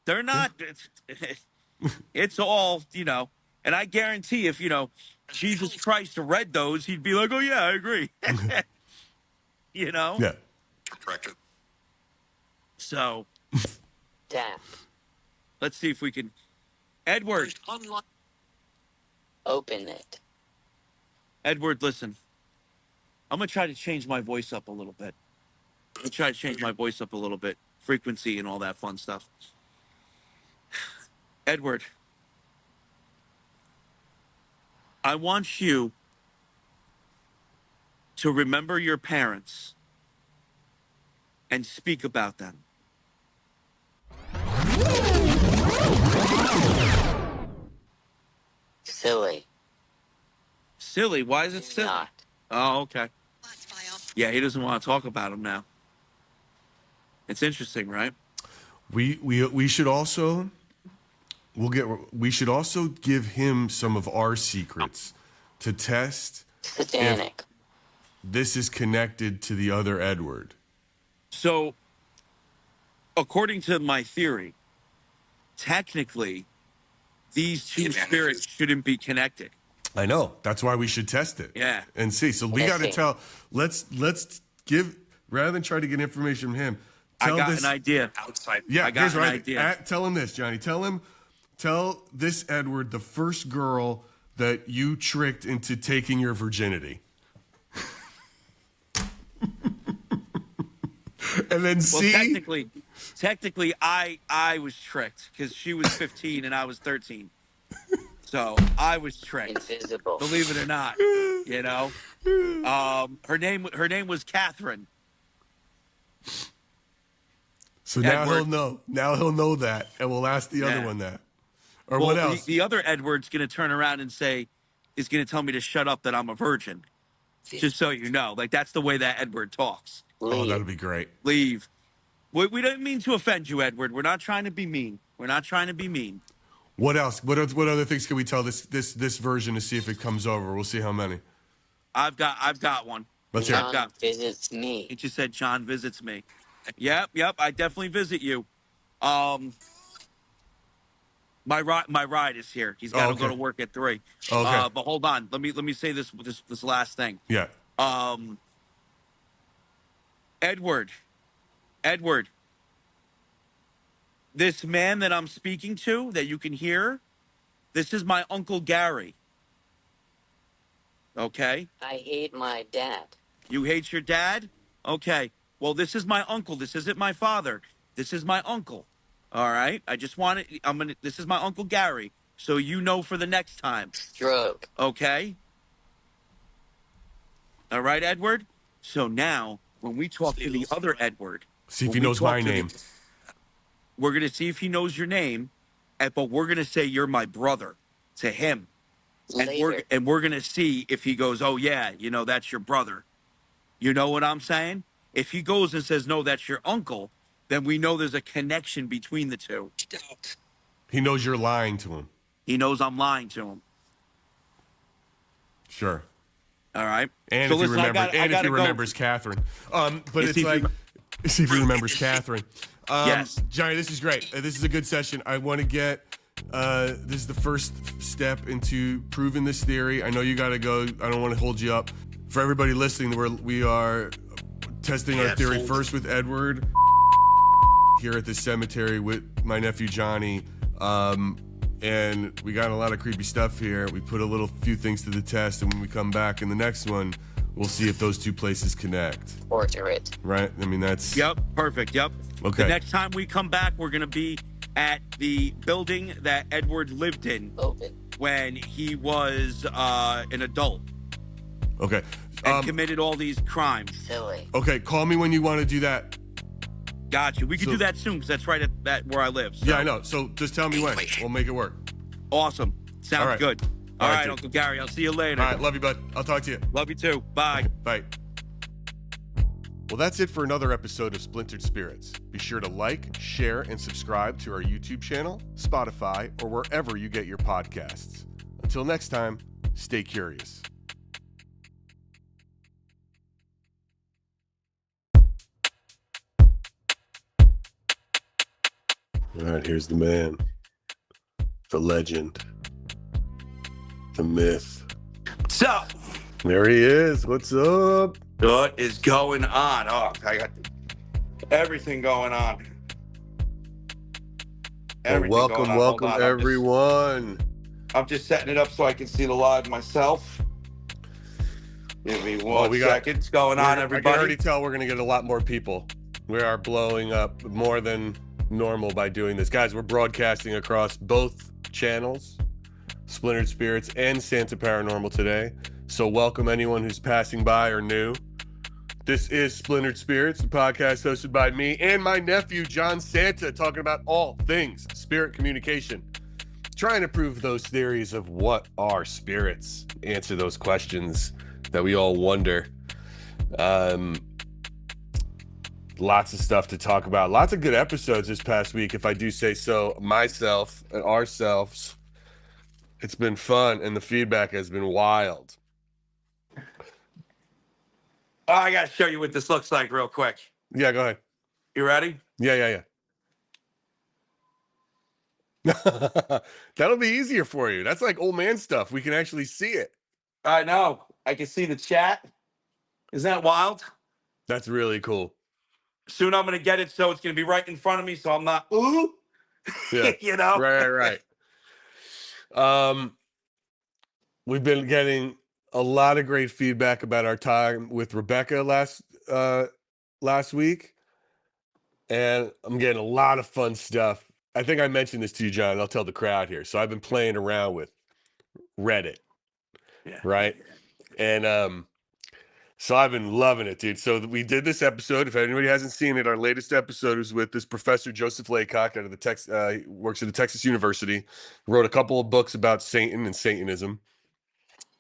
They're not. It's all, and I guarantee if, Jesus Christ read those, he'd be like, oh, yeah, I agree. Yeah. Correct. So, Tap. let's see if we can. Edward, Open it. Edward, listen. I'm going to try to change my voice up a little bit. Frequency and all that fun stuff. Edward, I want you to remember your parents and speak about them. Silly. Silly? Why is it silly? Not. Oh, okay. Yeah, he doesn't want to talk about them now. It's interesting, right? We should also... we should also give him some of our secrets to test Satanic. this is connected to the other Edward. So, according to my theory, technically, these two spirits shouldn't be connected. I know. That's why we should test it. Yeah. And see. So we got to tell. Let's give, rather than try to get information from him. I Tell got this, an idea. Outside. Yeah, I got here's an right. idea. Tell him this, Johnny. Tell this Edward, the first girl that you tricked into taking your virginity. And then Well, see. technically, I was tricked because she was 15 and I was 13. So I was tricked. Invisible. Believe it or not, you know. Her name was Catherine. So now Edward. he'll know. Now he'll know that, and we'll ask the other Yeah. one that. Or Well, what else? The other Edward's gonna turn around and is gonna tell me to shut up that I'm a virgin. Just so you know, like that's the way that Edward talks. Oh, that'll be great. Leave. We don't mean to offend you, Edward. We're not trying to be mean. We're not trying to be mean. What else? What other things can we tell this version to see if it comes over? We'll see how many. I've got one. Let's hear it. John visits me. It just said John visits me. Yep. I definitely visit you. My ride is here. He's got to go to work at 3. Okay. But hold on. Let me say this last thing. Yeah. Edward. This man that I'm speaking to, that you can hear, this is my Uncle Gary. Okay? I hate my dad. You hate your dad? Okay. Well, this is my uncle. This isn't my father. This is my uncle. All right? This is my Uncle Gary. So you know for the next time. Stroke. Okay? All right, Edward? So now, when we talk to the other Edward, See if he knows my name. We're going to see if he knows your name, but we're going to say you're my brother to him. Later. And we're going to see if he goes, oh, yeah, that's your brother. You know what I'm saying? If he goes and says, no, that's your uncle, then we know there's a connection between the two. He knows you're lying to him. He knows I'm lying to him. Sure. All right? And So if listen, he remembers Catherine. But it's like, see if he remembers Catherine. Yes. Johnny, this is great. This is a good session. I want to get, this is the first step into proving this theory. I know you got to go. I don't want to hold you up. For everybody listening, we are testing our theory first with Edward here at the cemetery with my nephew Johnny. And we got a lot of creepy stuff here. We put a few things to the test, and when we come back in the next one, we'll see if those two places connect. Portrait. Right? I mean, that's... Yep, perfect, yep. Okay. The next time we come back, we're going to be at the building that Edward lived in Open. when he was an adult Okay. and committed all these crimes. Silly. Okay, call me when you want to do that. Got you. We can do that soon because that's right at where I live. So. Yeah, I know. So just tell me when. We'll make it work. Awesome. Sounds All right. good. All All right, right, dude. Uncle Gary. I'll see you later. All right, love you, bud. I'll talk to you. Love you too. Bye. Bye. Well, that's it for another episode of Splintered Spirits. Be sure to like, share, and subscribe to our YouTube channel, Spotify, or wherever you get your podcasts. Until next time, stay curious. All right, here's the man, the legend, the myth. What's up? There he is. What's up? What is going on? Oh, I got everything going on. Everything Well, going on. welcome, Hold on, everyone. I'm just setting it up so I can see the live myself. Give me one second. What's going on, I can everybody? already tell we're going to get a lot more people. We are blowing up more than normal by doing this. Guys, we're broadcasting across both channels, Splintered Spirits and Santa Paranormal today. So welcome anyone who's passing by or new. This is Splintered Spirits, the podcast hosted by me and my nephew, John Santa, talking about all things spirit communication. Trying to prove those theories of what are spirits, answer those questions that we all wonder. Lots of stuff to talk about. Lots of good episodes this past week, if I do say so myself and ourselves. It's been fun, and the feedback has been wild. Oh, I gotta show you what this looks like real quick. Yeah, go ahead. You ready? Yeah. That'll be easier for you. That's like old man stuff. We can actually see it. I know. I can see the chat. Isn't that wild? That's really cool. Soon I'm gonna get it, so it's gonna be right in front of me, so I'm not ooh. Yeah. You know? Right. We've been getting a lot of great feedback about our time with Rebecca last week, and I'm getting a lot of fun stuff. I think I mentioned this to you, John. I'll tell the crowd here. So I've been playing around with Reddit, Yeah. right? And so I've been loving it, dude. So we did this episode. If anybody hasn't seen it, our latest episode was with this professor Joseph Laycock out of the he works at the Texas University. Wrote a couple of books about Satan and Satanism.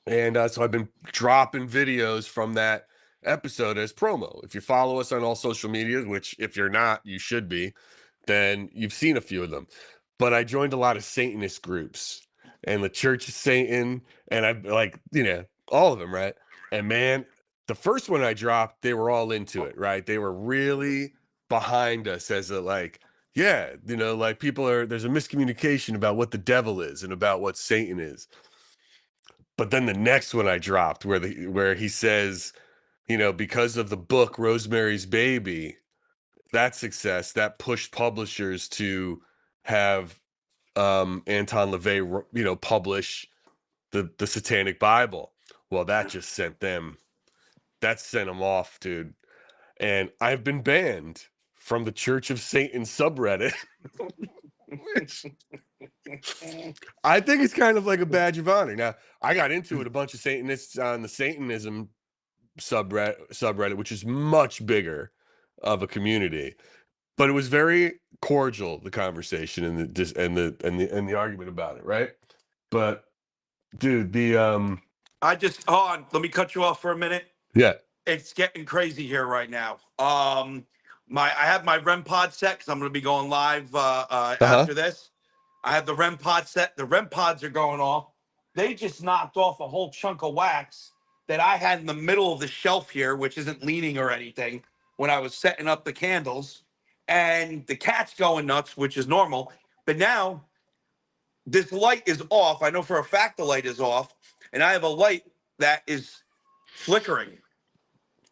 And so I've been dropping videos from that episode as promo. If you follow us on all social medias, which if you're not, you should be, then you've seen a few of them. But I joined a lot of Satanist groups and the Church of Satan, and I've like, all of them, right? And man, the first one I dropped, they were all into it, right? They were really behind us as a like, yeah, like there's a miscommunication about what the devil is and about what Satan is. But then the next one I dropped where he says, because of the book Rosemary's Baby, that success that pushed publishers to have Anton LaVey, publish the Satanic Bible. Well, that sent them off, dude. And I've been banned from the Church of Satan subreddit, which I think it's kind of like a badge of honor. Now, I got into it a bunch of Satanists on the Satanism subreddit, which is much bigger of a community, but it was very cordial, the conversation and the argument about it, right? But dude, I just hold on, let me cut you off for a minute. yeah. It's getting crazy here right now. I have my REM pod set because I'm gonna be going live after this. I have the REM pod set. The REM pods are going off. They just knocked off a whole chunk of wax that I had in the middle of the shelf here, which isn't leaning or anything, when I was setting up the candles. And the cat's going nuts, which is normal. But now this light is off. I know for a fact the light is off. And I have a light that is flickering.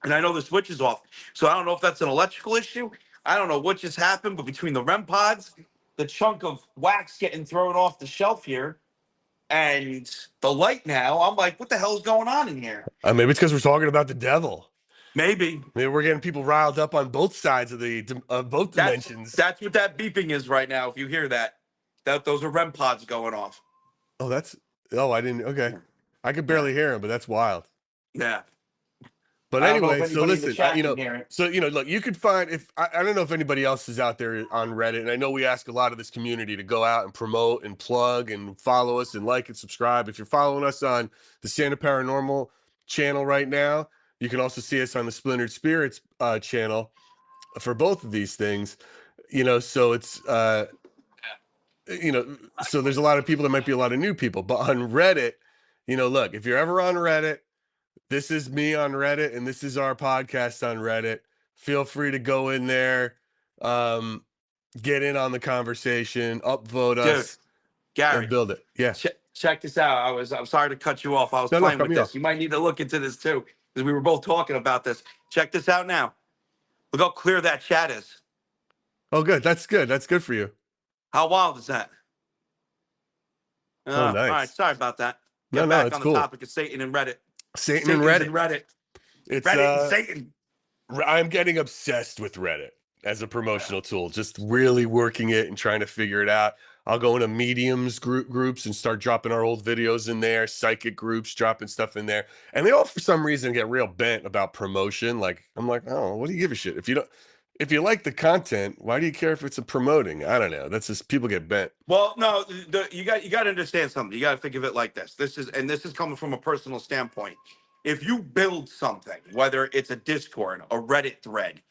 And I know the switch is off. So I don't know if that's an electrical issue. I don't know what just happened, but between the REM pods, the chunk of wax getting thrown off the shelf here, and the light now, I'm like, what the hell is going on in here? Maybe it's because we're talking about the devil. Maybe we're getting people riled up on both sides of both dimensions. That's what that beeping is right now. If you hear that those are REM pods going off. I didn't. Okay. I could barely hear him, but that's wild. Yeah. But anyway, so listen, look, you could find I don't know if anybody else is out there on Reddit, and I know we ask a lot of this community to go out and promote and plug and follow us and like and subscribe. If you're following us on the Santa Paranormal channel right now, you can also see us on the Splintered Spirits channel for both of these things. So it's so there's a lot of people. There might be a lot of new people, but on Reddit, look, if you're ever on Reddit. This is me on Reddit, and this is our podcast on Reddit. Feel free to go in there, get in on the conversation, upvote us, Gary, and build it. Yeah. Check this out. I'm sorry to cut you off. I was playing with this. You might need to look into this too, because we were both talking about this. Check this out now. Look how clear that chat is. Oh, good. That's good. That's good for you. How wild is that? Nice. All right. Sorry about that. Get back on the topic of Satan and Reddit. Satan and Reddit. It's Reddit and Satan. I'm getting obsessed with Reddit as a promotional tool, just really working it and trying to figure it out. I'll go into mediums groups and start dropping our old videos in there, psychic groups, dropping stuff in there. And they all, for some reason, get real bent about promotion. Like, I'm like, oh, what do you give a shit? If you like the content, why do you care if it's a promoting? I don't know. That's just, people get bent. Well, no, you got to understand something. You got to think of it like this. This is coming from a personal standpoint. If you build something, whether it's a Discord, a Reddit thread,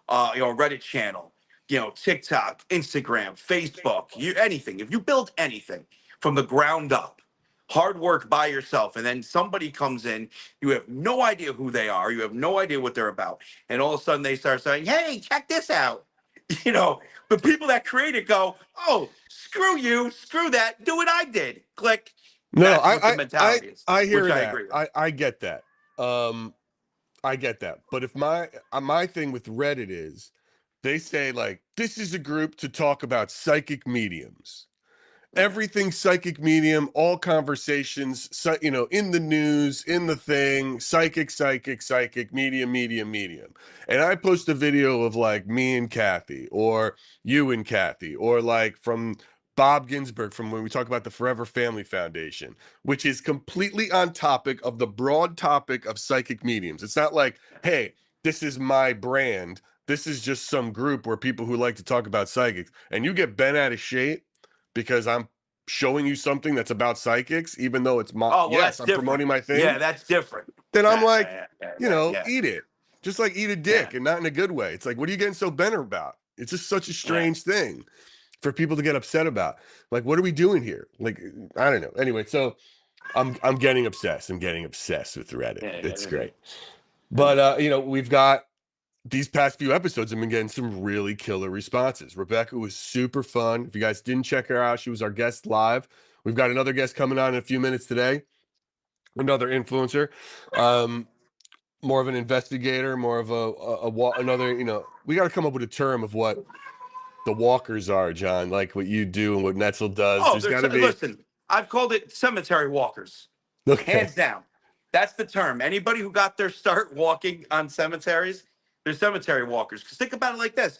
a Reddit channel, TikTok, Instagram, Facebook, anything. If you build anything from the ground up, hard work by yourself, and then somebody comes in, you have no idea who they are, you have no idea what they're about, and all of a sudden they start saying, hey, check this out. The people that create it go, oh, screw you, screw that, do what I did, click. No, That's what the mentality is, I hear which I that. agree with. I get that. I get that. But if my thing with Reddit is they say like this is a group to talk about psychic mediums. Everything psychic medium, all conversations, in the news, in the thing, psychic, medium. And I post a video of like me and Kathy, or you and Kathy, or like from Bob Ginsburg from when we talk about the Forever Family Foundation, which is completely on topic of the broad topic of psychic mediums. It's not like, hey, this is my brand. This is just some group where people who like to talk about psychics, and you get bent out of shape because I'm showing you something that's about psychics, even though it's my Oh, well, yes, that's I'm different. promoting my thing. Yeah, that's different. Then I'm like, yeah. eat it. Just like eat a dick, and not in a good way. It's like, what are you getting so bent about? It's just such a strange thing for people to get upset about. Like, what are we doing here? Like, I don't know. Anyway, so I'm getting obsessed. I'm getting obsessed with Reddit. It's great. But we've got these past few episodes have been getting some really killer responses. Rebecca was super fun. If you guys didn't check her out, she was our guest live. We've got another guest coming on in a few minutes today. Another influencer, more of an investigator, more of another. We got to come up with a term of what the walkers are, John. Like what you do and what Netzel does. Oh, There's got to be. Listen, I've called it cemetery walkers. Okay. Hands down. That's the term. Anybody who got their start walking on cemeteries, they're cemetery walkers. Because think about it like this.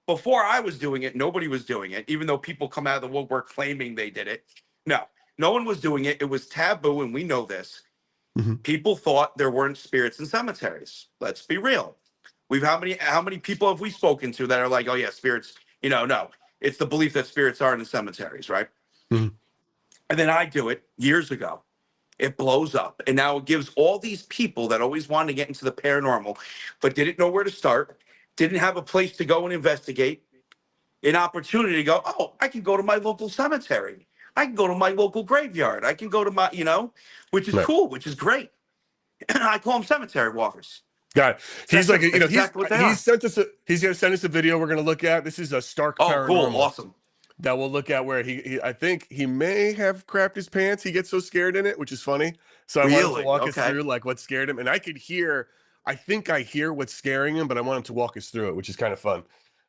Before I was doing it, nobody was doing it, even though people come out of the woodwork claiming they did it. No one was doing it. It was taboo, and we know this. Mm-hmm. People thought there weren't spirits in cemeteries. Let's be real. How many people have we spoken to that are like, oh yeah, spirits, no. It's the belief that spirits are in the cemeteries, right? Mm-hmm. And then I do it years ago. It blows up. And now it gives all these people that always wanted to get into the paranormal, but didn't know where to start, didn't have a place to go and investigate, an opportunity to go, oh, I can go to my local cemetery. I can go to my local graveyard. I can go to my, which is cool, which is great. I call them cemetery walkers. Got it. He's like, he's going to send us a video we're going to look at. This is a Stark Paranormal. Oh, cool. Awesome. That we'll look at where he I think he may have crapped his pants. He gets so scared in it, which is funny. So I want him to walk us through like what scared him. And I think I hear what's scaring him, but I want him to walk us through it, which is kind of fun.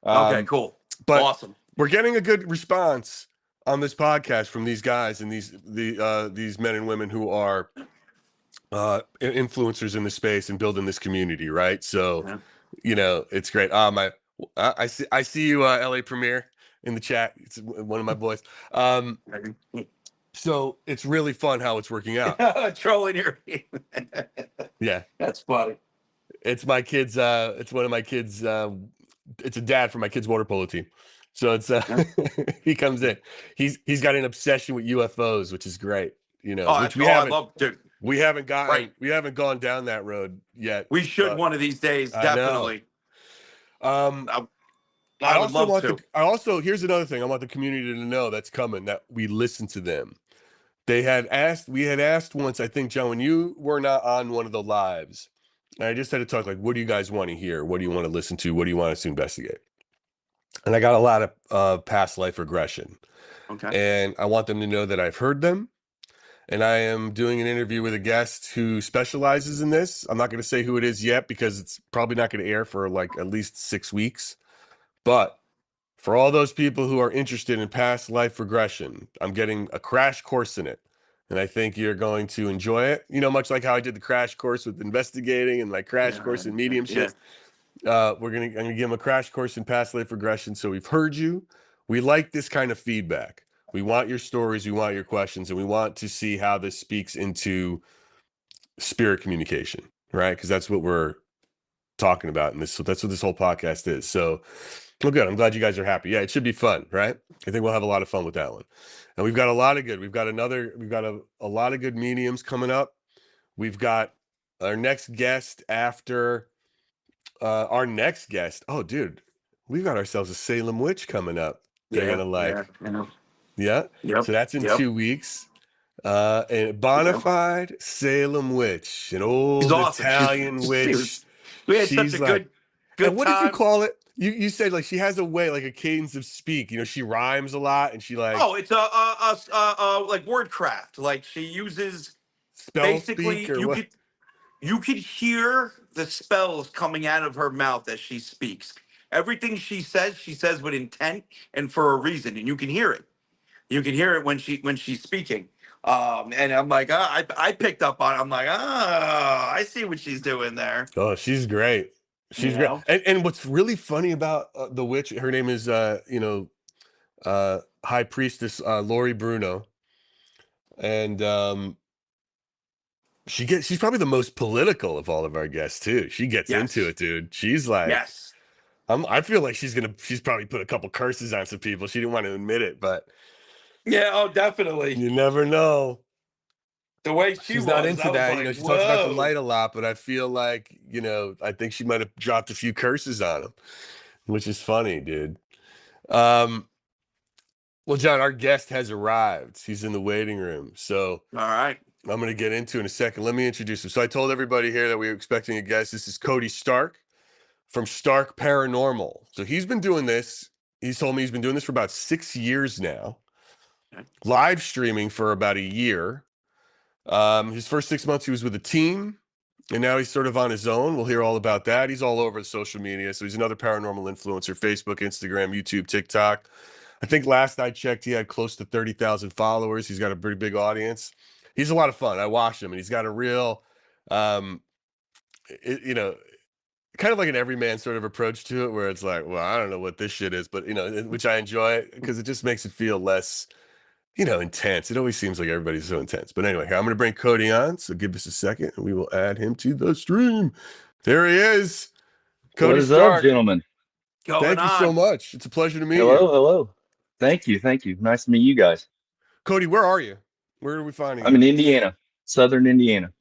Okay, cool. But awesome. We're getting a good response on this podcast from these guys and these men and women who are influencers in the space and building this community, right? So, it's great. I see you, LA Premier, in the chat. It's one of my boys. So it's really fun how it's working out. Trolling your Yeah, that's funny. It's my kids. It's one of my kids. It's a dad for my kids' water polo team. So it's he comes in. He's got an obsession with UFOs, which is great. Which we haven't. I love, dude. We haven't gone down that road yet. We should one of these days, definitely. I would love to. Here's another thing I want the community to know that's coming, that we listen to them. We had asked once, I think, John, when you were not on one of the lives, and I just had to talk like, what do you guys want to hear? What do you want to listen to? What do you want us to investigate? And I got a lot of past life regression. Okay. And I want them to know that I've heard them. And I am doing an interview with a guest who specializes in this. I'm not going to say who it is yet because it's probably not going to air for like at least 6 weeks. But for all those people who are interested in past life regression, I'm getting a crash course in it. And I think you're going to enjoy it. Much like how I did the crash course with investigating and my crash course in mediumship. I'm going to give them a crash course in past life regression. So we've heard you. We like this kind of feedback. We want your stories, we want your questions, and we want to see how this speaks into spirit communication, right? Because that's what we're talking about in this. So that's what this whole podcast is. So, well, good. I'm glad you guys are happy. Yeah, it should be fun, right? I think we'll have a lot of fun with that one. And we've got a lot of good. We've got a lot of good mediums coming up. We've got our next guest after our next guest. Oh, dude, we've got ourselves a Salem witch coming up. They're gonna like. Yeah. Yeah. Yep. So that's in 2 weeks. And Bonafide Salem witch, an She's old awesome. Italian She witch. was. We had such She's a like, and good what did you time. call it? You said like she has a way, like a cadence of speak. You know, she rhymes a lot, and she like Oh, it's like wordcraft. Like she uses spell speak basically or what? you could hear the spells coming out of her mouth as she speaks. Everything she says with intent and for a reason, and you can hear it. You can hear it when she's speaking. And I'm like, I picked up on it. I'm like, I see what she's doing there. Oh, she's great. You She's great. know? And what's really funny about the witch, her name is High Priestess Lori Bruno, and she's probably the most political of all of our guests too. She gets into Yes. it, dude. She's like, Yes. I feel like she's probably put a couple curses on some people. She didn't want to admit it, but Yeah, oh definitely. you never know. The way she She's not was, into I was that. You like, know, she talks about the whoa. light a lot, but I feel like, I think she might have dropped a few curses on him, which is funny, dude. Um, well, John, our guest has arrived. He's in the waiting room. So All right. I'm going to get into in a second. Let me introduce him. So I told everybody here that we were expecting a guest. This is Cody Stark from Stark Paranormal. So he's been doing this. He's told me he's been doing this for about 6 years now, Okay. live streaming for about a year. His first 6 months, he was with a team, and now he's sort of on his own. We'll hear all about that. He's all over social media. So he's another paranormal influencer, Facebook, Instagram, YouTube, TikTok. I think last I checked, he had close to 30,000 followers. He's got a pretty big audience. He's a lot of fun. I watched him, and he's got a real, um, kind of like an everyman sort of approach to it, where it's like, well, I don't know what this shit is, but which I enjoy because it just makes it feel less, intense. It always seems like everybody's so intense. But anyway, I'm going to bring Cody on. So give us a second, and we will add him to the stream. There he is, What Cody is up, Stark. gentlemen? Going Thank you so on. much. It's a pleasure to meet Hello, you, hello. Thank you, thank you. Nice to meet you guys. Cody. Where are you? Where are we finding I'm in you? Indiana, Southern Indiana.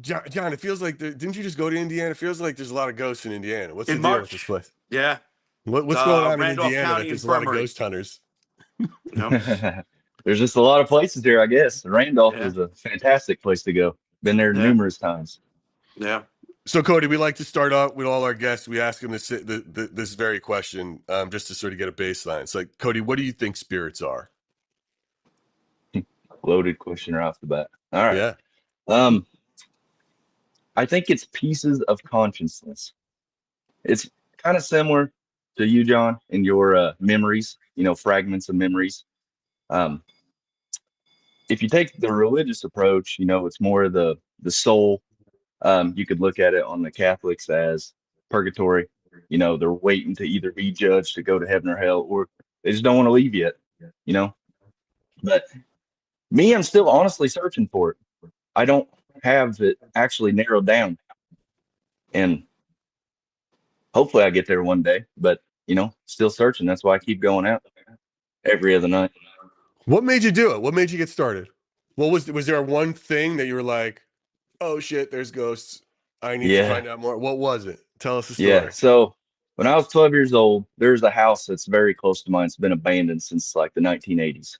John, it feels like didn't you just go to Indiana? It feels like there's a lot of ghosts in Indiana. What's In the deal with this March. place? Yeah. What's going on in Randolph Indiana that County there's a lot of Infirmary. ghost hunters? You know? There's just a lot of places here, I guess. Randolph Yeah. is a fantastic place to go. Been there Yeah. numerous times. Yeah. So, Cody, we like to start out with all our guests. We ask them this very question, just to sort of get a baseline. It's like, Cody, what do you think spirits are? Loaded question right off the bat. All right. Yeah. I think it's pieces of consciousness. It's kind of similar to you, John, in your memories, fragments of memories. If you take the religious approach, it's more the soul. You could look at it on the Catholics as purgatory. They're waiting to either be judged to go to heaven or hell, or they just don't want to leave yet. But me, I'm still honestly searching for it. I don't have it actually narrowed down, and hopefully I get there one day. But still searching. That's why I keep going out every other night. What made you do it? What made you get started? What was there one thing that you were like, oh shit, there's ghosts. I need to find out more. What was it? Tell us the story. Yeah. So when I was 12 years old, there's a house that's very close to mine. It's been abandoned since like the 1980s.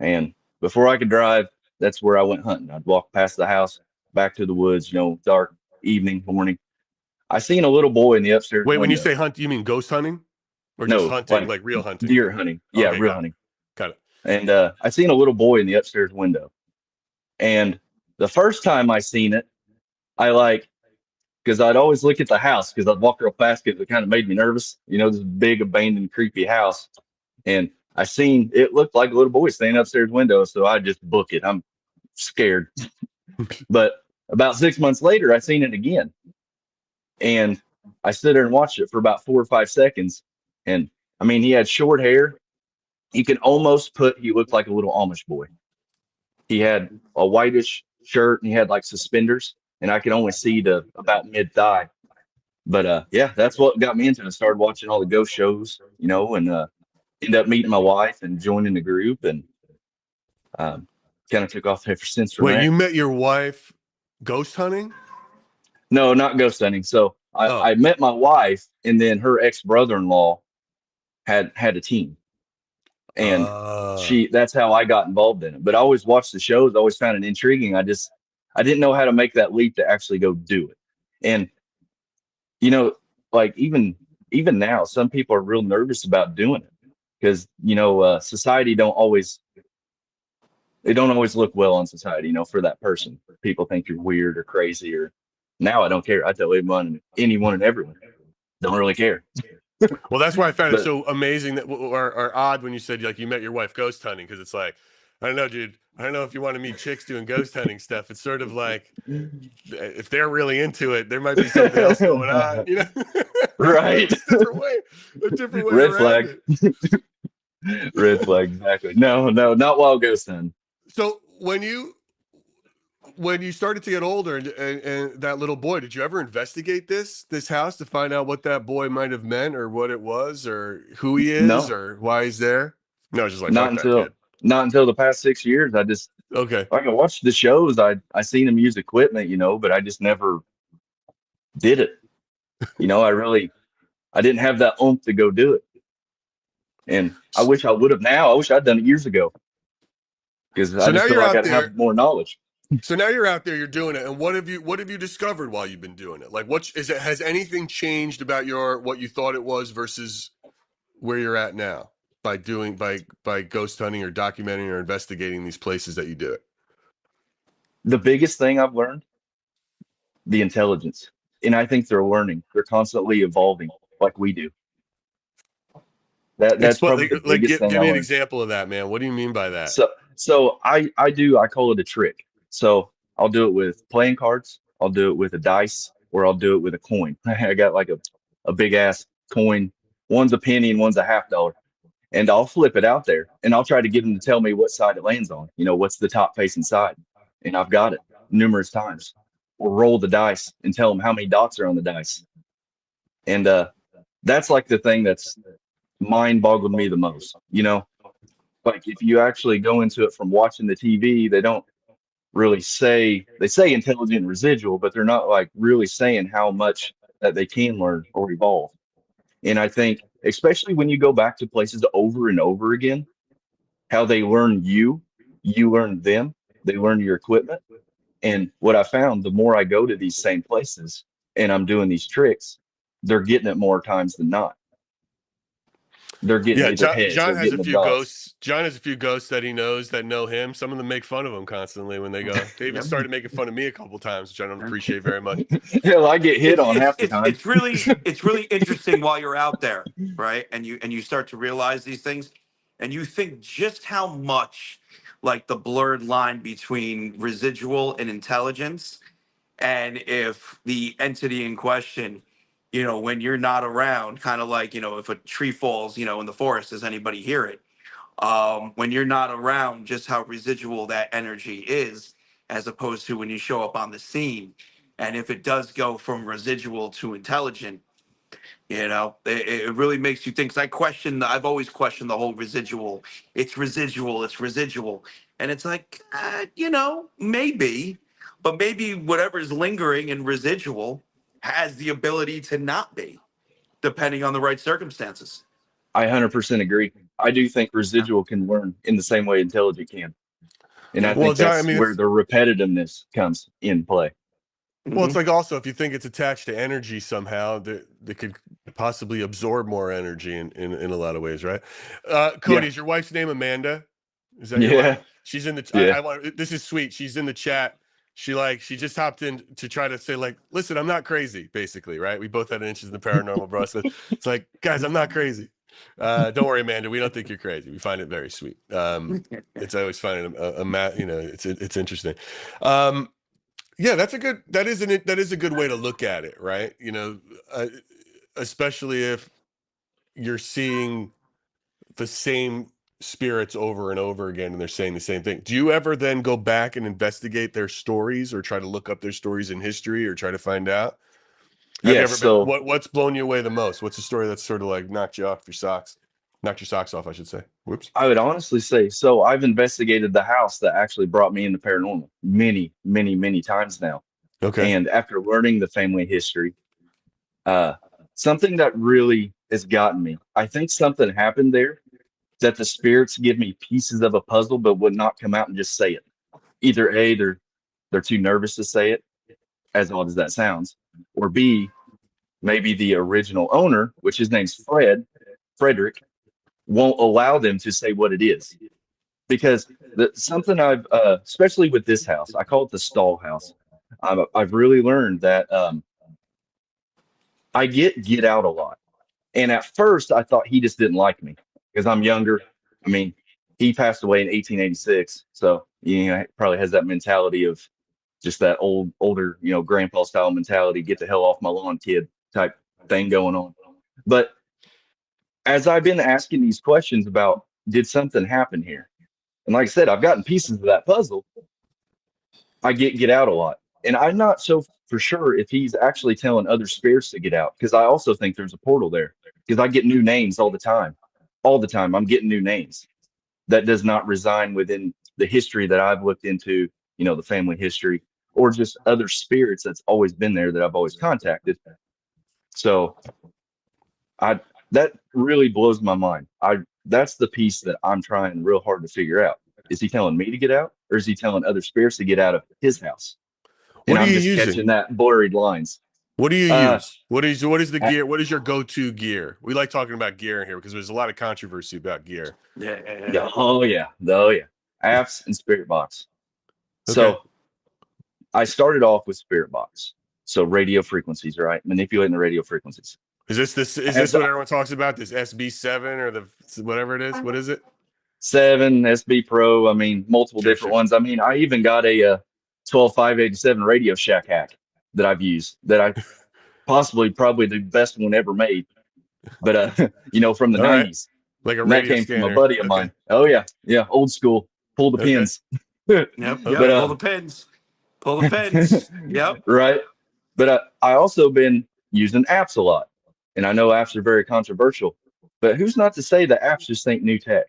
And before I could drive, that's where I went hunting. I'd walk past the house, back to the woods, dark evening, morning. I seen a little boy in the upstairs Wait, when you window. say hunt, you mean ghost hunting? Or No, just hunting, like real hunting? Deer hunting. Yeah, Okay, real hunting. Got it. And I seen a little boy in the upstairs window. And the first time I seen it, because I'd always look at the house because I'd walk real fast because it kind of made me nervous. This big, abandoned, creepy house. And I seen it looked like a little boy standing upstairs window. So I just book it. I'm scared. But about 6 months later, I seen it again. And I stood there and watched it for about 4 or 5 seconds. And I mean, he had short hair. You can almost he looked like a little Amish boy. He had a whitish shirt and he had like suspenders, and I could only see to about mid-thigh. But yeah, that's what got me into it. I started watching all the ghost shows, and ended up meeting my wife and joining the group, and kind of took off ever since. Wait, you met your wife ghost hunting? No, not ghost hunting. So I met my wife, and then her ex-brother-in-law had a team. And that's how I got involved in it. But I always watched the shows, always found it intriguing. I didn't know how to make that leap to actually go do it. And you know, like even now, some people are real nervous about doing it because society they don't always look well on society, for that person. People think you're weird or crazy, or now I don't care. I tell anyone and everyone, don't really care. Well, that's why I found it But so amazing that or odd when you said like you met your wife ghost hunting, because it's like, I don't know, dude. I don't know if you want to meet chicks doing ghost hunting stuff. It's sort of like if they're really into it, there might be something else going on, right. It's a different way Red around flag. it. Red flag, exactly. No, not while ghost hunting. So when you started to get older and that little boy, did you ever investigate this house to find out what that boy might have meant or what it was or who he is No, or why he's there? No, it's just like, not fuck that until kid. not until the past 6 years. Okay. Like I watched the shows, I seen him use equipment, but I just never did it. I didn't have that oomph to go do it. And I wish I would have now. I wish I'd done it years ago because I So now just feel you're like out I'd there. have more knowledge. So now you're out there, you're doing it. And what have you discovered while you've been doing it? Like has anything changed about what you thought it was versus where you're at now by ghost hunting or documenting or investigating these places that you do it? The biggest thing I've learned, the intelligence. And I think they're learning. They're constantly evolving like we do. That's probably the biggest thing Give I me an learned. example of that, man. What do you mean by that? So I call it a trick. So I'll do it with playing cards, I'll do it with a dice, or I'll do it with a coin. I got like a big ass coin. One's a penny and one's a $50. And I'll flip it out there and I'll try to get them to tell me what side it lands on. What's the top facing side? And I've got it numerous times. Or roll the dice and tell them how many dots are on the dice. And that's like the thing that's mind boggled me the most. Like if you actually go into it from watching the TV, they don't really they say intelligent residual, but they're not like really saying how much that they can learn or evolve. And I think, especially when you go back to places over and over again, how they learn you learn them, they learn your equipment. And what I found, the more I go to these same places and I'm doing these tricks, they're getting it more times than not. They're getting either heads, John they're has a getting the few dots. ghosts. John has a few ghosts that he knows that know him. Some of them make fun of him constantly when they go. They even started making fun of me a couple times, which I don't appreciate very much. Hell, I get hit on half the time. It's really interesting while you're out there, right? And you start to realize these things, and you think just how much like the blurred line between residual and intelligence, and if the entity in question, when you're not around, kind of like if a tree falls, in the forest, does anybody hear it? When you're not around, just how residual that energy is, as opposed to when you show up on the scene. And if it does go from residual to intelligent, it really makes you think. 'Cause I've always questioned the whole residual. It's residual, it's residual. And it's like, maybe, but maybe whatever's lingering in residual has the ability to not be, depending on the right circumstances. I 100% agree. I do think residual can learn in the same way intelligent can. And I Yeah. Well, think John, I that's mean, where the repetitiveness comes in play. it's like also if you think it's attached to energy somehow, they could possibly absorb more energy in a lot of ways, right? Cody, Yeah. is your wife's name Amanda? Is that your Yeah. wife? She's in the. Yeah. I want. This is sweet. She's in the chat. She just hopped in to try to say like, listen, I'm not crazy. Basically, right? We both had interest in the paranormal, bro. So it's like, guys, I'm not crazy. Don't worry, Amanda. We don't think you're crazy. We find it very sweet. It's I always find it it's interesting. Yeah, that is a good way to look at it, right? Especially if you're seeing the same spirits over and over again and they're saying the same thing. Do you ever then go back and investigate their stories or try to look up their stories in history or try to find out? Have you Yes. ever been So what's blown you away the most? What's a story that's sort of like knocked your socks off, I should say. Whoops. I would honestly say, so I've investigated the house that actually brought me into paranormal many, many, many times now. Okay. And after learning the family history, something that really has gotten me, I think something happened there that the spirits give me pieces of a puzzle, but would not come out and just say it. Either A, they're too nervous to say it, as odd as that sounds, or B, maybe the original owner, which his name's Frederick, won't allow them to say what it is. Because something I've, especially with this house, I call it the stall house. I've really learned that I get out a lot. And at first, I thought he just didn't like me because I'm younger. I mean, he passed away in 1886, so probably has that mentality of just that older, grandpa style mentality. Get the hell off my lawn, kid, type thing going on. But as I've been asking these questions about, did something happen here? And like I said, I've gotten pieces of that puzzle. I get out a lot, and I'm not so for sure if he's actually telling other spirits to get out, because I also think there's a portal there, because I get new names all the time. All the time I'm getting new names that does not reside within the history that I've looked into, the family history, or just other spirits that's always been there that I've always contacted. So that really blows my mind. That's the piece that I'm trying real hard to figure out. Is he telling me to get out, or is he telling other spirits to get out of his house? What And are I'm you just using? catching that blurred lines. What do you Uh, use? What is the gear? What is your go-to gear? We like talking about gear here because there's a lot of controversy about gear. Yeah. Oh yeah. Apps and Spirit Box. Okay. So I started off with Spirit Box. So radio frequencies, right? Manipulating the radio frequencies. Is this what everyone talks about? This SB7 or the whatever it is? What is it? 7 SB Pro. I mean, multiple Sure, different ones. I mean, I even got a 12587 Radio Shack hack that I've used that I probably the best one ever made. But from the All right. 90s. Like a And that radio came from a scanner. buddy of mine. Oh yeah. Yeah, old school. Pull the Okay. pins. Yep. But Pull the pins. Pull the pins. Yep. Right. But I also been using apps a lot. And I know apps are very controversial, but who's not to say that apps just ain't new tech?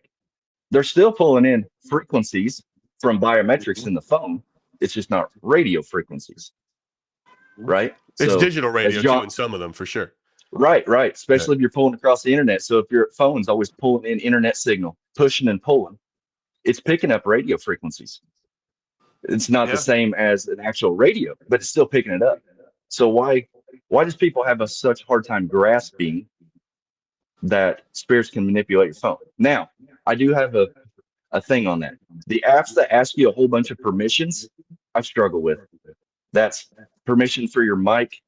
They're still pulling in frequencies from biometrics in the phone. It's just not radio frequencies. Right. It's So digital as radio too John, in some of them for sure. right. Especially if you're pulling across the internet. So if your phone's always pulling in internet signal, pushing and pulling, it's picking up radio frequencies. It's not the same as an actual radio, but it's still picking it up. So why does people have such hard time grasping that spirits can manipulate your phone? Now, I do have a thing on that. The apps that ask you a whole bunch of permissions, I struggle with. That's permission for your mic,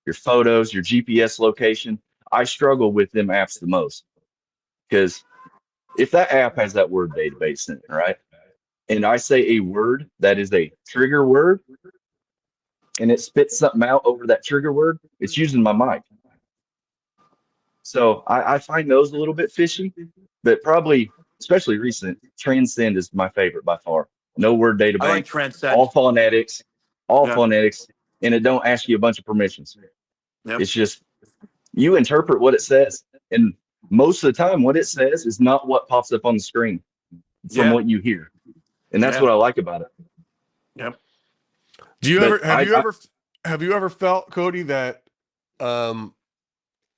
your photos, your GPS location. I struggle with them apps the most, because if that app has that word database in it, right? And I say a word that is a trigger word, and it spits something out over that trigger word, it's using my mic. So I find those a little bit fishy, but probably, especially recent, Transcend is my favorite by far. No word data I like bank, Transcend. all phonetics, Yeah. and it don't ask you a bunch of permissions. Yep. It's just you interpret what it says, and most of the time, what it says is not what pops up on the screen from what you hear, and that's what I like about it. Yep. Do you But have you ever felt, Cody, that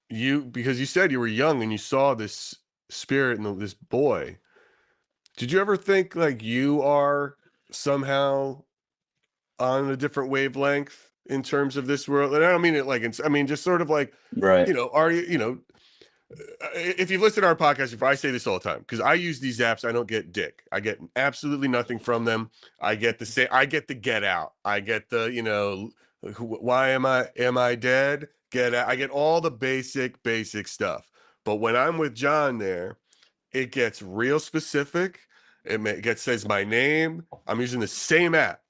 because you said you were young and you saw this spirit and this boy, did you ever think like you are somehow on a different wavelength in terms of this world? And I don't mean it like I mean just sort of like, right. Are you, if you've listened to our podcast before, I say this all the time because I use these apps. I don't get dick. I get absolutely nothing from them. I get I get the get out. I get the, why am I dead? Get out. I get all the basic stuff. But when I'm with John there, it gets real specific. It says my name. I'm using the same app,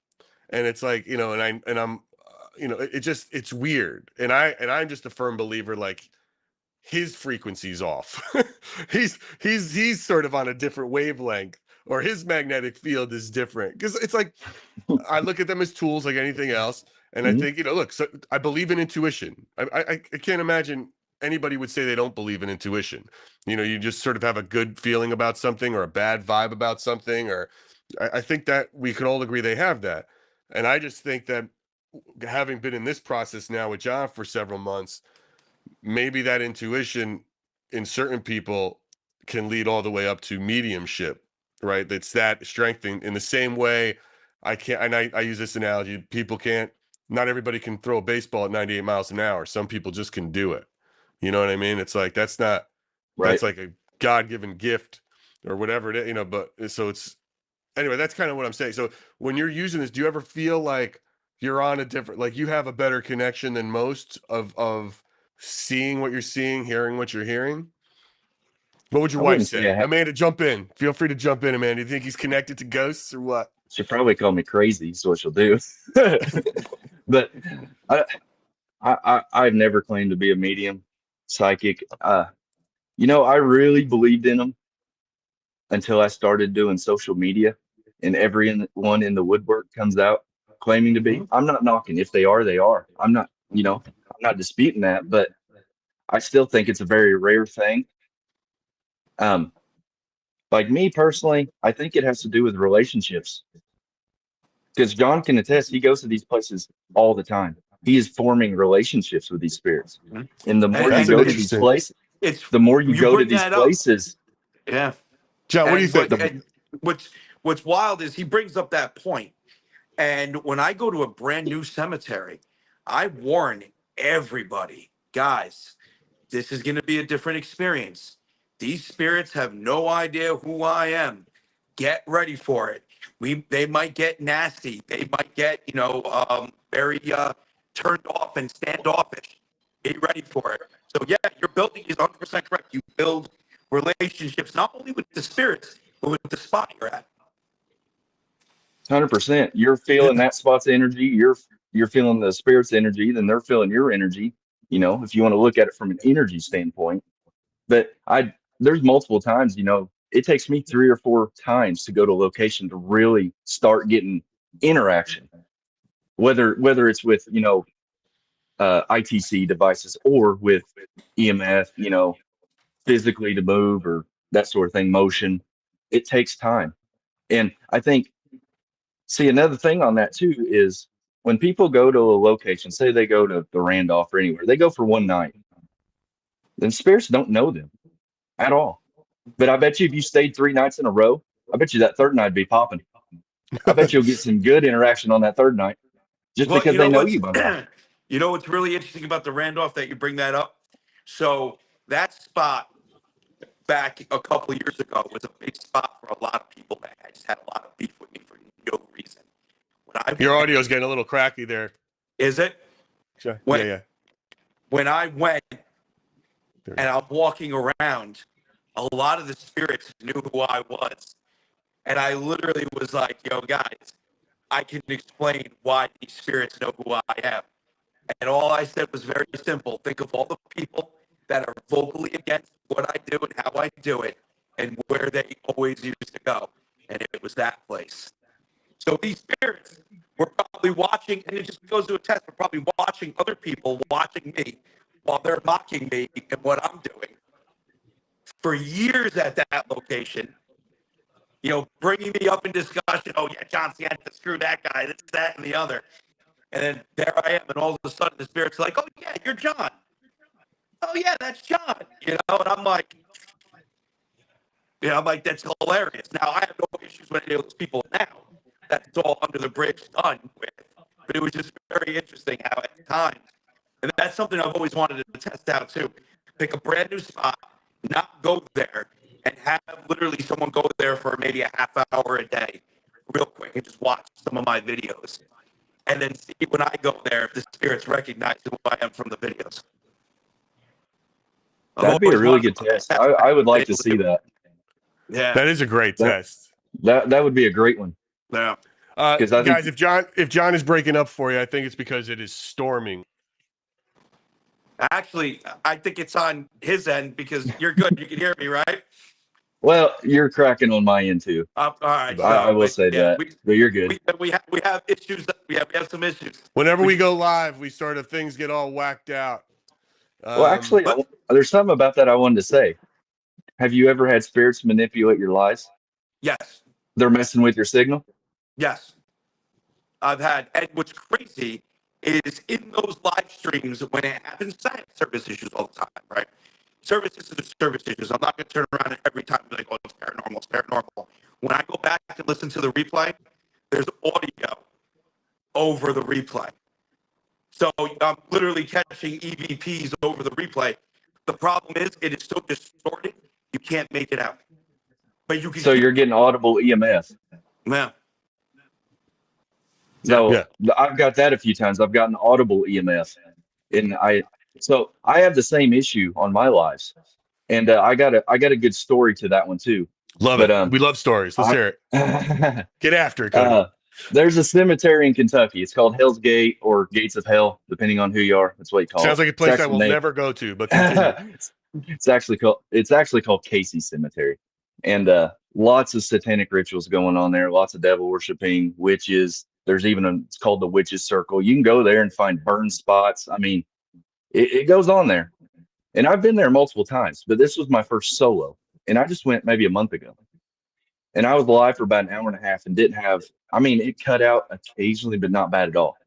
and it's like, and I'm, it's weird. And I'm just a firm believer, like, his frequency's off. he's sort of on a different wavelength, or his magnetic field is different, because it's like I look at them as tools like anything else, and I think, look, so I believe in intuition. I can't imagine anybody would say they don't believe in intuition. You just sort of have a good feeling about something or a bad vibe about something, or I think that we can all agree they have that. And I just think that, having been in this process now with John for several months, maybe that intuition in certain people can lead all the way up to mediumship, right? That's that strengthening. In the same way, I can't, and I use this analogy, people can't, not everybody can throw a baseball at 98 miles an hour. Some people just can do it. You know what I mean? It's like, that's Right. like a God-given gift or whatever it is, but so it's, anyway, that's kind of what I'm saying. So when you're using this, do you ever feel like you're on a different, like you have a better connection than most of seeing what you're seeing, hearing what you're hearing? What would your I wife wouldn't say say? Amanda, jump in. Feel free to jump in, Amanda. Do you think he's connected to ghosts or what? she'll probably call me crazy, is what she'll do. But I, I've never claimed to be a medium, psychic. I really believed in them until I started doing social media, and everyone in the woodwork comes out claiming to be. I'm not knocking. If they are, they are. I'm not disputing that, but I still think it's a very rare thing. Um, like me personally, I think it has to do with relationships. Because John can attest, he goes to these places all the time. He is forming relationships with these spirits. And the more you That's And an go to these interesting. places, it's the more you you go to bring these that up. places, Yeah. John, what do you And think? but and what's wild is he brings up that point. And when I go to a brand new cemetery, I warn everybody, guys, this is going to be a different experience. These spirits have no idea who I am. Get ready for it. They might get nasty. They might get very turned off and standoffish. Get ready for it. So yeah, your building is 100% correct. You build relationships not only with the spirits but with the spot you're at. 100%, you're feeling that spot's energy. You're feeling the spirit's energy, then they're feeling your energy. If you want to look at it from an energy standpoint. But there's multiple times, it takes me 3 or 4 times to go to a location to really start getting interaction, whether it's with, ITC devices or with EMF, physically to move or that sort of thing, motion. It takes time. And I think, see, another thing on that too is when people go to a location, say they go to the Randolph or anywhere, they go for one night, then spirits don't know them at all. But I bet you if you stayed 3 nights in a row, I bet you that third night would be popping. I bet you'll get some good interaction on that third night just Well, because they know you by now. you know what's really interesting about the Randolph that you bring that up? So that spot back a couple of years ago was a big spot for a lot of people that had just had a lot of beef with me for no reason. When I Your went, audio's getting a little cracky there. is it? Sure. When, Yeah. when I went and I'm walking around, a lot of the spirits knew who I was. And I literally was like, yo, guys, I can explain why these spirits know who I am. And all I said was very simple. Think of all the people that are vocally against what I do and how I do it and where they always used to go. And it was that place. So these spirits were probably watching, and it just goes to a test, we're probably watching other people watching me while they're mocking me and what I'm doing for years at that location, bringing me up in discussion. Oh, yeah, John Cena, screw that guy, this, that, and the other. And then there I am, and all of a sudden the spirit's like, oh, yeah, you're John. Oh, yeah, that's John. And I'm like, that's hilarious. Now, I have no issues with any of those people now. That's all under the bridge done with. But it was just very interesting how at times, and that's something I've always wanted to test out too. Pick a brand new spot, not go there, and have literally someone go there for maybe a half hour a day, real quick, and just watch some of my videos. And then see when I go there if the spirits recognize who I am from the videos. That'd be a really good test. I would like to see that. Yeah, That is a great test. That would be a great one. Yeah. Because I Guys, think if John is breaking up for you, I think it's because it is storming. Actually, I think it's on his end because you're good. You can hear me, right? well, you're cracking on my end too. All right. I will say that, but you're good. We have issues. We have some issues. Whenever we go live, we sort of things get all whacked out. Well, actually, there's something about that I wanted to say. Have you ever had spirits manipulate your lives? Yes. They're messing with your signal? Yes. I've had, and what's crazy is in those live streams when it happens, I have service issues all the time, right? Services are service issues. I'm not going to turn around and every time be like, oh, it's paranormal, it's paranormal. When I go back and listen to the replay, there's audio over the replay. So I'm literally catching EVPs over the replay. The problem is it is so distorted, you can't make it out. But you can So you're getting audible EMF. Yeah. So I've got that a few times. I've gotten audible EMF, and I have the same issue on my lives, and I got a good story to that one too. Love it. We love stories. Let's hear it. Get after it, Cody. There's a cemetery in Kentucky. It's called Hell's Gate or Gates of Hell, depending on who you are. That's what you call it. Sounds like a place I will never go to, but continue. It's actually called Casey Cemetery, and lots of satanic rituals going on there. Lots of devil worshiping, witches. There's even it's called the Witches Circle. You can go there and find burn spots. I mean, it goes on there, and I've been there multiple times. But this was my first solo, and I just went maybe a month ago, and I was alive for about an hour and a half and didn't have. I mean, it cut out occasionally, but not bad at all.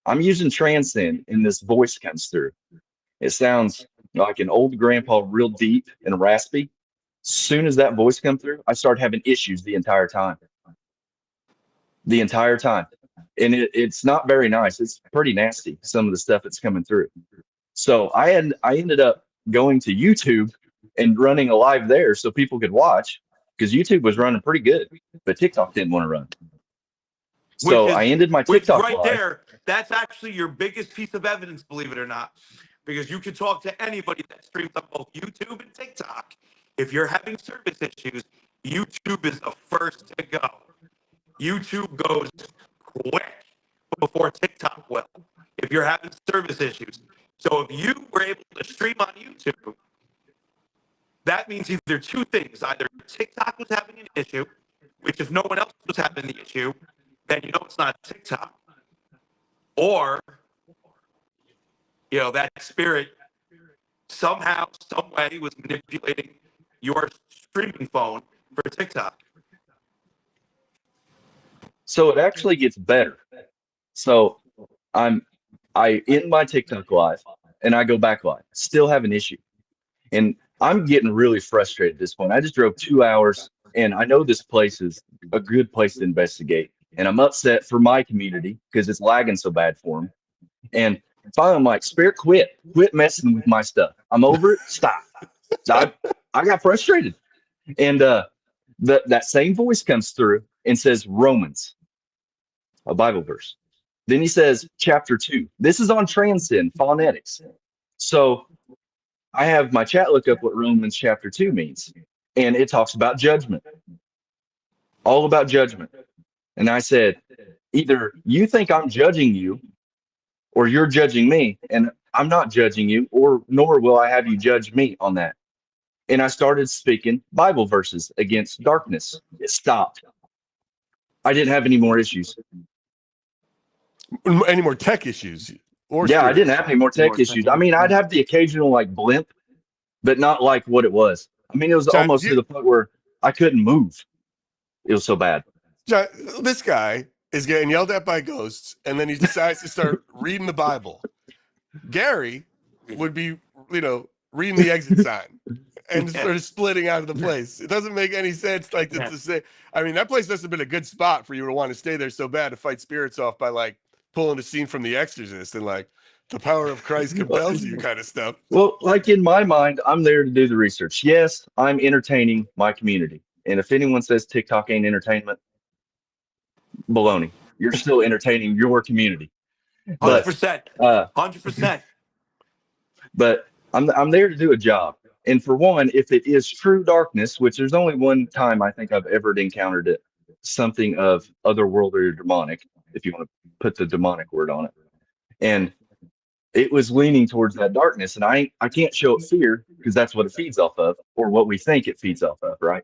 I'm using Transcend, and this voice comes through. It sounds like an old grandpa, real deep and raspy. As soon as that voice comes through, I start having issues the entire time. And it's not very nice. It's pretty nasty, some of the stuff that's coming through. So I ended up going to YouTube and running a live there so people could watch, because YouTube was running pretty good, but TikTok didn't want to run. So I ended my TikTok right live. there. That's actually your biggest piece of evidence, believe it or not, because you can talk to anybody that streams on both YouTube and TikTok. If you're having service issues, YouTube is the first to go. YouTube goes quick before TikTok will, if you're having service issues. So if you were able to stream on YouTube, that means either two things. Either TikTok was having an issue, which if no one else was having the issue, then you know it's not TikTok. Or, that spirit somehow, some way was manipulating your streaming phone for TikTok. So it actually gets better. So I end my TikTok live and I go back live, still have an issue. And I'm getting really frustrated at this point. I just drove 2 hours and I know this place is a good place to investigate. And I'm upset for my community because it's lagging so bad for them. And finally, I'm like, Spirit, quit messing with my stuff. I'm over it. Stop. So I got frustrated. And that same voice comes through and says Romans, a Bible verse. Then he says chapter 2. This is on Transcend phonetics. So I have my chat look up what Romans chapter 2 means. And it talks about judgment. All about judgment. And I said, either you think I'm judging you or you're judging me, and I'm not judging you, nor will I have you judge me on that. And I started speaking Bible verses against darkness. It stopped. I didn't have any more issues. Any more tech issues? I didn't have any more tech issues. I mean, I'd have the occasional blimp, but not like what it was. I mean, it was almost to the point where I couldn't move. It was so bad. John, this guy is getting yelled at by ghosts, and then he decides to start reading the Bible. Gary would be, reading the exit sign and sort of splitting out of the place. It doesn't make any sense to say. I mean, that place must have been a good spot for you to want to stay there so bad to fight spirits off by pulling a scene from The Exorcist and the power of Christ compels you kind of stuff. Well, in my mind, I'm there to do the research. Yes, I'm entertaining my community. And if anyone says TikTok ain't entertainment, baloney. You're still entertaining your community. 100%. 100%. But I'm there to do a job. And for one, if it is true darkness, which there's only one time I think I've ever encountered it, something of otherworldly or demonic, if you want to put the demonic word on it. And it was leaning towards that darkness. And I can't show it fear because that's what it feeds off of, or what we think it feeds off of, right?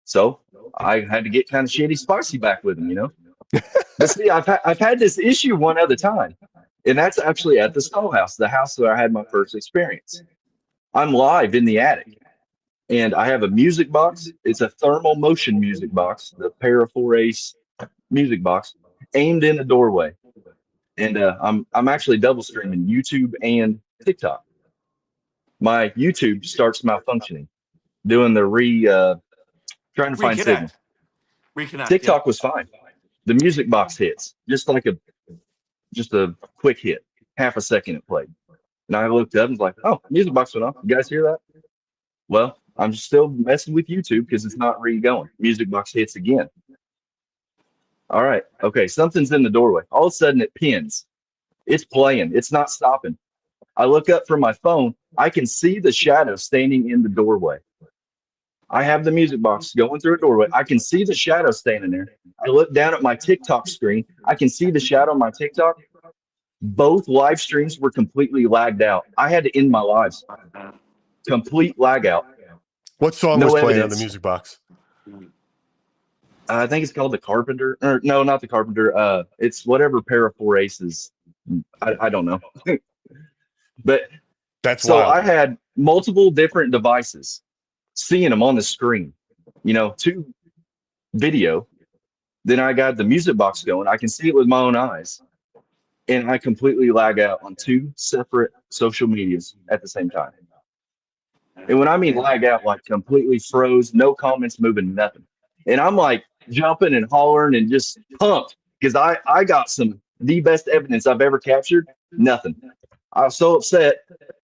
So I had to get kind of shitty spicy back with him, But see, I've had this issue one other time, and that's actually at the Skull House, the house where I had my first experience. I'm live in the attic, and I have a music box. It's a thermal motion music box, the Para 4 Ace music box, aimed in the doorway. And I'm actually double streaming YouTube and TikTok. my YouTube starts malfunctioning, doing the trying to find signal. Reconnect. TikTok was fine. The music box hits, just a quick hit, half a second it played. And I looked up and was like, oh, music box went off. You guys hear that? Well, I'm still messing with YouTube because it's not going. Music box hits again. All right. Okay. Something's in the doorway. All of a sudden it pins. It's playing. It's not stopping. I look up from my phone. I can see the shadow standing in the doorway. I have the music box going through a doorway. I can see the shadow standing there. I look down at my TikTok screen. I can see the shadow on my TikTok. Both live streams were completely lagged out. I had to end my lives. Complete lag out. What song No was playing on evidence. the music box? I think it's called The Carpenter. Or no, not The Carpenter. It's whatever pair of four aces. I don't know. But That's so wild. I had multiple different devices seeing them on the screen, to video. Then I got the music box going. I can see it with my own eyes. And I completely lag out on two separate social medias at the same time. And when I mean lag out, like completely froze, no comments moving, nothing. And I'm like jumping and hollering and just pumped because I got the best evidence I've ever captured. Nothing. I was so upset.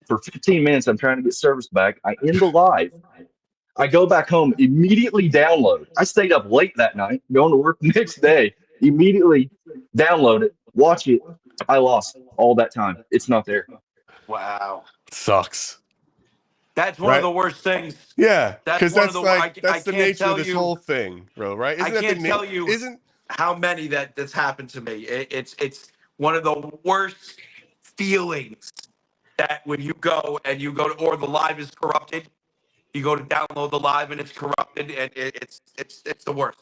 For 15 minutes, I'm trying to get service back. I end the live. I go back home, immediately download. I stayed up late that night, going to work the next day, immediately download it, watch it. I lost all that time. It's not there. Wow. Sucks. That's one of the worst things. Yeah, because That's one of the that's the nature of this whole thing, bro. Right? I can't tell you how many that's happened to me. It's one of the worst feelings that when you go or the live is corrupted, you go to download the live and it's corrupted, and it's the worst.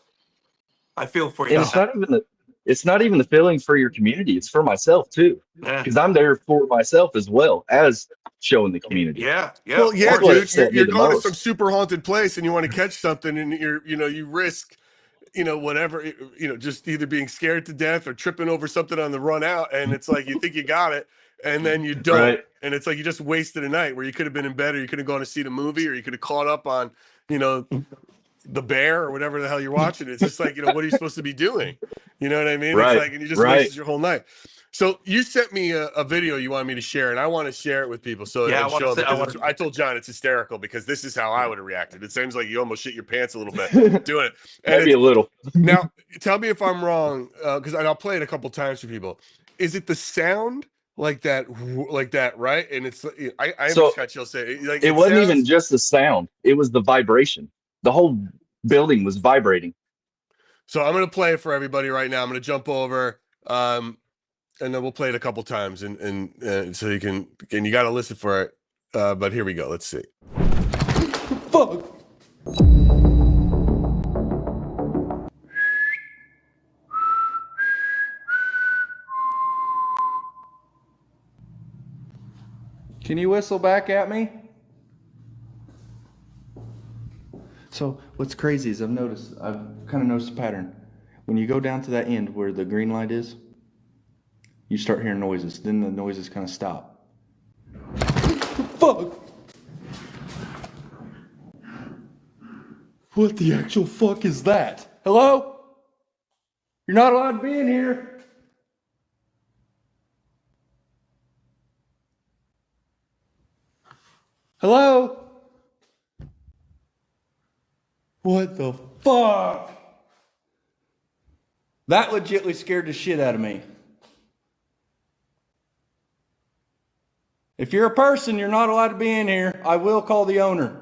I feel for you. And it's not even the feeling for your community. It's for myself too, because I'm there for myself as well as showing the community. Yeah. Well, yeah, That's what dude. upset me You're the going to most. some super haunted place and you want to catch something, and you risk, whatever, just either being scared to death or tripping over something on the run out, and it's like you think you got it, and then you don't, Right. and it's like you just wasted a night where you could have been in bed, or you could have gone to see the movie, or you could have caught up on, The Bear or whatever the hell you're watching. It's just like, what are you supposed to be doing? You know what I mean? Right. It's like, and you just wasted your whole night. So you sent me a video you wanted me to share, and I want to share it with people. So Yeah, I told John it's hysterical because this is how I would have reacted. It seems like you almost shit your pants a little bit doing it. And Maybe a little. Now, tell me if I'm wrong, because I'll play it a couple times for people. Is it the sound like that, right? And it's I just got chill say like it wasn't even just the sound; it was the vibration. The whole building was vibrating. So I'm gonna play it for everybody right now. I'm gonna jump over, and then we'll play it a couple times, and so you can, and you got to listen for it. But here we go. Let's see. Fuck. Can you whistle back at me? So what's crazy is I've kind of noticed a pattern. When you go down to that end where the green light is, you start hearing noises. Then the noises kind of stop. Fuck! What the actual fuck is that? Hello? You're not allowed to be in here. Hello? What the fuck? That legitly scared the shit out of me. If you're a person, you're not allowed to be in here. I will call the owner.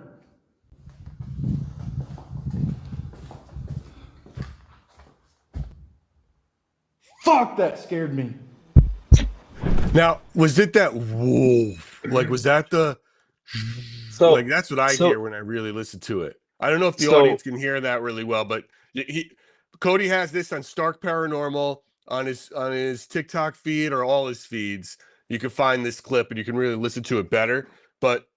Fuck, that scared me. Now, was it that wolf? Like, was that the? So like, that's what I hear when I really listen to it. I don't know if the audience can hear that really well, but Cody has this on Stark Paranormal on his TikTok feed or all his feeds. You can find this clip and you can really listen to it better. But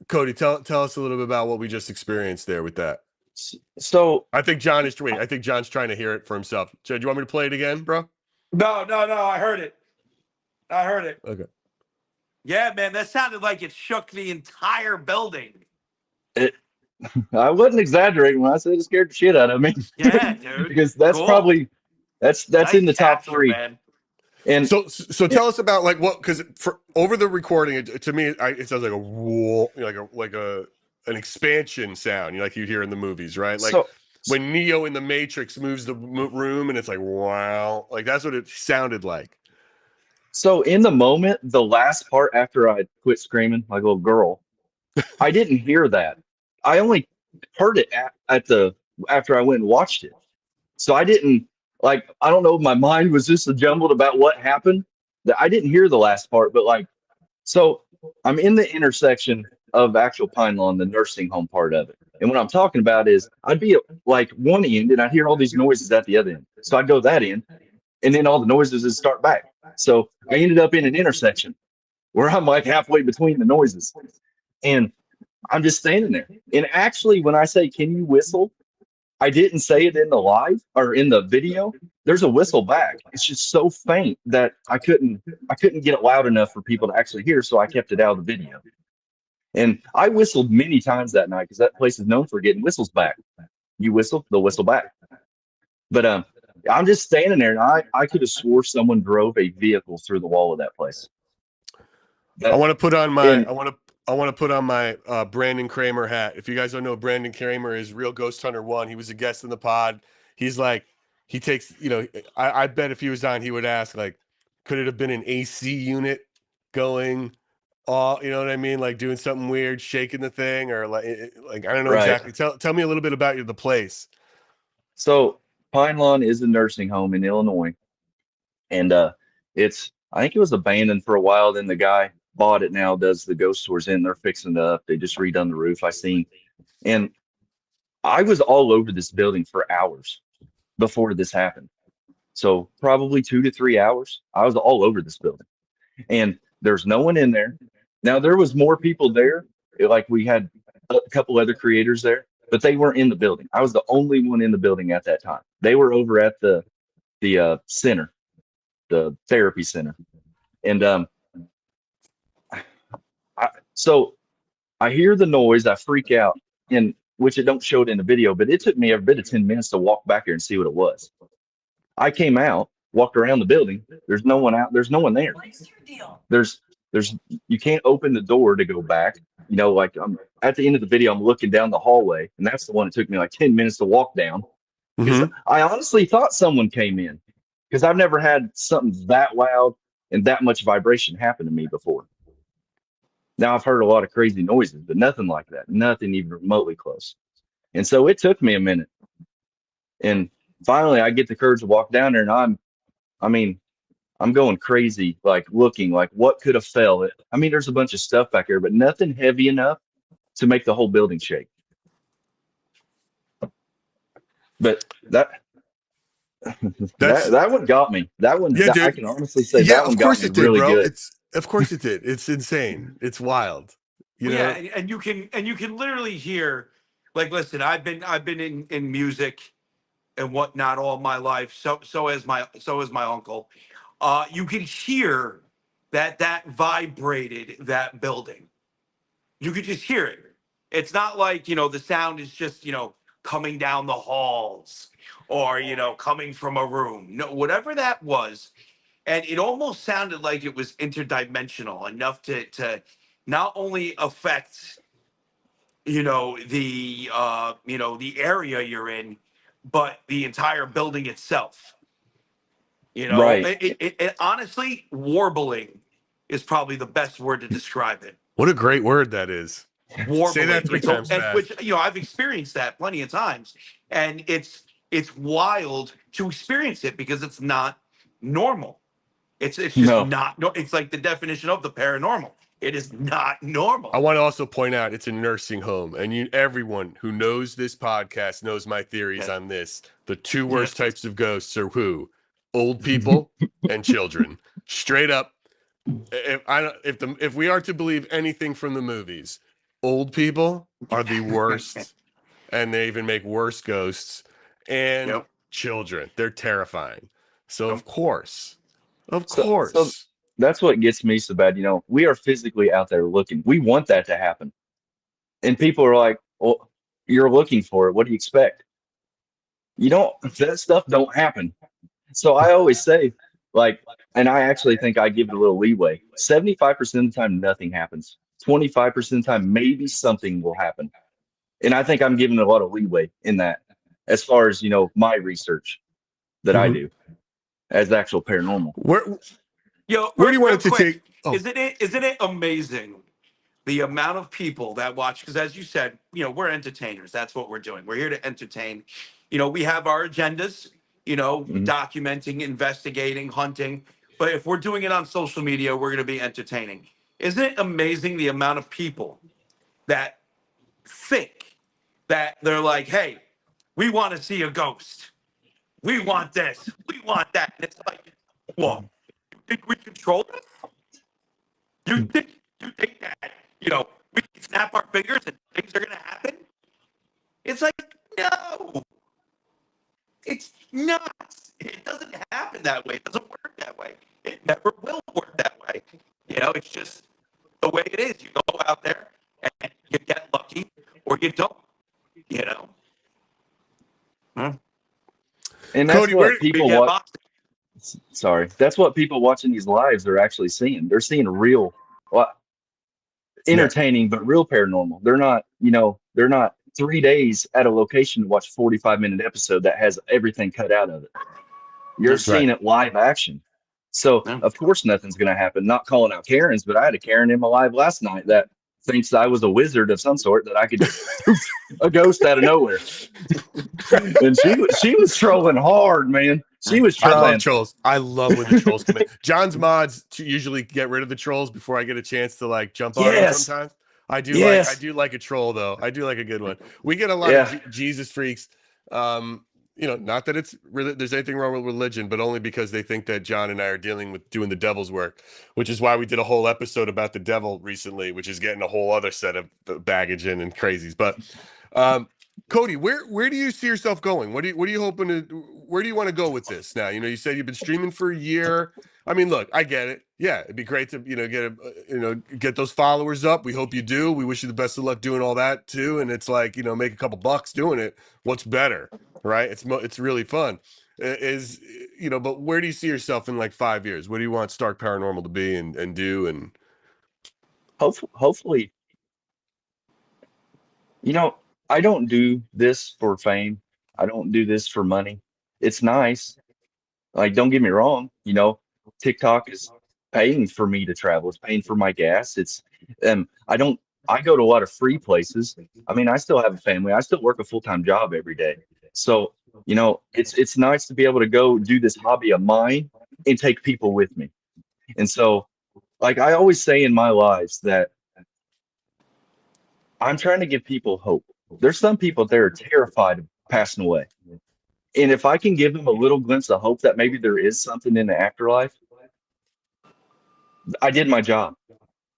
Cody, tell us a little bit about what we just experienced there with that. So I think John's trying to hear it for himself. Joe, do you want me to play it again, bro? No. I heard it. Okay. Yeah, man, that sounded like it shook the entire building. I wasn't exaggerating when I said it scared the shit out of me. Yeah, dude. Because that's Cool. probably that's Nice in the top capture, 3. man. And So tell us about like what, because for over the recording, to me, it sounds like a whoa, like an expansion sound, like you hear in the movies, right? Like so when Neo in the Matrix moves the room, and it's like wow, like that's what it sounded like. so in the moment, the last part after I quit screaming like a little girl, I didn't hear that. I only heard it at the after I went and watched it. So I didn't like I don't know if my mind was just jumbled about what happened. That I didn't hear the last part, but like so I'm in the intersection of actual Pine Lawn, the nursing home part of it. And what I'm talking about is I'd be at like one end and I'd hear all these noises at the other end. So I'd go that end and then all the noises would start back. So I ended up in an intersection where I'm like halfway between the noises. And I'm just standing there. And actually, when I say, can you whistle? I didn't say it in the live or in the video. There's a whistle back. It's just so faint that I couldn't get it loud enough for people to actually hear, so I kept it out of the video. And I whistled many times that night because that place is known for getting whistles back. You whistle, they'll whistle back. But I'm just standing there, and I could have swore someone drove a vehicle through the wall of that place. I want to put on my I want to put on my Brandon Kramer hat. If you guys don't know, Brandon Kramer is Real Ghost Hunter 1. He was a guest in the pod. He's like, he takes, I bet if he was on, he would ask, like, could it have been an AC unit going all, you know what I mean? Like doing something weird, shaking the thing, or like I don't know Right. exactly. Tell me a little bit about the place. So Pine Lawn is a nursing home in Illinois. And I think it was abandoned for a while. Then the guy bought it now, does the ghost tours in. They're fixing it up. They just redone the roof, I seen. And I was all over this building for hours before this happened. So probably 2 to 3 hours. I was all over this building. And there's no one in there. Now there was more people there. Like we had a couple other creators there, but they weren't in the building. I was the only one in the building at that time. They were over at the center, the therapy center. And so I hear the noise, I freak out, and which it don't show it in the video, but it took me every bit of 10 minutes to walk back there and see what it was. I came out, walked around the building. There's no one out. There's no one there. There's you can't open the door to go back. Like I'm at the end of the video, I'm looking down the hallway, and that's the one that took me like 10 minutes to walk down. Because I honestly thought someone came in, because I've never had something that loud and that much vibration happen to me before. Now I've heard a lot of crazy noises, but nothing like that, nothing even remotely close. And so it took me a minute. And finally I get the courage to walk down there, and I'm going crazy, like looking like what could have fell. There's a bunch of stuff back there, but nothing heavy enough to make the whole building shake. But that one got me. That one, Yeah, dude. I can honestly say that one got me really good. Of course it did. It's insane. It's wild. Yeah, and you can literally hear, like, listen, I've been in music and whatnot all my life. So is my uncle. You could hear that vibrated that building. You could just hear it. It's not like, the sound is just, coming down the halls or, coming from a room. No, whatever that was. And it almost sounded like it was interdimensional enough to not only affect, the area you're in, but the entire building itself. Right. It honestly, warbling is probably the best word to describe it. What a great word that is. Warbling. Say that 3 times fast. Which, I've experienced that plenty of times, and it's wild to experience it because it's not normal. It's just not. It's like the definition of the paranormal. It is not normal. I want to also point out it's a nursing home, and everyone who knows this podcast knows my theories on this. The 2 worst types of ghosts are who? Old people and children. Straight up. If we are to believe anything from the movies, old people are the worst, and they even make worse ghosts. And children, they're terrifying. So of course. So that's what gets me so bad. We are physically out there looking. We want that to happen. And people are like, well, you're looking for it. What do you expect? That stuff don't happen. So I always say, like, and I actually think I give it a little leeway. 75% of the time, nothing happens. 25% of the time, maybe something will happen. And I think I'm giving a lot of leeway in that as far as, my research that I do as actual paranormal. Where do you want Real it to quick, take? Oh, isn't it amazing the amount of people that watch? Because as you said, we're entertainers. That's what we're doing. We're here to entertain. We have our agendas. Mhm. Documenting, investigating, hunting. But if we're doing it on social media, we're going to be entertaining. Isn't it amazing the amount of people that think that they're like, hey, we want to see a ghost. We want this. We want that. And it's like, whoa, you think we control this? You think that, we can snap our fingers and things are gonna happen? It's like, no. It's nuts. It doesn't happen that way. It doesn't work that way. It never will work that way. It's just the way it is. You go out there and you get lucky or you don't, you know. Huh? And that's Cody, where? what We people get watch. boxing. Sorry. That's what people watching these lives are actually seeing. They're seeing real, well, Yeah, entertaining, but real paranormal. They're not 3 days at a location to watch a 45-minute episode that has everything cut out of it. You're Yeah. seeing it live action. So Yeah. of course nothing's gonna happen. Not calling out Karens, but I had a Karen in my live last night that thinks I was a wizard of some sort, that I could just poof, a ghost out of nowhere. And she was trolling hard, man. She was I love trying. trolls. I love when the trolls come in. John's mods usually get rid of the trolls before I get a chance to like jump on them. Yes. Sometimes I Yes. do like a troll though. I do like a good one. We get a lot of Yeah. Jesus freaks. Not that it's really there's anything wrong with religion, but only because they think that John and I are dealing with doing the devil's work, which is why we did a whole episode about the devil recently, which is getting a whole other set of baggage in and crazies. But Cody, where do you see yourself going? What are you hoping to? Where do you want to go with this now? You said you've been streaming for a year. I mean, look, I get it. Yeah, it'd be great to get those followers up. We hope you do. We wish you the best of luck doing all that too. And it's like make a couple bucks doing it. What's better, right? It's really fun. But where do you see yourself in like 5 years? What do you want Stark Paranormal to be and do? And Hopefully, you know, I don't do this for fame. I don't do this for money. It's nice. Like, don't get me wrong, TikTok is paying for me to travel. It's paying for my gas. I don't, I go to a lot of free places. I mean, I still have a family. I still work a full-time job every day. So, it's nice to be able to go do this hobby of mine and take people with me. And so, like I always say in my lives, that I'm trying to give people hope. There's some people that are terrified of passing away. And if I can give them a little glimpse of hope that maybe there is something in the afterlife, I did my job.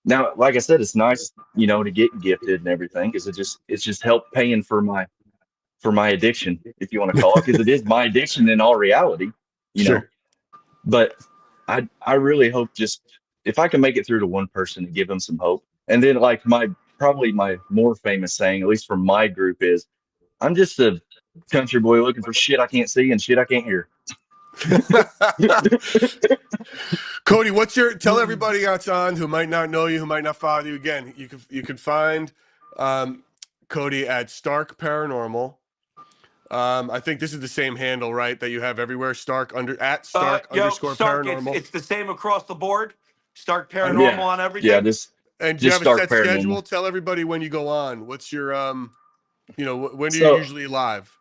Now, like I said, it's nice, to get gifted and everything, because it's just helped paying for my addiction, if you want to call it, because it is my addiction in all reality, you know. sure. But I really hope, just if I can make it through to one person and give them some hope. And then, like, probably my more famous saying, at least from my group, is I'm just a country boy looking for shit I can't see and shit I can't hear. Cody, tell everybody that's on who might not know you, who might not follow you. Again, you can find Cody at Stark Paranormal. I think this is the same handle, right? That you have everywhere. Stark underscore Stark, it's paranormal. it's the same across the board. Stark Paranormal Yeah, on yeah, everything. And do you just have a Stark set schedule? Paranormal. Tell everybody when you go on. What's your when do you So usually live?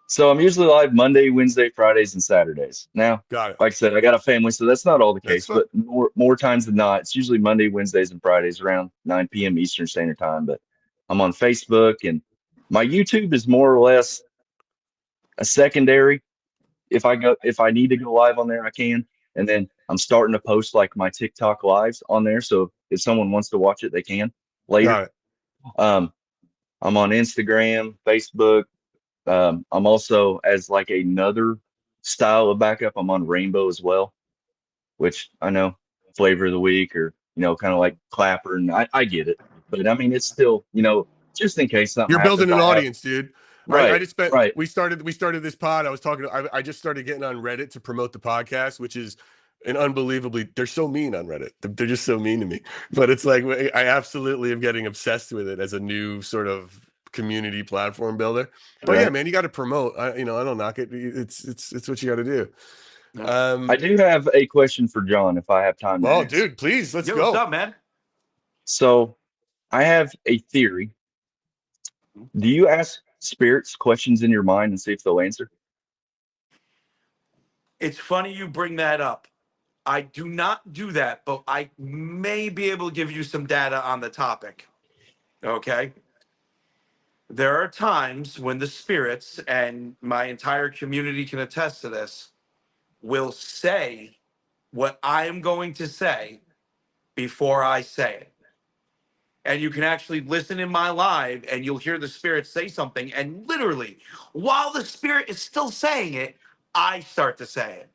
So I'm usually live Monday, Wednesday, Fridays, and Saturdays. Now, Got it. like I said, I got a family, so that's not all the That's case, fine. but more times than not, it's usually Monday, Wednesdays, and Fridays around 9 p.m. Eastern Standard Time. But I'm on Facebook, and my YouTube is more or less a secondary. If I need to go live on there, I can. And then I'm starting to post like my TikTok lives on there, so if someone wants to watch it, they can later. Got it. Um, I'm on Instagram, Facebook. I'm also, as like another style of backup, I'm on Rainbow as well, which I know flavor of the week or, kind of like Clapper. And I get it. But I mean, it's still, just in case something You're happens, building an I have. audience, dude. I Right. just spent Right. we started this pod. I just started getting on Reddit to promote the podcast, which is an unbelievably, they're so mean on Reddit. They're just so mean to me. But it's like I absolutely am getting obsessed with it as a new sort of community platform builder. But yeah, Right. man, you got to promote. I don't knock it. It's what you got to do. I do have a question for John if I have time to ask. Dude, please, let's Yo, go. what's up, man? So I have a theory. Do you ask spirits questions in your mind and see if they'll answer? It's funny you bring that up. I do not do that, but I may be able to give you some data on the topic. Okay. There are times when the spirits, and my entire community can attest to this, will say what I am going to say before I say it. And you can actually listen in my live and you'll hear the spirit say something. And literally, while the spirit is still saying it, I start to say it.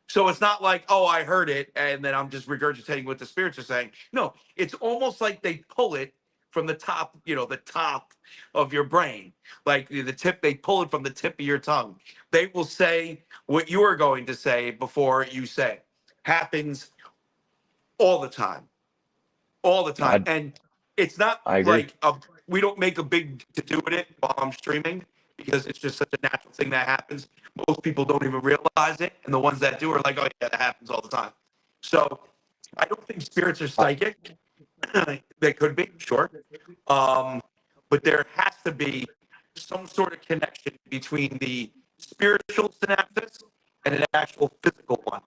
So it's not like, oh, I heard it and then I'm just regurgitating what the spirits are saying. No, it's almost like they pull it from the top, the top of your brain. Like the tip, they pull it from the tip of your tongue. They will say what you are going to say before you say it. Happens all the time. All the time. And it's not I agree. like we don't make a big to do with it while I'm streaming because it's just such a natural thing that happens. Most people don't even realize it, and the ones that do are like, "Oh yeah, that happens all the time." So I don't think spirits are psychic. They could be, sure, but there has to be some sort of connection between the spiritual synapses and an actual physical one.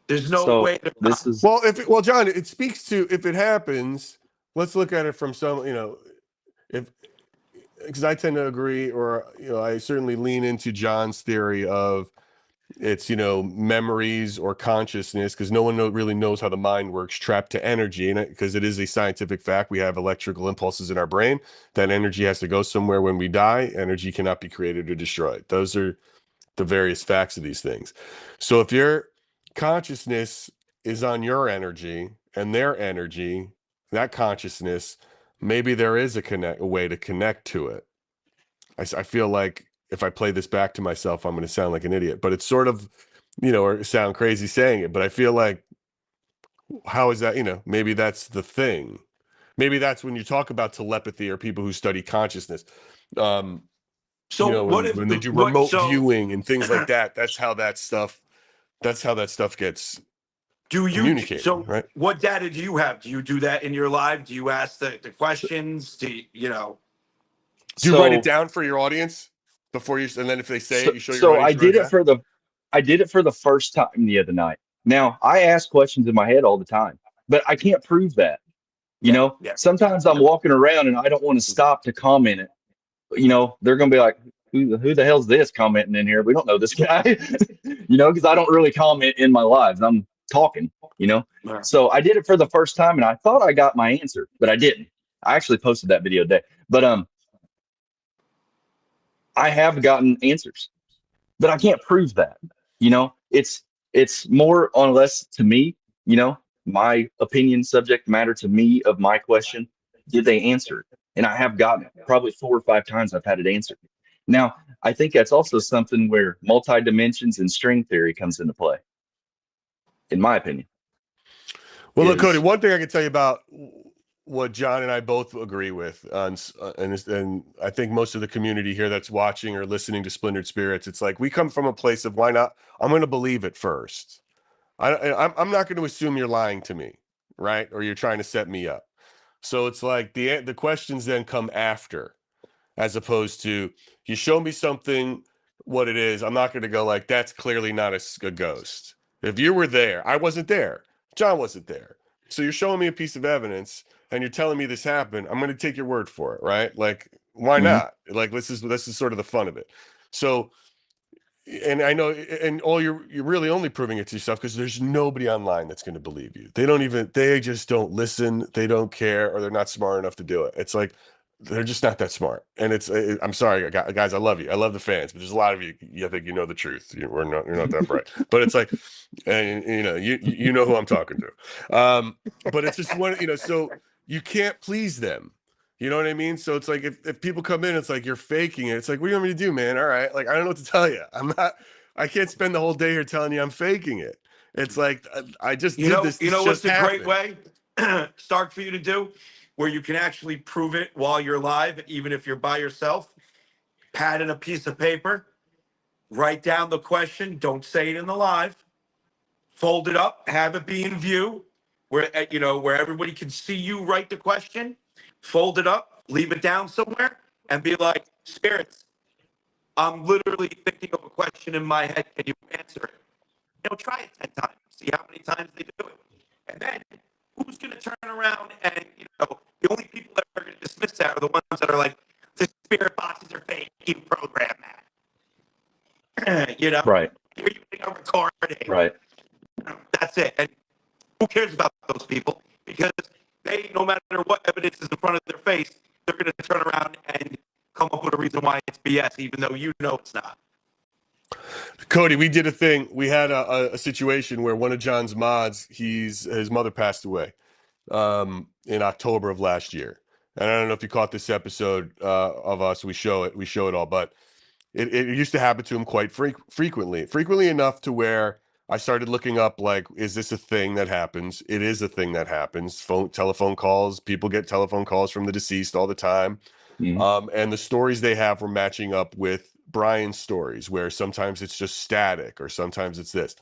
There's no way to this is Well, John, it speaks to if it happens. Let's look at it from some, if because I tend to agree, or I certainly lean into John's theory of it's memories or consciousness, because no one really knows how the mind works, trapped to energy, and because it is a scientific fact, we have electrical impulses in our brain. That energy has to go somewhere when we die. Energy cannot be created or destroyed. Those are the various facts of these things. So if your consciousness is on your energy and their energy, that consciousness, maybe there is a way to connect to it. I feel like if I play this back to myself, I'm going to sound like an idiot, but it's sort of, or sound crazy saying it, but I feel like, how is that, maybe that's the thing. Maybe that's when you talk about telepathy or people who study consciousness. So what if When they do what remote so viewing and things like that, that's how that stuff gets do you communicated, so right? what data do you have? Do you do that in your live? Do you ask the questions? Do you know? Do you write it so down for your audience before you, and then if they say so, it, you show your so audience, I you write did it it down? for the I did it for the first time the other night. Now I ask questions in my head all the time, but I can't prove that. Yeah, yeah. Sometimes I'm walking around and I don't want to stop to comment it. They're going to be like, who the hell's this commenting in here? We don't know this guy, because I don't really comment in my lives. I'm talking, Yeah. So I did it for the first time and I thought I got my answer, but I didn't. I actually posted that video today, but I have gotten answers, but I can't prove that. It's more or less to me, my opinion, subject matter to me of my question. Did they answer it? And I have gotten it probably 4 or 5 times. I've had it answered. Now, I think that's also something where multi dimensions and string theory comes into play, in my opinion. Well, look, Cody, Is one thing I can tell you about what John and I both agree with, and I think most of the community here that's watching or listening to Splintered Spirits, it's like we come from a place of why not? I'm going to believe it first. I'm not going to assume you're lying to me, right? Or you're trying to set me up. So it's like the questions then come after, as opposed to you show me something, what it is. I'm not going to go like, that's clearly not a ghost. If you were there, I wasn't there. John wasn't there. So you're showing me a piece of evidence and you're telling me this happened. I'm going to take your word for it, right? Like, why Mhm. not? Like, this is sort of the fun of it. So, and I know, and all you're really only proving it to yourself because there's nobody online that's going to believe you. They just don't listen. They don't care, or they're not smart enough to do it. It's like, they're just not that smart. And I'm sorry, guys, I love you. I love the fans, but there's a lot of you, I think you know the truth. You're not that bright. But it's like, and you know who I'm talking to. But it's just so you can't please them. You know what I mean? So it's like if people come in, it's like you're faking it. It's like, what do you want me to do, man? All right. Like, I don't know what to tell you. I can't spend the whole day here telling you I'm faking it. It's like I just did this. You This know just what's a great happened. way, Stark, for you to do, where you can actually prove it while you're live, even if you're by yourself. Pad in a piece of paper, write down the question. Don't say it in the live. Fold it up, have it be in view, where where everybody can see you write the question. Fold it up, leave it down somewhere, and be like, spirits, I'm literally thinking of a question in my head. Can you answer it? Try it 10 times. See how many times they do it. And then who's going to turn around and, the only people that are going to dismiss that are the ones that are like, the spirit boxes are fake. You program that. Right. You're using a recording. Right. That's it. And who cares about those people? Because they, no matter what evidence is in front of their face, they're going to turn around and come up with a reason why it's BS, even though you know it's not. Cody, we did a thing. We had a situation where one of John's mods, his mother passed away in October of last year. And I don't know if you caught this episode of us. We show it all, but it used to happen to him quite frequently enough to where I started looking up, like, is this a thing that happens? It is a thing that happens. Telephone calls. People get telephone calls from the deceased all the time. Mhm. And the stories they have were matching up with Brian's stories, where sometimes it's just static or sometimes it's this.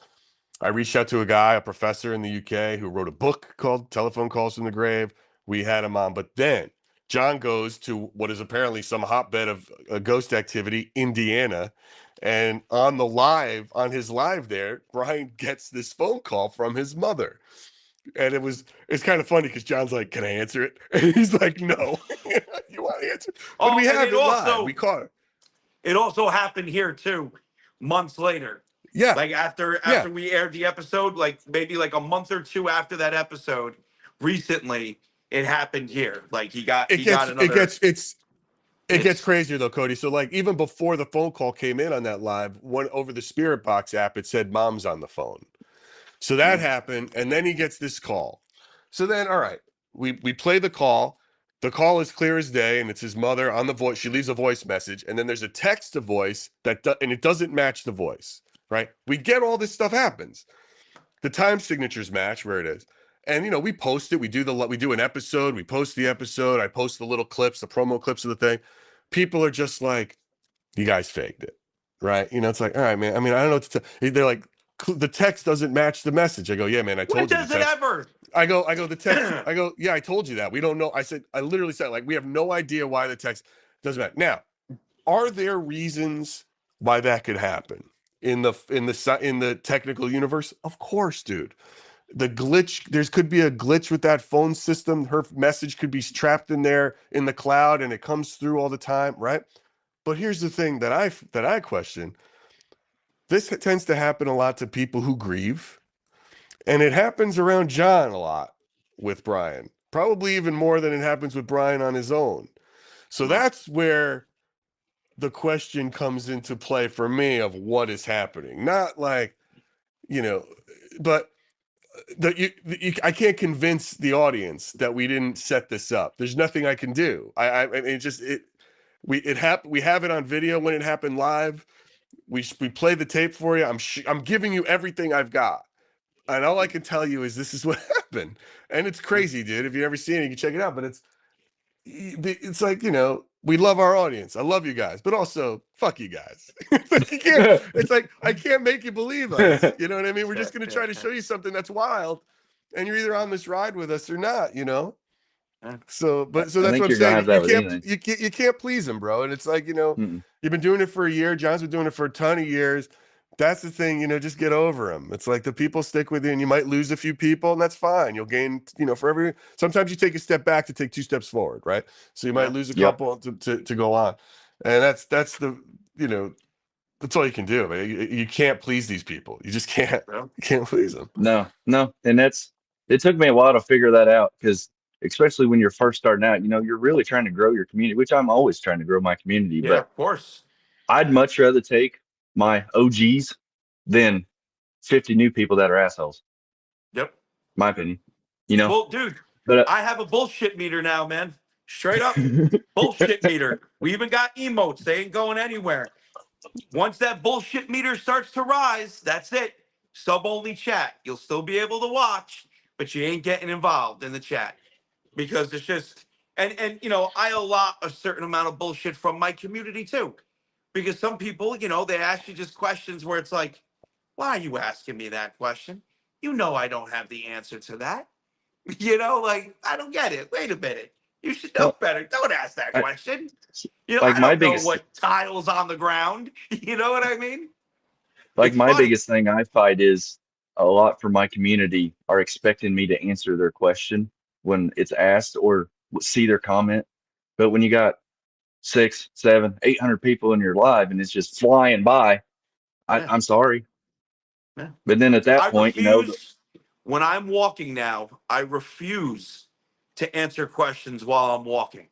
I reached out to a professor in the UK who wrote a book called Telephone Calls from the Grave. We had him on, but then John goes to what is apparently some hotbed of ghost activity, Indiana. And on his live there, Brian gets this phone call from his mother. And it's kind of funny because John's like, "Can I answer it?" And he's like, "No." You want to answer? But we have it live. We caught it. It also happened here too, months later. Yeah. Like after Yeah. we aired the episode, like maybe like a month or two after that episode, recently it happened here. Like he got another. It gets crazier though, Cody. So like even before the phone call came in on that live one over the Spirit Box app, it said mom's on the phone. So that happened, and then he gets this call. So then, all right, we play the call. The call is clear as day, and it's his mother on the voice. She leaves a voice message, and then there's a text to voice and it doesn't match the voice. Right? We get all this stuff happens. The time signatures match where it is, and we post it. We do an episode. We post the episode. I post the little clips, the promo clips of the thing. People are just like, "You guys faked it," right? It's like, all right, man. I mean, I don't know what to tell. They're like, the text doesn't match the message. I go, yeah, man, I told you. When does it ever? I go, the text. I go, yeah, I told you that. We don't know. I literally said, like, we have no idea why the text doesn't match. Now, are there reasons why that could happen in the technical universe? Of course, dude. The glitch, could be a glitch with that phone system. Her message could be trapped in there in the cloud, and it comes through all the time, right? But here's the thing that I question. This tends to happen a lot to people who grieve, and it happens around John a lot with Brian, probably even more than it happens with Brian on his own. So that's where the question comes into play for me of what is happening. Not like, but I can't convince the audience that we didn't set this up. There's nothing I can do. I mean, we have it on video when it happened live. We play the tape for you. I'm giving you everything I've got, and all I can tell you is this is what happened, and it's crazy, dude. If you've ever seen it, you can check it out. But it's like we love our audience. I love you guys, but also fuck you guys. It's like you can't. It's like I can't make you believe us. You know what I mean? We're just gonna try to show you something that's wild, and you're either on this ride with us or not. So that's what I'm saying. You can't please them, bro. And it's like, Mm-mm. you've been doing it for a year. John's been doing it for a ton of years. That's the thing, just get over them. It's like the people stick with you, and you might lose a few people, and that's fine. You'll gain, sometimes you take a step back to take 2 steps forward, right? So you might lose a couple to go on. And that's the, that's all you can do. Man. You can't please these people. You just can't. You can't please them. No. And it took me a while to figure that out because especially when you're first starting out, you're really trying to grow your community, which I'm always trying to grow my community. Yeah, But of course. I'd much rather take my OGs than 50 new people that are assholes. Yep. My opinion. Well, dude, But I have a bullshit meter now, man. Straight up bullshit meter. We even got emotes. They ain't going anywhere. Once that bullshit meter starts to rise, that's it. Sub only chat. You'll still be able to watch, but you ain't getting involved in the chat because it's just and I allow a certain amount of bullshit from my community too, because some people they ask you just questions where it's like, why are you asking me that question? You know I don't have the answer to that. Like I don't get it. Wait a minute. You should know well, better. Don't ask that I, question. like I my don't know biggest what tiles on the ground. You know what I mean? like It's my funny. biggest thing I fight is a lot for my community are expecting me to answer their question when it's asked or see their comment. But when you got 6, 7, 800 people in your live and it's just flying by, Yeah, I'm sorry. yeah. But then at that I point, refuse when I'm walking now. I refuse to answer questions while I'm walking.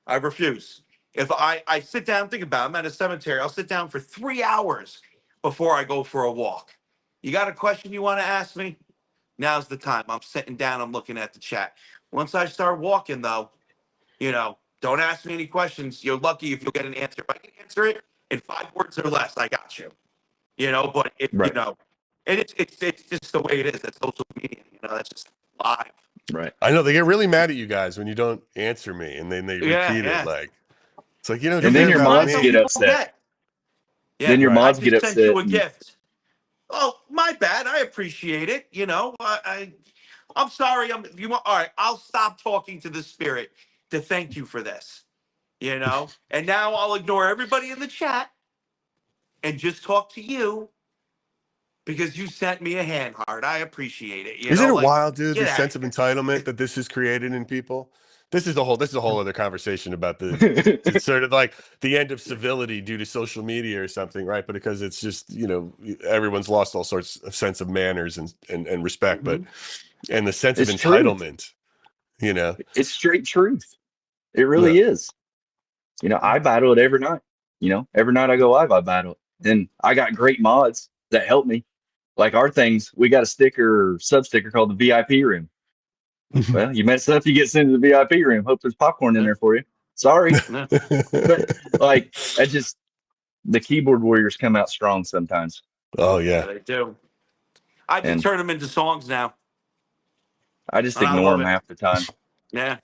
I refuse. If I sit down, think about it, I'm at a cemetery. I'll sit down for 3 hours before I go for a walk. You got a question you want to ask me? Now's the time. I'm sitting down. I'm looking at the chat. Once I start walking, though, don't ask me any questions. You're lucky if you'll get an answer. If I can answer it in 5 words or less, I got you. But it, right, and it's just the way it is. That's social media. That's just live. right. I know they get really mad at you guys when you don't answer me, and then they Yeah, repeat it. yeah. Like it's like who And then cares your about mods That's how get me? people upset. get. Then Yeah, your Right. I mods get just sent you upset a and gift. Oh, my bad. I appreciate it. I'm sorry. If you want, all right. I'll stop talking to the spirit to thank you for this. And now I'll ignore everybody in the chat and just talk to you because you sent me a hand heart. I appreciate it. Isn't it Like, wild, dude? get The out sense of of here. entitlement that this has created in people. This is a whole other conversation about it's sort of like the end of civility due to social media or something, right? But because it's just everyone's lost all sorts of sense of manners and respect, but Mhm. and the sense of it's truth. entitlement, you know. It's straight truth. It Yeah. really is. I battle it every night. Every night I go live, I battle it. And I got great mods that help me. Like our things, we got a sticker or sub sticker called the VIP room. Well, you mess up, you get sent to the VIP room. Hope there's popcorn in Yeah, there for you. Sorry. yeah. But like I just the keyboard warriors come out strong sometimes. Oh Yeah, yeah. they do. I just And turn them into songs now, I just and I ignore love them it. half the time. Yeah.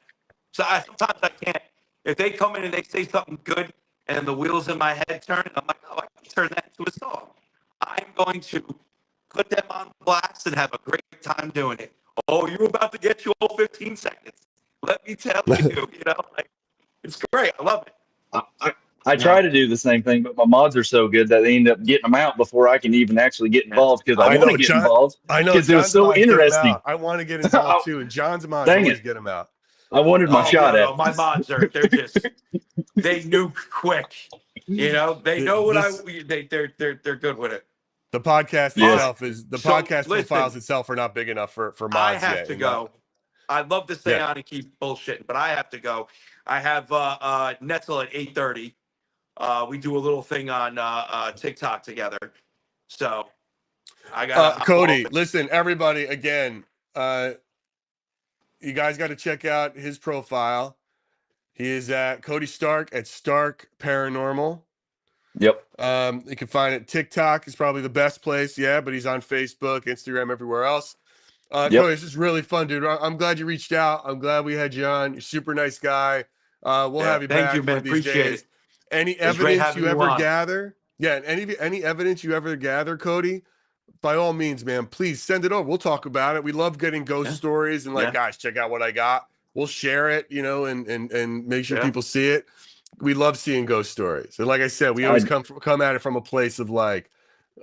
So sometimes I can't. If they come in and they say something good, and the wheels in my head turn, I'm like, oh, I can turn that into a song. I'm going to put them on blast and have a great time doing it. Oh, you're about to get your whole 15 seconds. Let me tell you, like it's great. I love it. I try to do the same thing, but my mods are so good that they end up getting them out before I can even actually get Yeah. involved because I I want to know get John. involved I know because it was John's so mods get him interesting. out. I want to get involved too, and John's mods Dang always it. get him out. I wanted my Oh shot no, at no, it. my mods they're just they nuke quick. They Th- know what This they're good with it. the podcast All Yes. right. itself is the So podcast profiles listen, itself are not big enough for I mods have yet. to And my go. I'd love to stay yeah. on and keep bullshitting, but I have to go. I have Netzel at 8:30. We do a little thing on TikTok together. So I gotta hop off. Cody, listen, everybody, again, uh, you guys got to check out his profile. He is at Cody Stark at Stark Paranormal. Yep. You can find it. TikTok is probably the best place, yeah, but he's on Facebook, Instagram, everywhere else. Cody, Yep. this is really fun, dude. I'm glad you reached out. I'm glad we had you on. You're a super nice guy. We'll Yeah, have you thank you, back one man. of these Appreciate days. it. Any It was great evidence having you you ever on. gather, yeah, any evidence you ever gather, Cody, by all means, man, please send it over. We'll talk about it. We love getting ghost Yeah, stories and like, yeah, guys, check out what I got. We'll share it, and make sure yeah. people see it. We love seeing ghost stories. And like I said, we always I come at it from a place of like,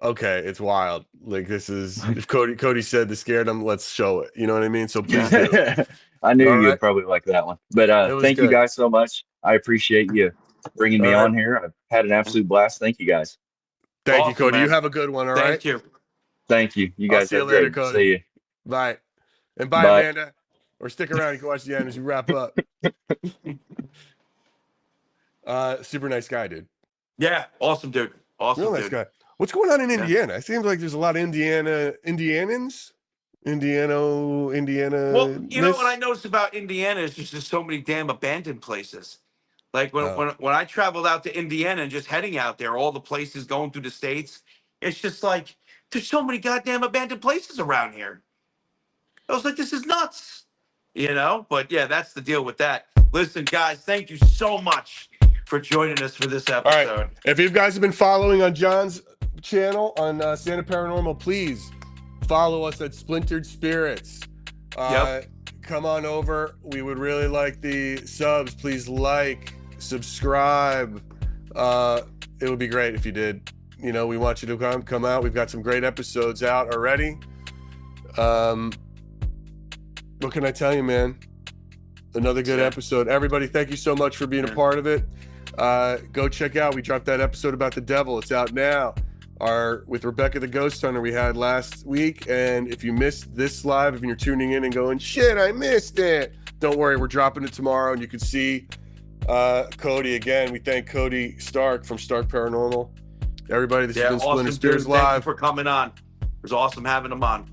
okay, it's wild. Like this is if Cody said this scared him, let's show it. You know what I mean? So please do. I knew All you'd right. probably like that one. But It was thank you good. guys so much. I appreciate you bringing All me right. on here. I've had an absolute blast. Thank you guys. Thank you, Awesome, Cody. You man. have a good one. All right. Thank you. Thank you. You I'll guys see you have a later, great. Cody. See you. Bye. And bye, Bye. Amanda. or stick around. You can watch the end as we wrap up. Super nice guy, dude. Yeah, awesome dude. Awesome Real nice dude. guy. What's going on in Yeah. Indiana? It seems like there's a lot of Indianans. Indiana. Well, you know what I noticed about Indiana is just so many damn abandoned places. Like when I traveled out to Indiana and just heading out there, all the places going through the states, it's just like there's so many goddamn abandoned places around here. I was like, this is nuts, you know. But yeah, that's the deal with that. Listen, guys, thank you so much for joining us for this episode. All right. If you guys have been following on John's channel on Santa Paranormal, please follow us at Splintered Spirits. Come on over. We would really like the subs. Please like, subscribe. It would be great if you did. You know, we want you to come out. We've got some great episodes out already. What can I tell you, man? Another good episode. Everybody, thank you so much for being a part of it. Go check out. We dropped that episode about the devil. It's out now. With Rebecca the Ghost Hunter we had last week. And if you missed this live, if you're tuning in and going, shit, I missed it, don't worry, we're dropping it tomorrow and you can see Cody again. We thank Cody Stark from Stark Paranormal. Everybody, this has been Splintered Spirits Live. Thank you for coming on. It was awesome having him on.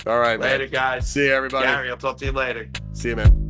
All right, Later, man. guys. See you, everybody. Gary, I'll talk to you later. See you, man.